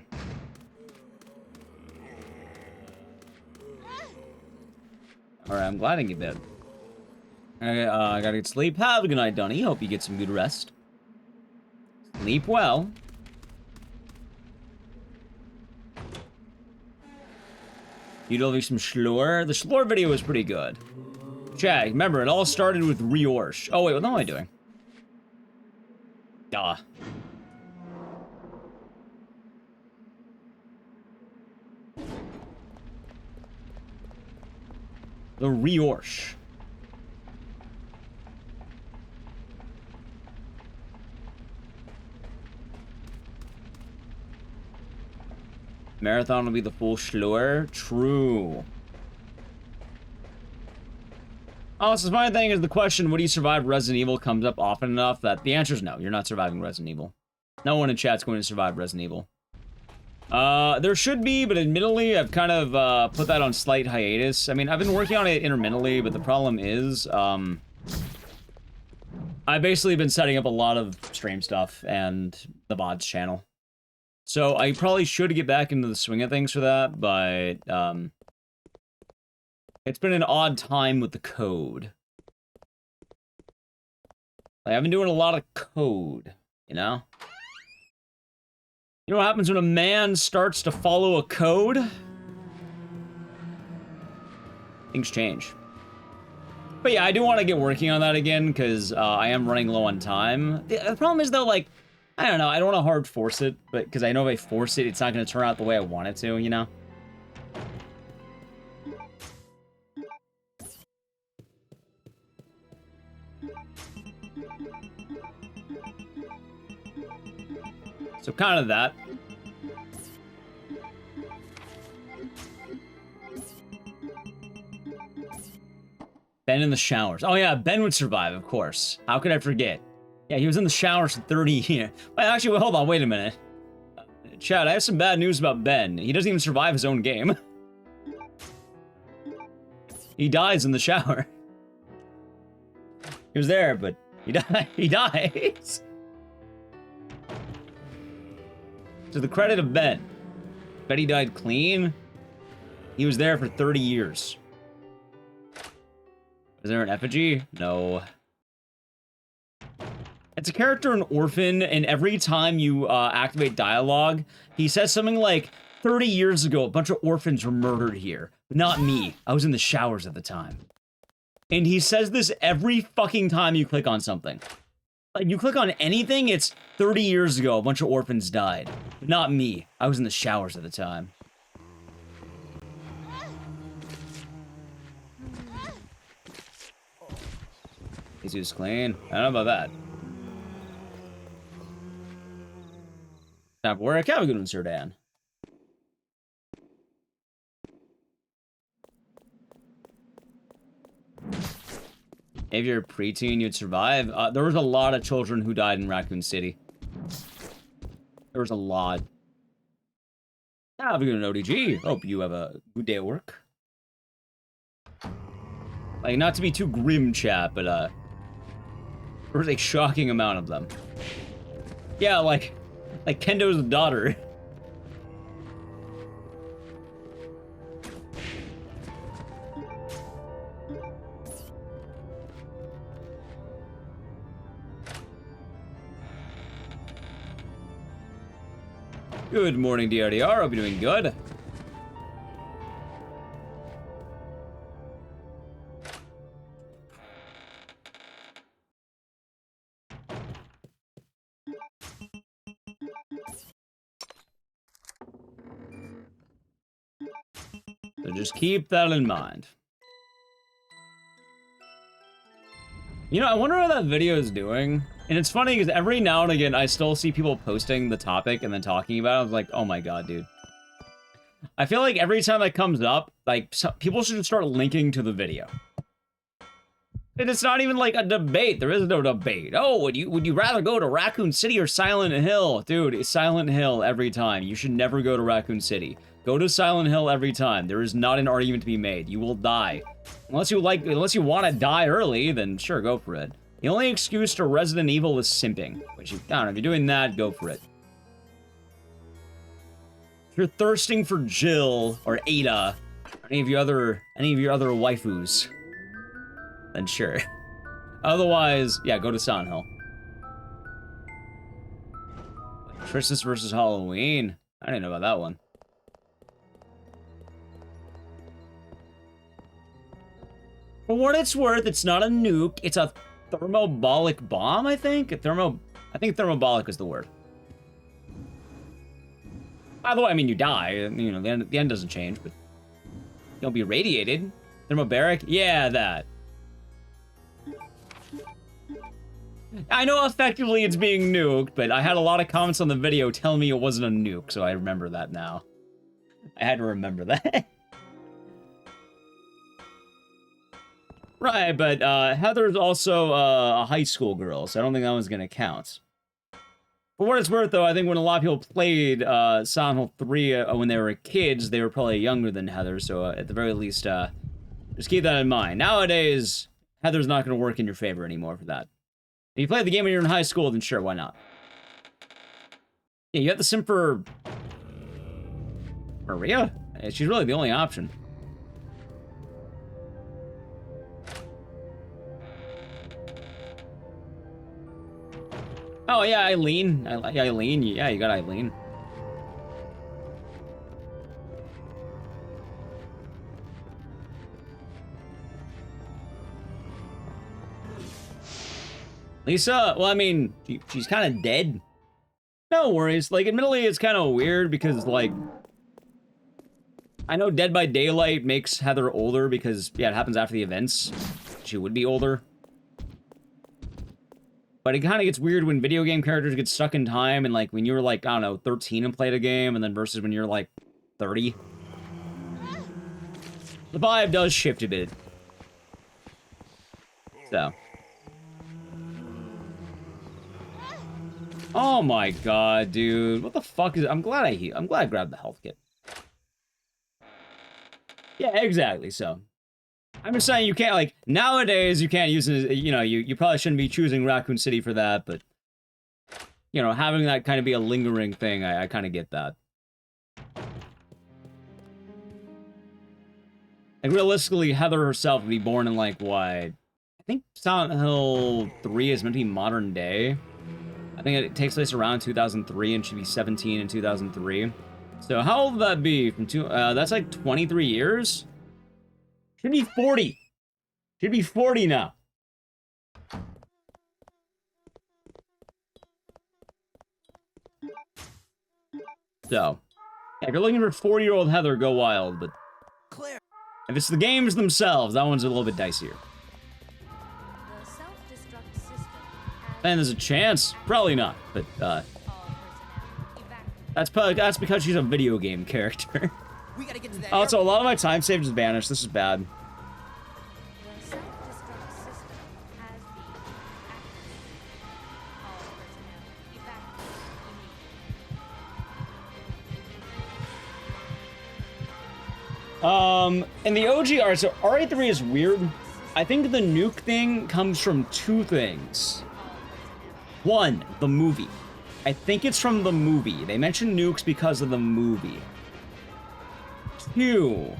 A: Alright, I'm glad I get bed. I gotta get sleep. Have a good night, Dunny. Hope you get some good rest. Sleep well. You deliver some Schlur? The Schlur video was pretty good. Chat, remember, it all started with Riorsch. Oh, wait, what am I doing? Duh. The Riorsch. Marathon will be the full Schlur? True. Also, the funny thing is the question, would you survive Resident Evil, comes up often enough that the answer is no, you're not surviving Resident Evil. No one in chat's going to survive Resident Evil. There should be, but admittedly, I've kind of, put that on slight hiatus. I mean, I've been working on it intermittently, but the problem is, I've basically been setting up a lot of stream stuff and the VODs channel. So I probably should get back into the swing of things for that, but, it's been an odd time with the code. Like, I've been doing a lot of code, you know? You know what happens when a man starts to follow a code? Things change. But yeah, I do want to get working on that again, because I am running low on time. The problem is, though, like, I don't know, I don't want to hard force it, but because I know if I force it, it's not going to turn out the way I want it to, you know? So kind of that. Ben in the showers. Oh yeah, Ben would survive, of course. How could I forget? Yeah, he was in the showers for 30 years. Wait, actually, well, hold on, wait a minute. Chad, I have some bad news about Ben. He doesn't even survive his own game. He dies in the shower. He was there, but he dies. To the credit of Ben. Bet he died clean. He was there for 30 years. Is there an effigy? No. It's a character in Orphan, and every time you activate dialogue, he says something like, 30 years ago, a bunch of orphans were murdered here. But not me. I was in the showers at the time. And he says this every fucking time you click on something. Like, you click on anything, it's 30 years ago, a bunch of orphans died. But not me. I was in the showers at the time. He's just clean. I don't know about that. Time for work. Have a good one, Sir Dan. If you're a preteen, you'd survive. There was a lot of children who died in Raccoon City. There was a lot. Have a good one, ODG. Hope you have a good day at work. Like, not to be too grim, chat, but, there was a shocking amount of them. Yeah, like Kendo's daughter. Good morning, DRDR. Hope you're doing good. So just keep that in mind. You know, I wonder how that video is doing. And it's funny because every now and again, I still see people posting the topic and then talking about it. I was like, oh my god, dude. I feel like every time that comes up, like, people should start linking to the video. And it's not even like a debate. There is no debate. Oh, would you rather go to Raccoon City or Silent Hill? Dude, it's Silent Hill every time. You should never go to Raccoon City. Go to Silent Hill every time. There is not an argument to be made. You will die. Unless you want to die early, then sure, go for it. The only excuse to Resident Evil is simping. Which, I don't know, if you're doing that, go for it. If you're thirsting for Jill or Ada, or any of your other waifus, then sure. Otherwise, yeah, go to Silent Hill. Christmas versus Halloween. I didn't know about that one. For what it's worth, it's not a nuke. It's a thermobolic bomb, I think? I think thermobolic is the word. By the way, I mean, you die. You know, the end doesn't change, but you'll be irradiated. Thermobaric? Yeah, that. I know effectively it's being nuked, but I had a lot of comments on the video telling me it wasn't a nuke, so I remember that now. I had to remember that. Right, but Heather's also a high school girl, so I don't think that one's gonna count. For what it's worth, though, I think when a lot of people played Silent Hill 3 when they were kids, they were probably younger than Heather, so at the very least, just keep that in mind. Nowadays, Heather's not gonna work in your favor anymore for that. If you play the game when you're in high school, then sure, why not? Yeah, you have to sim for Maria? She's really the only option. Oh, yeah, Eileen. Eileen. Yeah, you got Eileen. Lisa, well, I mean, she's kind of dead. No worries. Like, admittedly, it's kind of weird because, like, I know Dead by Daylight makes Heather older because, yeah, it happens after the events. She would be older. But it kind of gets weird when video game characters get stuck in time, and like when you were like, I don't know, 13 and played a game, and then versus when you're like 30. The vibe does shift a bit. So. Oh my god, dude. What the fuck is... I'm glad I grabbed the health kit. Yeah, exactly, so. I'm just saying you can't, like, nowadays you can't use it, you know, you probably shouldn't be choosing Raccoon City for that, but, you know, having that kind of be a lingering thing, I kind of get that. Like, realistically, Heather herself would be born in, like, what? I think Silent Hill 3 is meant to be modern day. I think it takes place around 2003 and should be 17 in 2003. So how old would that be? That's like 23 years? Should be 40. Should be 40 now. So, yeah, if you're looking for 40-year-old Heather, go wild, but
D: Claire.
A: if it's the games themselves, that one's a little bit dicier.
B: The self-destruct system has
A: And there's a chance, probably not, but
B: all personnel evacuated.
A: that's because she's a video game character.
D: We gotta get to that
A: Also, a
D: airport.
A: lot of my time saved just vanished. This is bad.
B: The self-destruct system has been activated. All personnel evacuated immediately.
A: In the OG art, so RA3 is weird. I think the nuke thing comes from two things. One, the movie. I think it's from the movie. They mention nukes because of the movie. Two,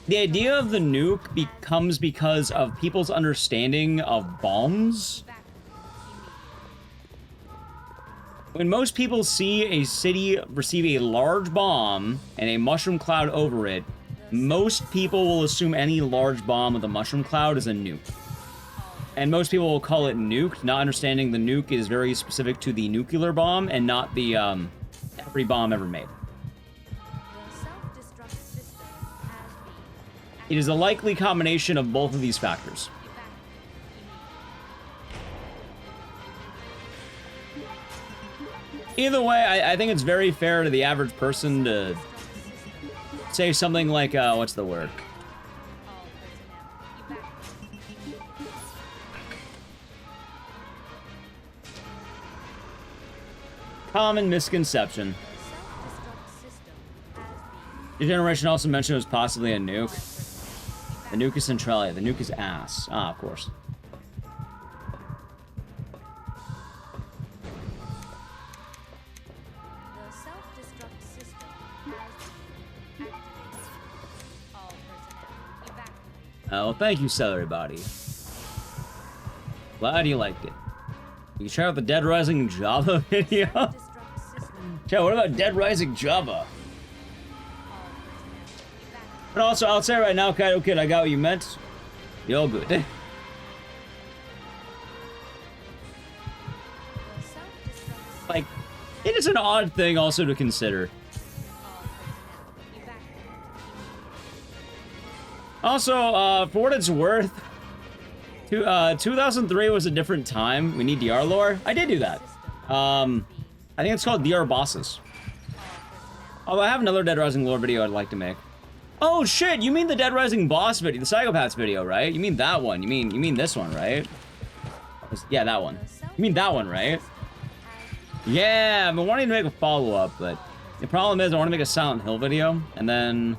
A: the idea of the nuke becomes because of people's understanding of bombs. When most people see a city receive a large bomb and a mushroom cloud over it, most people will assume any large bomb with a mushroom cloud is a nuke. And most people will call it nuked, not understanding the nuke is very specific to the nuclear bomb and not the every bomb ever made.
B: The self-destruct system has been
A: It is a likely combination of both of these factors. Either way, I think it's very fair to the average person to say something like, what's the word? Common misconception. Your generation also mentioned it was possibly a nuke. The nuke is Centralia. The nuke is ass. Ah, of course.
B: The self-destruct system has been activated. All personnel evacuated.
A: Well, thank you, Celery Body. Glad you liked it. You check out the Dead Rising Java video?
B: Destruct system.
A: Yeah, what about Dead Rising Java?
B: All personnel evacuated.
A: But also, I'll say right now, Kaido Kid, I got what you meant. You're good.
B: The self-destruct
A: Like, it is an odd thing also to consider.
B: all personnel evacuated.
A: Also, for what it's worth, 2003 was a different time. We need DR lore. I did do that. I think it's called DR bosses. Although I have another Dead Rising lore video I'd like to make. Oh shit, you mean the Dead Rising boss video, the Psychopaths video, right? You mean that one? You mean this one, right? Yeah, that one. You mean that one, right? Yeah, I've been wanting to make a follow-up, but the problem is I want to make a Silent Hill video, and then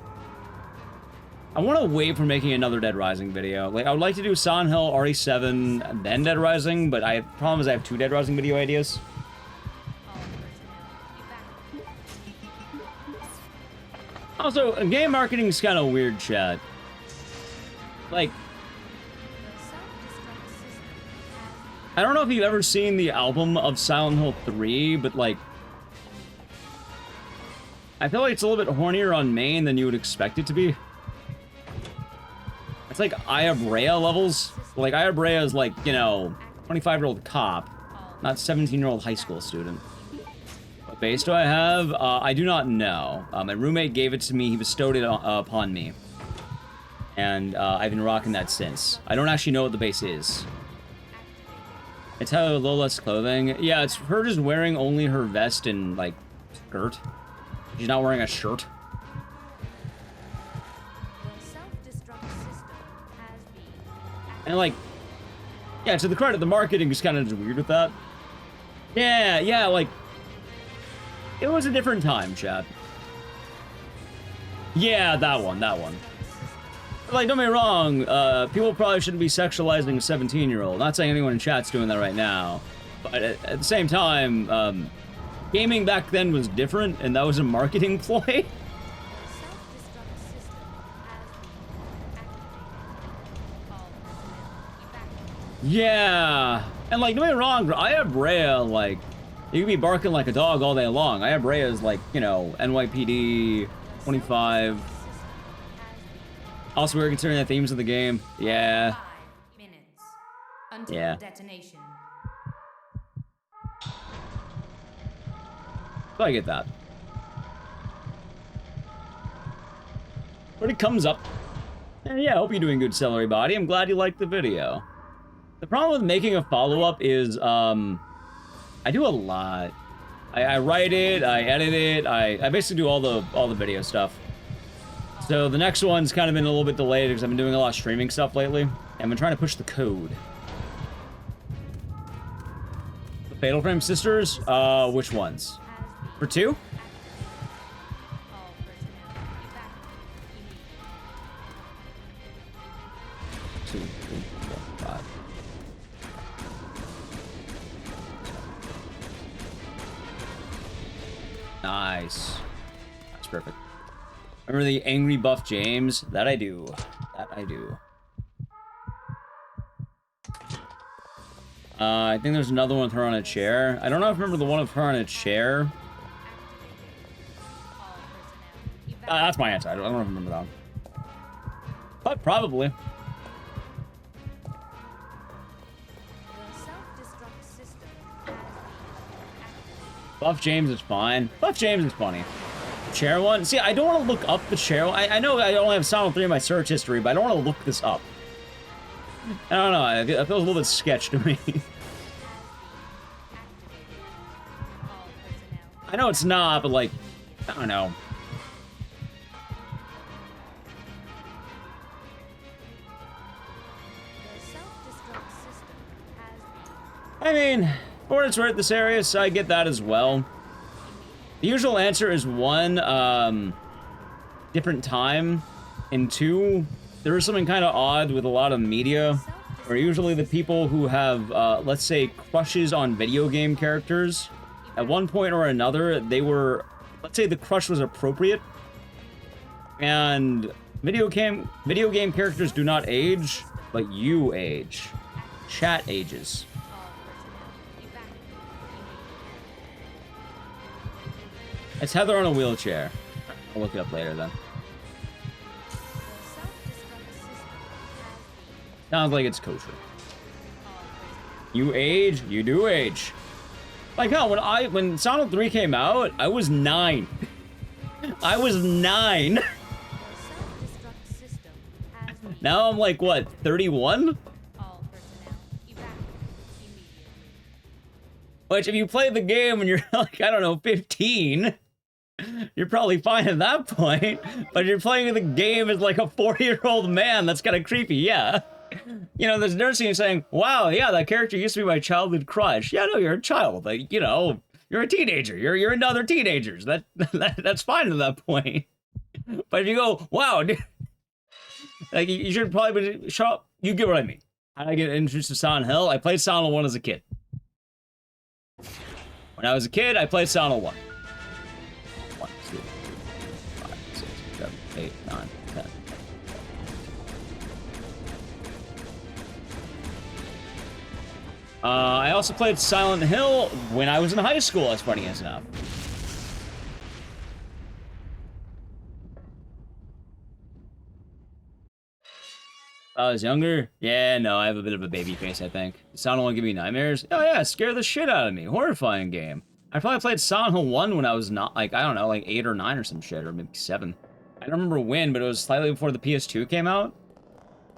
A: I want to wait for making another Dead Rising video. Like, I would like to do Silent Hill, RE7, then Dead Rising, but the problem is I have two Dead Rising video ideas. Also, game marketing is kind of weird, chat. Like, I don't know if you've ever seen the album of Silent Hill 3, but like, I feel like it's a little bit hornier on main than you would expect it to be. It's like Aya Brea levels. Like, Aya Brea is like, you know, 25-year-old cop, not 17-year-old high school student. What base do I have? I do not know. My roommate gave it to me. He bestowed it upon me. And I've been rocking that since. I don't actually know what the base is. It's how low less clothing. Yeah, it's her just wearing only her vest and, like, skirt. She's not wearing a shirt.
B: The self-destruct system has been
A: And, like, yeah, to the credit, the marketing is kind of just weird with that. Yeah, like, it was a different time, chat. Yeah, that one. Like, don't get me wrong, people probably shouldn't be sexualizing a 17-year-old. Not saying anyone in chat's doing that right now. But at the same time, gaming back then was different, and that was a marketing ploy.
B: The self-destruct system has been activated. All personnel evacuate.
A: Yeah. And, like, don't get me wrong, I have Rhea, like, you can be barking like a dog all day long. I have Rhea as, like, you know, NYPD 25. Also, we're considering the themes of the game. Yeah.
B: 5 minutes until
A: Yeah.
B: detonation.
A: So I get that. But it comes up. And yeah, I hope you're doing good, Celery Body. I'm glad you liked the video. The problem with making a follow-up is, I do a lot. I write it, I edit it, I basically do all the video stuff. So the next one's kind of been a little bit delayed because I've been doing a lot of streaming stuff lately. And I've been trying to push the code. The Fatal Frame Sisters? Which ones? For 2?
B: All personnel evacuate.
A: 2, 3, 4, 5. Nice. That's perfect. Remember the angry buff James? That I do. That I do. I think there's another one with her on a chair. I don't know if I remember the one with her on a chair.
B: All personnel evacuate.
A: That's my answer. I don't remember that one. But probably.
B: The self-destruct system has been activated.
A: Buff James is fine. Buff James is funny. Chair one? See, I don't want to look up the chair one. I know I only have Silent 3 in my search history, but I don't want to look this up. I don't know. It feels a little bit sketch to me.
B: All personnel
A: I know it's not, but like, I don't know.
B: The self-destruct system has been
A: I mean, for what it's worth, this area, so I get that as well. The usual answer is 1, different time, and 2, there is something kind of odd with a lot of media, where usually the people who have, let's say, crushes on video game characters, at one point or another, they were, let's say the crush was appropriate, and video game characters do not age, but you age. Chat ages.
B: all personnel evacuate.
A: It's Heather on a wheelchair. I'll look it up later then.
B: The self-destruct system has been
A: Sounds like it's kosher.
B: all personnel
A: You age, you do age. Like hell, when Sonic 3 came out, I was 9. I was 9.
B: The self-destruct system has been
A: Now I'm like, what, 31?
B: all personnel evacuate immediately.
A: Which, if you play the game when you're like, I don't know, 15, you're probably fine at that point. But you're playing the game as like a 40-year-old man, that's kind of creepy, yeah. You know, there's nursing saying, wow, yeah, that character used to be my childhood crush. Yeah, no, you're a child. Like, you know, you're a teenager. You're into other teenagers. That's fine at that point. But if you go, wow, dude, like, you should probably shut up. You get what I mean. How did I get introduced to Silent Hill? I played Silent 1 as a kid. When I was a kid, I played Silent 1. 1, 2, 3, 4, 5, 6, 7, 8, 9, 10. I also played Silent Hill when I was in high school, as funny as enough. I was younger? Yeah, no, I have a bit of a baby face, I think. Silent Hill give me nightmares? Oh yeah, scare the shit out of me. Horrifying game. I probably played Silent Hill 1 when I was not, like, I don't know, like 8 or 9 or some shit, or maybe 7. I don't remember when, but it was slightly before the PS2 came out.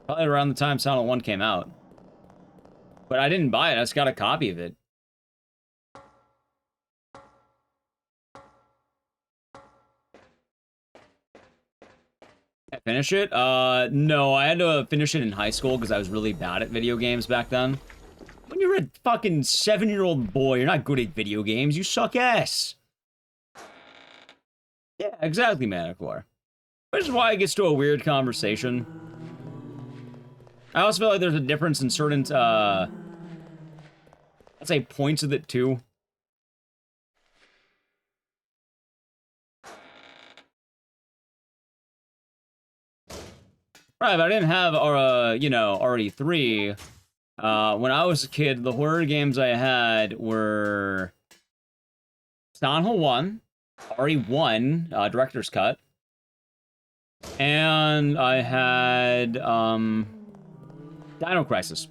A: Probably around the time Silent Hill 1 came out. But I didn't buy it. I just got a copy of it. Finish it? No, I had to finish it in high school because I was really bad at video games back then. When you're a fucking 7-year-old boy, you're not good at video games. You suck ass. Yeah, exactly, Manacor. Which is why it gets to a weird conversation. I also feel like there's a difference in certain, I'd say points of it, too. Right, but I didn't have, you know, RE3. When I was a kid, the horror games I had were Silent Hill 1, RE1, Director's Cut, and I had, Dino Crisis.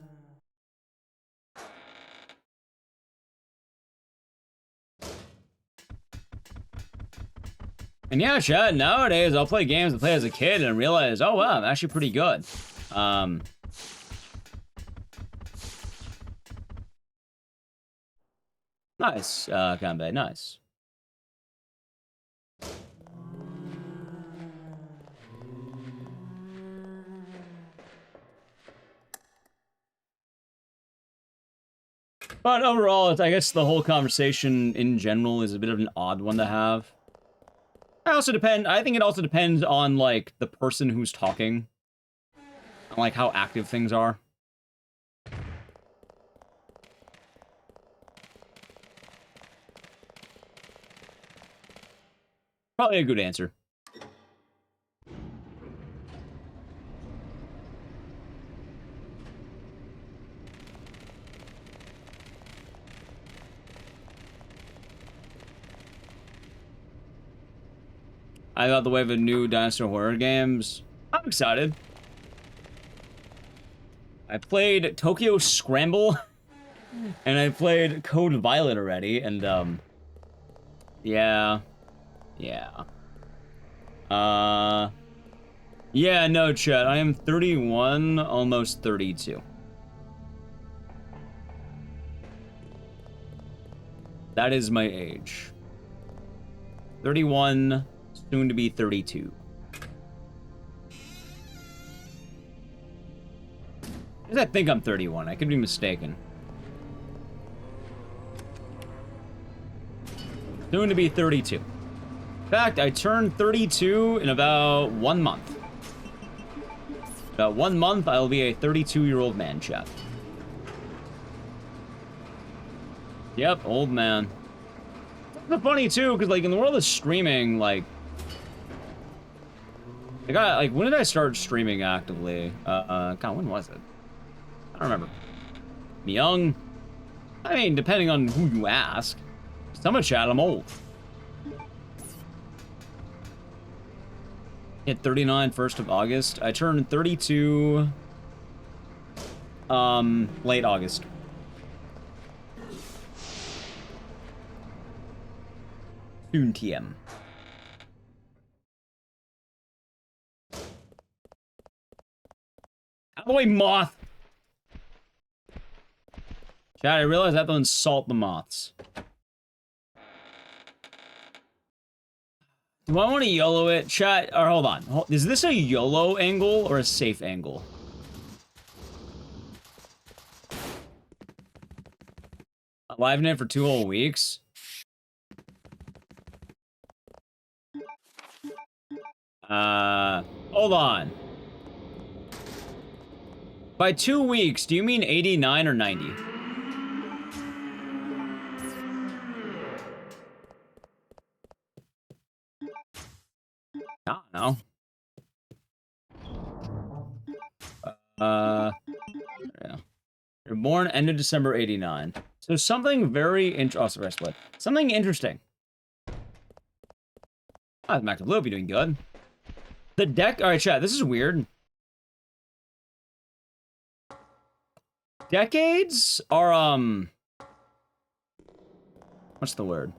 A: And yeah, chat, nowadays I'll play games I played as a kid and realize, oh wow, I'm actually pretty good. Nice, Kanbei, nice. But overall, I guess the whole conversation in general is a bit of an odd one to have. I think it also depends on, like, the person who's talking. And, like, how active things are. Probably a good answer. I got the wave of new dinosaur horror games. I'm excited. I played Tokyo Scramble, and I played Code Violet already, and, yeah. Yeah. Yeah, no, chat. I am 31, almost 32. That is my age. 31, soon to be 32. I think I'm 31. I could be mistaken. Soon to be 32. In fact, I turned 32 in about 1 month. About 1 month, I'll be a 32-year-old man, chat. Yep, old man. It's funny, too, because, like, in the world of streaming, like... when did I start streaming actively? God, when was it? I don't remember. I'm young. I mean, depending on who you ask. Some of chat, I'm old. Hit 39 1st of August. I turned 32 late August. Soon TM. Out of the way, moth! Chat, I realize I have to insult the moths. Do I want to YOLO it? Chat, or hold on. Is this a YOLO angle or a safe angle? Live in it for 2 whole weeks? Hold on. By 2 weeks, do you mean 89 or 90? I don't know. Yeah. You're born end of December 89. So something very something interesting. Ah, Mac Blue, be doing good. The deck, alright, chat, this is weird. Decades are, what's the word?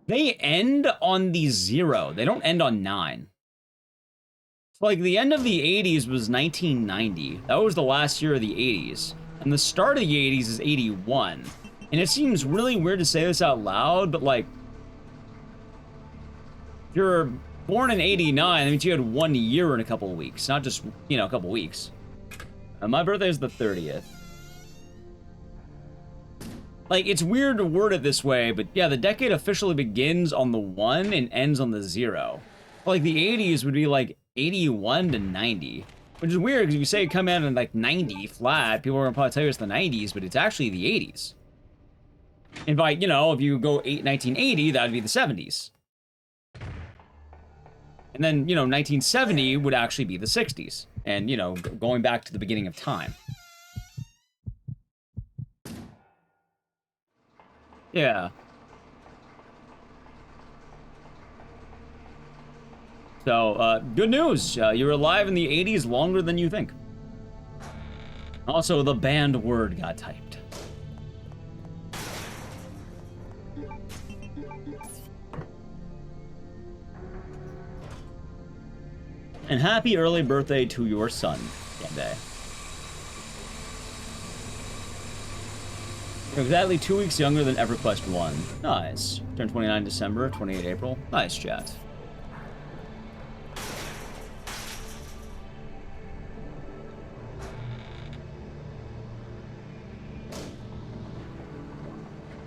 A: They end on the 0. They don't end on 9. Like, the end of the 80s was 1990. That was the last year of the 80s. And the start of the 80s is 81. And it seems really weird to say this out loud, but, like, if you're born in 89, that means you had 1 year in a couple of weeks, not just, you know, a couple weeks. My birthday is the 30th. Like, it's weird to word it this way, but yeah, the decade officially begins on the 1 and ends on the 0. Like, the 80s would be, like, 81 to 90. Which is weird, because if you say come in at, like, 90 flat, people are going to probably tell you it's the 90s, but it's actually the 80s. And by, you know, if you go 1980, that would be the 70s. And then, you know, 1970 would actually be the 60s. And, you know, going back to the beginning of time. Yeah. So, good news. You're alive in the 80s longer than you think. Also, the banned word got typed. And happy early birthday to your son, Gende. You're exactly 2 weeks younger than EverQuest 1. Nice. Turned 29 December, 28 April. Nice, chat.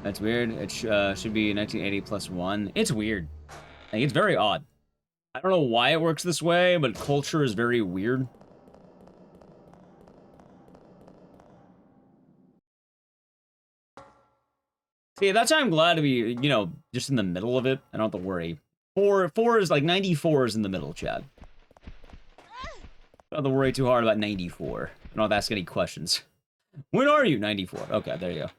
A: That's weird. It should be 1980 plus 1. It's weird. Like, it's very odd. I don't know why it works this way, but culture is very weird. See, that's why I'm glad to be, you know, just in the middle of it. I don't have to worry. 4 is like 94 is in the middle, Chad. Don't have to worry too hard about 94. I don't have to ask any questions. When are you? 94. Okay, there you go.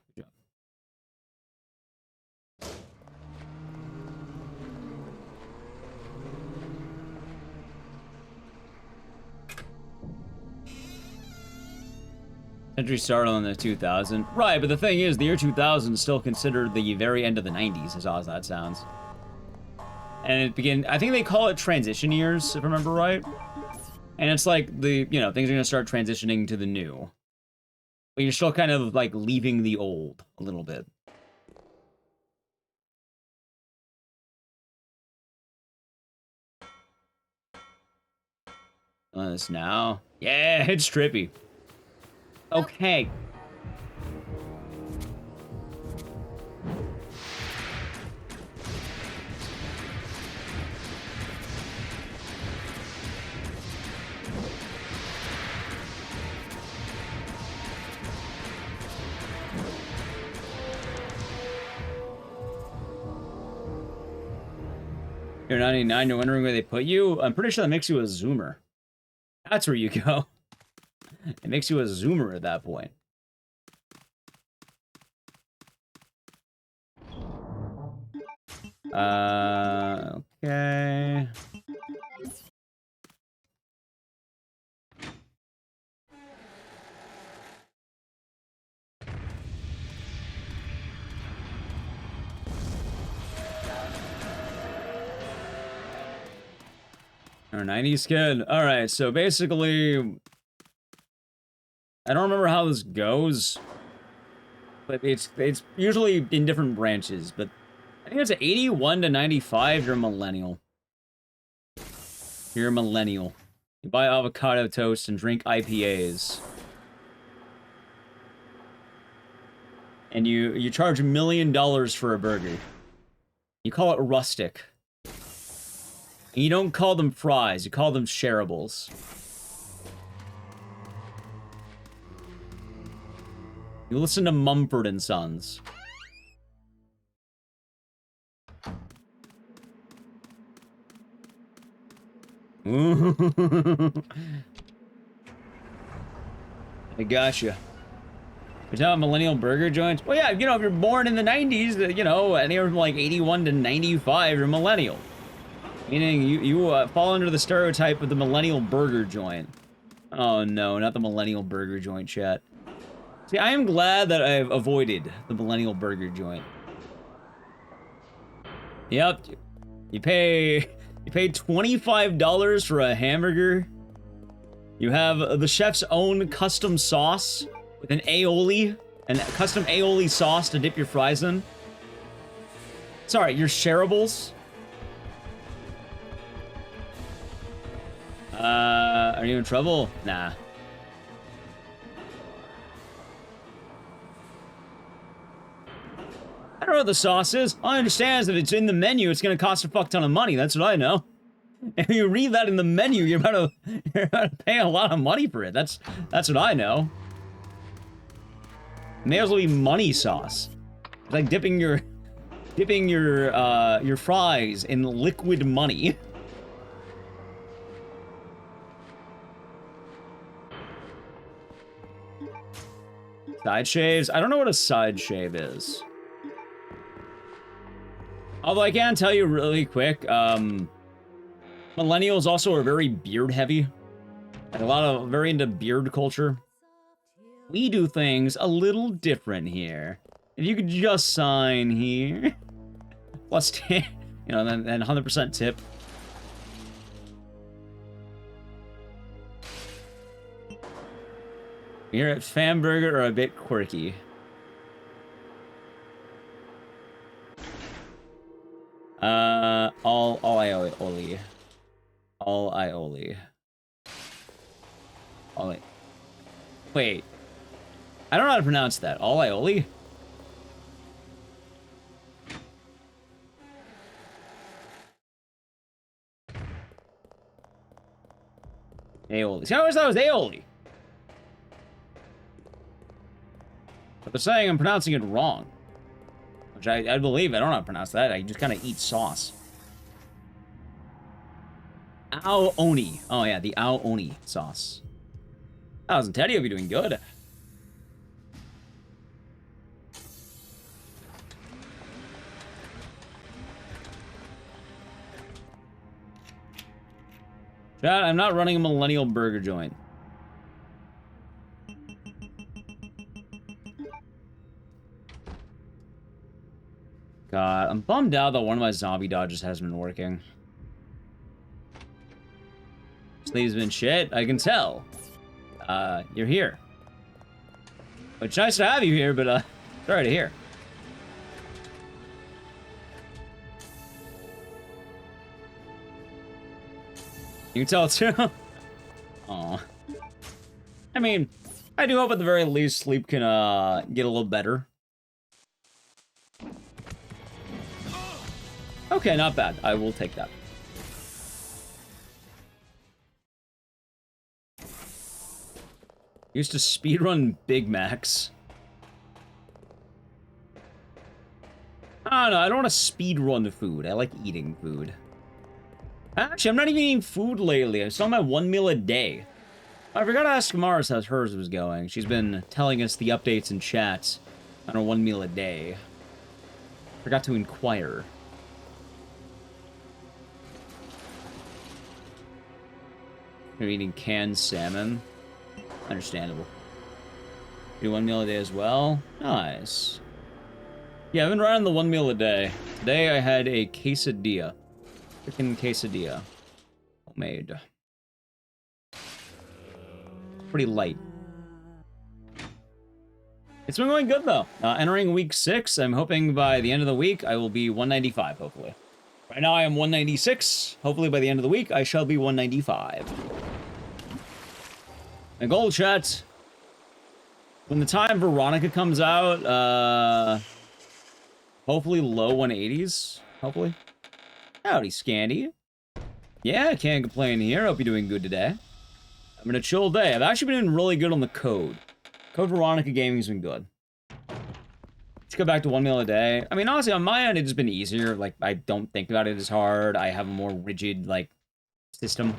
A: Century started in the 2000. Right, but the thing is, the year 2000 is still considered the very end of the 90s, as odd as that sounds. And it began, I think they call it transition years, if I remember right. And it's like the, you know, things are going to start transitioning to the new. But you're still kind of like leaving the old a little bit. This now. Yeah, it's trippy. Okay. You're 99, you're wondering where they put you? I'm pretty sure that makes you a zoomer. That's where you go. It makes you a zoomer at that point. Okay. Our 90s kid. Alright, so basically, I don't remember how this goes, but it's usually in different branches, but I think it's 81 to 95, you're a millennial. You're a millennial. You buy avocado toast and drink IPAs. And you charge $1 million for a burger. You call it rustic. And you don't call them fries, you call them shareables. You listen to Mumford and Sons. I gotcha. You're talking about millennial burger joints? Well, yeah, you know, if you're born in the 90s, you know, anywhere from like 81 to 95, you're millennial. Meaning you fall under the stereotype of the millennial burger joint. Oh no, not the millennial burger joint, chat. See, I am glad that I've avoided the millennial burger joint. Yep, you pay You paid $25 for a hamburger. You have the chef's own custom sauce with an aioli, and custom aioli sauce to dip your fries in. Sorry, your shareables. Are you in trouble? Nah. I don't know what the sauce is. All I understand is that it's in the menu, it's gonna cost a fuck ton of money. That's what I know. If you read that in the menu, you're about to pay a lot of money for it. That's what I know. May as well be money sauce. It's like dipping your fries in liquid money. Side shaves? I don't know what a side shave is. Although I can tell you really quick, millennials also are very beard heavy. Like very into beard culture. We do things a little different here. If you could just sign here. Plus 10, you know, then 100% tip. Here at Famburger are a bit quirky. All aioli. All aioli. Wait. I don't know how to pronounce that. All aioli? Aioli. See, I always thought it was aioli. But they're saying I'm pronouncing it wrong. Which I believe. I don't know how to pronounce that. I just kind of eat sauce. Ao oni. Oh, yeah, the ao oni sauce. How's Teddy? Hope you're doing good. Chat, I'm not running a millennial burger joint. God, I'm bummed out that one of my zombie dodges hasn't been working. Sleeve's been shit, I can tell. You're here. It's nice to have you here, but, sorry to hear. You can tell too. Aw. I mean, I do hope at the very least sleep can, get a little better. Okay, not bad. I will take that. Used to speedrun Big Macs. I don't know, I don't want to speedrun food. I like eating food. Actually, I'm not even eating food lately. I saw my 1 meal a day. I forgot to ask Mars how hers was going. She's been telling us the updates in chat on her 1 meal a day. Forgot to inquire. You're eating canned salmon. Understandable. Do 1 meal a day as well. Nice. Yeah, I've been running the 1 meal a day. Today I had a quesadilla. Chicken quesadilla. Homemade. Pretty light. It's been going good though. Entering week 6, I'm hoping by the end of the week I will be 195, hopefully. Right now I am 196. Hopefully by the end of the week I shall be 195. And goal, chat. When the time Veronica comes out, hopefully low 180s. Hopefully. Howdy, Scandy. Yeah, I can't complain here. Hope you're doing good today. I'm in a chill day. I've actually been doing really good on the code. Code Veronica Gaming's been good. Let's go back to 1 meal a day. I mean, honestly, on my end, it's been easier. Like, I don't think about it as hard. I have a more rigid, like, system.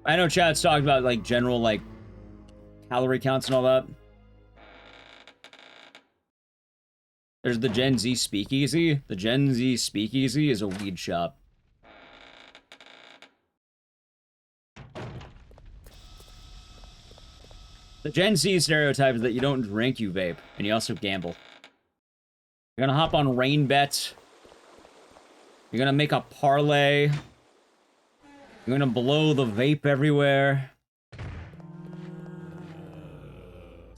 A: I know chat's talked about, like, general, like, calorie counts and all that. There's the Gen Z Speakeasy. The Gen Z Speakeasy is a weed shop. The Gen Z stereotype is that you don't drink, you vape, and you also gamble. You're gonna hop on rain bet. You're gonna make a parlay. You're gonna blow the vape everywhere.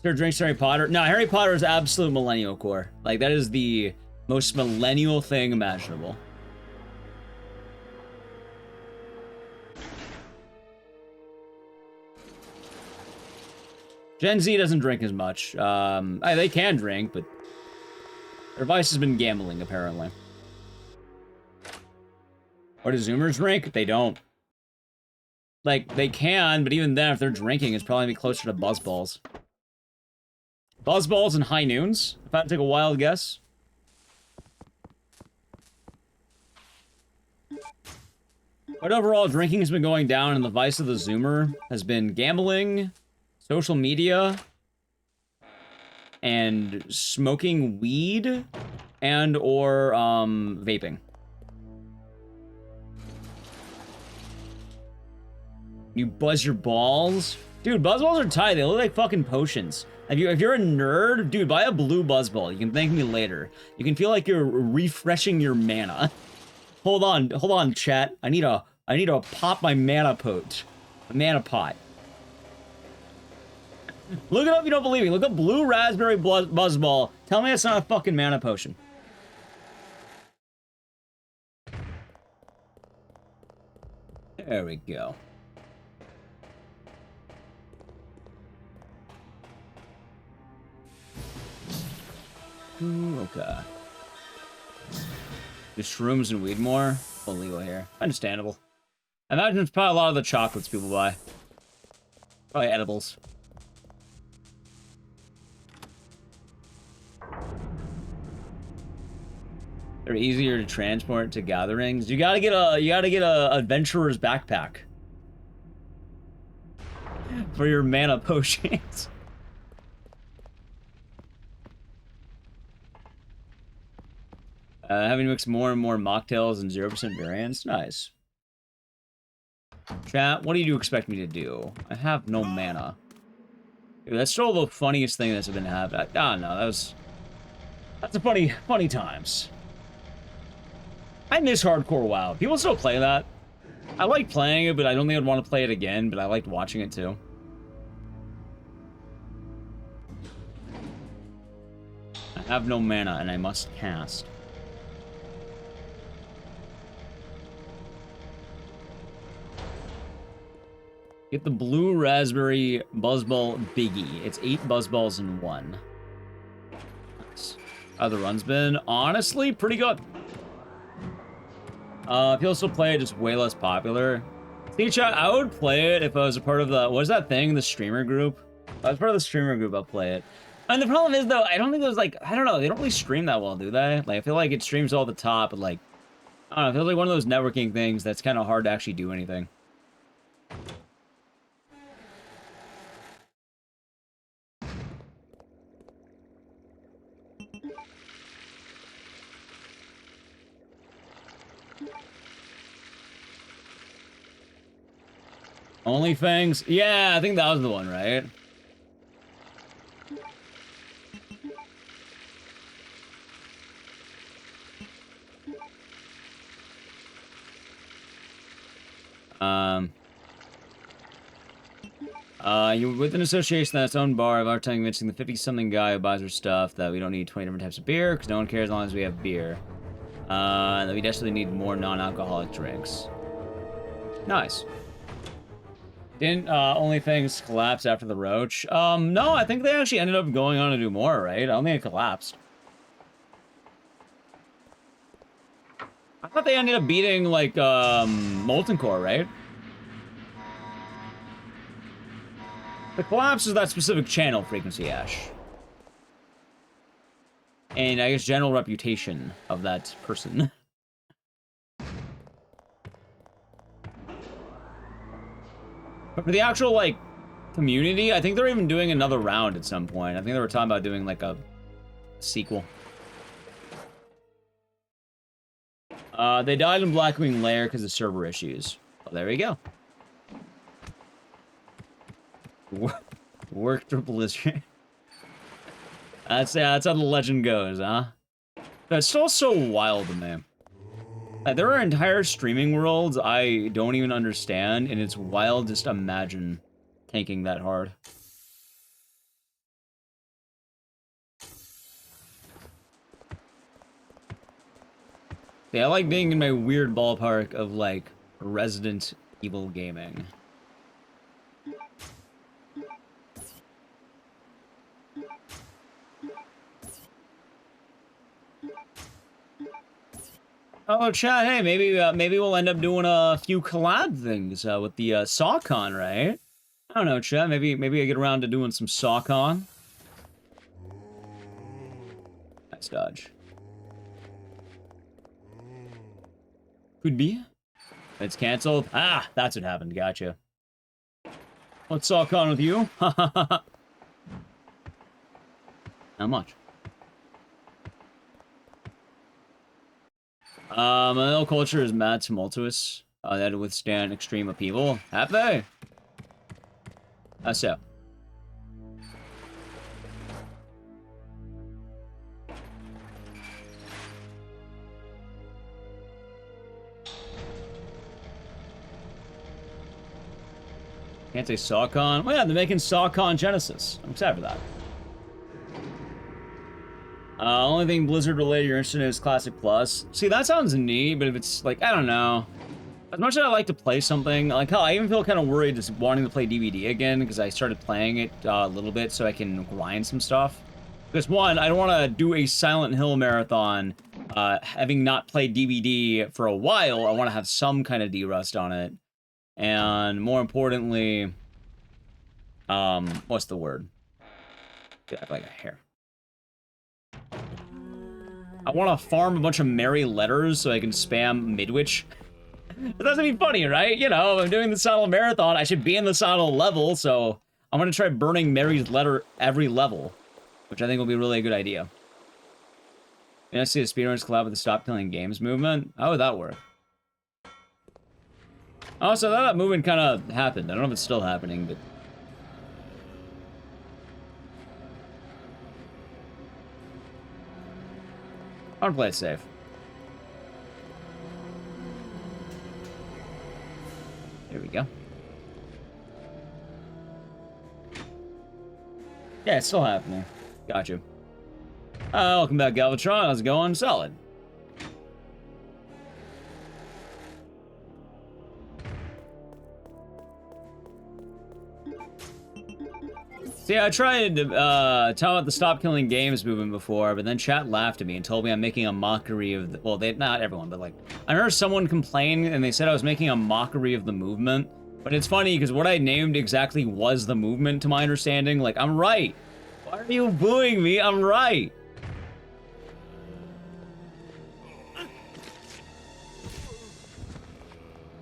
A: Sir drinks Harry Potter. No, Harry Potter is absolute millennial core. Like, that is the most millennial thing imaginable. Gen Z doesn't drink as much. They can drink, but their vice has been gambling, apparently. Or do Zoomers drink? They don't. Like, they can, but even then, if they're drinking, it's probably gonna be closer to buzzballs. Buzzballs and high noons, if I had to take a wild guess. But overall, drinking has been going down, and the vice of the Zoomer has been gambling, social media, and smoking weed, and or vaping. You buzz your balls? Dude, buzzballs are tight. They look like fucking potions. If you're a nerd, dude, buy a blue buzzball. You can thank me later. You can feel like you're refreshing your mana. Hold on, chat. I need to pop my mana pot. A mana pot. Look it up if you don't believe me. Look up blue raspberry buzzball. Tell me it's not a fucking mana potion. There we go. Ooh, okay. The shrooms and weed more? Illegal here. Understandable. I imagine it's probably a lot of the chocolates people buy. Probably edibles. They're easier to transport to gatherings. You gotta get a adventurer's backpack for your mana potions. Having to mix more and more mocktails and 0% variance. Nice. Chat, what do you expect me to do? I have no mana. Dude, that's still the funniest thing that's been happening. I don't know. That's a funny times. I miss hardcore WoW. People still play that. I like playing it, but I don't think I'd want to play it again, but I liked watching it too. I have no mana and I must cast. Get the blue raspberry buzzball biggie. It's 8 buzzballs in 1. Nice. How the run's been? Honestly, pretty good. People still play it, just way less popular. See, chat, I would play it if I was a part of the... What is that thing? The streamer group? If I was part of the streamer group, I'd play it. And the problem is, though, I don't think there's, like... I don't know. They don't really stream that well, do they? Like, I feel like it streams all the top, but, like... I don't know. It feels like one of those networking things that's kind of hard to actually do anything. OnlyFans? Yeah, I think that was the one, right? You're with an association that's own bar of our time convincing the 50-something guy who buys our stuff that we don't need 20 different types of beer, because no one cares as long as we have beer. That we desperately need more non-alcoholic drinks. Nice. Didn't OnlyFans collapse after the roach? No, I think they actually ended up going on to do more, right? I don't think it collapsed. I thought they ended up beating, like, Molten Core, right? The collapse is that specific channel frequency, Ash. And I guess general reputation of that person. But for the actual, like, community, I think they're even doing another round at some point. I think they were talking about doing, like, a sequel. They died in Blackwing Lair because of server issues. Well, there we go. Worked for Blizzard. That's how the legend goes, huh? That's still so wild to me. There are entire streaming worlds I don't even understand, and it's wild just to imagine tanking that hard. Yeah, I like being in my weird ballpark of, like, Resident Evil gaming. Oh, chat, hey, maybe we'll end up doing a few collab things with the SawCon, right? I don't know, chat, maybe I get around to doing some SawCon. Nice dodge. Could be. It's canceled. Ah, that's what happened. Gotcha. What's SawCon with you? Not much. My culture is mad tumultuous. That withstand extreme upheaval. Have they? How so? Can't say SawCon. Well, yeah, they're making SawCon Genesis. I'm excited for that. Only thing Blizzard related you're interested in is Classic Plus. See, that sounds neat, but if it's like, I don't know. As much as I like to play something, like hell, I even feel kind of worried just wanting to play DVD again because I started playing it a little bit so I can grind some stuff. Because one, I don't want to do a Silent Hill marathon. Having not played DVD for a while, I want to have some kind of D-rust on it. And more importantly, what's the word? I like a hair. I want to farm a bunch of merry letters so I can spam Midwich. But that's gonna be funny, right? You know, if I'm doing the Silent Marathon, I should be in the Silent level, so I'm gonna try burning Mary's letter every level, which I think will be really a good idea. You know, see a speedrunners collab with the Stop Killing Games movement? How would that work? Oh, so that movement kind of happened. I don't know if it's still happening, but... I want to play it safe. There we go. Yeah, it's still happening. Gotcha. Welcome back, Galvatron. How's it going? Solid. See, I tried to tell about the Stop Killing Games movement before, but then chat laughed at me and told me I'm making a mockery of the... Well, not everyone, but like... I heard someone complain, and they said I was making a mockery of the movement. But it's funny, because what I named exactly was the movement, to my understanding. Like, I'm right. Why are you booing me? I'm right.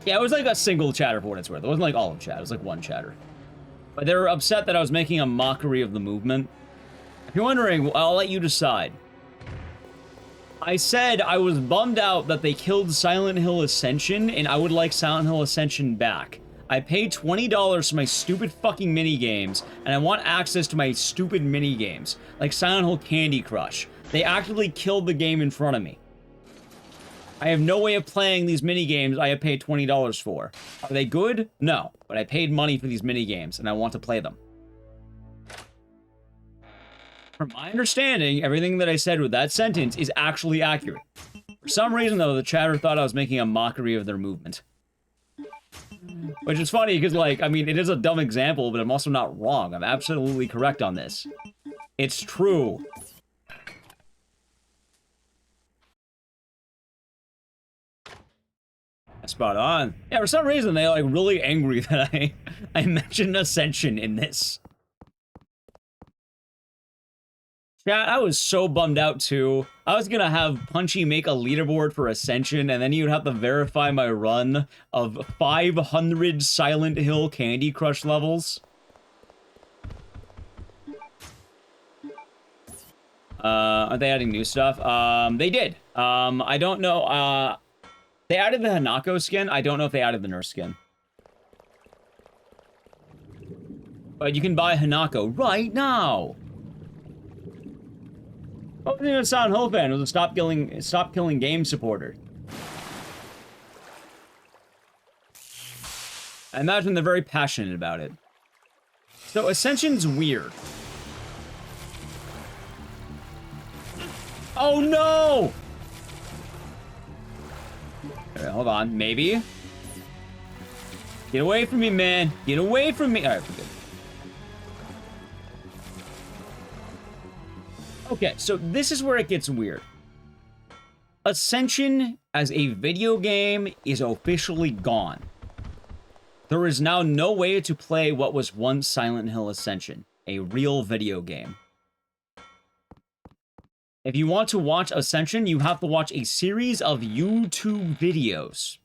A: Yeah, it was like a single chatter for what it's worth. It wasn't like all of chat. It was like one chatter. But they were upset that I was making a mockery of the movement. If you're wondering, I'll let you decide. I said I was bummed out that they killed Silent Hill Ascension, and I would like Silent Hill Ascension back. I paid $20 for my stupid fucking minigames, and I want access to my stupid minigames, like Silent Hill Candy Crush. They actively killed the game in front of me. I have no way of playing these minigames I have paid $20 for. Are they good? No. But I paid money for these minigames, and I want to play them. From my understanding, everything that I said with that sentence is actually accurate. For some reason, though, the chatter thought I was making a mockery of their movement. Which is funny, because, like, I mean, it is a dumb example, but I'm also not wrong. I'm absolutely correct on this. It's true. Spot on. Yeah, for some reason, they're, like, really angry that I mentioned Ascension in this. Chat, I was so bummed out, too. I was gonna have Punchy make a leaderboard for Ascension, and then he would have to verify my run of 500 Silent Hill Candy Crush levels. Are they adding new stuff? They did. I don't know, they added the Hanako skin. I don't know if they added the nurse skin. But you can buy Hanako right now. I wasn't even a Silent Hill fan. It was a stop killing game supporter. I imagine they're very passionate about it. So Ascension's weird. Oh no! Alright, hold on. Maybe. Get away from me, man. Get away from me. Alright, we're good. Okay, so this is where it gets weird. Ascension as a video game is officially gone. There is now no way to play what was once Silent Hill Ascension, a real video game. If you want to watch Ascension, you have to watch a series of YouTube videos.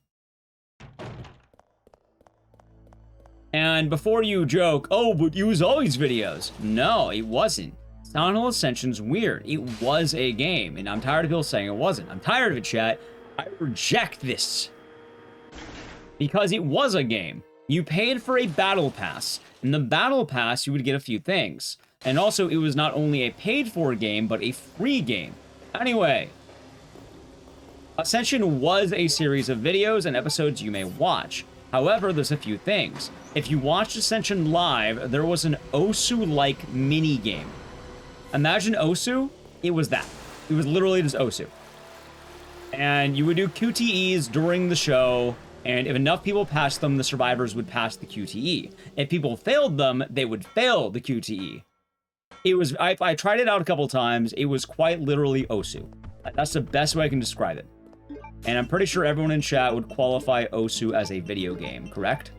A: And before you joke, oh, but it was always videos. No, it wasn't. Silent Hill Ascension's weird. It was a game, and I'm tired of people saying it wasn't. I'm tired of it, chat. I reject this. Because it was a game. You paid for a battle pass. In the battle pass, you would get a few things. And also, it was not only a paid-for game, but a free game. Anyway, Ascension was a series of videos and episodes you may watch. However, there's a few things. If you watched Ascension live, there was an Osu-like mini-game. Imagine Osu, it was that. It was literally just Osu. And you would do QTEs during the show, and if enough people passed them, the survivors would pass the QTE. If people failed them, they would fail the QTE. It was, I tried it out a couple times, it was quite literally Osu. That's the best way I can describe it. And I'm pretty sure everyone in chat would qualify Osu as a video game, correct?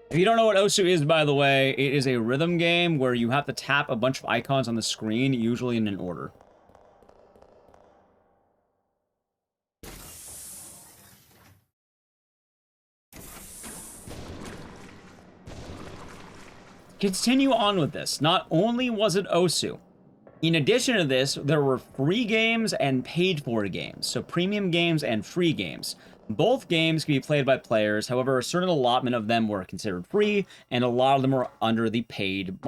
A: If you don't know what Osu is, by the way, it is a rhythm game where you have to tap a bunch of icons on the screen, usually in an order. Continue on with this. Not only was it Osu, in addition to this, there were free games and paid-for games, so premium games and free games. Both games can be played by players, however, a certain allotment of them were considered free, and a lot of them were under the paid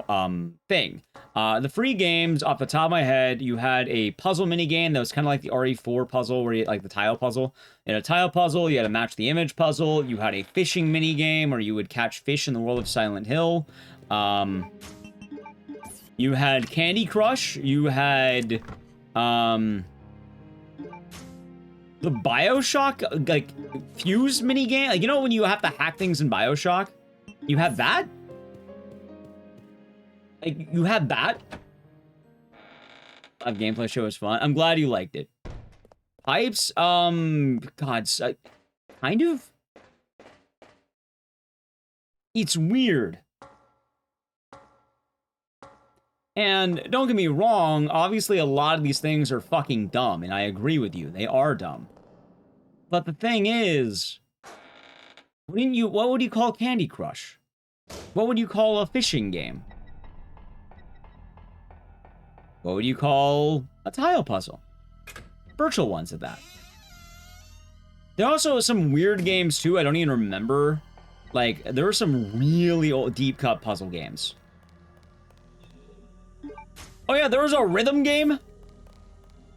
A: thing. The free games, off the top of my head, you had a puzzle minigame that was kind of like the RE4 puzzle, where you like the tile puzzle. In a tile puzzle, you had a match the image puzzle, you had a fishing minigame, where you would catch fish in the world of Silent Hill. You had Candy Crush, you had, the BioShock, like, Fuse minigame? Like, you know when you have to hack things in BioShock? You had that? Like, you had that? Live gameplay show was fun. I'm glad you liked it. Pipes, God, kind of? It's weird. And don't get me wrong, obviously a lot of these things are fucking dumb, and I agree with you, they are dumb. But the thing is, what would you call Candy Crush? What would you call a fishing game? What would you call a tile puzzle? Virtual ones at that. There are also some weird games too, I don't even remember. Like, there were some really old deep cut puzzle games. Oh yeah, there was a rhythm game.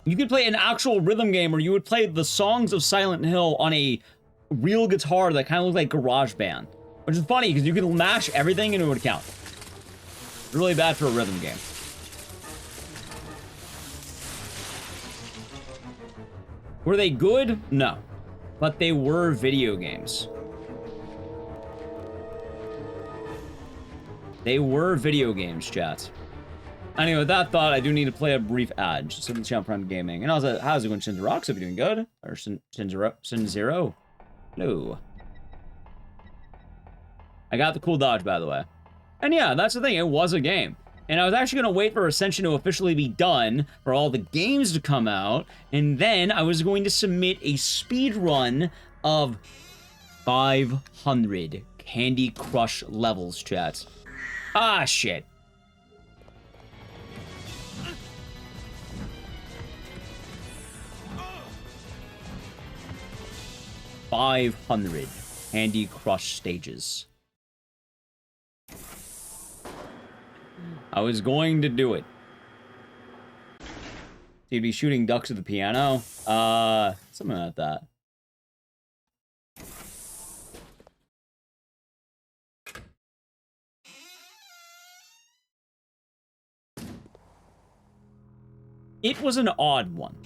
A: You could play an actual rhythm game where you would play the songs of Silent Hill on a real guitar that kind of looked like GarageBand. Which is funny, because you could mash everything and it would count. Really bad for a rhythm game. Were they good? No. But they were video games. They were video games, chat. Anyway, with that thought, I do need to play a brief ad. Just to the channel Prime Gaming. And how's it going, Shinzero? Hope you're doing good. Or Shinzero? Hello. I got the cool dodge, by the way. And yeah, that's the thing. It was a game. And I was actually going to wait for Ascension to officially be done, for all the games to come out, and then I was going to submit a speed run of 500 Candy Crush levels, chat. Ah, shit. $500 Candy Crush stages. I was going to do it. He'd be shooting ducks at the piano. Something like that. It was an odd one.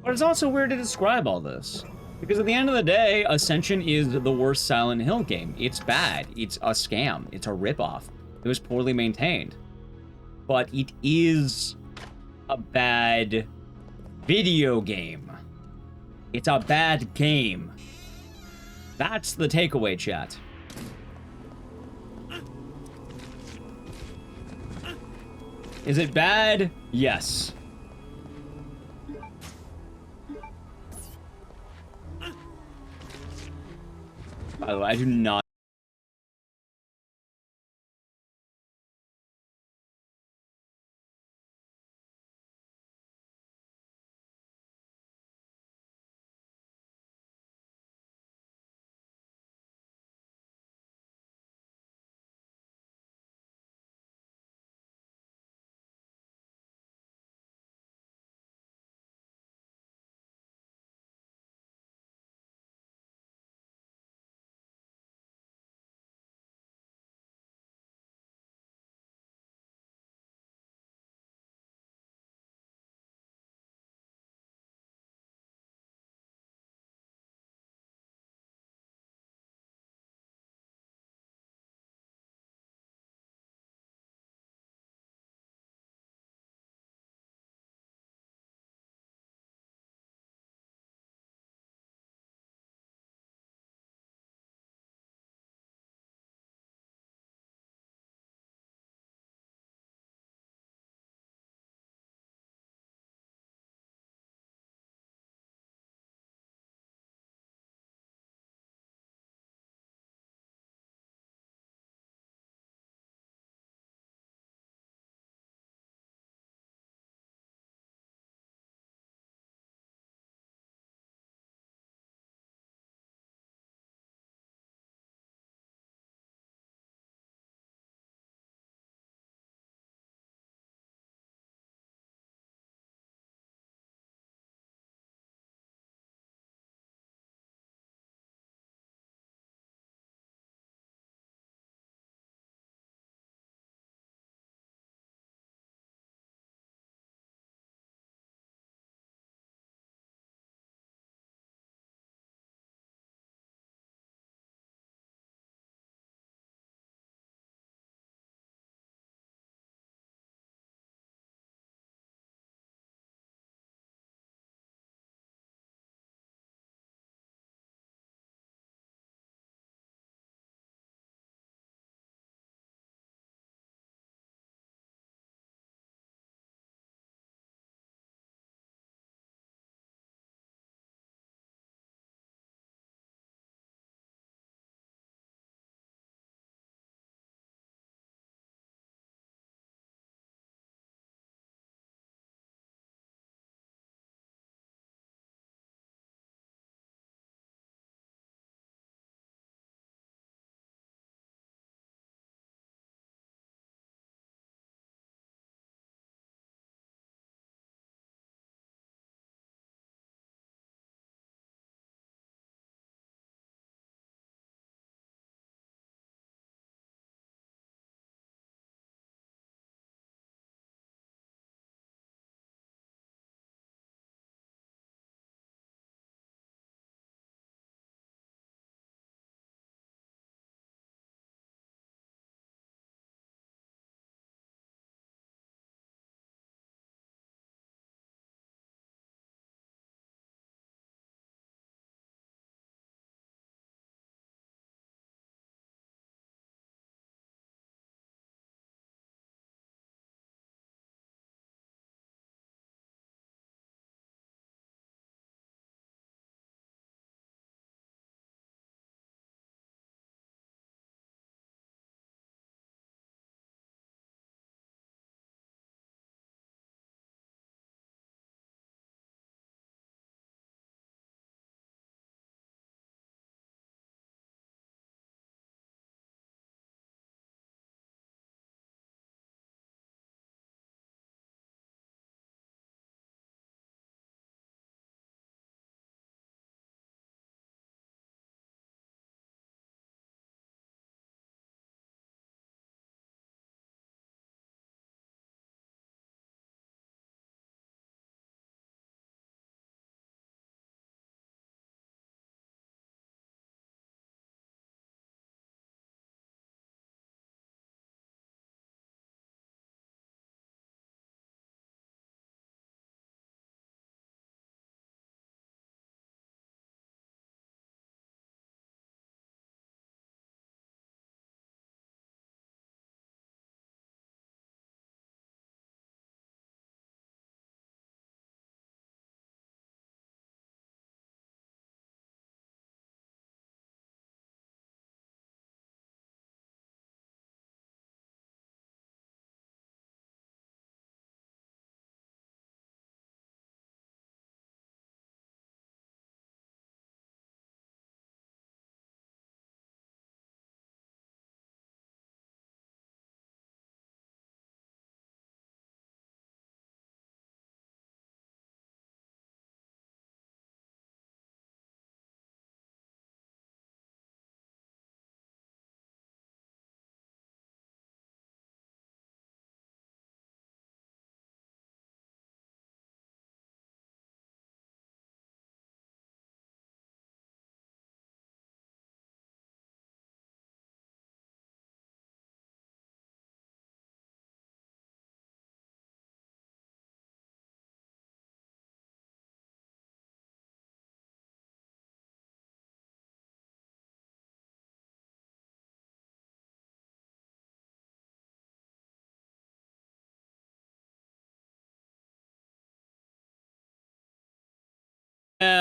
A: But it's also weird to describe all this. Because at the end of the day, Ascension is the worst Silent Hill game. It's bad. It's a scam. It's a ripoff. It was poorly maintained. But it is a bad video game. It's a bad game. That's the takeaway, chat. Is it bad? Yes. By the way, I do not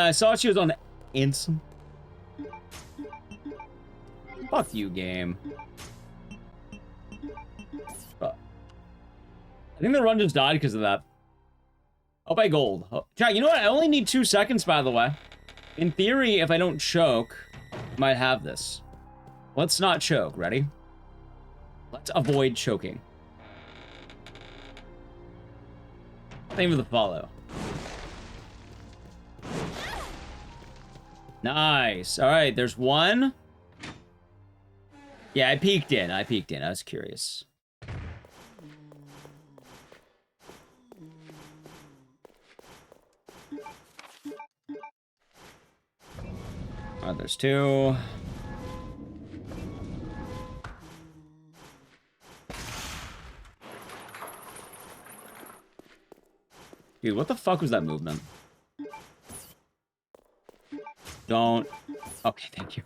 A: I saw she was on Instant. Fuck you, game. I think the run just died because of that. Oh, by gold. Oh, chat, you know what? I only need 2 seconds, by the way. In theory, if I don't choke, I might have this. Let's not choke. Ready? Let's avoid choking. Same with the follow. Nice. All right, there's one. Yeah, I peeked in. I was curious. Oh, there's 2. Dude, what the fuck was that movement? Don't. Okay, thank you.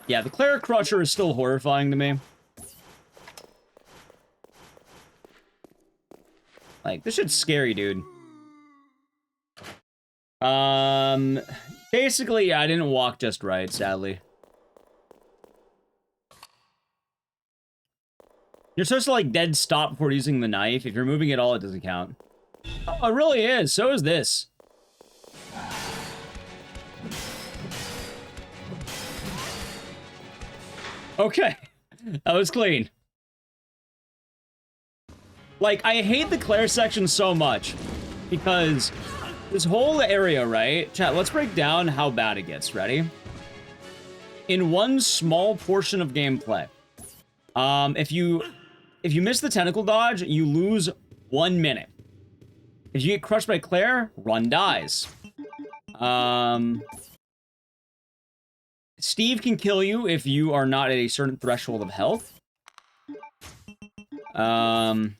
A: Yeah, the Cleric Crusher is still horrifying to me. Like, this shit's scary, dude. Basically, yeah, I didn't walk just right, sadly. You're supposed to, like, dead stop before using the knife. If you're moving at all, it doesn't count. Oh, it really is. So is this. Okay. That was clean. Like, I hate the Claire section so much. Because this whole area, right? Chat, let's break down how bad it gets. Ready? In one small portion of gameplay, if you miss the tentacle dodge, you lose 1 minute. If you get crushed by Claire, run dies. Steve can kill you if you are not at a certain threshold of health. And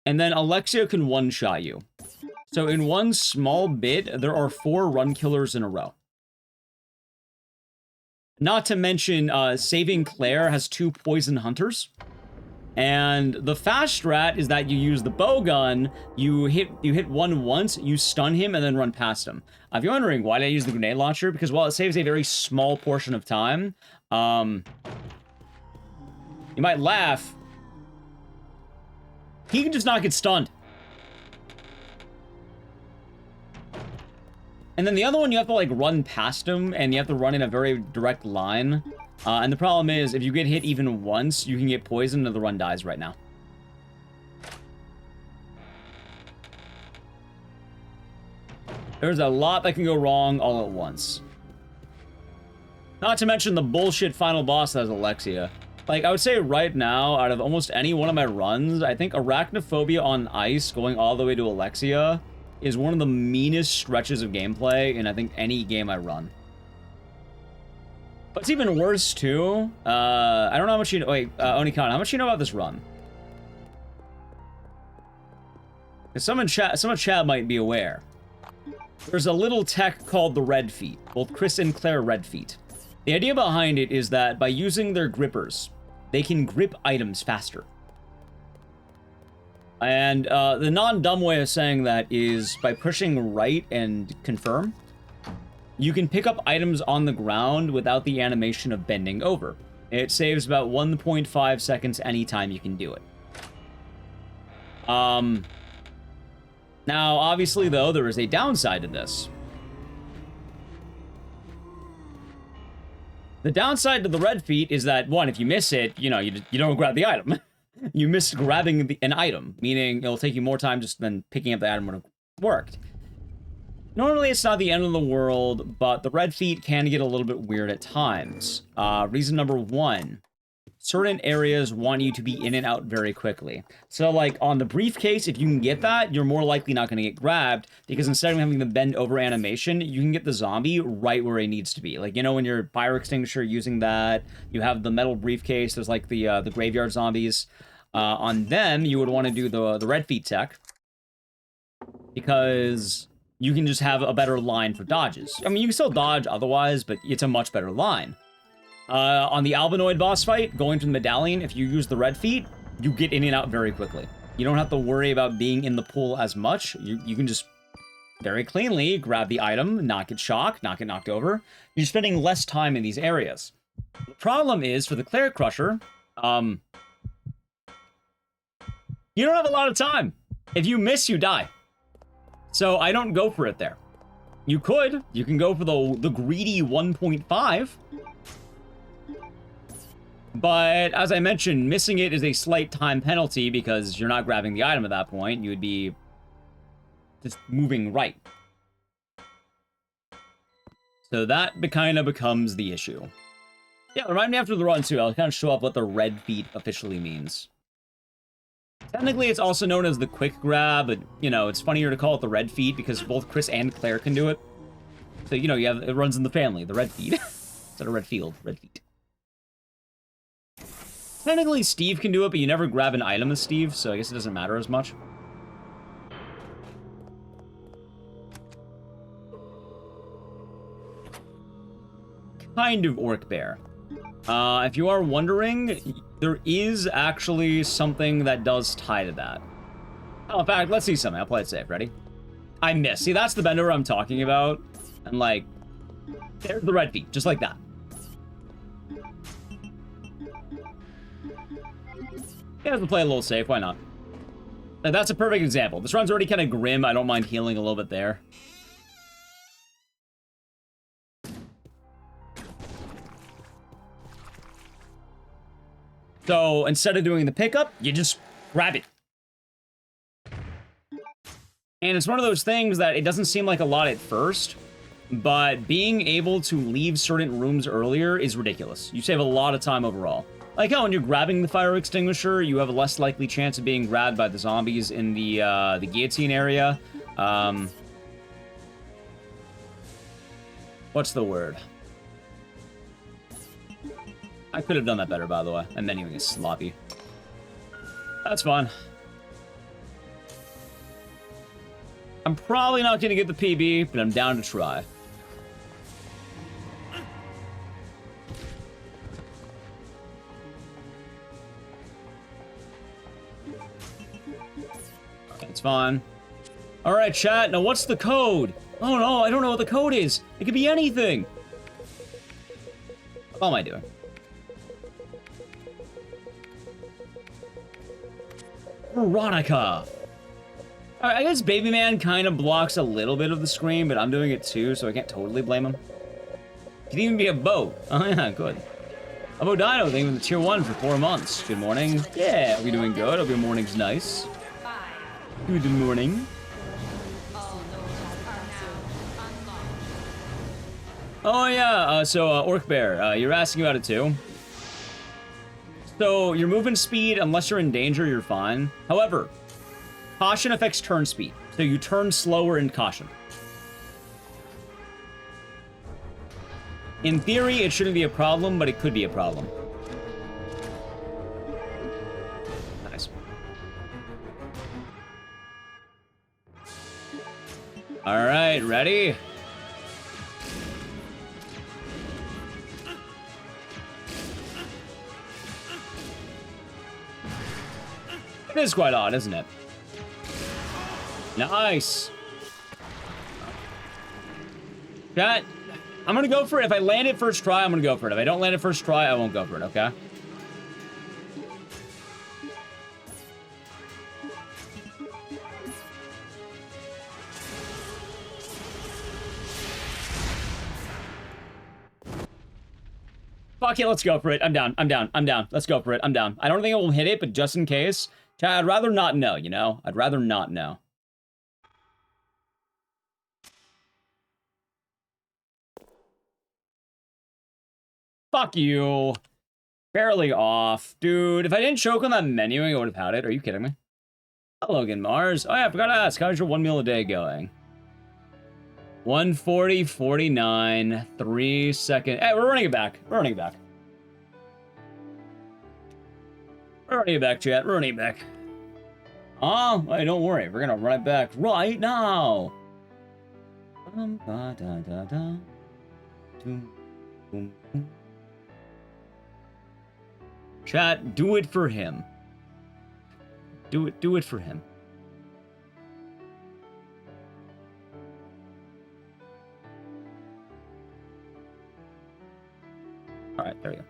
A: then Alexia can one-shot you. So in one small bit, there are 4 run killers in a row. Not to mention, saving Claire has 2 poison hunters. And the fast strat is that you use the bow gun, you hit one once, you stun him, and then run past him. If you're wondering why did I use the grenade launcher, because while it saves a very small portion of time, you might laugh, he can just not get stunned. And then the other one, you have to, like, run past him, and you have to run in a very direct line. And the problem is, if you get hit even once, you can get poisoned and the run dies right now. There's a lot that can go wrong all at once. Not to mention the bullshit final boss that has Alexia. Like, I would say right now, out of almost any one of my runs, I think Arachnophobia on Ice going all the way to Alexia is one of the meanest stretches of gameplay in, I think, any game I run. What's even worse, too, I don't know how much you know. Wait, Onikan, how much you know about this run? Because some of chat might be aware. There's a little tech called the Red Feet. Both Chris and Claire Red Feet. The idea behind it is that by using their grippers, they can grip items faster. And the non-dumb way of saying that is by pushing right and confirm, you can pick up items on the ground without the animation of bending over. It saves about 1.5 seconds anytime you can do it. Now, obviously, though, there is a downside to this. The downside to the Red Feet is that, one, if you miss it, you know, you don't grab the item. You miss grabbing an item, meaning it'll take you more time just than picking up the item would have worked. Normally, it's not the end of the world, but the Red Feet can get a little bit weird at times. Reason number 1, certain areas want you to be in and out very quickly. So, like, on the briefcase, if you can get that, you're more likely not going to get grabbed, because instead of having the bend over animation, you can get the zombie right where it needs to be. Like, you know, when your fire extinguisher using that, you have the metal briefcase, there's, like, the graveyard zombies. On them, you would want to do the Red Feet tech, because you can just have a better line for dodges. I mean, you can still dodge otherwise, but it's a much better line. On the Albinoid boss fight, going to the medallion, if you use the Red Feet, you get in and out very quickly. You don't have to worry about being in the pool as much. You can just very cleanly grab the item, not get shocked, not get knocked over. You're spending less time in these areas. The problem is, for the Cleric Crusher, you don't have a lot of time. If you miss, you die. So I don't go for it there. You could. You can go for the greedy 1.5. But as I mentioned, missing it is a slight time penalty because you're not grabbing the item at that point. You would be just moving right. So that kind of becomes the issue. Yeah, remind me after the run too. I'll kind of show up what the red feet officially means. Technically, it's also known as the quick grab, but, you know, it's funnier to call it the red feet because both Chris and Claire can do it. So, you know, it runs in the family, the red feet. Instead of red field, red feet. Technically, Steve can do it, but you never grab an item as Steve, so I guess it doesn't matter as much. Kind of Orc Bear. If you are wondering, there is actually something that does tie to that. Oh, in fact, let's see something. I'll play it safe. Ready? I miss. See, that's the bender I'm talking about. And, like, there's the red feet, just like that. Yeah, we'll play a little safe. Why not? That's a perfect example. This run's already kind of grim. I don't mind healing a little bit there. So instead of doing the pickup, you just grab it. And it's one of those things that it doesn't seem like a lot at first, but being able to leave certain rooms earlier is ridiculous. You save a lot of time overall. Like how when you're grabbing the fire extinguisher, you have a less likely chance of being grabbed by the zombies in the guillotine area. What's the word? I could have done that better, by the way. And menuing is sloppy. That's fine. I'm probably not going to get the PB, but I'm down to try. It's fine. Alright, chat. Now, what's the code? Oh, no, I don't know what the code is. It could be anything. What am I doing? Veronica. I guess Baby Man kind of blocks a little bit of the screen, but I'm doing it too, so I can't totally blame him. It can even be a boat. Oh yeah, good. Abo Dino, thank you for the tier 1 for 4 months. Good morning. Yeah, are we doing good? Hope your morning's nice. Good morning. Oh yeah, Orc Bear, you're asking about it too. So, your movement speed, unless you're in danger, you're fine. However, caution affects turn speed, so you turn slower in caution. In theory, it shouldn't be a problem, but it could be a problem. Nice. Alright, ready? It is quite odd, isn't it? Nice. Chat, I'm gonna go for it. If I land it first try, I'm gonna go for it. If I don't land it first try, I won't go for it, okay? Fuck it, let's go for it. I'm down. Let's go for it. I'm down. I don't think I will hit it, but just in case. Chat, I'd rather not know, you know? I'd rather not know. Fuck you. Barely off. Dude, if I didn't choke on that menuing, I would have had it. Are you kidding me? Hello again, Mars. Oh yeah, I forgot to ask. How's your 1 meal a day going? 140.49. 3 seconds. Hey, we're running it back. We're running it back. We're running it back, chat. We're running it back. Oh, hey, don't worry. We're gonna run it back right now. Chat, do it for him. Do it for him. All right, there you go.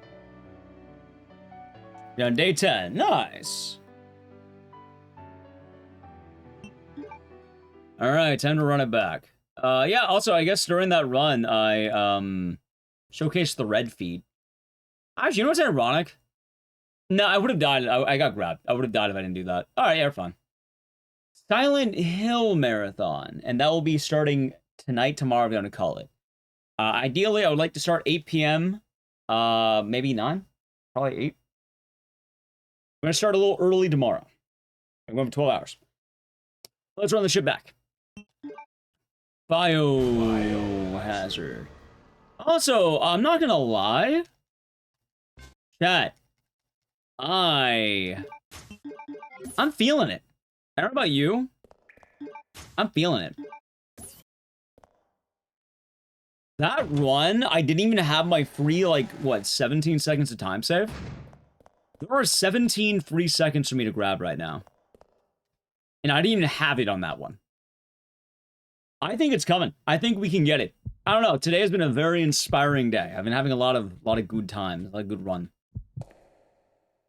A: You're on day 10. Nice. All right, time to run it back. Yeah, also, I guess during that run, I showcased the red feed. Actually, you know what's ironic? No, I would have died. I got grabbed. I would have died if I didn't do that. All right, yeah, fine. Silent Hill Marathon, and that will be starting tonight, tomorrow, if you want to call it. Ideally, I would like to start 8 p.m., maybe 9, probably 8. I'm going to start a little early tomorrow. I'm going for 12 hours. Let's run the ship back. Biohazard. Also, I'm not going to lie. Chat. I'm feeling it. I don't know about you. I'm feeling it. That run, I didn't even have my free, like, what, 17 seconds of time save? There are 17 free seconds for me to grab right now. And I didn't even have it on that one. I think it's coming. I think we can get it. I don't know. Today has been a very inspiring day. I've been having a lot of good times, a lot of good run.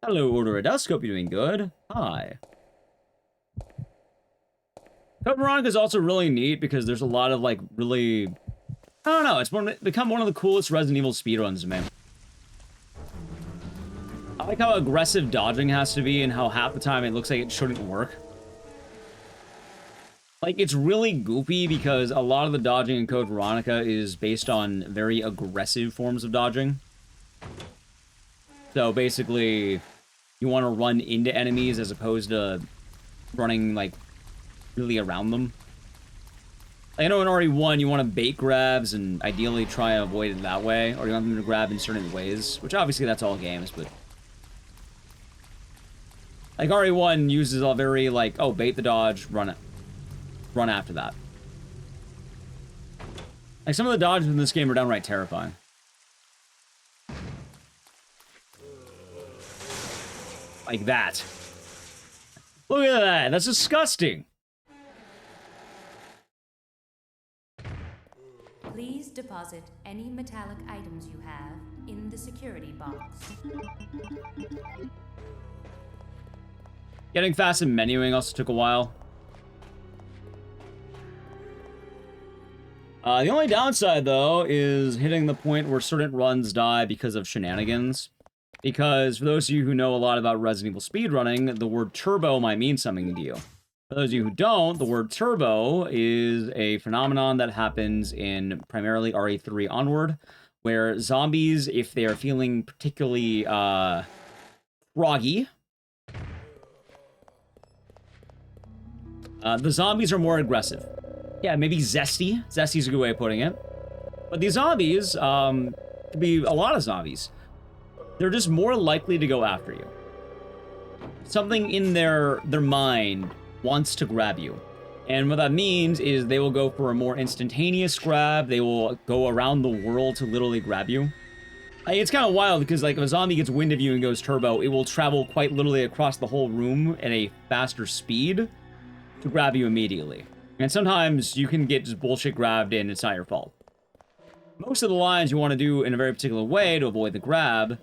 A: Hello, Order Adust. Hope you're doing good. Hi. Code Veronica is also really neat because there's a lot of, like, really... I don't know. It's become one of the coolest Resident Evil speedruns to me. I like how aggressive dodging has to be and how half the time it looks like it shouldn't work. Like, it's really goofy because a lot of the dodging in Code Veronica is based on very aggressive forms of dodging. So, basically, you want to run into enemies as opposed to running, like, really around them. I know in RE1 you want to bait grabs and ideally try and avoid it that way, or you want them to grab in certain ways, which obviously that's all games, but... Like, RE1 uses a very, like, oh, bait the dodge, run after that. Like, some of the dodges in this game are downright terrifying. Like that. Look at that, that's disgusting!
B: Please deposit any metallic items you have in the security box.
A: Getting fast and menuing also took a while. The only downside, though, is hitting the point where certain runs die because of shenanigans. Because, for those of you who know a lot about Resident Evil speedrunning, the word turbo might mean something to you. For those of you who don't, the word turbo is a phenomenon that happens in primarily RE3 onward, where zombies, if they are feeling particularly froggy, the zombies are more aggressive. Yeah, maybe zesty. Zesty's a good way of putting it. But these zombies, could be a lot of zombies. They're just more likely to go after you. Something in their mind wants to grab you. And what that means is they will go for a more instantaneous grab. They will go around the world to literally grab you. It's kind of wild because, like, if a zombie gets wind of you and goes turbo, it will travel quite literally across the whole room at a faster speed to grab you immediately. And sometimes you can get just bullshit grabbed and it's not your fault. Most of the lines you want to do in a very particular way to avoid the grab,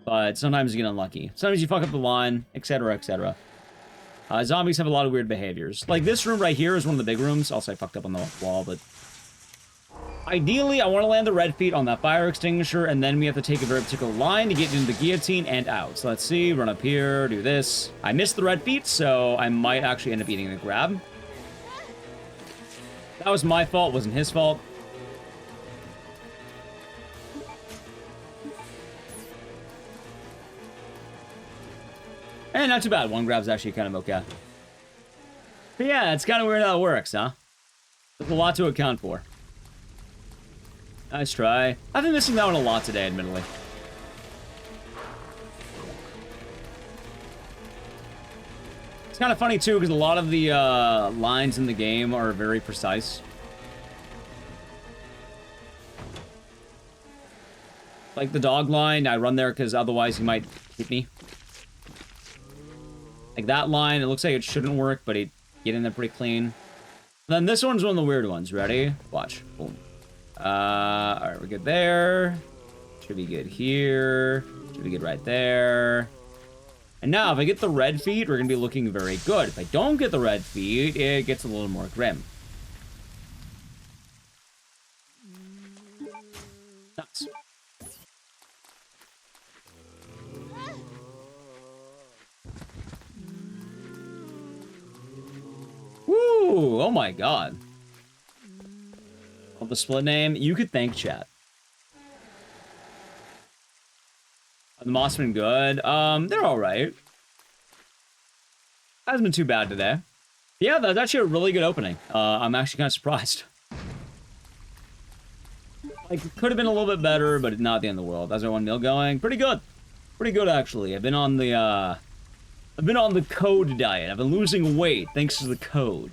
A: but sometimes you get unlucky. Sometimes you fuck up the line, etc., etc. Zombies have a lot of weird behaviors. Like, this room right here is one of the big rooms. Also, I fucked up on the wall, but... Ideally, I want to land the red feet on that fire extinguisher, and then we have to take a very particular line to get into the guillotine and out. So let's see, run up here, do this. I missed the red feet, so I might actually end up eating the grab. That was my fault, wasn't his fault. And not too bad. One grab's actually kind of okay. But yeah, it's kind of weird how it works, huh? There's a lot to account for. Nice try. I've been missing that one a lot today, admittedly. It's kind of funny, too, because a lot of the lines in the game are very precise. Like the dog line, I run there because otherwise he might hit me. Like that line, it looks like it shouldn't work, but it get in there pretty clean. Then this one's one of the weird ones. Ready? Watch. Boom. Alright, we're good there. Should be good here. Should be good right there. And now, if I get the red feet, we're gonna be looking very good. If I don't get the red feet, it gets a little more grim. Nuts. Woo! Oh my god. Oh, the split name? You could thank chat. The moss been good. They're alright. Hasn't been too bad today. Yeah, that's actually a really good opening. I'm actually kind of surprised. Like, it could have been a little bit better, but not the end of the world. How's our 1 meal going? Pretty good. Pretty good, actually. I've been on the code diet. I've been losing weight thanks to the code.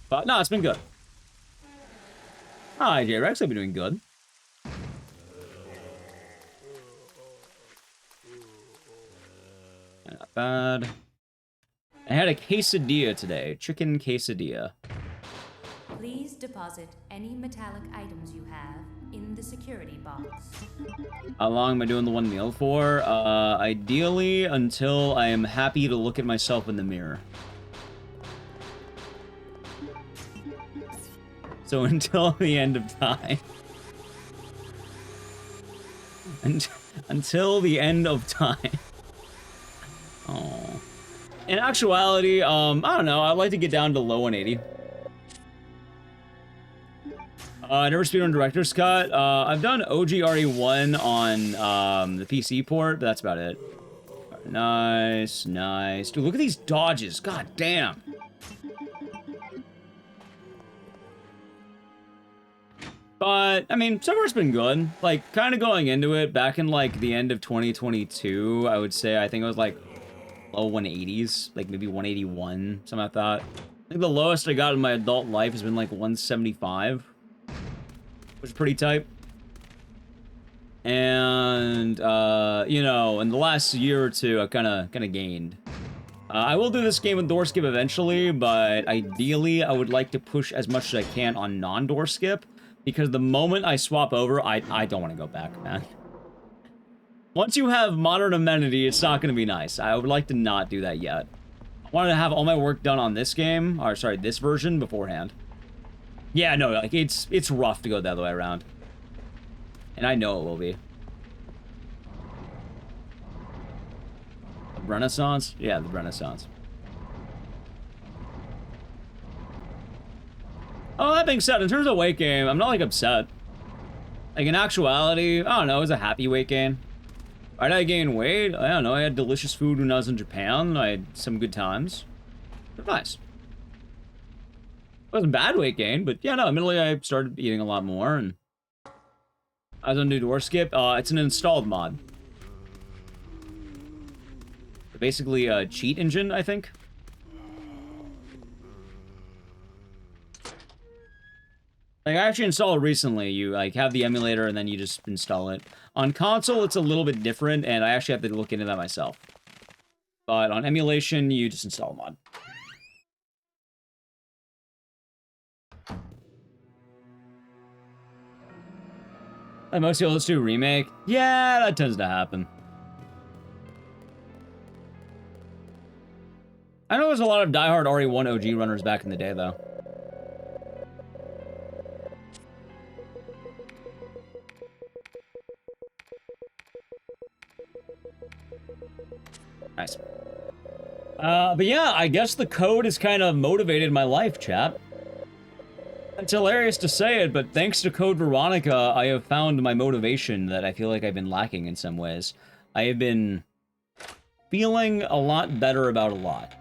A: But, no, it's been good. Hi, J-Rex. I've been doing good. Not bad. I had a quesadilla today. Chicken quesadilla.
B: Please deposit any metallic items you have in the security box.
A: How long am I doing the 1 meal for? Ideally, until I am happy to look at myself in the mirror. So until the end of time. Until the end of time. Oh. In actuality, I don't know. I'd like to get down to low 180. I never speedrun Director's Cut. I've done OG RE1 on the PC port, but that's about it. Nice, nice. Dude, look at these dodges. God damn. But, I mean, so far it's been good. Like, kind of going into it, back in, like, the end of 2022, I would say, I think it was, like, low 180s. Like, maybe 181, something like that. I think the lowest I got in my adult life has been, like, 175. Which is pretty tight. And, you know, in the last year or two, I kind of gained. I will do this game with door skip eventually, but ideally, I would like to push as much as I can on non-door skip. Because the moment I swap over, I don't want to go back, man. Once you have modern amenity, it's not going to be nice. I would like to not do that yet. I wanted to have all my work done on this game, or sorry, this version beforehand. Yeah, no, like, it's rough to go the other way around. And I know it will be. The Renaissance? Yeah, the Renaissance. Oh, that being said, in terms of weight gain, I'm not, like, upset. Like, in actuality, I don't know, it was a happy weight gain. Why did I gain weight? I don't know, I had delicious food when I was in Japan. I had some good times. It was nice. It wasn't bad weight gain, but yeah, no, admittedly, I started eating a lot more, and I was on new door skip. It's an installed mod. Basically, a cheat engine, I think. Like, I actually installed it recently. You, like, have the emulator, and then you just install it. On console, it's a little bit different, and I actually have to look into that myself. But on emulation, you just install a mod. Like, most people, let's do a remake. Yeah, that tends to happen. I know there's a lot of diehard RE1 OG runners back in the day, though. Nice. But yeah, I guess the code has kind of motivated my life, chat. It's hilarious to say it, but thanks to Code Veronica, I have found my motivation that I feel like I've been lacking in some ways. I have been feeling a lot better about a lot.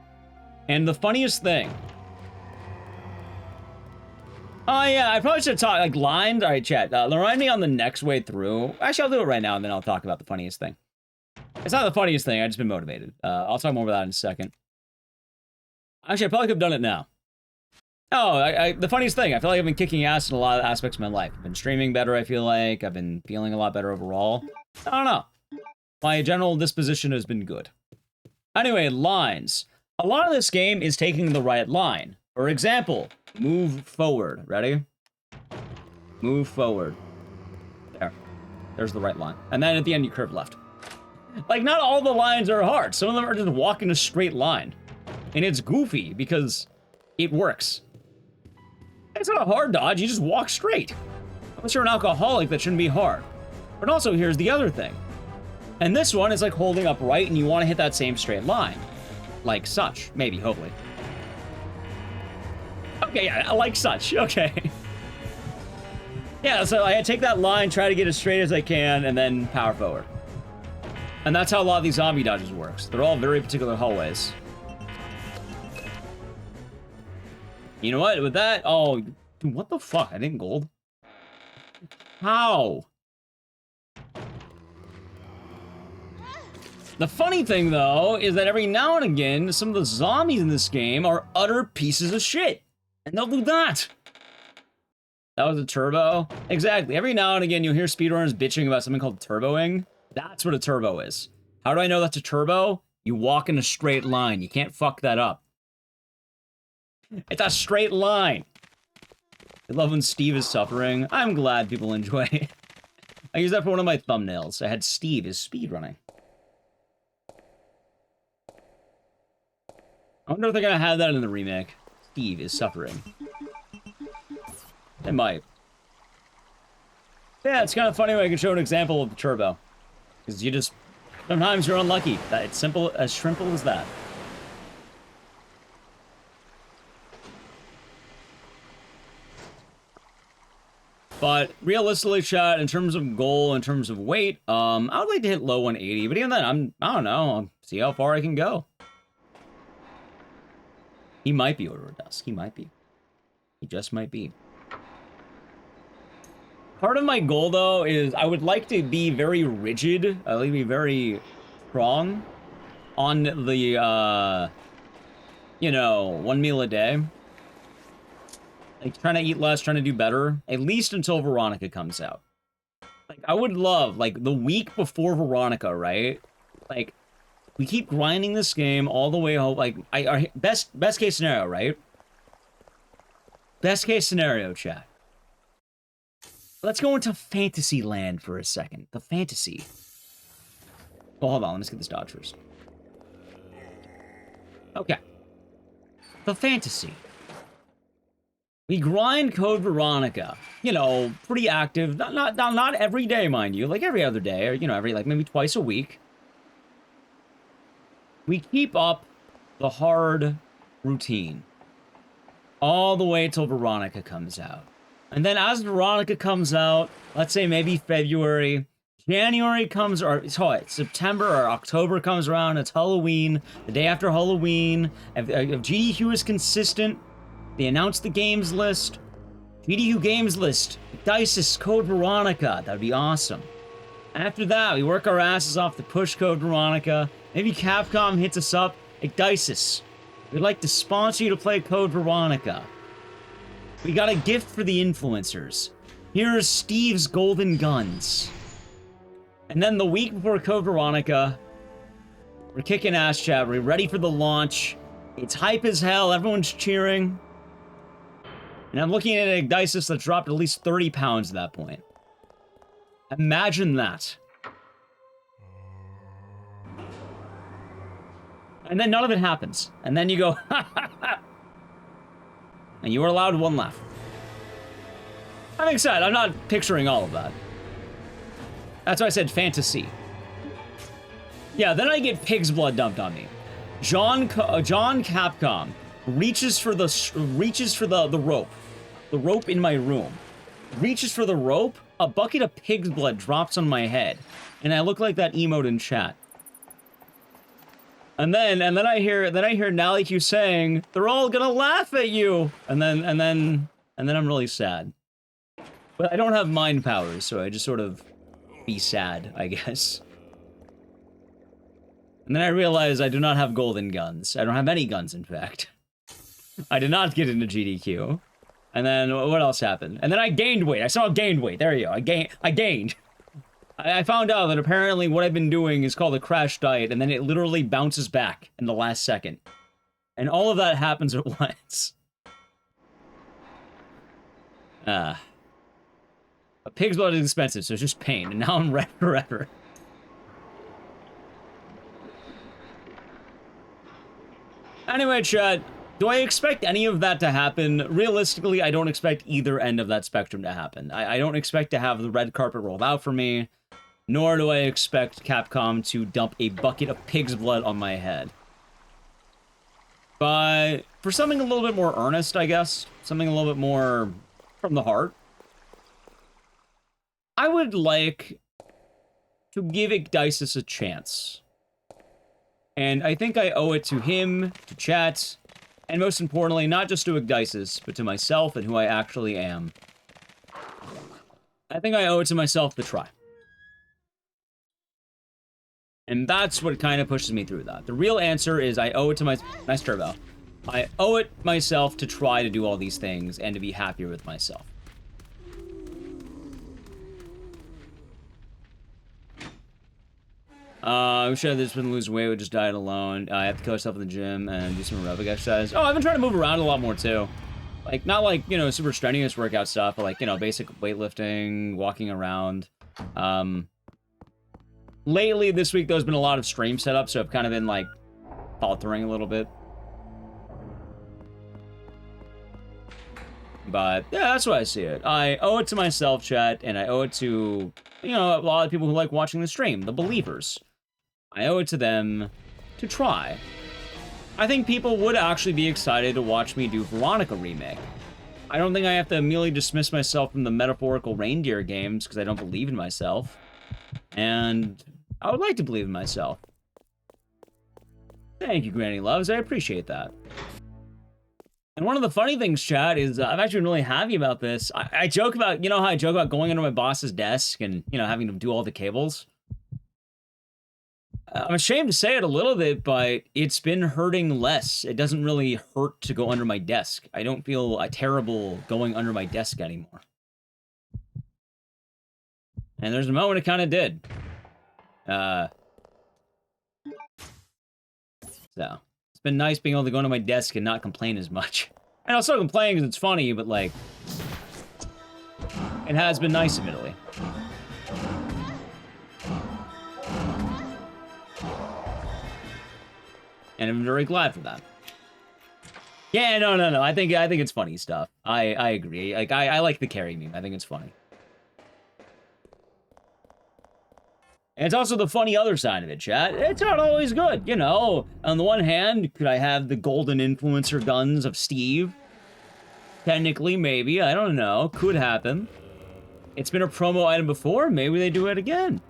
A: And the funniest thing... Oh yeah, I probably should talk, like, lined. Alright, chat, remind me on the next way through. Actually, I'll do it right now, and then I'll talk about the funniest thing. It's not the funniest thing, I've just been motivated. I'll talk more about that in a second. Actually, I probably could have done it now. Oh, the funniest thing, I feel like I've been kicking ass in a lot of aspects of my life. I've been streaming better, I feel like. I've been feeling a lot better overall. I don't know. My general disposition has been good. Anyway, lines. A lot of this game is taking the right line. For example, move forward. Ready? Move forward. There. There's the right line. And then at the end, you curve left. Like, not all the lines are hard. Some of them are just walk in a straight line. And it's goofy because it works. It's not a hard dodge, you just walk straight. Unless you're an alcoholic, that shouldn't be hard. But also, here's the other thing. And this one is like holding up right, and you want to hit that same straight line. Like such. Maybe, hopefully. Okay, yeah, like such. Okay. Yeah, so I take that line, try to get as straight as I can, and then power forward. And that's how a lot of these zombie dodges works. They're all very particular hallways. You know what? With that... Oh, dude, what the fuck? I didn't gold. How? The funny thing, though, is that every now and again, some of the zombies in this game are utter pieces of shit. And they'll do that. That was a turbo? Exactly. Every now and again, you'll hear speedrunners bitching about something called turboing. That's what a turbo is. How do I know that's a turbo? You walk in a straight line. You can't fuck that up. It's a straight line. I love when Steve is suffering. I'm glad people enjoy it. I use that for one of my thumbnails. I had Steve is speedrunning. I wonder if they're gonna have that in the remake. Steve is suffering. They might. Yeah, it's kind of funny when I can show an example of the turbo. Because you just... Sometimes you're unlucky. It's simple as that. But realistically, chat, in terms of goal, in terms of weight, I would like to hit low 180. But even then, I don't know. I'll see how far I can go. He might be Order of Dusk. He might be. He just might be. Part of my goal, though, is I would like to be very rigid. I'd like to be very strong on the, you know, 1 meal a day. Like, trying to eat less, trying to do better. At least until Veronica comes out. Like, I would love, like, the week before Veronica, right? Like, we keep grinding this game all the way home. Like, best case scenario, right? Best case scenario, chat. Let's go into fantasy land for a second. The fantasy. Well, hold on. Let's get this dodge first. Okay. The fantasy. We grind Code Veronica. You know, pretty active. Not every day, mind you. Like every other day, or you know, like maybe twice a week. We keep up the hard routine all the way till Veronica comes out. And then as Veronica comes out, let's say maybe February, January comes, or sorry, September or October comes around, it's Halloween, the day after Halloween. If GDQ is consistent, they announce the games list. GDQ games list, Dices, Code Veronica, that'd be awesome. After that, we work our asses off to push Code Veronica. Maybe Capcom hits us up, Dices, we'd like to sponsor you to play Code Veronica. We got a gift for the influencers. Here's Steve's golden guns. And then the week before Code Veronica, we're kicking ass, chat. We're ready for the launch. It's hype as hell. Everyone's cheering. And I'm looking at a Dices that dropped at least 30 pounds at that point. Imagine that. And then none of it happens. And then you go, ha ha ha. And you were allowed one laugh. I'm excited. I'm not picturing all of that. That's why I said fantasy. Yeah, then I get pig's blood dumped on me. John Capcom reaches for the rope. The rope in my room. Reaches for the rope. A bucket of pig's blood drops on my head. And I look like that emote in chat. And then I hear Nally Q saying, "They're all gonna laugh at you." And then I'm really sad. But I don't have mind powers, so I just sort of be sad, I guess. And then I realize I do not have golden guns. I don't have any guns, in fact. I did not get into GDQ. And then what else happened? And then I gained weight. I somehow gained weight. There you go. I gained. I found out that apparently what I've been doing is called a crash diet, and then it literally bounces back in the last second. And all of that happens at once. But pig's blood is expensive, so it's just pain, and now I'm red forever. Anyway, chat, do I expect any of that to happen? Realistically, I don't expect either end of that spectrum to happen. I don't expect to have the red carpet rolled out for me, nor do I expect Capcom to dump a bucket of pig's blood on my head. But for something a little bit more earnest, I guess, something a little bit more from the heart, I would like to give Igdisis a chance. And I think I owe it to him, to chat, and most importantly, not just to Igdisis, but to myself and who I actually am. I think I owe it to myself to try. And that's what kind of pushes me through that. The real answer is I owe it to my... Nice turbo. I owe it myself to try to do all these things and to be happier with myself. I'm sure this been lose weight, would just diet alone. I have to kill myself in the gym and do some aerobic exercise. Oh, I've been trying to move around a lot more too. Like, not like, you know, super strenuous workout stuff, but like, you know, basic weightlifting, walking around. Lately, this week, there's been a lot of stream setup, so I've kind of been like faltering a little bit. But yeah, that's why I see it. I owe it to myself, chat, and I owe it to, you know, a lot of people who like watching the stream, the believers. I owe it to them to try. I think people would actually be excited to watch me do Veronica remake. I don't think I have to immediately dismiss myself from the metaphorical reindeer games because I don't believe in myself. And I would like to believe in myself. Thank you, Granny Loves. I appreciate that. And one of the funny things, chat, is I've actually been really happy about this. I joke about, you know how I joke about going under my boss's desk and, you know, having to do all the cables? I'm ashamed to say it a little bit, but it's been hurting less. It doesn't really hurt to go under my desk. I don't feel terrible going under my desk anymore. And there's a moment it kind of did. So, it's been nice being able to go under my desk and not complain as much. And I'll still complain because it's funny, but like, it has been nice, admittedly. And I'm very glad for that. Yeah, no. I think it's funny stuff. I agree. Like I like the carry meme. I think it's funny. And it's also the funny other side of it, chat. It's not always good, you know. On the one hand, could I have the golden influencer guns of Steve? Technically, maybe. I don't know. Could happen. It's been a promo item before. Maybe they do it again.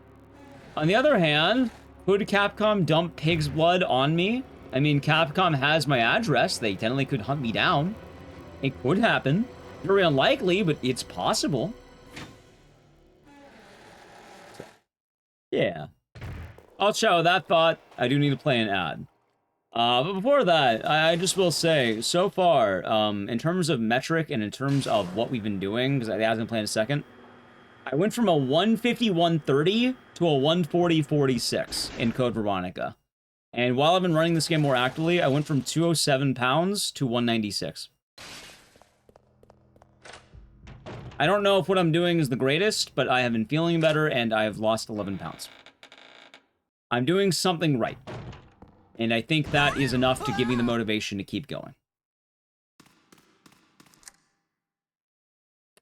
A: On the other hand, could Capcom dump pig's blood on me? I mean, Capcom has my address. They technically could hunt me down. It could happen. Very unlikely, but it's possible. So, yeah. I'll chat with that thought. I do need to play an ad. But before that, I just will say, so far, in terms of metric and in terms of what we've been doing, because I hasn't played in a second, I went from a 151.30 to a 140.46 in Code Veronica. And while I've been running this game more actively, I went from 207 pounds to 196. I don't know if what I'm doing is the greatest, but I have been feeling better and I have lost 11 pounds. I'm doing something right. And I think that is enough to give me the motivation to keep going.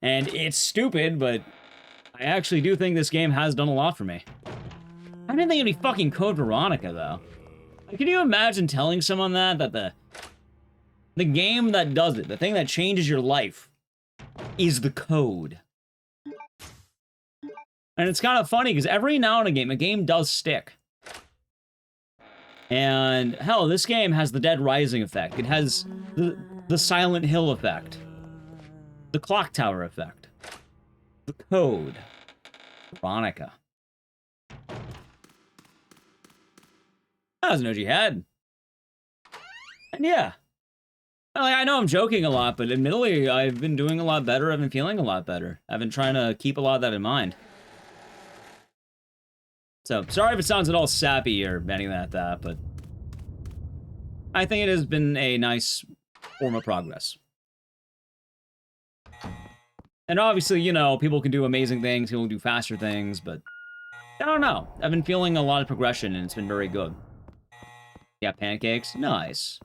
A: And it's stupid, but I actually do think this game has done a lot for me. I didn't think it'd be fucking Code Veronica, though. Can you imagine telling someone that the game that does it, the thing that changes your life, is the code? And it's kind of funny, because every now and again, a game does stick. And, hell, this game has the Dead Rising effect. It has the Silent Hill effect. The Clock Tower effect. The code. Veronica. I was no jihad. And yeah. I know I'm joking a lot, but admittedly, I've been doing a lot better. I've been feeling a lot better. I've been trying to keep a lot of that in mind. So, sorry if it sounds at all sappy or anything like that, but I think it has been a nice form of progress. And obviously, you know, people can do amazing things, people can do faster things, but I don't know. I've been feeling a lot of progression, and it's been very good. Yeah, pancakes? Nice.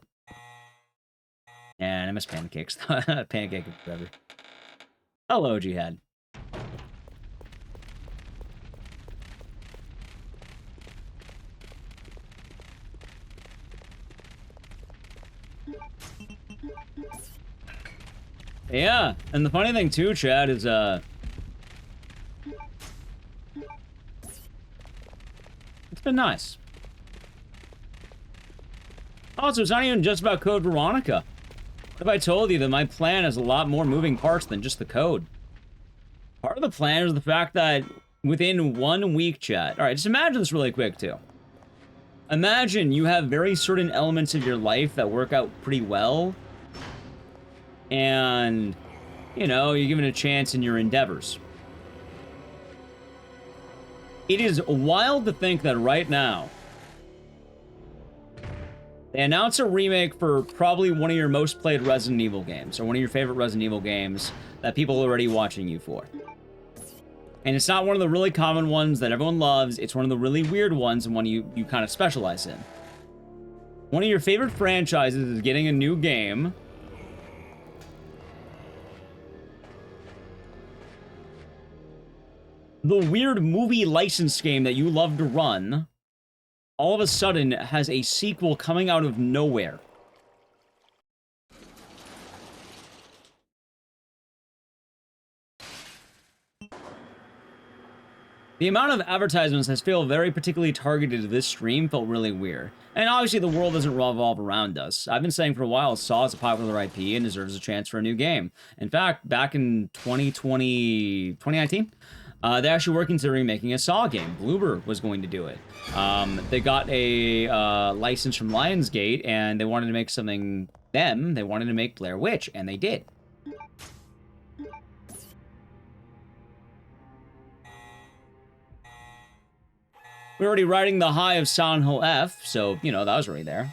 A: And I miss pancakes. Pancake forever. Hello, Jihad. Yeah, and the funny thing too, Chad, is it's been nice. Also, it's not even just about Code Veronica. What if I told you that my plan has a lot more moving parts than just the code? Part of the plan is the fact that within 1 week, Chad. Alright, just imagine this really quick too. Imagine you have very certain elements of your life that work out pretty well. And, you know, you're given a chance in your endeavors. It is wild to think that right now, they announce a remake for probably one of your most played Resident Evil games, or one of your favorite Resident Evil games that people are already watching you for. And it's not one of the really common ones that everyone loves, it's one of the really weird ones and one you kind of specialize in. One of your favorite franchises is getting a new game. The weird movie license game that you love to run, all of a sudden has a sequel coming out of nowhere. The amount of advertisements that feel very particularly targeted to this stream felt really weird. And obviously the world doesn't revolve around us. I've been saying for a while, Saw is a popular IP and deserves a chance for a new game. In fact, back in 2019, they're actually working to remaking a Saw game. Bloober was going to do it. They got a license from Lionsgate, and they wanted to make something they wanted to make Blair Witch, and they did. We're already riding the high of Silent Hill F, so, you know, that was already there.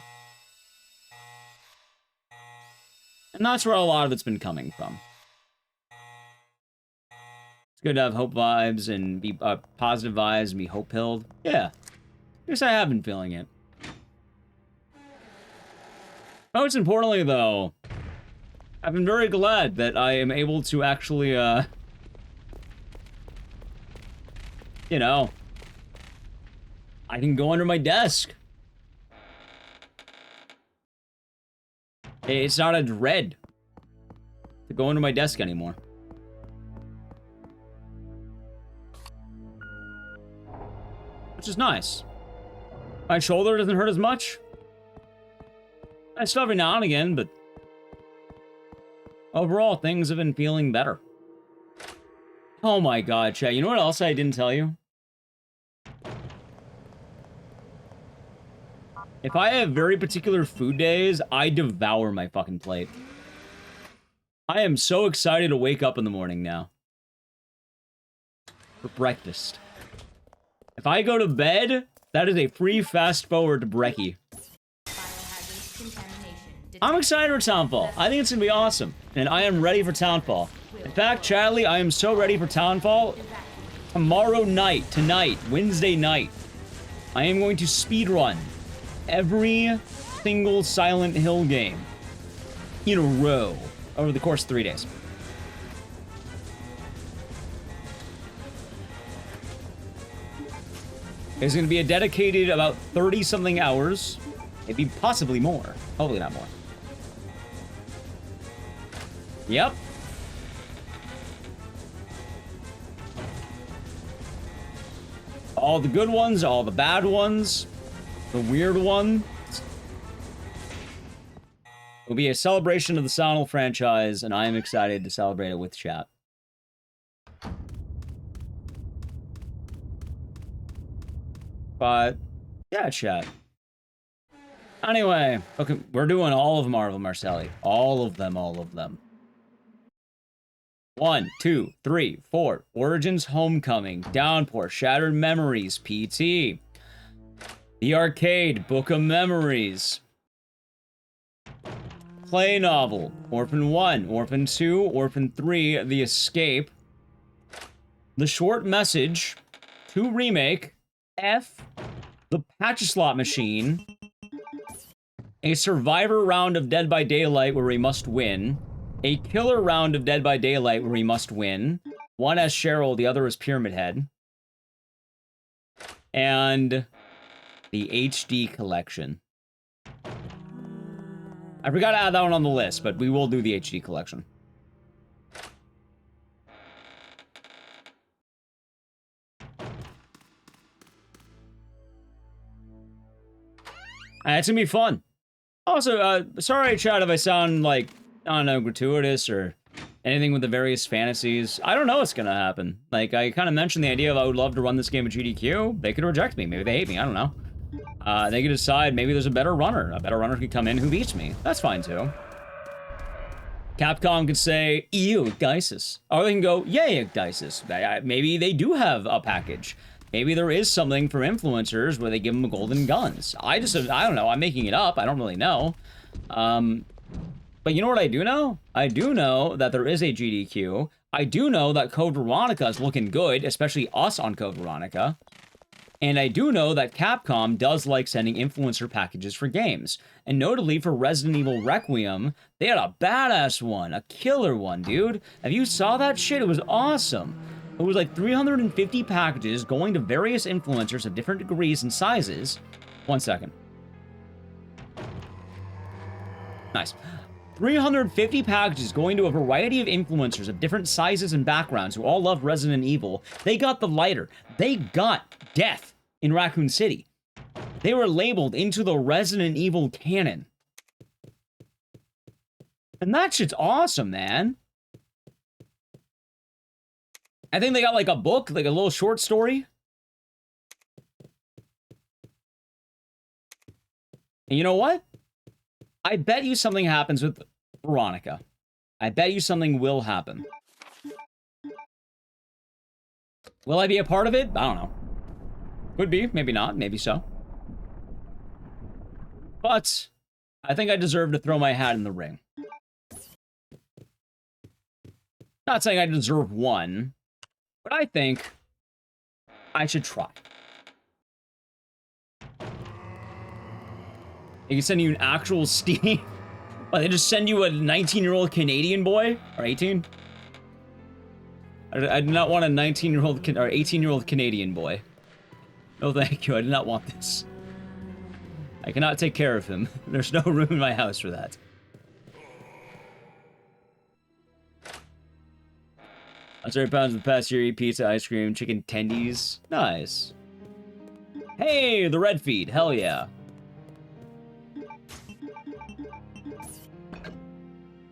A: And that's where a lot of it's been coming from. It's good to have hope vibes and be positive vibes and be hope-pilled. Yeah. I guess I have been feeling it. Most importantly, though, I've been very glad that I am able to actually, you know, I can go under my desk. It's not a dread to go under my desk anymore. Which is nice. My shoulder doesn't hurt as much. I still every now and again, but overall, things have been feeling better. Oh my god, chat. You know what else I didn't tell you? If I have very particular food days, I devour my fucking plate. I am so excited to wake up in the morning now. For breakfast. If I go to bed, that is a free fast forward to brekkie. I'm excited for Townfall. I think it's gonna be awesome. And I am ready for Townfall. In fact, Chadley, I am so ready for Townfall. Tomorrow night, tonight, Wednesday night, I am going to speedrun every single Silent Hill game in a row over the course of 3 days. It's going to be a dedicated about 30-something hours, maybe possibly more. Hopefully not more. Yep. All the good ones, all the bad ones. The weird one. It'll be a celebration of the Silent Hill franchise, and I am excited to celebrate it with chat. But, yeah, chat. Anyway, okay, we're doing all of Marvel, Marcelli. All of them, all of them. 1, 2, 3, 4. Origins Homecoming. Downpour. Shattered Memories. PT. The Arcade. Book of Memories. Play Novel. Orphan 1. Orphan 2. Orphan 3. The Escape. The Short Message. 2 Remake. F. The Patch Slot Machine. A Survivor round of Dead by Daylight where we must win. A Killer round of Dead by Daylight where we must win. One as Cheryl, the other as Pyramid Head. And the HD Collection. I forgot to add that one on the list, but we will do the HD Collection. It's gonna be fun. Also, sorry, chat, if I sound like, I don't know, gratuitous or anything with the various fantasies. I don't know what's gonna happen. Like, I kind of mentioned the idea of I would love to run this game at GDQ. They could reject me. Maybe they hate me. I don't know. They could decide maybe there's a better runner. A better runner could come in who beats me. That's fine, too. Capcom could say, ew, Geisis. Or they can go, yay, Geisis. Maybe they do have a package. Maybe there is something for influencers where they give them golden guns. I don't know. I'm making it up. I don't really know. But you know what I do know? I do know that there is a GDQ. I do know that Code Veronica is looking good, especially us on Code Veronica. And I do know that Capcom does like sending influencer packages for games. And notably for Resident Evil Requiem, they had a badass one, a killer one, dude. If you saw that shit, it was awesome. It was like 350 packages going to various influencers of different degrees and sizes. 1 second. Nice. 350 packages going to a variety of influencers of different sizes and backgrounds who all love Resident Evil. They got the lighter. They got death in Raccoon City. They were labeled into the Resident Evil canon. And that shit's awesome, man. I think they got like a book, like a little short story. And you know what? I bet you something happens with Veronica. I bet you something will happen. Will I be a part of it? I don't know. Could be, maybe not, maybe so. But I think I deserve to throw my hat in the ring. Not saying I deserve one, but I think I should try. They can send you an actual Steam. But they just send you a 19-year-old Canadian boy? Or 18? I do not want a 19-year-old or 18-year-old Canadian boy. No, thank you. I do not want this. I cannot take care of him. There's no room in my house for that. That's 30 pounds in the past year. Eat pizza, ice cream, chicken tendies. Nice. Hey, the red feed. Hell yeah.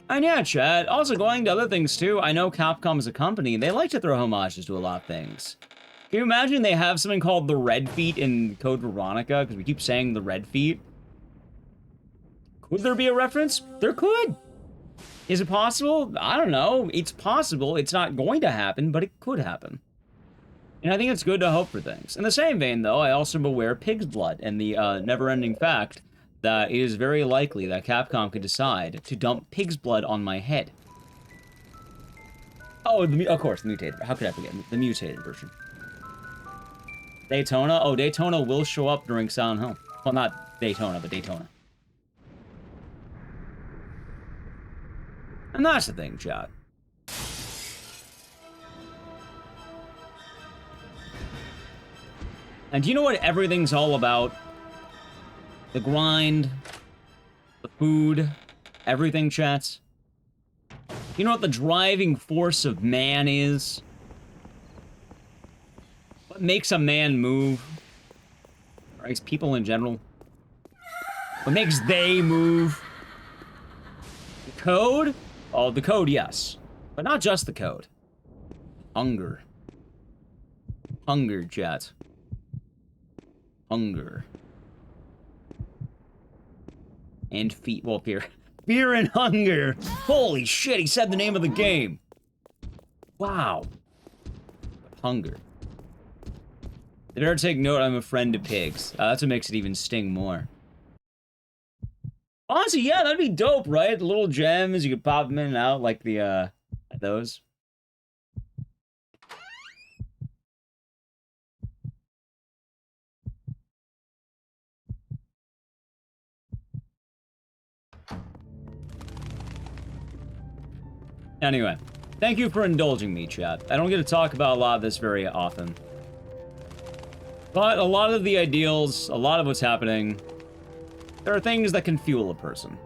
A: And yeah, chat, also going to other things too, I know Capcom is a company, and they like to throw homages to a lot of things. Can you imagine they have something called the Red Feet in Code Veronica, because we keep saying the Red Feet? Could there be a reference? There could! Is it possible? I don't know. It's possible. It's not going to happen, but it could happen. And I think it's good to hope for things. In the same vein, though, I also am aware of Pig's Blood, and the never-ending fact that it is very likely that Capcom could decide to dump pig's blood on my head. Oh, of course, the mutated. How could I forget? The mutated version. Daytona? Oh, Daytona will show up during Silent Hill. Well, not Daytona, but Daytona. And that's the thing, chat. And do you know what everything's all about? The grind, the food, everything, chats. You know what the driving force of man is? What makes a man move? Or makes people in general? What makes they move? The code? Oh, the code, yes. But not just the code. Hunger. Hunger, chat. Hunger. And feet, well, fear. Fear and hunger! Holy shit, he said the name of the game! Wow. Hunger. They better take note I'm a friend to pigs. That's what makes it even sting more. Honestly, yeah, that'd be dope, right? The little gems, you could pop them in and out like the, those. Anyway, thank you for indulging me, chat. I don't get to talk about a lot of this very often. But a lot of the ideals, a lot of what's happening, there are things that can fuel a person.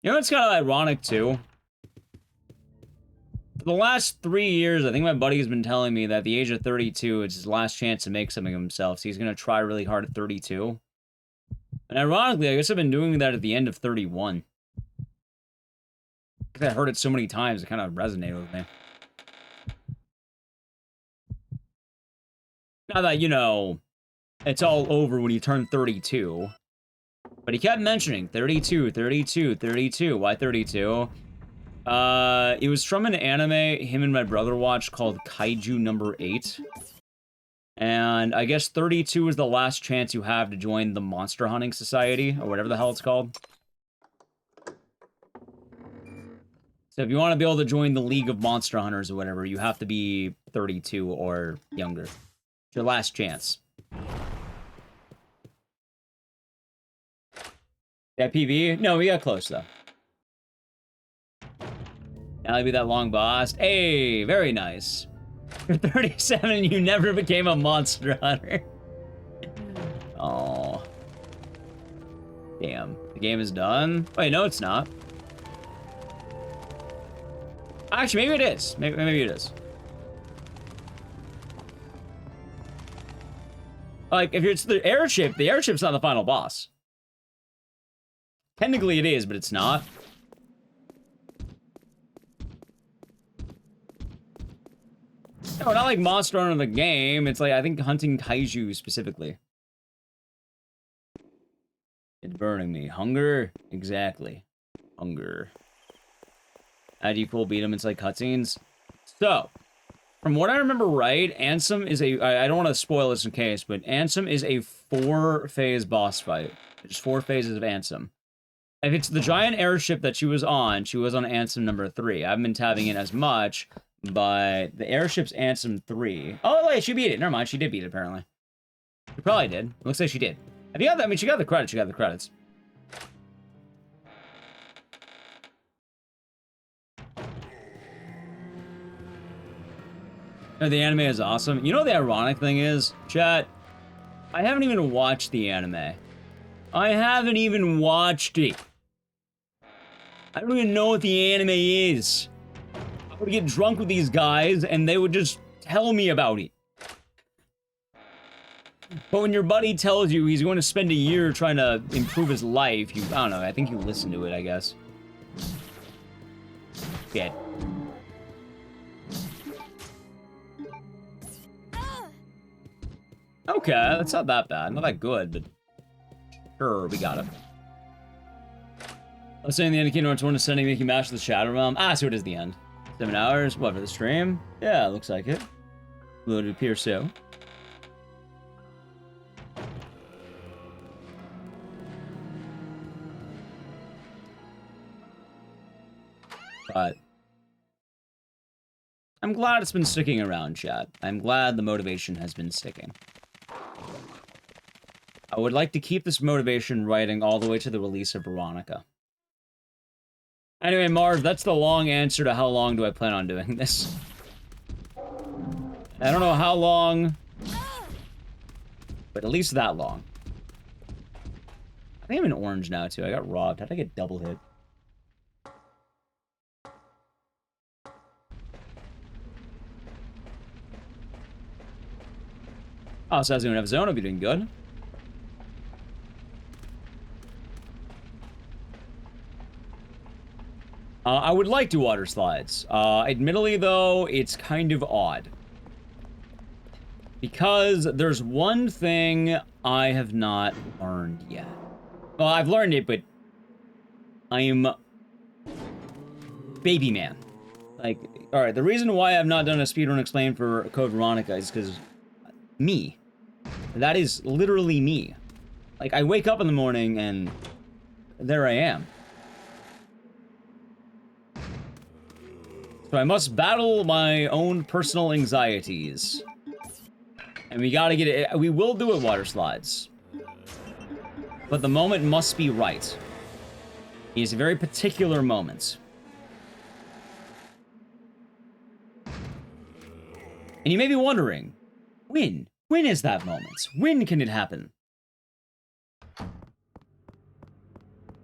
A: You know what's kind of ironic, too? For the last 3 years, I think my buddy's been telling me that at the age of 32, it's his last chance to make something of himself, so he's going to try really hard at 32. And ironically, I guess I've been doing that at the end of 31. Because I heard it so many times, it kind of resonated with me. Now that, you know, it's all over when you turn 32. But he kept mentioning 32, 32, 32. Why 32? It was from an anime him and my brother watched called Kaiju Number 8. And I guess 32 is the last chance you have to join the Monster Hunting Society, or whatever the hell it's called. So if you want to be able to join the League of Monster Hunters or whatever, you have to be 32 or younger. It's your last chance. That PV? No, we got close, though. Now it'll be that long boss. Hey, very nice. You're 37 and you never became a monster hunter. Oh. Damn. The game is done? Wait, no, it's not. Actually, maybe it is. Maybe it is. Like, if it's the airship's not the final boss. Technically it is, but it's not. No, not like Monster Hunter the game. It's like, I think hunting kaiju specifically. It's burning me. Hunger? Exactly. Hunger. How do you full beat him? It's like cutscenes. So, from what I remember right, Ansem is a... I don't want to spoil this in case, but Ansem is a 4-phase boss fight. There's 4 phases of Ansem. If it's the giant airship that she was on Ansem number 3. I haven't been tabbing in as much, but the airship's Ansem 3. Oh, wait, she beat it. Never mind, she did beat it, apparently. She probably did. Looks like she did. Have you got that? I mean, she got the credits. She got the credits. Oh, the anime is awesome. You know the ironic thing is, chat? I haven't even watched the anime. I haven't even watched it. I don't even know what the anime is. I would get drunk with these guys, and they would just tell me about it. But when your buddy tells you he's going to spend a year trying to improve his life, I don't know, I think you listen to it, I guess. Shit. Okay, that's not that bad. Not that good, but... Sure, we got it. Let's say in the end of Kingdom Hearts 1 is sending Mickey Mouse to the Shadow Realm. Ah, so it is the end. 7 hours, what, for the stream? Yeah, looks like it. Would appear so. But... I'm glad it's been sticking around, chat. I'm glad the motivation has been sticking. I would like to keep this motivation riding all the way to the release of Veronica. Anyway, Marv, that's the long answer to how long do I plan on doing this. I don't know how long, but at least that long. I think I'm in orange now, too. I got robbed. How did I get double hit? Oh, so I was going to have zone. I'll be doing good. I would like to water slides. Admittedly, though, it's kind of odd. Because there's one thing I have not learned yet. Well, I've learned it, but I'm Baby man. Like, alright, the reason why I've not done a speedrun explain for Code Veronica is because me. That is literally me. Like, I wake up in the morning and there I am. So I must battle my own personal anxieties. And we gotta get it. We will do it, water slides. But the moment must be right. It is a very particular moment. And you may be wondering, when? When is that moment? When can it happen?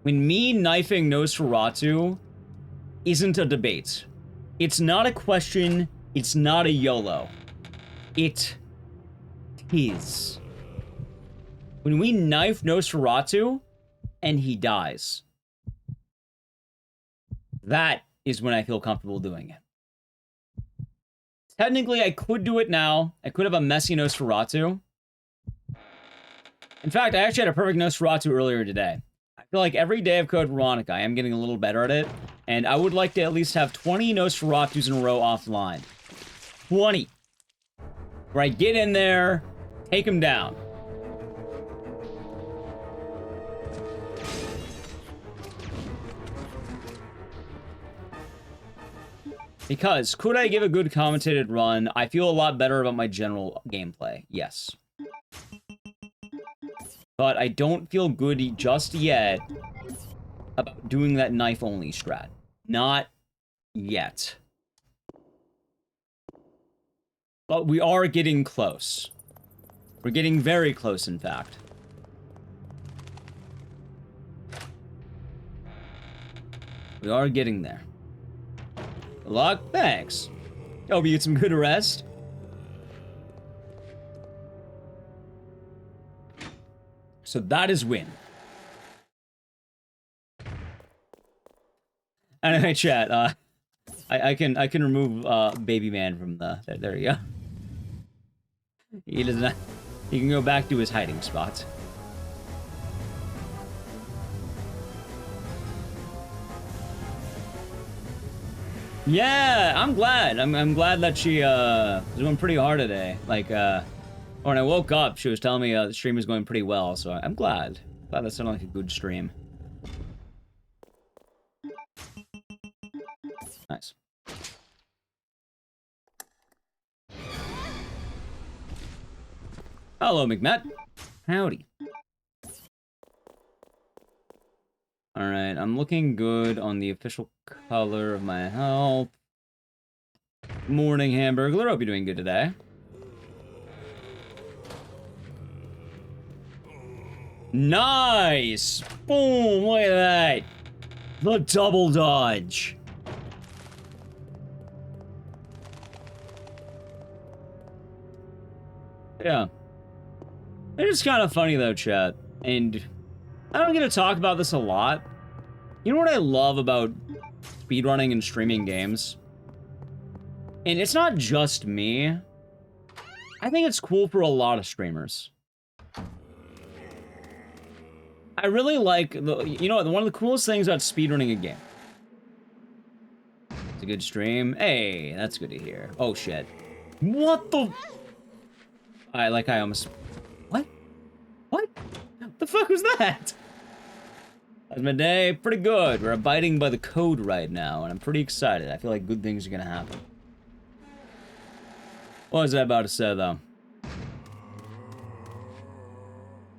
A: When me knifing Nosferatu isn't a debate. It's not a question, it's not a YOLO. It is. When we knife Nosferatu and he dies. That is when I feel comfortable doing it. Technically, I could do it now. I could have a messy Nosferatu. In fact, I actually had a perfect Nosferatu earlier today. I feel like every day of Code Veronica, I am getting a little better at it. And I would like to at least have 20 Nosferatus in a row offline. 20. Where I get in there, take him down. Because, could I give a good commentated run? I feel a lot better about my general gameplay. Yes. But I don't feel good just yet about doing that knife-only strat. Not yet. But we are getting close. We're getting very close, in fact. We are getting there. Good luck. Thanks. Hope you get some good rest. So that is win. Anyway, chat. I can remove Baby Man from the. There you go. He does not. He can go back to his hiding spot. Yeah, I'm glad. I'm glad that she was going pretty hard today. Like when I woke up, she was telling me the stream is going pretty well, so I'm glad. Glad that sounded like a good stream. Nice. Hello, McMatt. Howdy. Alright, I'm looking good on the official color of my help. Morning, Hamburglar. Hope you're doing good today. Nice! Boom! Look at that! The double dodge! Yeah. It is kind of funny though, chat. And I don't get to talk about this a lot. You know what I love about speedrunning and streaming games? And it's not just me. I think it's cool for a lot of streamers. I really like, you know, one of the coolest things about speedrunning a game. It's a good stream. Hey, that's good to hear. Oh, shit. What the? I almost... What? What? The fuck was that? How's my day? Pretty good. We're abiding by the code right now, and I'm pretty excited. I feel like good things are gonna happen. What was I about to say, though?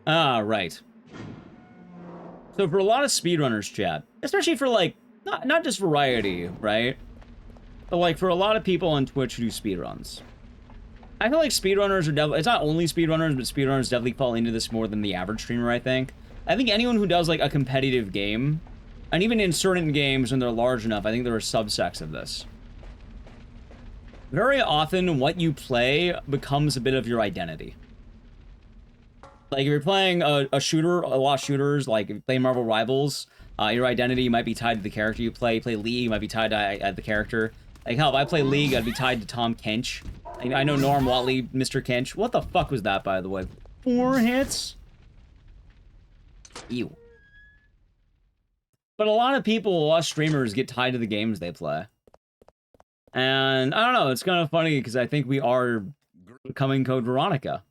A: Ah, right. So for a lot of speedrunners, chat, especially for, like, not just variety, right? But, like, for a lot of people on Twitch who do speedruns. I feel like speedrunners are definitely... It's not only speedrunners, but speedrunners definitely fall into this more than the average streamer, I think. I think anyone who does, like, a competitive game, and even in certain games when they're large enough, I think there are subsects of this. Very often, what you play becomes a bit of your identity. Like, if you're playing a shooter, a lot of shooters, like, if you play Marvel Rivals, your identity might be tied to the character you play. You play League, you might be tied to the character. Like, hell, if I play League, I'd be tied to Tom Kench. I know Norm Watley, Mr. Kench. What the fuck was that, by the way? 4 hits? Ew. But a lot of people, a lot of streamers get tied to the games they play. And I don't know, it's kind of funny because I think we are becoming Code Veronica.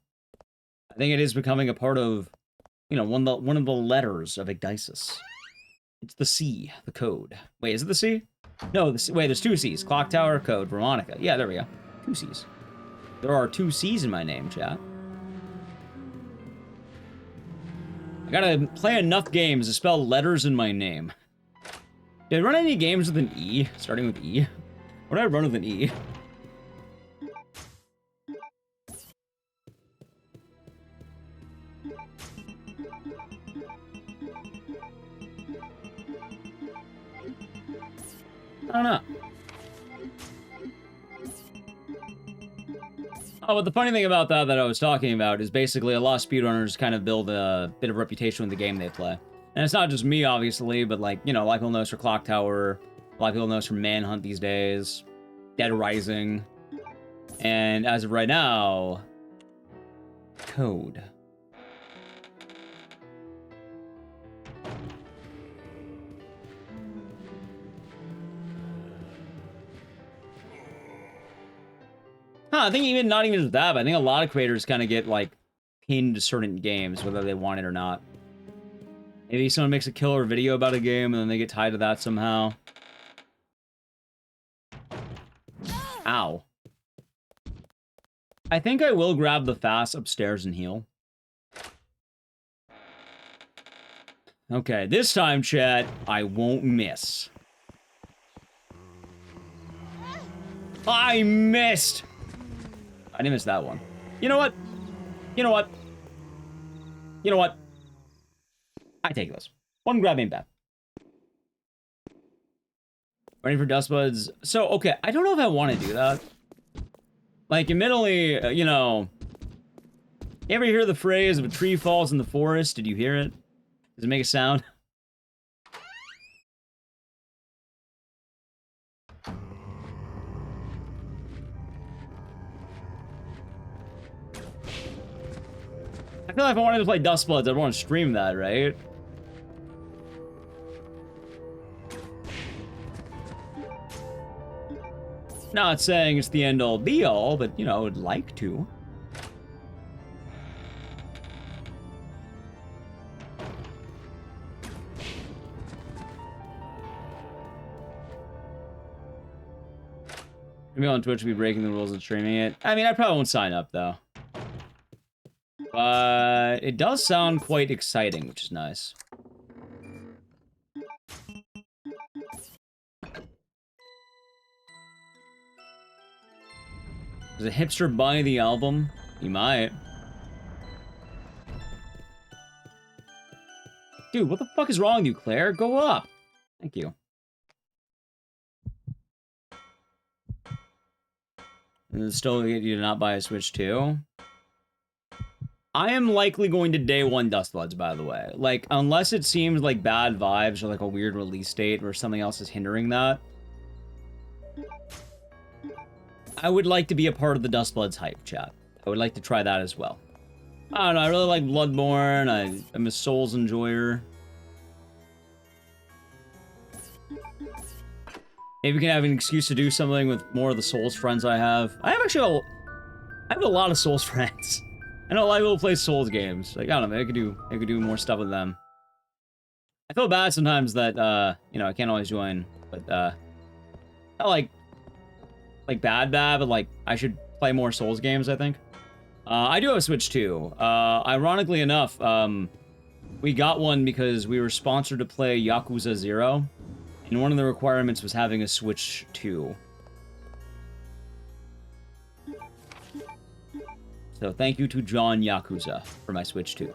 A: I think it is becoming a part of, you know, one of the letters of Igdisis. It's the C, the code. Wait, is it the C? No, wait, there's 2 C's. Clock Tower, Code, Veronica. Yeah, there we go. 2 C's. There are 2 C's in my name, chat. I gotta play enough games to spell letters in my name. Did I run any games with an E? Starting with E? What did I run with an E? I don't know. Oh, but the funny thing about that I was talking about is basically a lot of speedrunners kind of build a bit of reputation with the game they play. And it's not just me, obviously, but like, you know, a lot of people know us for Clock Tower, a lot of people know us for Manhunt these days, Dead Rising, and as of right now, Code. I think not even just that, but I think a lot of creators kind of get, like, pinned to certain games, whether they want it or not. Maybe someone makes a killer video about a game, and then they get tied to that somehow. Ow. I think I will grab the fast upstairs and heal. Okay, this time, chat, I won't miss. I missed! I didn't miss that one. You know what? You know what? You know what? I take this. One grab ain't bad. Ready for dust buds? So, okay, I don't know if I want to do that. Like, admittedly, you know... You ever hear the phrase, if a tree falls in the forest, did you hear it? Does it make a sound? I feel like if I wanted to play Dust Bloods, I'd want to stream that, right? Not saying it's the end-all be-all, but, you know, I'd like to. Maybe on Twitch, be breaking the rules and streaming it. I mean, I probably won't sign up, though. But it does sound quite exciting, which is nice. Does a hipster buy the album? He might. Dude, what the fuck is wrong with you, Claire? Go up! Thank you. And it's still get you to not buy a Switch 2? I am likely going to day one Dust Bloods, by the way. Like, unless it seems like bad vibes or like a weird release date or something else is hindering that, I would like to be a part of the Dust Bloods hype, chat. I would like to try that as well. I don't know, I really like Bloodborne. I'm a Souls enjoyer. Maybe we can have an excuse to do something with more of the Souls friends I have. I have a lot of Souls friends. I know a lot of people play Souls games. Like, I don't know, I could do more stuff with them. I feel bad sometimes that, you know, I can't always join, but, not like bad, but, like, I should play more Souls games, I think. I do have a Switch, too. Ironically enough, we got one because we were sponsored to play Yakuza 0, and one of the requirements was having a Switch 2. So thank you to John Yakuza for my Switch 2.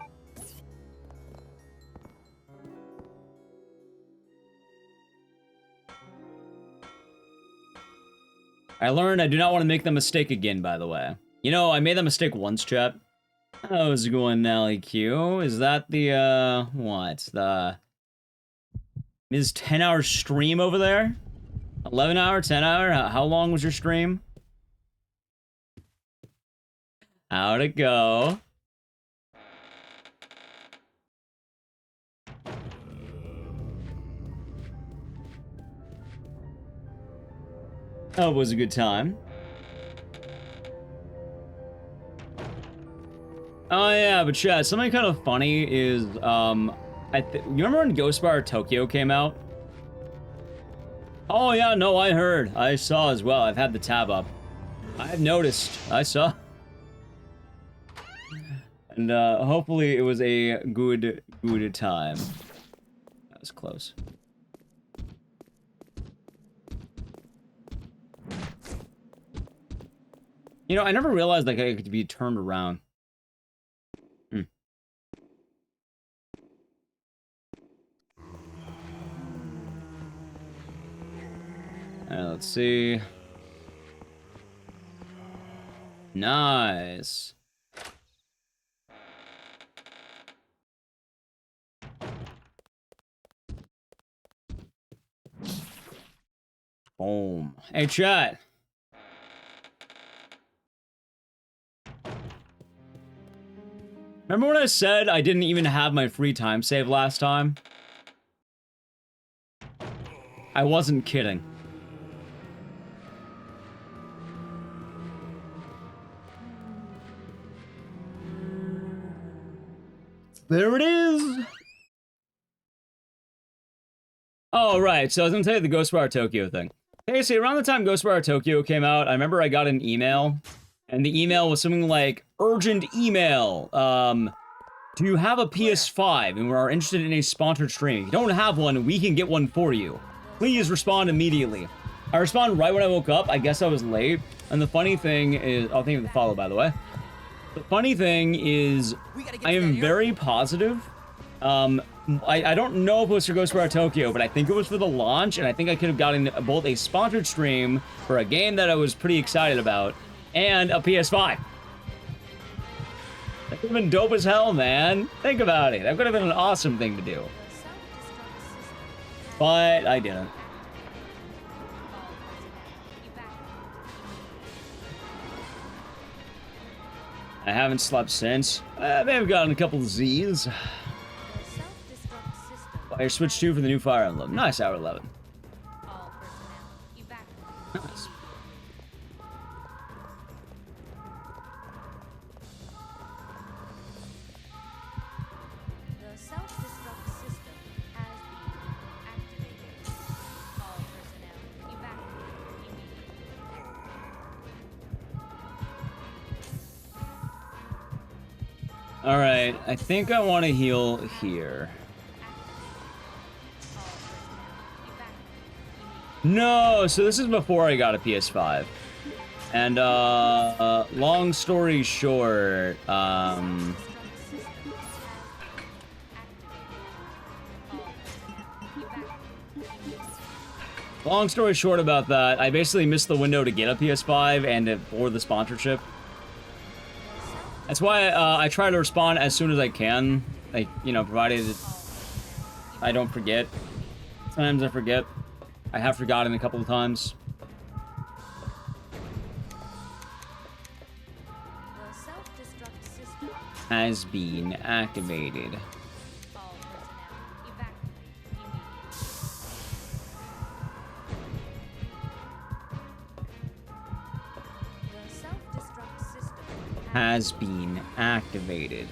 A: I learned I do not want to make the mistake again, by the way. You know, I made that mistake once, chat. How's it going, Nally Q? Is that the, what? The... Is 10-hour stream over there? 11-hour, 10-hour? How long was your stream? How'd it go? Oh, it was a good time. Oh yeah, but chat, something kind of funny is, you remember when Ghostwire Tokyo came out? Oh yeah, no, I heard. I saw as well. I've had the tab up. I've noticed. I saw. And hopefully it was a good time. That was close. You know, I never realized like I could be turned around. Let's see. Nice. Boom. Hey, chat. Remember when I said I didn't even have my free time save last time? I wasn't kidding. There it is! Oh, right. So I was gonna tell you the Ghostwire Tokyo thing. Hey, see, around the time Ghostwire Tokyo came out, I remember I got an email, and the email was something like, urgent email, do you have a PS5 and we are interested in a sponsored stream? If you don't have one, we can get one for you. Please respond immediately. I responded right when I woke up. I guess I was late. And the funny thing is, I'll think of the follow, by the way. The funny thing is, I am very positive. I don't know if it was for Ghostwire Tokyo, but I think it was for the launch, and I think I could have gotten both a sponsored stream for a game that I was pretty excited about, and a PS5. That could have been dope as hell, man. Think about it. That could have been an awesome thing to do. But I didn't. I haven't slept since. I may have gotten a couple of Z's. Fire switch 2 for the new Fire Emblem. Nice, hour 11. Nice. Alright, I think I want to heal here. No, so this is before I got a PS5. And, long story short, long story short about that, I basically missed the window to get a PS5 and for the sponsorship. That's why I try to respond as soon as I can, like, you know, provided I don't forget. Sometimes I forget. I have forgotten a couple of times. Has been activated. Has been activated.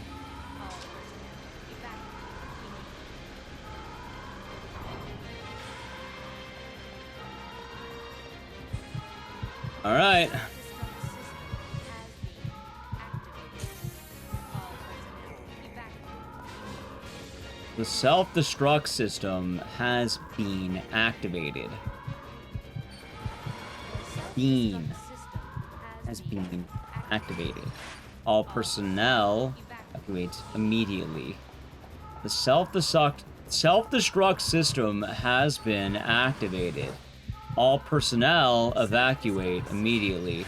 A: All right. The self-destruct system has been activated. Has been activated. All personnel evacuate immediately. The self-destruct system has been activated. All personnel evacuate immediately.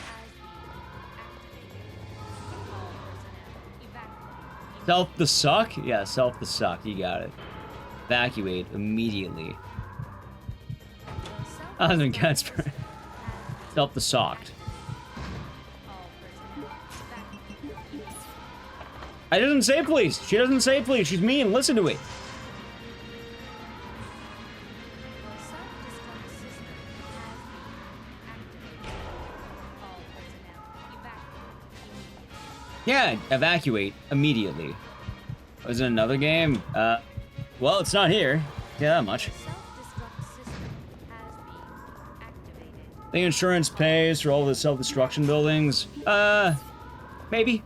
A: Self-destruct? Yeah, self-destruct. You got it. Evacuate immediately. I was in Casper. Self-destruct. I didn't say please. She doesn't say please. She's mean. Listen to it. Yeah, evacuate immediately. Was it another game? Well, it's not here. Yeah, that much.
B: Self-destruct system has been activated.
A: The insurance pays for all the self-destruction buildings. Maybe.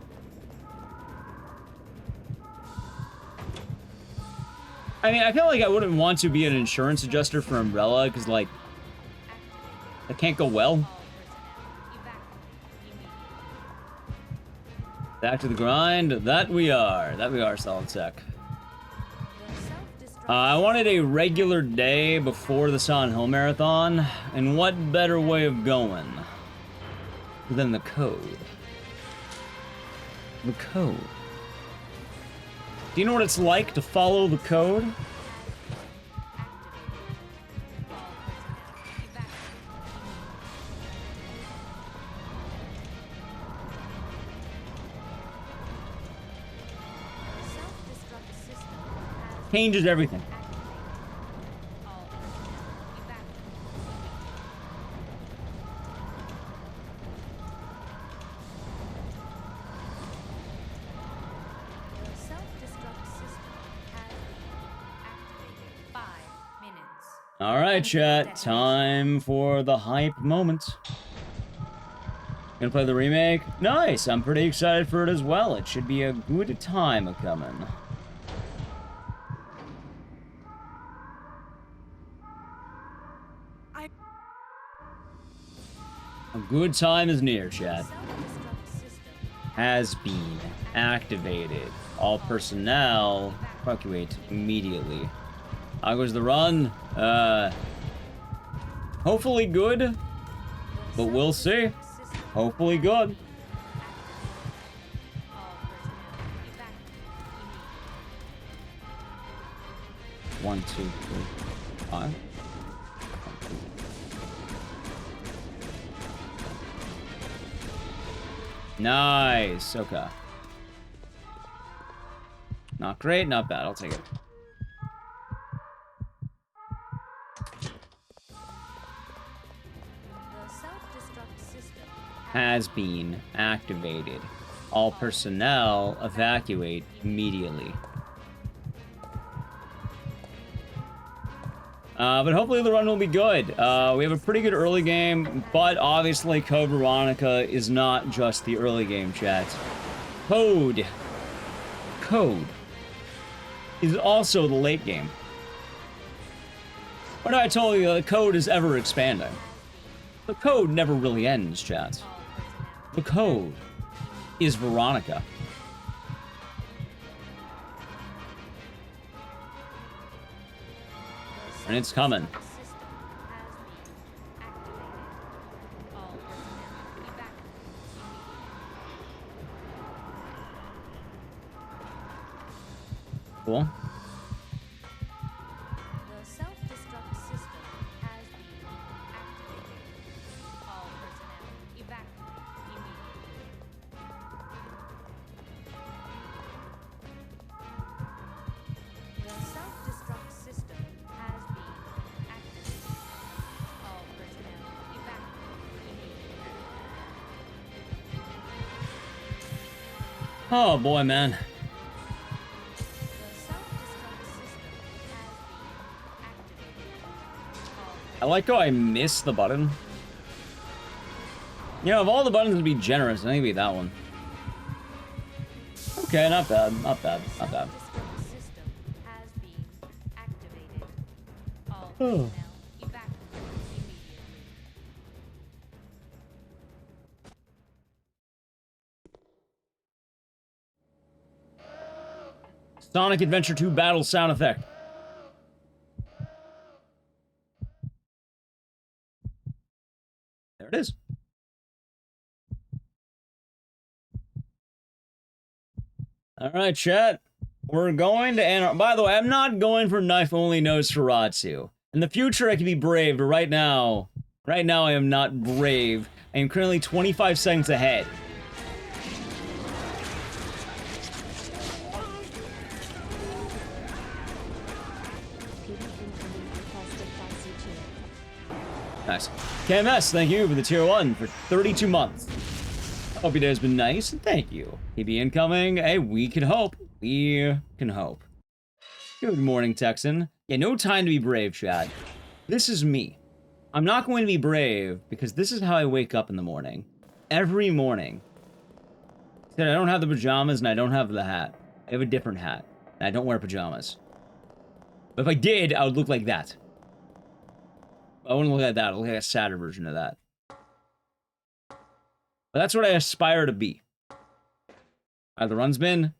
A: I mean, I feel like I wouldn't want to be an insurance adjuster for Umbrella, because, like, that can't go well. Back to the grind. That we are, Solid Sec. I wanted a regular day before the Silent Hill Marathon, and what better way of going than the code? The code. Do you know what it's like to follow the code? Changes everything. Alright, chat. Time for the hype moment. Gonna play the remake? Nice! I'm pretty excited for it as well. It should be a good time a-coming. A good time is near, chat. Has been activated. All personnel evacuate immediately. How goes the run? Hopefully good, but we'll see. Hopefully good. One, two, three, 5. Nice. Okay. Not great, not bad. I'll take it. Has been activated. All personnel evacuate immediately. But hopefully the run will be good. We have a pretty good early game, but obviously Code Veronica is not just the early game, chat. Code is also the late game. What I told you, the code is ever expanding. The code never really ends, chat. The code is Veronica. And it's coming. Cool. Oh boy, man. I like how I missed the button. You know, of all the buttons to be generous, I think it'd be that one. Okay, not bad, not bad, not bad. Oh. Sonic Adventure 2 battle sound effect. There it is. All right, chat. We're going to end. By the way, I'm not going for knife only Nosferatu. In the future, I can be brave, but right now I am not brave. I am currently 25 seconds ahead. Nice. KMS, thank you for the tier 1 for 32 months. Hope your day has been nice, and thank you. Keep incoming. Hey, we can hope. We can hope. Good morning, Texan. Yeah, no time to be brave, Chad. This is me. I'm not going to be brave because this is how I wake up in the morning. Every morning. Except I don't have the pajamas and I don't have the hat. I have a different hat. And I don't wear pajamas. But if I did, I would look like that. I wouldn't look like that. I would look like a sadder version of that. But that's what I aspire to be. The run's been?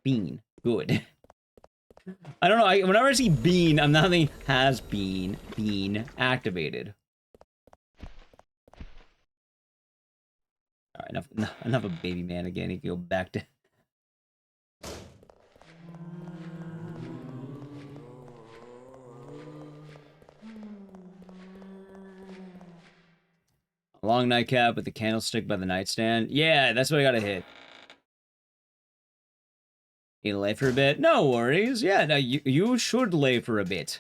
A: Bean. Good. I don't know. Whenever I see bean, I'm not thinking has been activated. All right, enough of baby man again. He can go back to. A long nightcap with the candlestick by the nightstand. Yeah, that's what I gotta hit. You lay for a bit? No worries. Yeah, no, you should lay for a bit.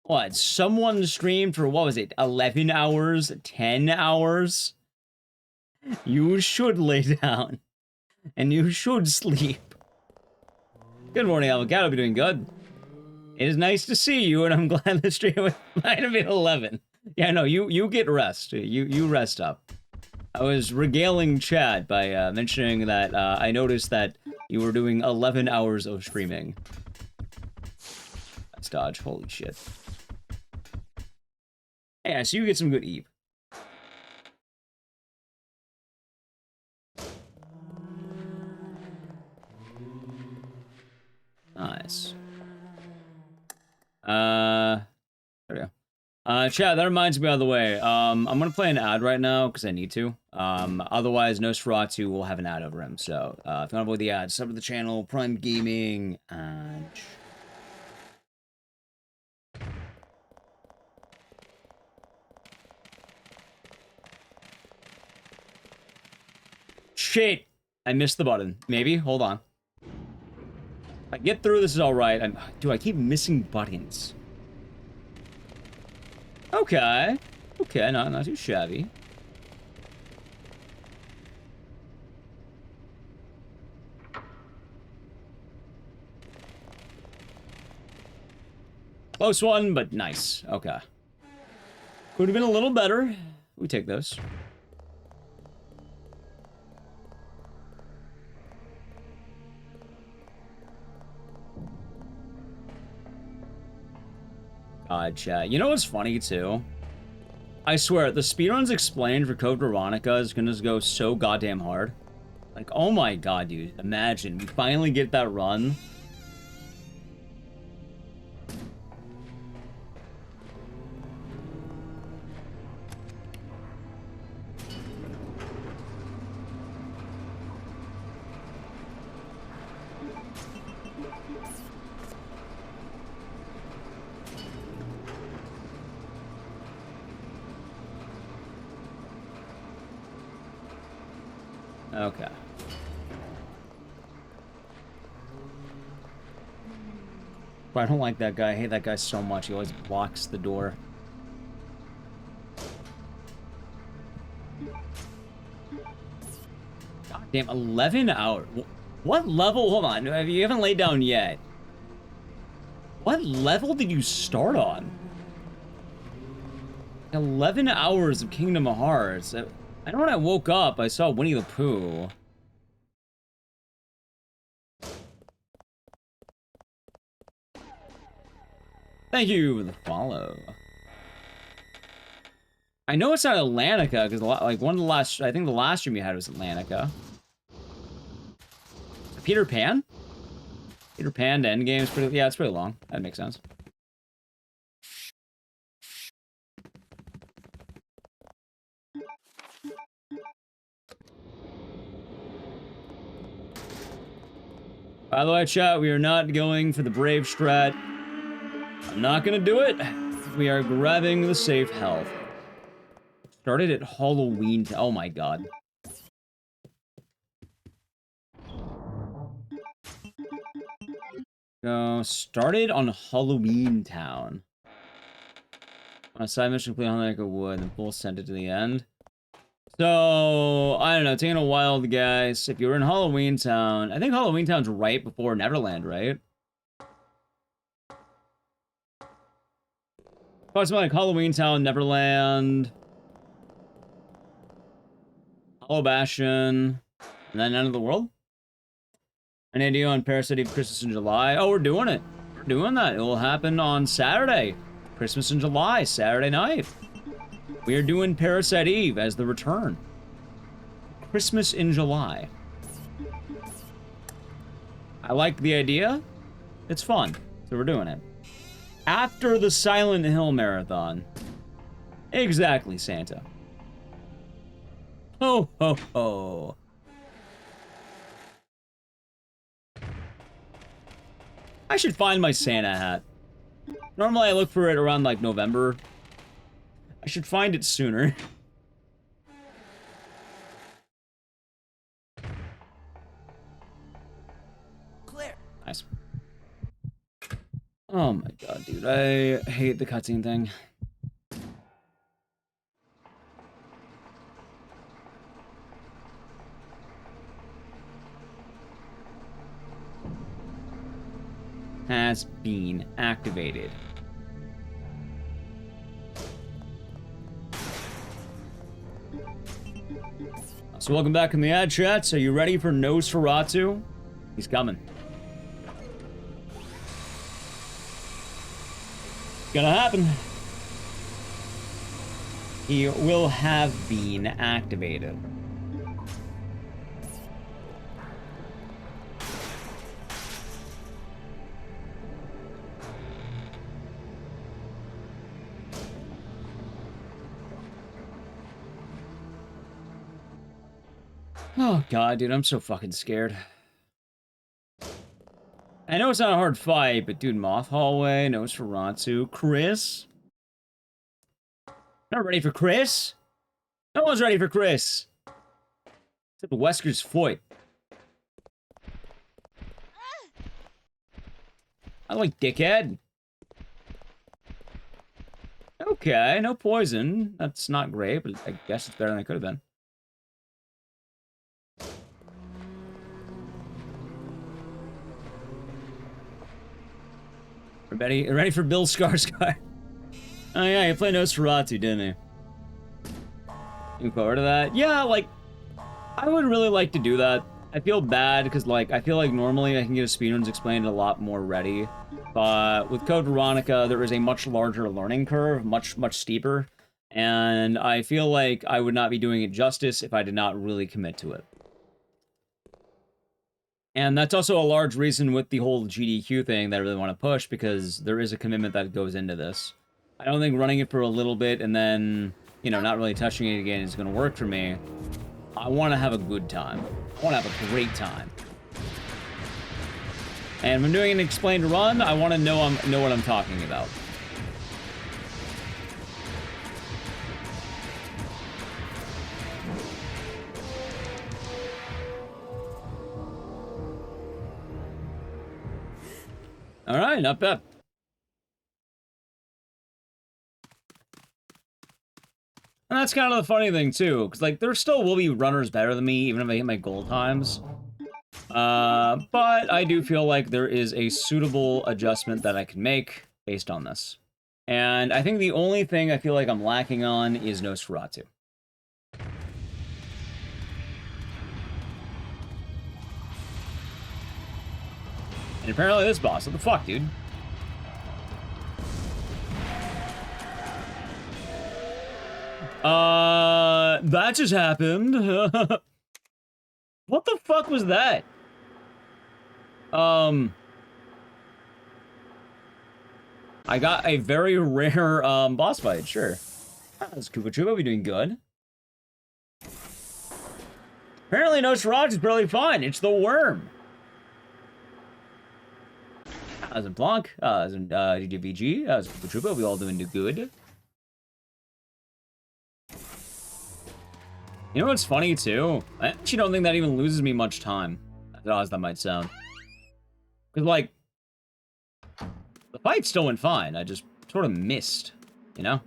A: What? Someone streamed for, what was it, 11 hours? 10 hours? You should lay down. And you should sleep. Good morning, Avocado. Be doing good. It is nice to see you, and I'm glad the stream might have been 11. Yeah, no, you get rest. You rest up. I was regaling Chad by mentioning that I noticed that you were doing 11 hours of streaming. That's dodge. Holy shit. Yeah, so you get some good Eve. Nice. There we go. Chat, that reminds me, by the way, I'm gonna play an ad right now, because I need to. Otherwise, Nosferatu will have an ad over him, so, if you want to avoid the ads, sub to the channel, Prime Gaming, and... Shit! I missed the button. Maybe? Hold on. If I get through, this is alright. Dude, I keep missing buttons. Okay. Okay, not too shabby. Close one, but nice. Okay. Could have been a little better. We take those. God, chat. You know what's funny, too? I swear, the speedruns explained for Code Veronica is gonna go so goddamn hard. Like, oh my god, dude. Imagine, we finally get that run. Okay. But I don't like that guy. I hate that guy so much. He always blocks the door. God damn, 11 hours. What level? Hold on. You haven't laid down yet. What level did you start on? 11 hours of Kingdom Hearts. I know when I woke up, I saw Winnie the Pooh. Thank you for the follow. I know it's not Atlantica, because like one of the last, I think the last stream you had was Atlantica. Peter Pan? Peter Pan to Endgame is pretty, yeah, it's pretty long. That makes sense. By the way, chat, we are not going for the brave strat. I'm not gonna do it. We are grabbing the safe health. Started at Halloween. Oh my god. Started on Halloween Town. On a side mission, complete on like a wood, and full sent it to the end. So, I don't know, taking a wild guess. If you were in Halloween Town, I think Halloween Town's right before Neverland, right? Probably something like Halloween Town, Neverland, Hollow Bastion, and then End of the World. An idea on Parasite Christmas in July. Oh, we're doing it. We're doing that. It will happen on Saturday. Christmas in July, Saturday night. We are doing Parasite Eve as the return. Christmas in July. I like the idea. It's fun. So we're doing it. After the Silent Hill Marathon. Exactly, Santa. Ho, ho, ho. I should find my Santa hat. Normally I look for it around, like, November. I should find it sooner.
D: Clear.
A: Nice. Oh my god, dude. I hate the cutscene thing. Has been activated. So welcome back in the ad chats. Are you ready for Nosferatu? He's coming. It's gonna happen. He will have been activated. Oh god, dude, I'm so fucking scared. I know it's not a hard fight, but dude, Moth Hallway, Nosferatu, Chris? Not ready for Chris? No one's ready for Chris. Except Wesker's Foyt. I like dickhead. Okay, no poison. That's not great, but I guess it's better than it could have been. Ready for Bill Skarsgård? Oh yeah, he played Nosferatu, didn't he? Looking forward to that. Yeah, like, I would really like to do that. I feel bad, because, like, I feel like normally I can get a speedruns explained a lot more ready. But with Code Veronica, there is a much larger learning curve, much steeper. And I feel like I would not be doing it justice if I did not really commit to it. And that's also a large reason with the whole GDQ thing that I really want to push, because there is a commitment that goes into this. I don't think running it for a little bit and then, you know, not really touching it again is going to work for me. I want to have a good time. I want to have a great time. And when doing an explained run, I want to know what I'm talking about. All right, not bad. And that's kind of the funny thing, too, because, like, there still will be runners better than me, even if I hit my goal times. But I do feel like there is a suitable adjustment that I can make based on this. And I think the only thing I feel like I'm lacking on is Nosferatu. And apparently this boss, what the fuck, dude? That just happened. What the fuck was that? I got a very rare, boss fight, sure. This Koopa Troopa be doing good. Apparently Nosferatu's barely fine. It's the worm. As in Blanc, as in GGVG, as Koopa Troopa, we all doing good. You know what's funny, too? I actually don't think that even loses me much time. As odd as that might sound. Because, like, the fight still went fine. I just sort of missed, you know?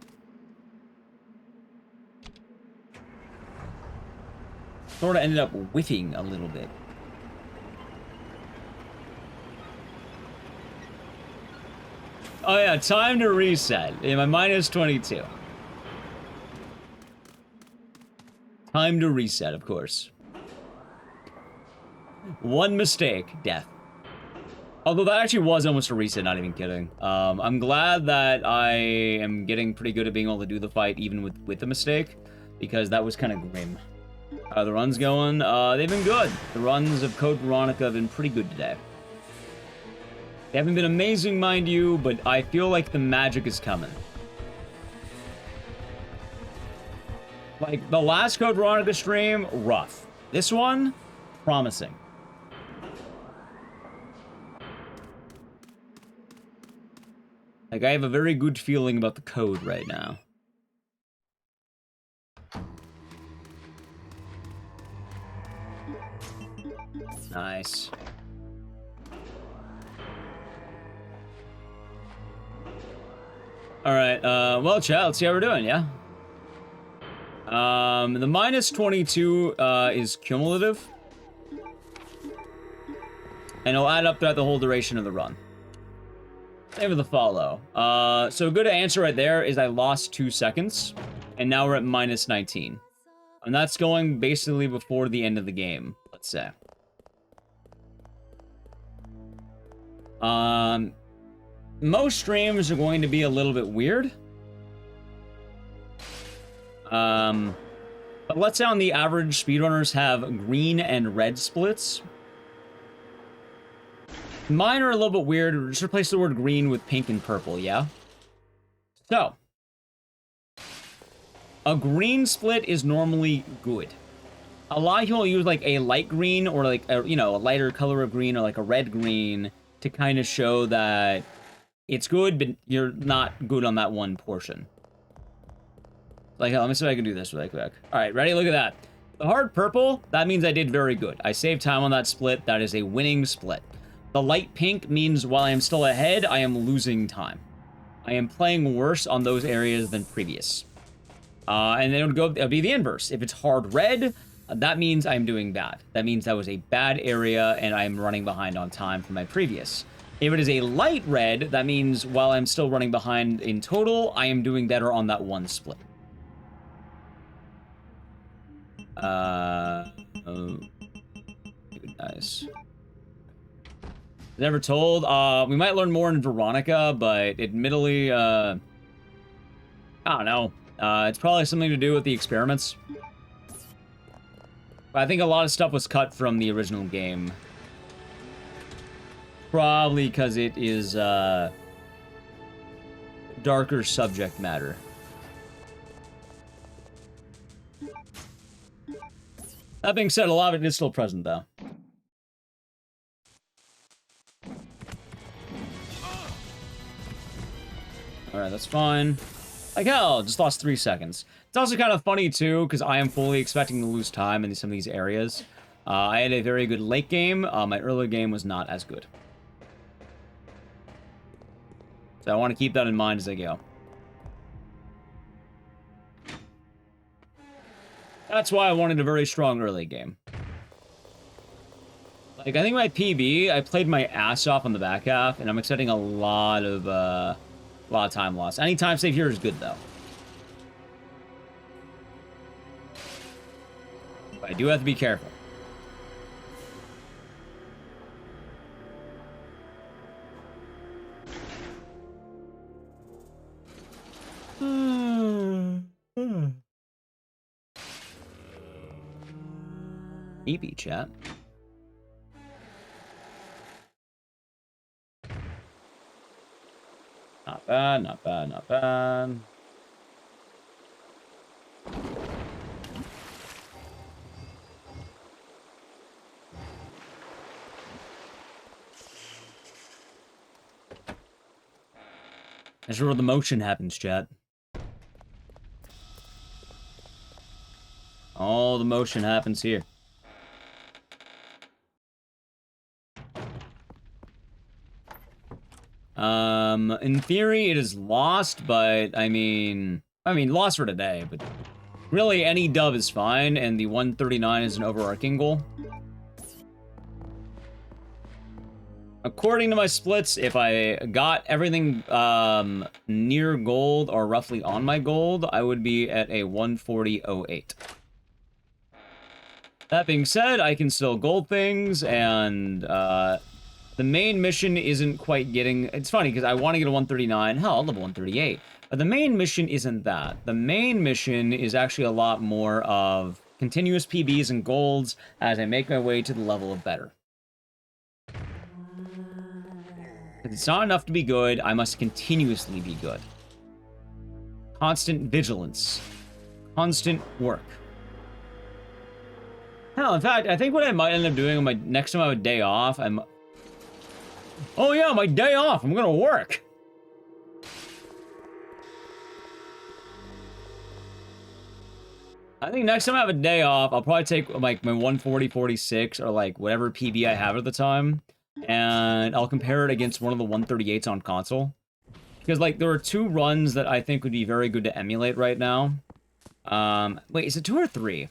A: sort of ended up whiffing a little bit. Oh yeah, time to reset. Yeah, my minus 22. Time to reset, of course. One mistake, death. Although that actually was almost a reset, not even kidding. I'm glad that I am getting pretty good at being able to do the fight even with the mistake, because that was kind of grim. The runs going, they've been good. The runs of Code Veronica have been pretty good today. They haven't been amazing, mind you, but I feel like the magic is coming. Like, the last Code Veronica stream, rough. This one, promising. Like, I have a very good feeling about the code right now. Nice. Alright, well, chat, let's see how we're doing, yeah? The minus 22, is cumulative. And it'll add up throughout the whole duration of the run. Same with the follow. So a good answer right there is I lost 2 seconds. And now we're at minus 19. And that's going basically before the end of the game, let's say. Most streams are going to be a little bit weird. But let's say on the average, speedrunners have green and red splits. Mine are a little bit weird. Just replace the word green with pink and purple, yeah? So, a green split is normally good. A lot of people use like a light green or like a, you know, a lighter color of green or like a red green to kind of show that it's good, but you're not good on that one portion. Like, let me see if I can do this really quick. All right, ready? Look at that. The hard purple, that means I did very good. I saved time on that split. That is a winning split. The light pink means while I am still ahead, I am losing time. I am playing worse on those areas than previous. And then it'll be the inverse. If it's hard red, that means I'm doing bad. That means that was a bad area and I'm running behind on time from my previous. If it is a light red, that means while I'm still running behind in total, I am doing better on that one split. Nice. Never told. We might learn more in Veronica, but admittedly, I don't know. It's probably something to do with the experiments. But I think a lot of stuff was cut from the original game. Probably because it is, darker subject matter. That being said, a lot of it is still present, though. Alright, that's fine. Like hell, just lost 3 seconds. It's also kind of funny, too, because I am fully expecting to lose time in some of these areas. I had a very good late game. My early game was not as good. So I want to keep that in mind as I go. That's why I wanted a very strong early game. Like, I think my PB, I played my ass off on the back half, and I'm expecting a lot of time loss. Any time save here is good, though. But I do have to be careful. EP chat. Not bad, not bad, not bad. That's where the motion happens, chat. All the motion happens here. In theory, it is lost, but I mean, lost for today, but Really, any dub is fine, and the 139 is an overarching goal. According to my splits, if I got everything near gold or roughly on my gold, I would be at a 140.08. That being said, I can still gold things, and the main mission isn't quite getting... It's funny, because I want to get a 139. Hell, I'll level 138. But the main mission isn't that. The main mission is actually a lot more of continuous PBs and golds as I make my way to the level of better. It's not enough to be good, I must continuously be good. Constant vigilance. Constant work. Hell, in fact, I think what I might end up doing on my next time I have a day off, oh yeah, my day off, I'm gonna work! I think next time I have a day off, I'll probably take like my 140, 46, or like whatever PB I have at the time, and I'll compare it against one of the 138s on console. Because, like, there are two runs that I think would be very good to emulate right now. Wait, is it 2 or 3?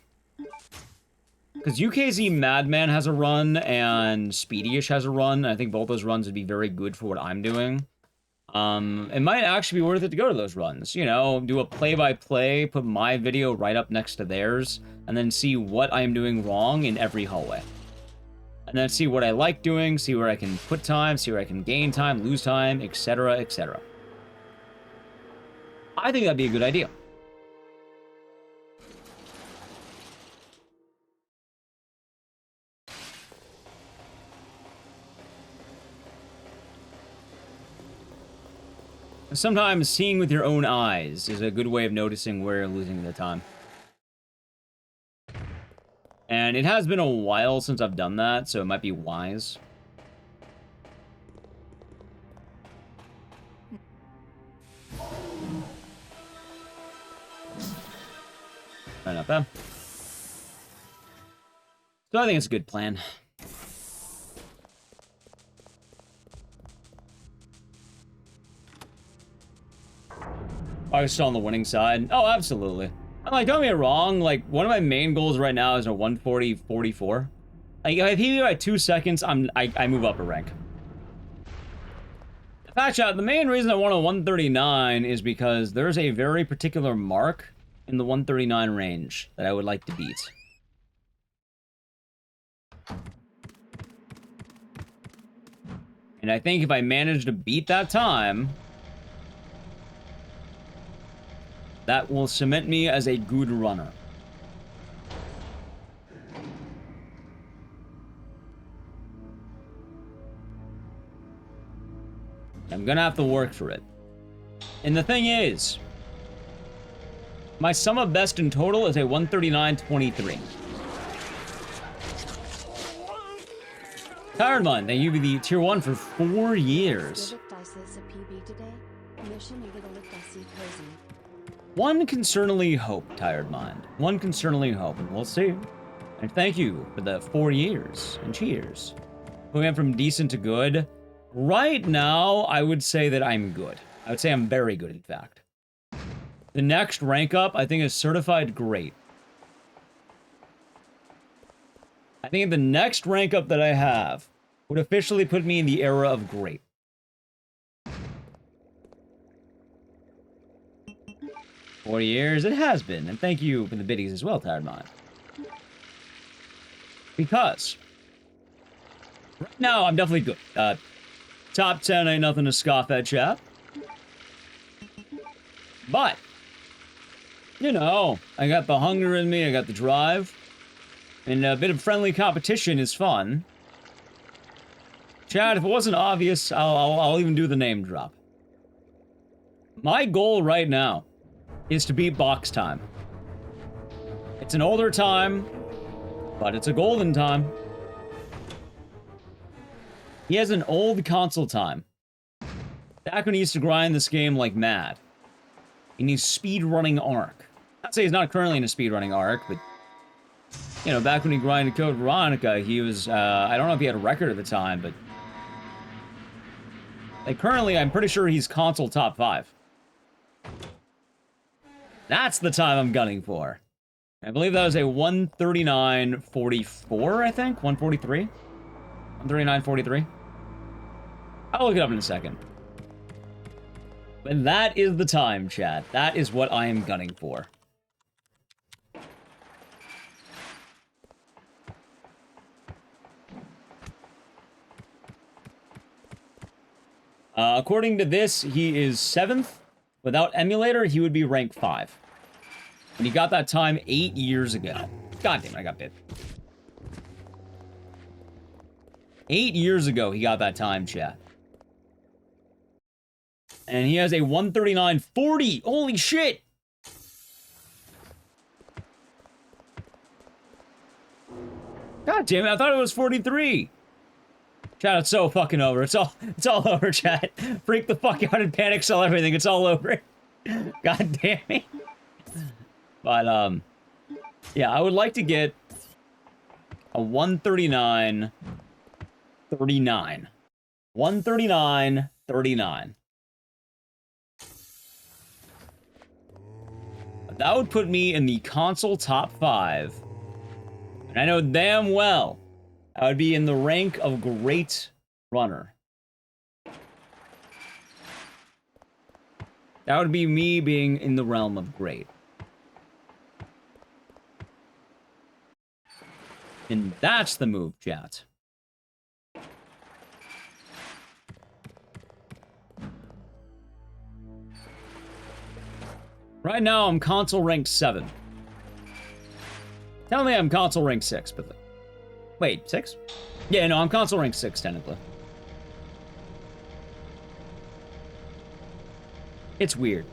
A: Because UKZ Madman has a run, and Speedyish has a run. I think both those runs would be very good for what I'm doing. It might actually be worth it to go to those runs. You know, do a play-by-play, put my video right up next to theirs, and then see what I am doing wrong in every hallway. And then see what I like doing, see where I can put time, see where I can gain time, lose time, etc., etc. I think that'd be a good idea. Sometimes seeing with your own eyes is a good way of noticing where you're losing the time. And it has been a while since I've done that, so it might be wise. Fair enough, then. So I think it's a good plan. I was still on the winning side. Oh, absolutely. Like, don't get me wrong, like, one of my main goals right now is a 140-44. Like, if I PB by 2 seconds, I move up a rank. In fact, chat, the main reason I want a 139 is because there's a very particular mark in the 139 range that I would like to beat. And I think if I manage to beat that time, that will cement me as a good runner. I'm gonna have to work for it. And the thing is, my sum of best in total is a 139.23. Tiredmon, thank you for the tier 1 for 4 years. One can certainly hope, Tired Mind. One can certainly hope, and we'll see. And thank you for the 4 years, and cheers. We went from decent to good. Right now, I would say that I'm good. I would say I'm very good, in fact. The next rank up, I think, is certified great. I think the next rank up that I have would officially put me in the era of great. Four years, it has been, and thank you for the biddies as well, Tired Mind. Because right now I'm definitely good. Top 10 ain't nothing to scoff at, chap. But you know, I got the hunger in me, I got the drive, and a bit of friendly competition is fun. Chad, if it wasn't obvious, I'll even do the name drop. My goal right now is to beat box time. It's an older time, but it's a golden time. He has an old console time. Back when he used to grind this game like mad. In his speedrunning arc. I'd say he's not currently in a speedrunning arc, but you know, back when he grinded Code Veronica, he was, I don't know if he had a record at the time, but like currently, I'm pretty sure he's console top 5. That's the time I'm gunning for. I believe that was a 139.44, I think? 143? 139.43? I'll look it up in a second. But that is the time, chat. That is what I am gunning for. According to this, he is 7th. Without emulator, he would be rank 5. And he got that time 8 years ago. God damn it, I got bit. 8 years ago, he got that time, chat. And he has a 139.40. Holy shit! God damn it, I thought it was 43. Chat, it's so fucking over. It's all over, chat. Freak the fuck out and panic sell everything. It's all over. God damn it. But, yeah, I would like to get a 139.39. 139.39. That would put me in the console top 5. And I know damn well I would be in the rank of great runner. That would be me being in the realm of great. And that's the move, chat. Right now, I'm console rank 7. Tell me I'm console rank 6, but... Wait, 6? Yeah, no, I'm console rank 6, technically. It's weird.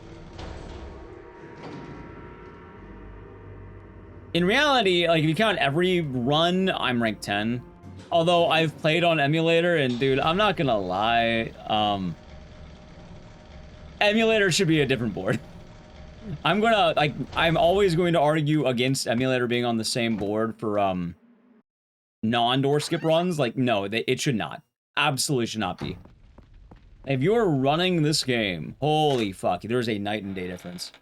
A: In reality, like, if you count every run, I'm rank 10. Although, I've played on emulator, and dude, I'm not gonna lie, emulator should be a different board. I'm always going to argue against emulator being on the same board for, non-door skip runs. Like, no, it should not. Absolutely should not be. If you're running this game, holy fuck, there's a night and day difference.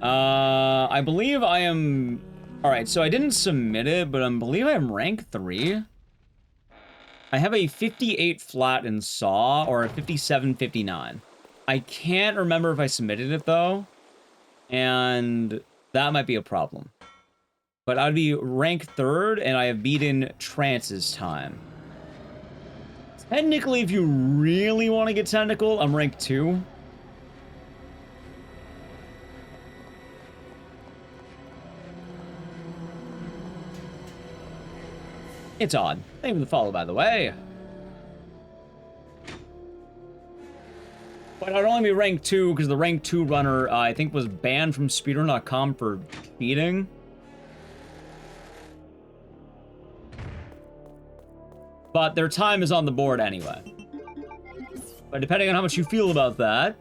A: I believe I am... Alright, so I didn't submit it, but I believe I am rank 3. I have a 58 flat in Saw, or a 57.59. I can't remember if I submitted it, though. And that might be a problem. But I'd be rank 3rd, and I have beaten Trance's time. Technically, if you really want to get technical, I'm rank 2. It's odd. Thank you for the follow, by the way. But I'd only be rank 2, because the rank 2 runner, I think, was banned from Speedrunning.com for cheating. But their time is on the board anyway. But depending on how much you feel about that,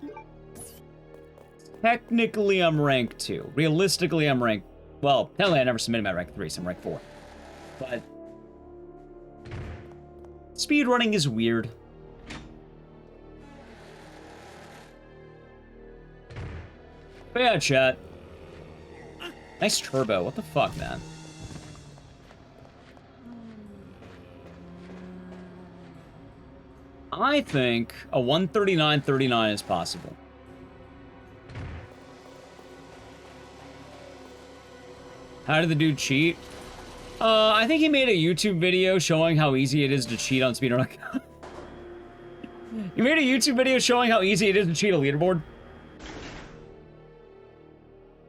A: technically I'm rank 2. Realistically, I'm rank... Well, technically I never submitted my rank 3, so I'm rank 4. But... speedrunning is weird. But yeah, chat. Nice turbo. What the fuck, man? I think a 139.39 is possible. How did the dude cheat? I think he made a YouTube video showing how easy it is to cheat on Speedrunning. He made a YouTube video showing how easy it is to cheat a leaderboard.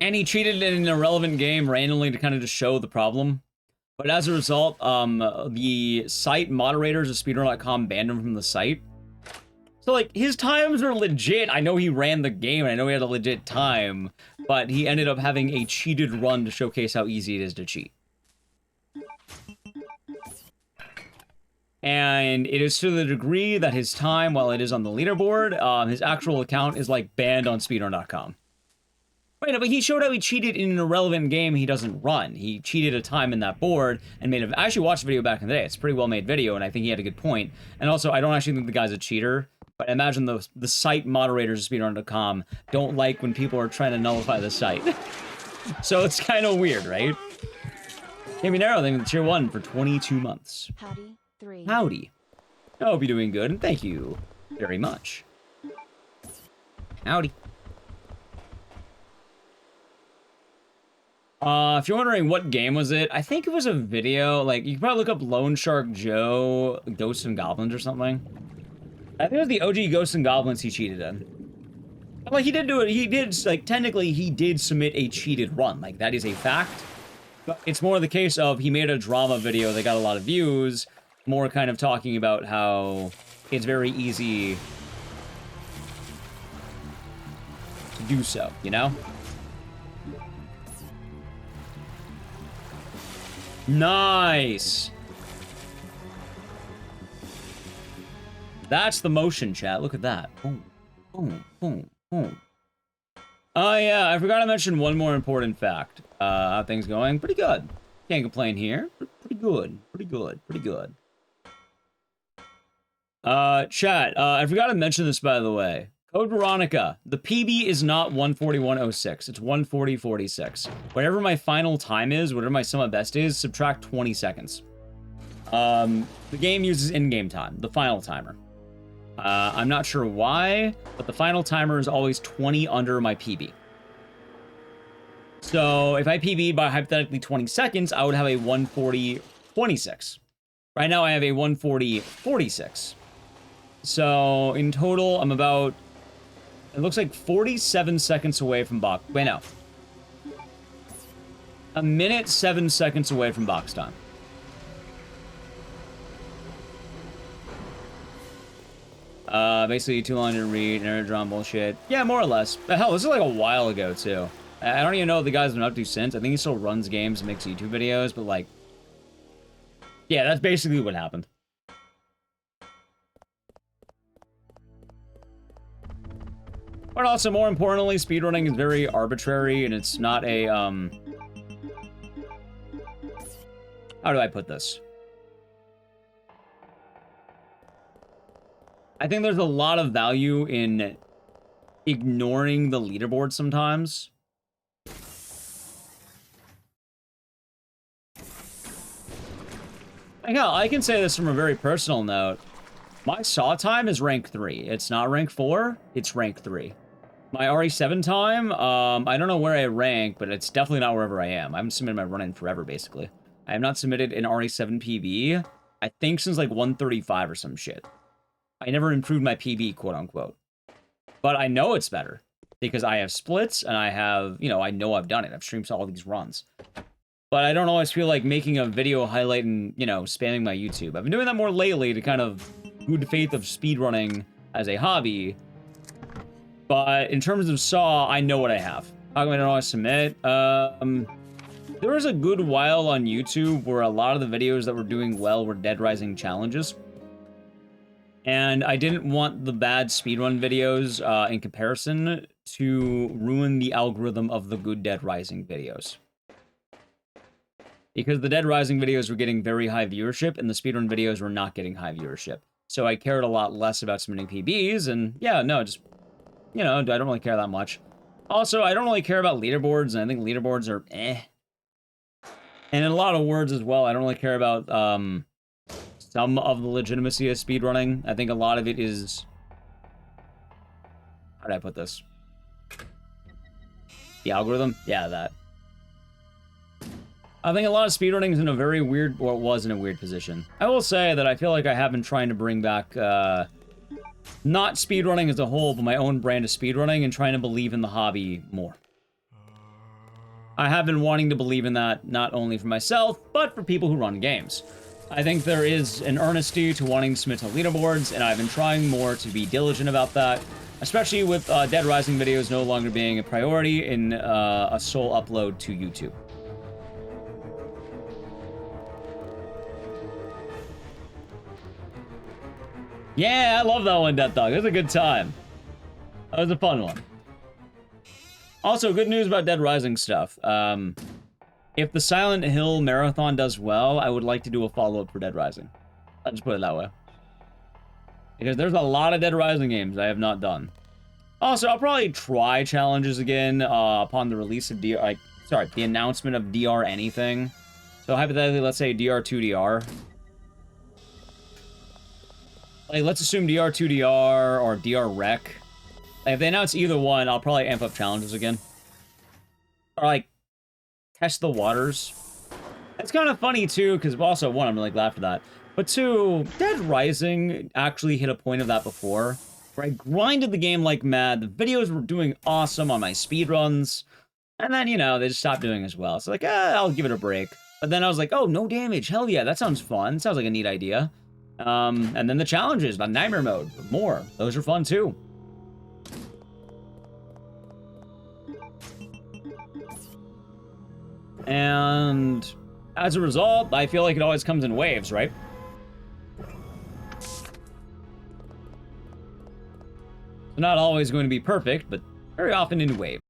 A: And he cheated in an irrelevant game randomly to kind of just show the problem. But as a result, the site moderators of Speedrun.com banned him from the site. So, like, his times are legit. I know he ran the game, and I know he had a legit time, but he ended up having a cheated run to showcase how easy it is to cheat. And it is to the degree that his time, while it is on the leaderboard, his actual account is, like, banned on Speedrun.com. Right, but he showed how he cheated in an irrelevant game he doesn't run. He cheated a time in that board and made a... I actually watched the video back in the day. It's a pretty well-made video, and I think he had a good point. And also, I don't actually think the guy's a cheater, but But I imagine the site moderators of speedrunning.com don't like when people are trying to nullify the site. So it's kind of weird, right? Amy Narrow, thank you for tier 1 for 22 months.
C: Howdy, 3.
A: Howdy. I hope you're doing good, and thank you very much. Howdy. If you're wondering what game was it, I think it was a video, like, you can probably look up Lone Shark Joe, Ghosts and Goblins or something. I think it was the OG Ghosts and Goblins he cheated in. But, like, he did do it, he did, like, technically he did submit a cheated run, like, that is a fact. But it's more the case of he made a drama video that got a lot of views, more kind of talking about how it's very easy to do so, you know? Nice! That's the motion, chat. Look at that. Boom, boom, boom, boom. Oh, yeah, I forgot to mention one more important fact. How things going? Pretty good. Can't complain here. Pretty good. Pretty good. Pretty good. Chat, I forgot to mention this, by the way. Code Veronica. The PB is not 141.06. It's 140.46. Whatever my final time is, whatever my sum of best is, subtract 20 seconds. The game uses in-game time, the final timer. I'm not sure why, but the final timer is always 20 under my PB. So if I PB'd by hypothetically 20 seconds, I would have a 140.26. Right now I have a 140.46. So in total, I'm about, it looks like 47 seconds away from box. Wait, no. A minute, 7 seconds away from box time. Basically too long to read, Drawn bullshit. Yeah, more or less. But hell, this is like a while ago, too. I don't even know what the guy's been up to since. I think he still runs games and makes YouTube videos, but like... yeah, that's basically what happened. But also, more importantly, speedrunning is very arbitrary, and it's not a, how do I put this? I think there's a lot of value in ignoring the leaderboard sometimes. Like, hell, I can say this from a very personal note. My saw time is rank 3. It's not rank 4, it's rank 3. My RE7 time, I don't know where I rank, but it's definitely not wherever I am. I haven't submitted my run-in forever, basically. I have not submitted an RE7 PB, I think since like 135 or some shit. I never improved my PB, quote-unquote. But I know it's better, because I have splits, and I have, you know I've done it. I've streamed all these runs. But I don't always feel like making a video highlighting, spamming my YouTube. I've been doing that more lately to kind of good faith of speedrunning as a hobby. But in terms of Saw, I know what I have. How come I don't always submit? There was a good while on YouTube where a lot of the videos that were doing well were Dead Rising challenges. And I didn't want the bad speedrun videos in comparison to ruin the algorithm of the good Dead Rising videos. Because the Dead Rising videos were getting very high viewership, and the speedrun videos were not getting high viewership. So I cared a lot less about submitting PBs, and yeah, no, just, I don't really care that much. Also, I don't really care about leaderboards, and I think leaderboards are eh. And in a lot of words as well, I don't really care about, some of the legitimacy of speedrunning. I think a lot of it is... how did I put this? The algorithm? Yeah, that. I think a lot of speedrunning is in a very weird, or was in a weird position. I will say that I feel like I have been trying to bring back, not speedrunning as a whole, but my own brand of speedrunning and trying to believe in the hobby more. I have been wanting to believe in that, not only for myself, but for people who run games. I think there is an earnesty to wanting to submit to leaderboards, and I've been trying more to be diligent about that, especially with Dead Rising videos no longer being a priority in a sole upload to YouTube. Yeah, I love that one, Death Dog. It was a good time. That was a fun one. Also, good news about Dead Rising stuff. If the Silent Hill Marathon does well, I would like to do a follow-up for Dead Rising. I'll just put it that way. Because there's a lot of Dead Rising games I have not done. Also, I'll probably try challenges again upon the release of the announcement of DR anything. So hypothetically, let's say DR2DR. Like, let's assume DR2DR or DR Rec. Like, if they announce either one, I'll probably amp up challenges again. Or, like, test the waters. It's kind of funny, too, because also, one, I'm really glad for that. But two, Dead Rising actually hit a point of that before, where I grinded the game like mad. The videos were doing awesome on my speedruns. And then, you know, they just stopped doing as well. So, like, I'll give it a break. But then I was like, oh, no damage. Hell yeah, that sounds fun. Sounds like a neat idea. And then the challenges, the Nightmare Mode, more. Those are fun, too. And as a result, I feel like it always comes in waves, right? So not always going to be perfect, but very often in waves.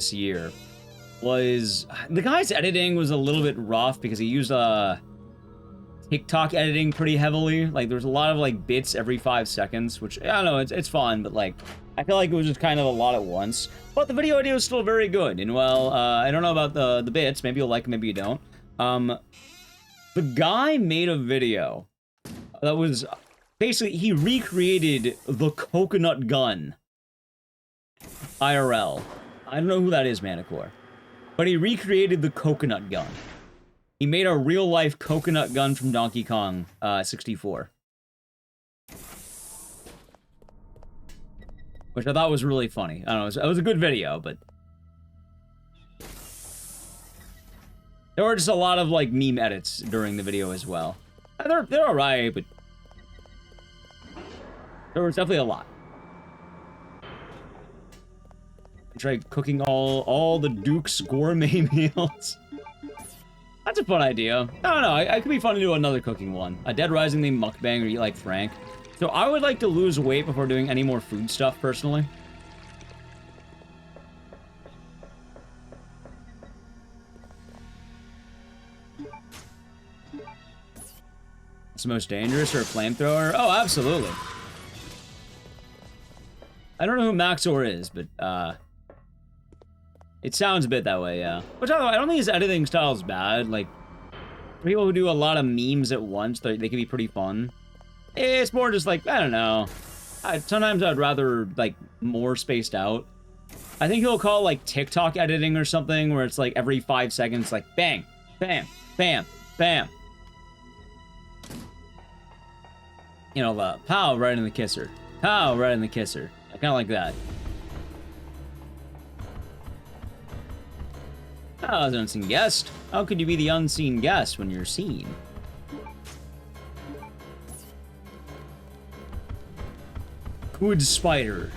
A: This year was the guy's editing was a little bit rough because he used TikTok editing pretty heavily. Like there's a lot of like bits every 5 seconds, which I don't know, it's fun, but like I feel like it was just kind of a lot at once. But the video idea was still very good. And well, I don't know about the bits. Maybe you'll like it, maybe you don't. The guy made a video that was basically he recreated the coconut gun IRL. I don't know who that is, Manicore. But he recreated the coconut gun. He made a real-life coconut gun from Donkey Kong 64. Which I thought was really funny. I don't know, it was a good video, but... there were just a lot of, like, meme edits during the video as well. They're alright, but... There was definitely a lot. Try cooking all the Duke's gourmet meals. That's a fun idea. I don't know. It could be fun to do another cooking one. A Dead Rising themed mukbang or Eat Like Frank. So I would like to lose weight before doing any more food stuff, personally. It's the most dangerous or a flamethrower? Oh, absolutely. I don't know who Maxor is, but, it sounds a bit that way, yeah. Which, I don't think his editing style is bad. Like, people who do a lot of memes at once, they can be pretty fun. It's more just like, I don't know. Sometimes I'd rather, like, more spaced out. I think he'll call, like, TikTok editing or something, where it's, like, every 5 seconds, like, bang, bam, bam, bam. You know, pow, right in the kisser. Pow, right in the kisser. Kind of like that. Oh, as an unseen guest. How could you be the unseen guest when you're seen? Good spider.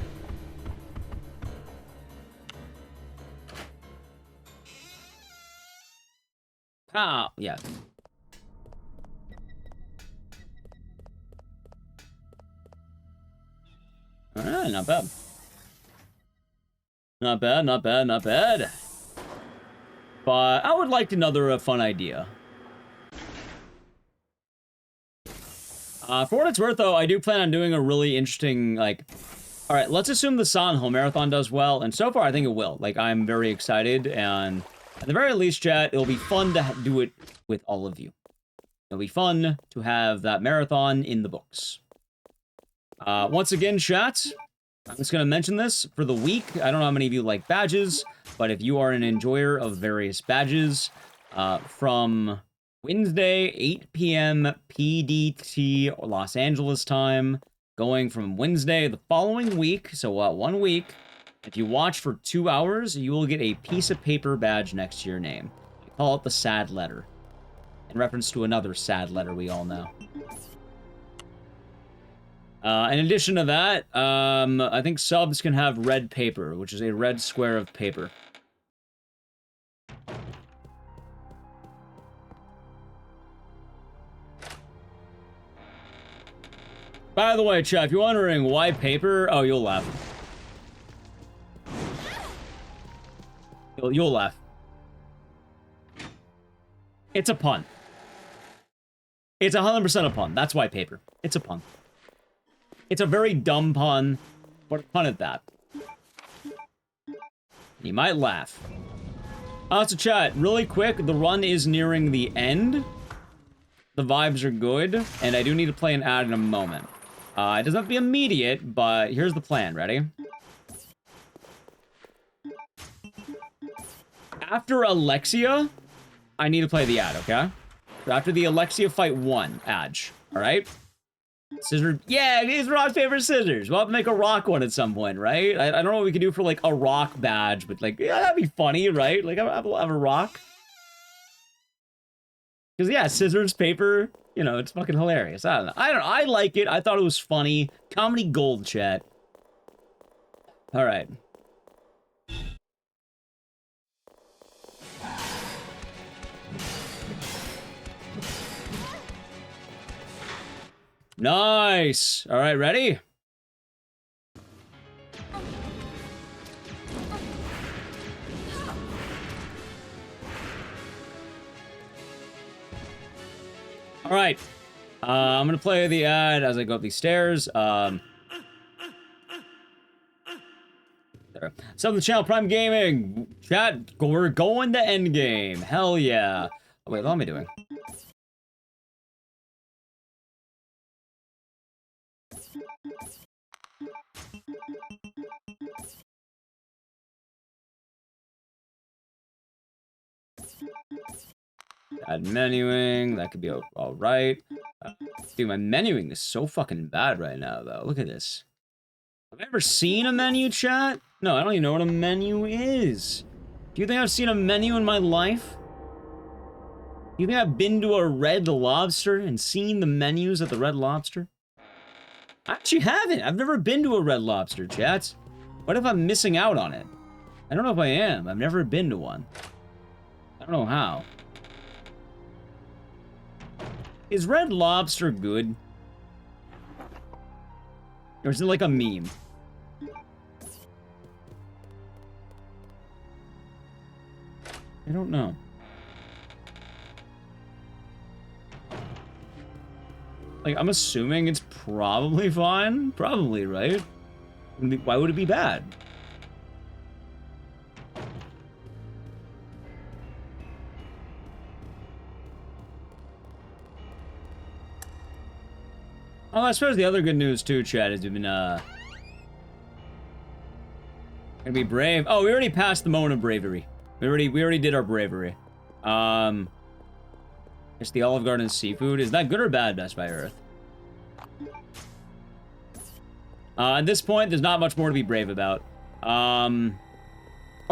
A: Ah, yeah. Alright, not bad. Not bad, not bad, not bad. But I would like another fun idea. For what it's worth, though, I do plan on doing a really interesting, like... Alright, let's assume the Silent Hill Marathon does well, and so far I think it will. Like, I'm very excited, and at the very least, chat, it'll be fun to do it with all of you. It'll be fun to have that marathon in the books. Once again, chat, I'm just going to mention this for the week. I don't know how many of you like badges, but if you are an enjoyer of various badges, from Wednesday, 8 p.m. PDT, Los Angeles time, going from Wednesday the following week, so 1 week, if you watch for 2 hours, you will get a piece of paper badge next to your name. We call it the sad letter, in reference to another sad letter we all know. In addition to that, I think subs can have red paper, which is a red square of paper. By the way, chat, if you're wondering why paper, oh, you'll laugh. You'll laugh. It's a pun. It's 100% a pun. That's why paper. It's a pun. It's a very dumb pun, but a pun at that. You might laugh. So chat, really quick, the run is nearing the end. The vibes are good, and I do need to play an ad in a moment. It doesn't have to be immediate, but here's the plan. Ready? After Alexia, I need to play the ad, okay? After the Alexia fight 1 ad, alright? Scissor, yeah, it's Rob's favorite scissors. We'll have to make a rock one at some point, right? I don't know what we could do for, like, a rock badge, but, like, yeah, that'd be funny, right? Like, have a rock. Because, yeah, scissors, paper, you know, it's fucking hilarious. I don't know. I like it. I thought it was funny. Comedy gold, chat. All right. Nice. All right, ready? All right. I'm going to play the ad as I go up these stairs. There. Sub the channel, Prime Gaming. Chat, we're going to endgame. Hell yeah. Oh, wait, what am I doing? Add menuing, that could be all right. Dude, my menuing is so fucking bad right now, though. Look at this. Have I ever seen a menu, chat? No, I don't even know what a menu is. Do you think I've seen a menu in my life? Do you think I've been to a Red Lobster and seen the menus at the Red Lobster? I actually haven't. I've never been to a Red Lobster, chat. What if I'm missing out on it? I don't know if I am. I've never been to one. I don't know how. Is Red Lobster good? Or is it like a meme? I don't know. Like, I'm assuming it's probably fine. Probably, right? Why would it be bad? Oh, I suppose the other good news too, Chad, is we've been gonna be brave. Oh, we already passed the moment of bravery. We already did our bravery. It's the Olive Garden seafood. Is that good or bad, Best by Earth? At this point, there's not much more to be brave about. Or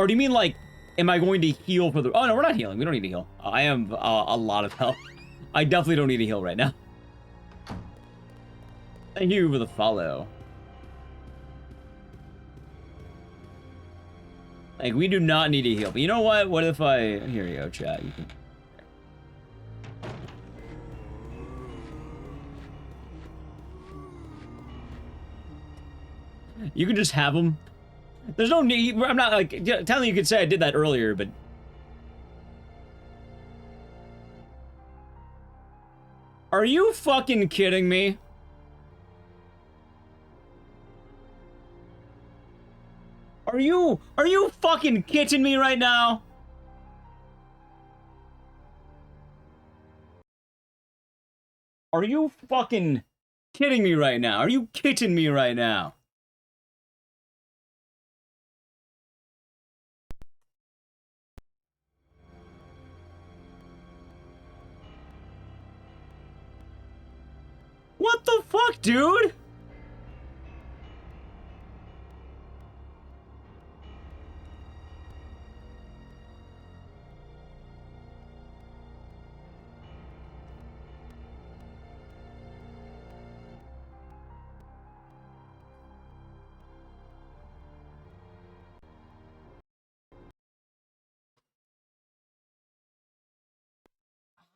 A: do you mean like, am I going to heal for the? Oh no, we're not healing. We don't need to heal. I am a lot of health. I definitely don't need to heal right now. Thank you for the follow. Like, we do not need to heal. But you know what? What if I... Here you go, chat. You can... You can just have them. There's no need... I'm not, like... Telling you could say I did that earlier, but... Are you fucking kidding me? Are you fucking kidding me right now? Are you fucking kidding me right now? Are you kidding me right now? What the fuck, dude?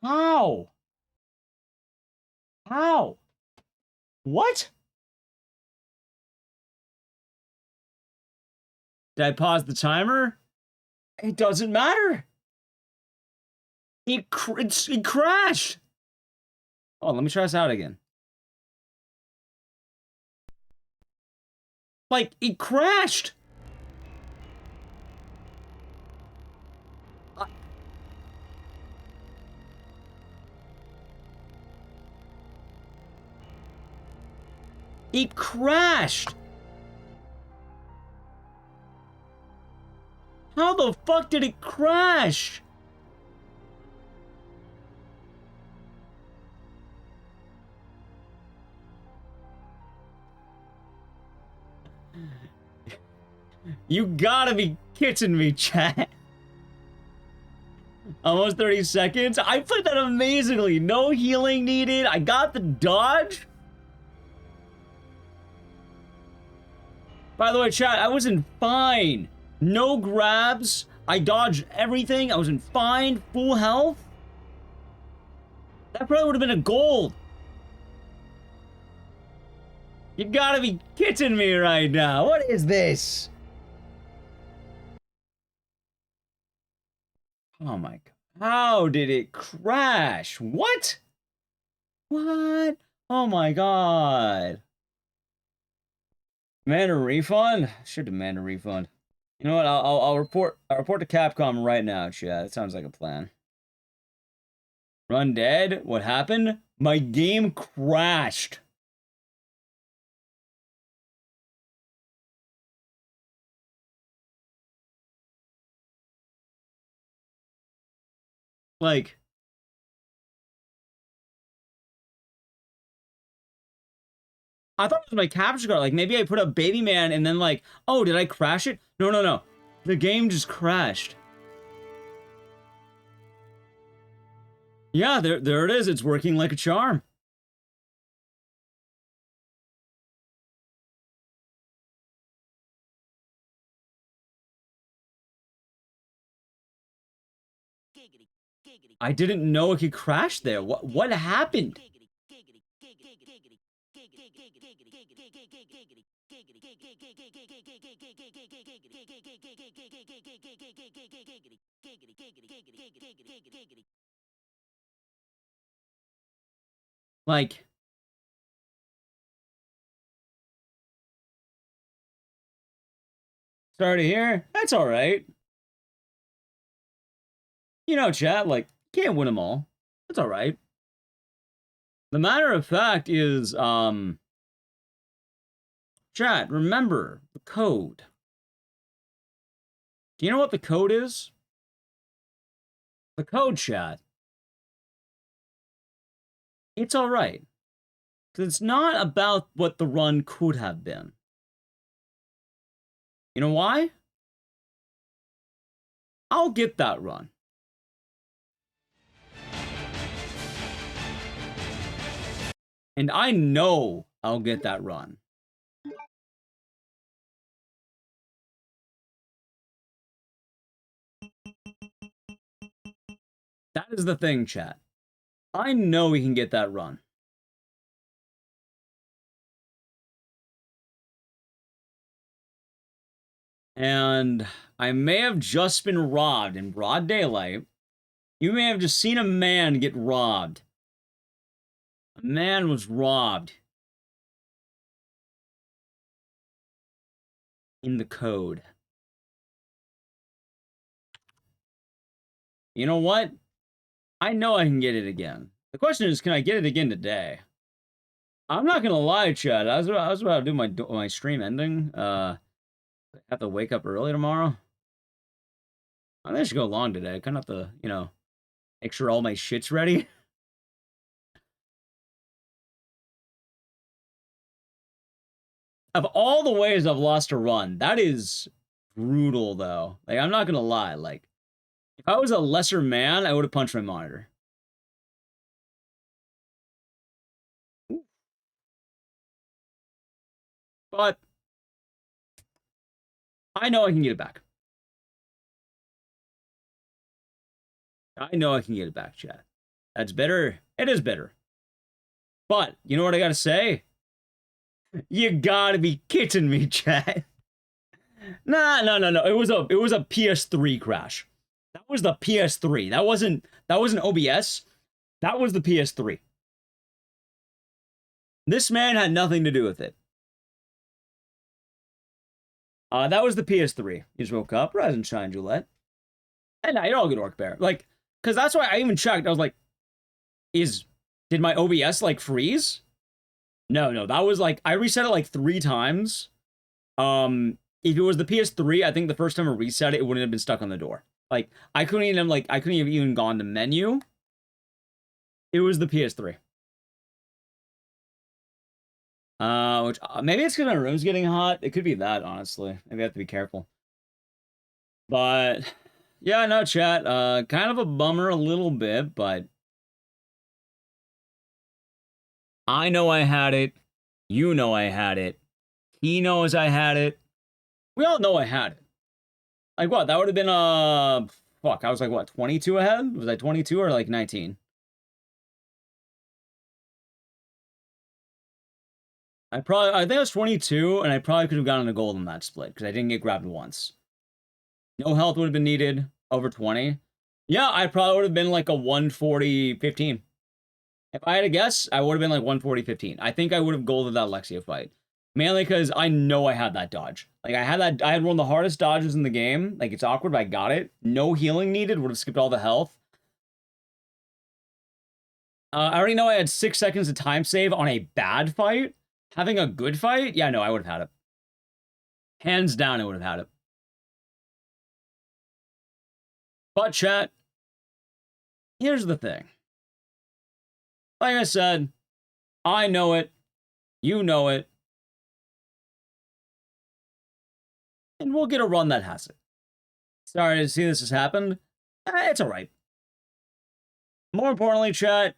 A: How? How? What? Did I pause the timer? It doesn't matter. It crashed. Oh, let me try this out again. Like, it crashed. It crashed. How the fuck did it crash? You gotta be kidding me, chat. Almost 30 seconds. I played that amazingly. No healing needed. I got the dodge. By the way, chat, I was in fine. No grabs. I dodged everything. I was in fine. Full health. That probably would have been a gold. You gotta be kidding me right now. What is this? Oh my god. How did it crash? What? What? Oh my god. Demand a refund? Should demand a refund. You know what? I'll report to Capcom right now, chat. That sounds like a plan. Run dead? What happened? My game crashed. Like, I thought it was my capture card. Like, maybe I put up Baby Man and then like, oh, did I crash it? No, no, no. The game just crashed. Yeah, there it is. It's working like a charm. I didn't know it could crash there. What happened? Like, sorry to hear. That's all right. You know, chat, like, can't win them all. That's all right. The matter of fact is, chat, remember the code. Do you know what the code is? The code, chat. It's all right. Because it's not about what the run could have been. You know why? I'll get that run. And I know I'll get that run. That is the thing, chat. I know we can get that run. And I may have just been robbed in broad daylight. You may have just seen a man get robbed. A man was robbed. In the code. You know what? I know I can get it again. The question is, can I get it again today? I'm not gonna lie, Chad. I was about to do my stream ending. I have to wake up early tomorrow. I think I should go long today. I kind of have to, you know, make sure all my shit's ready. Of all the ways I've lost a run, that is brutal, though. Like, I'm not gonna lie. Like, if I was a lesser man, I would have punched my monitor. But I know I can get it back. I know I can get it back, chat. That's better. It is better. But, you know what I gotta say? You gotta be kidding me, chat. No. It was a PS3 crash. That was the PS3. That wasn't OBS. That was the PS3. This man had nothing to do with it. That was the PS3. You just woke up, rise and shine, Gillette. And now you're all good, Orc Bear. Like, because that's why I even checked. I was like, did my OBS like freeze? No, that was like, I reset it like 3 times. If it was the PS3, I think the first time I reset it, it wouldn't have been stuck on the door. Like, I couldn't have even gone to menu. It was the PS3. Which maybe it's because my room's getting hot. It could be that, honestly. Maybe I have to be careful. But yeah, no, chat. Kind of a bummer a little bit, but I know I had it. You know I had it. He knows I had it. We all know I had it. Like what? That would have been fuck. I was like what, 22 ahead? Was I 22 or like 19? I think I was 22, and I probably could have gotten a gold in that split because I didn't get grabbed once. No health would have been needed. Over 20. Yeah, I probably would have been like a 140-15. If I had to guess, I would have been like 140-15. I think I would have golded that Lexia fight. Mainly because I know I had that dodge. Like, I had one of the hardest dodges in the game. Like, it's awkward, but I got it. No healing needed. Would have skipped all the health. I already know I had 6 seconds of time save on a bad fight. Having a good fight? Yeah, no, I would have had it. Hands down, I would have had it. But, chat, here's the thing. Like I said, I know it. You know it. And we'll get a run that has it. Sorry to see this has happened. It's alright. More importantly, chat,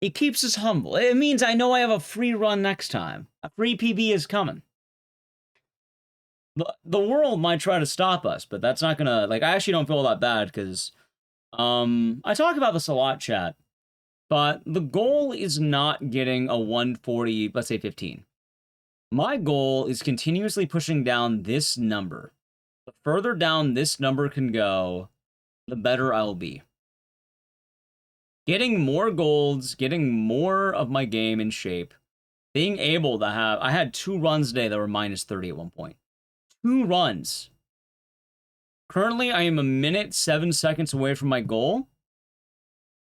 A: it keeps us humble. It means I know I have a free run next time. A free PB is coming. The world might try to stop us, but that's not gonna... Like, I actually don't feel that bad, because I talk about this a lot, chat, but the goal is not getting a 140, let's say 15. My goal is continuously pushing down this number. The further down this number can go, the better I'll be. Getting more golds, getting more of my game in shape, being able to have... I had 2 runs today that were minus 30 at one point. 2 runs. Currently, I am a minute, 7 seconds away from my goal.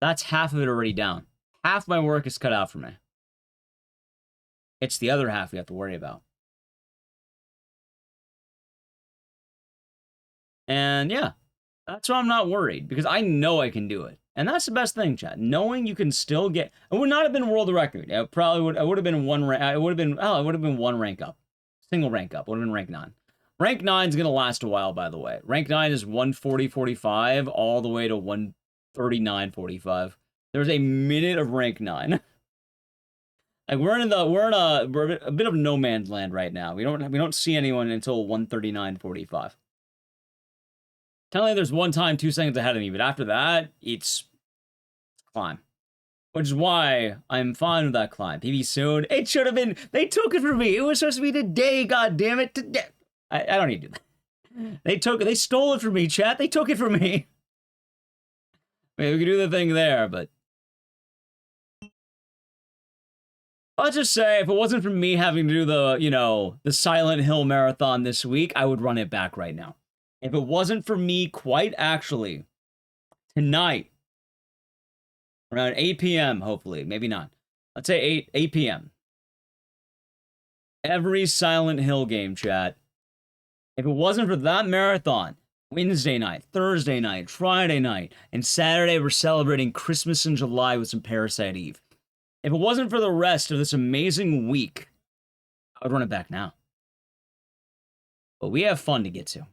A: That's half of it already down. Half my work is cut out for me. It's the other half we have to worry about. And yeah, that's why I'm not worried, because I know I can do it. And that's the best thing, chat. Knowing you can still get... It would not have been world record. It probably would... It would have been one rank... It would have been... Oh, it would have been 1 rank up. Single rank up. It would have been rank 9. Rank 9 is going to last a while, by the way. Rank 9 is 140.45 all the way to 139.45. There's a minute of rank 9. Like we're in a bit of no man's land right now. We don't see anyone until 139.45. Technically, there's 1 time 2 seconds ahead of me, but after that, it's climb. Which is why I'm fine with that climb. PB soon. It should have been. They took it from me. It was supposed to be today. God damn it! Today. I don't need to do that. They stole it from me, chat. They took it from me. I mean, we could do the thing there, but I'll just say, if it wasn't for me having to do the Silent Hill marathon this week, I would run it back right now. If it wasn't for me, quite actually, tonight, around 8 p.m., hopefully, maybe not. Let's say 8 p.m. Every Silent Hill game, chat. If it wasn't for that marathon, Wednesday night, Thursday night, Friday night, and Saturday we're celebrating Christmas in July with some Parasite Eve. If it wasn't for the rest of this amazing week, I would run it back now. But we have fun to get to.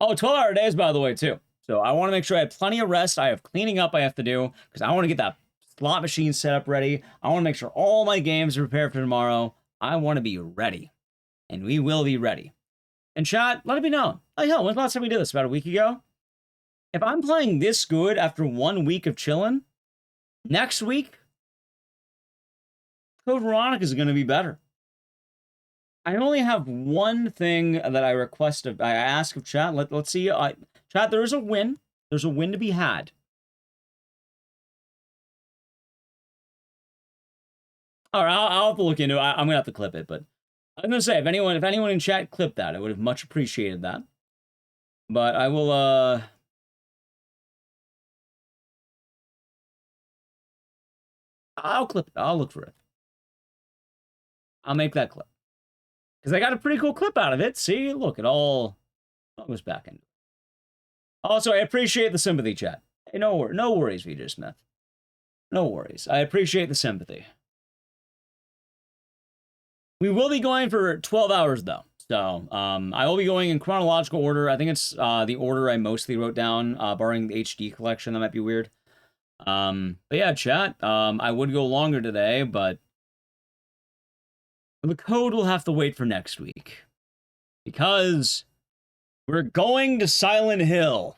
A: Oh, 12-hour days, by the way, too. So I want to make sure I have plenty of rest. I have cleaning up I have to do, because I want to get that slot machine set up ready. I want to make sure all my games are prepared for tomorrow. I want to be ready. And we will be ready. And chat, let it be known. Like, hell, when's the last time we did this? About a week ago? If I'm playing this good after 1 week of chilling, next week, Code Veronica is going to be better. I only have one thing that I request of, I ask of chat. Let's see. Chat, there is a win. There's a win to be had. All right, I'll have to look into it. I'm gonna have to clip it, but I'm gonna say if anyone in chat clipped that, I would have much appreciated that. But I will. I'll clip it. I'll look for it. I'll make that clip. Because I got a pretty cool clip out of it. See, look, it all goes back in. Also, I appreciate the sympathy, chat. Hey, no worries, VJ Smith. No worries. I appreciate the sympathy. We will be going for 12 hours, though. So, I will be going in chronological order. I think it's the order I mostly wrote down, barring the HD collection. That might be weird. But yeah, chat. I would go longer today, but the code will have to wait for next week. Because we're going to Silent Hill.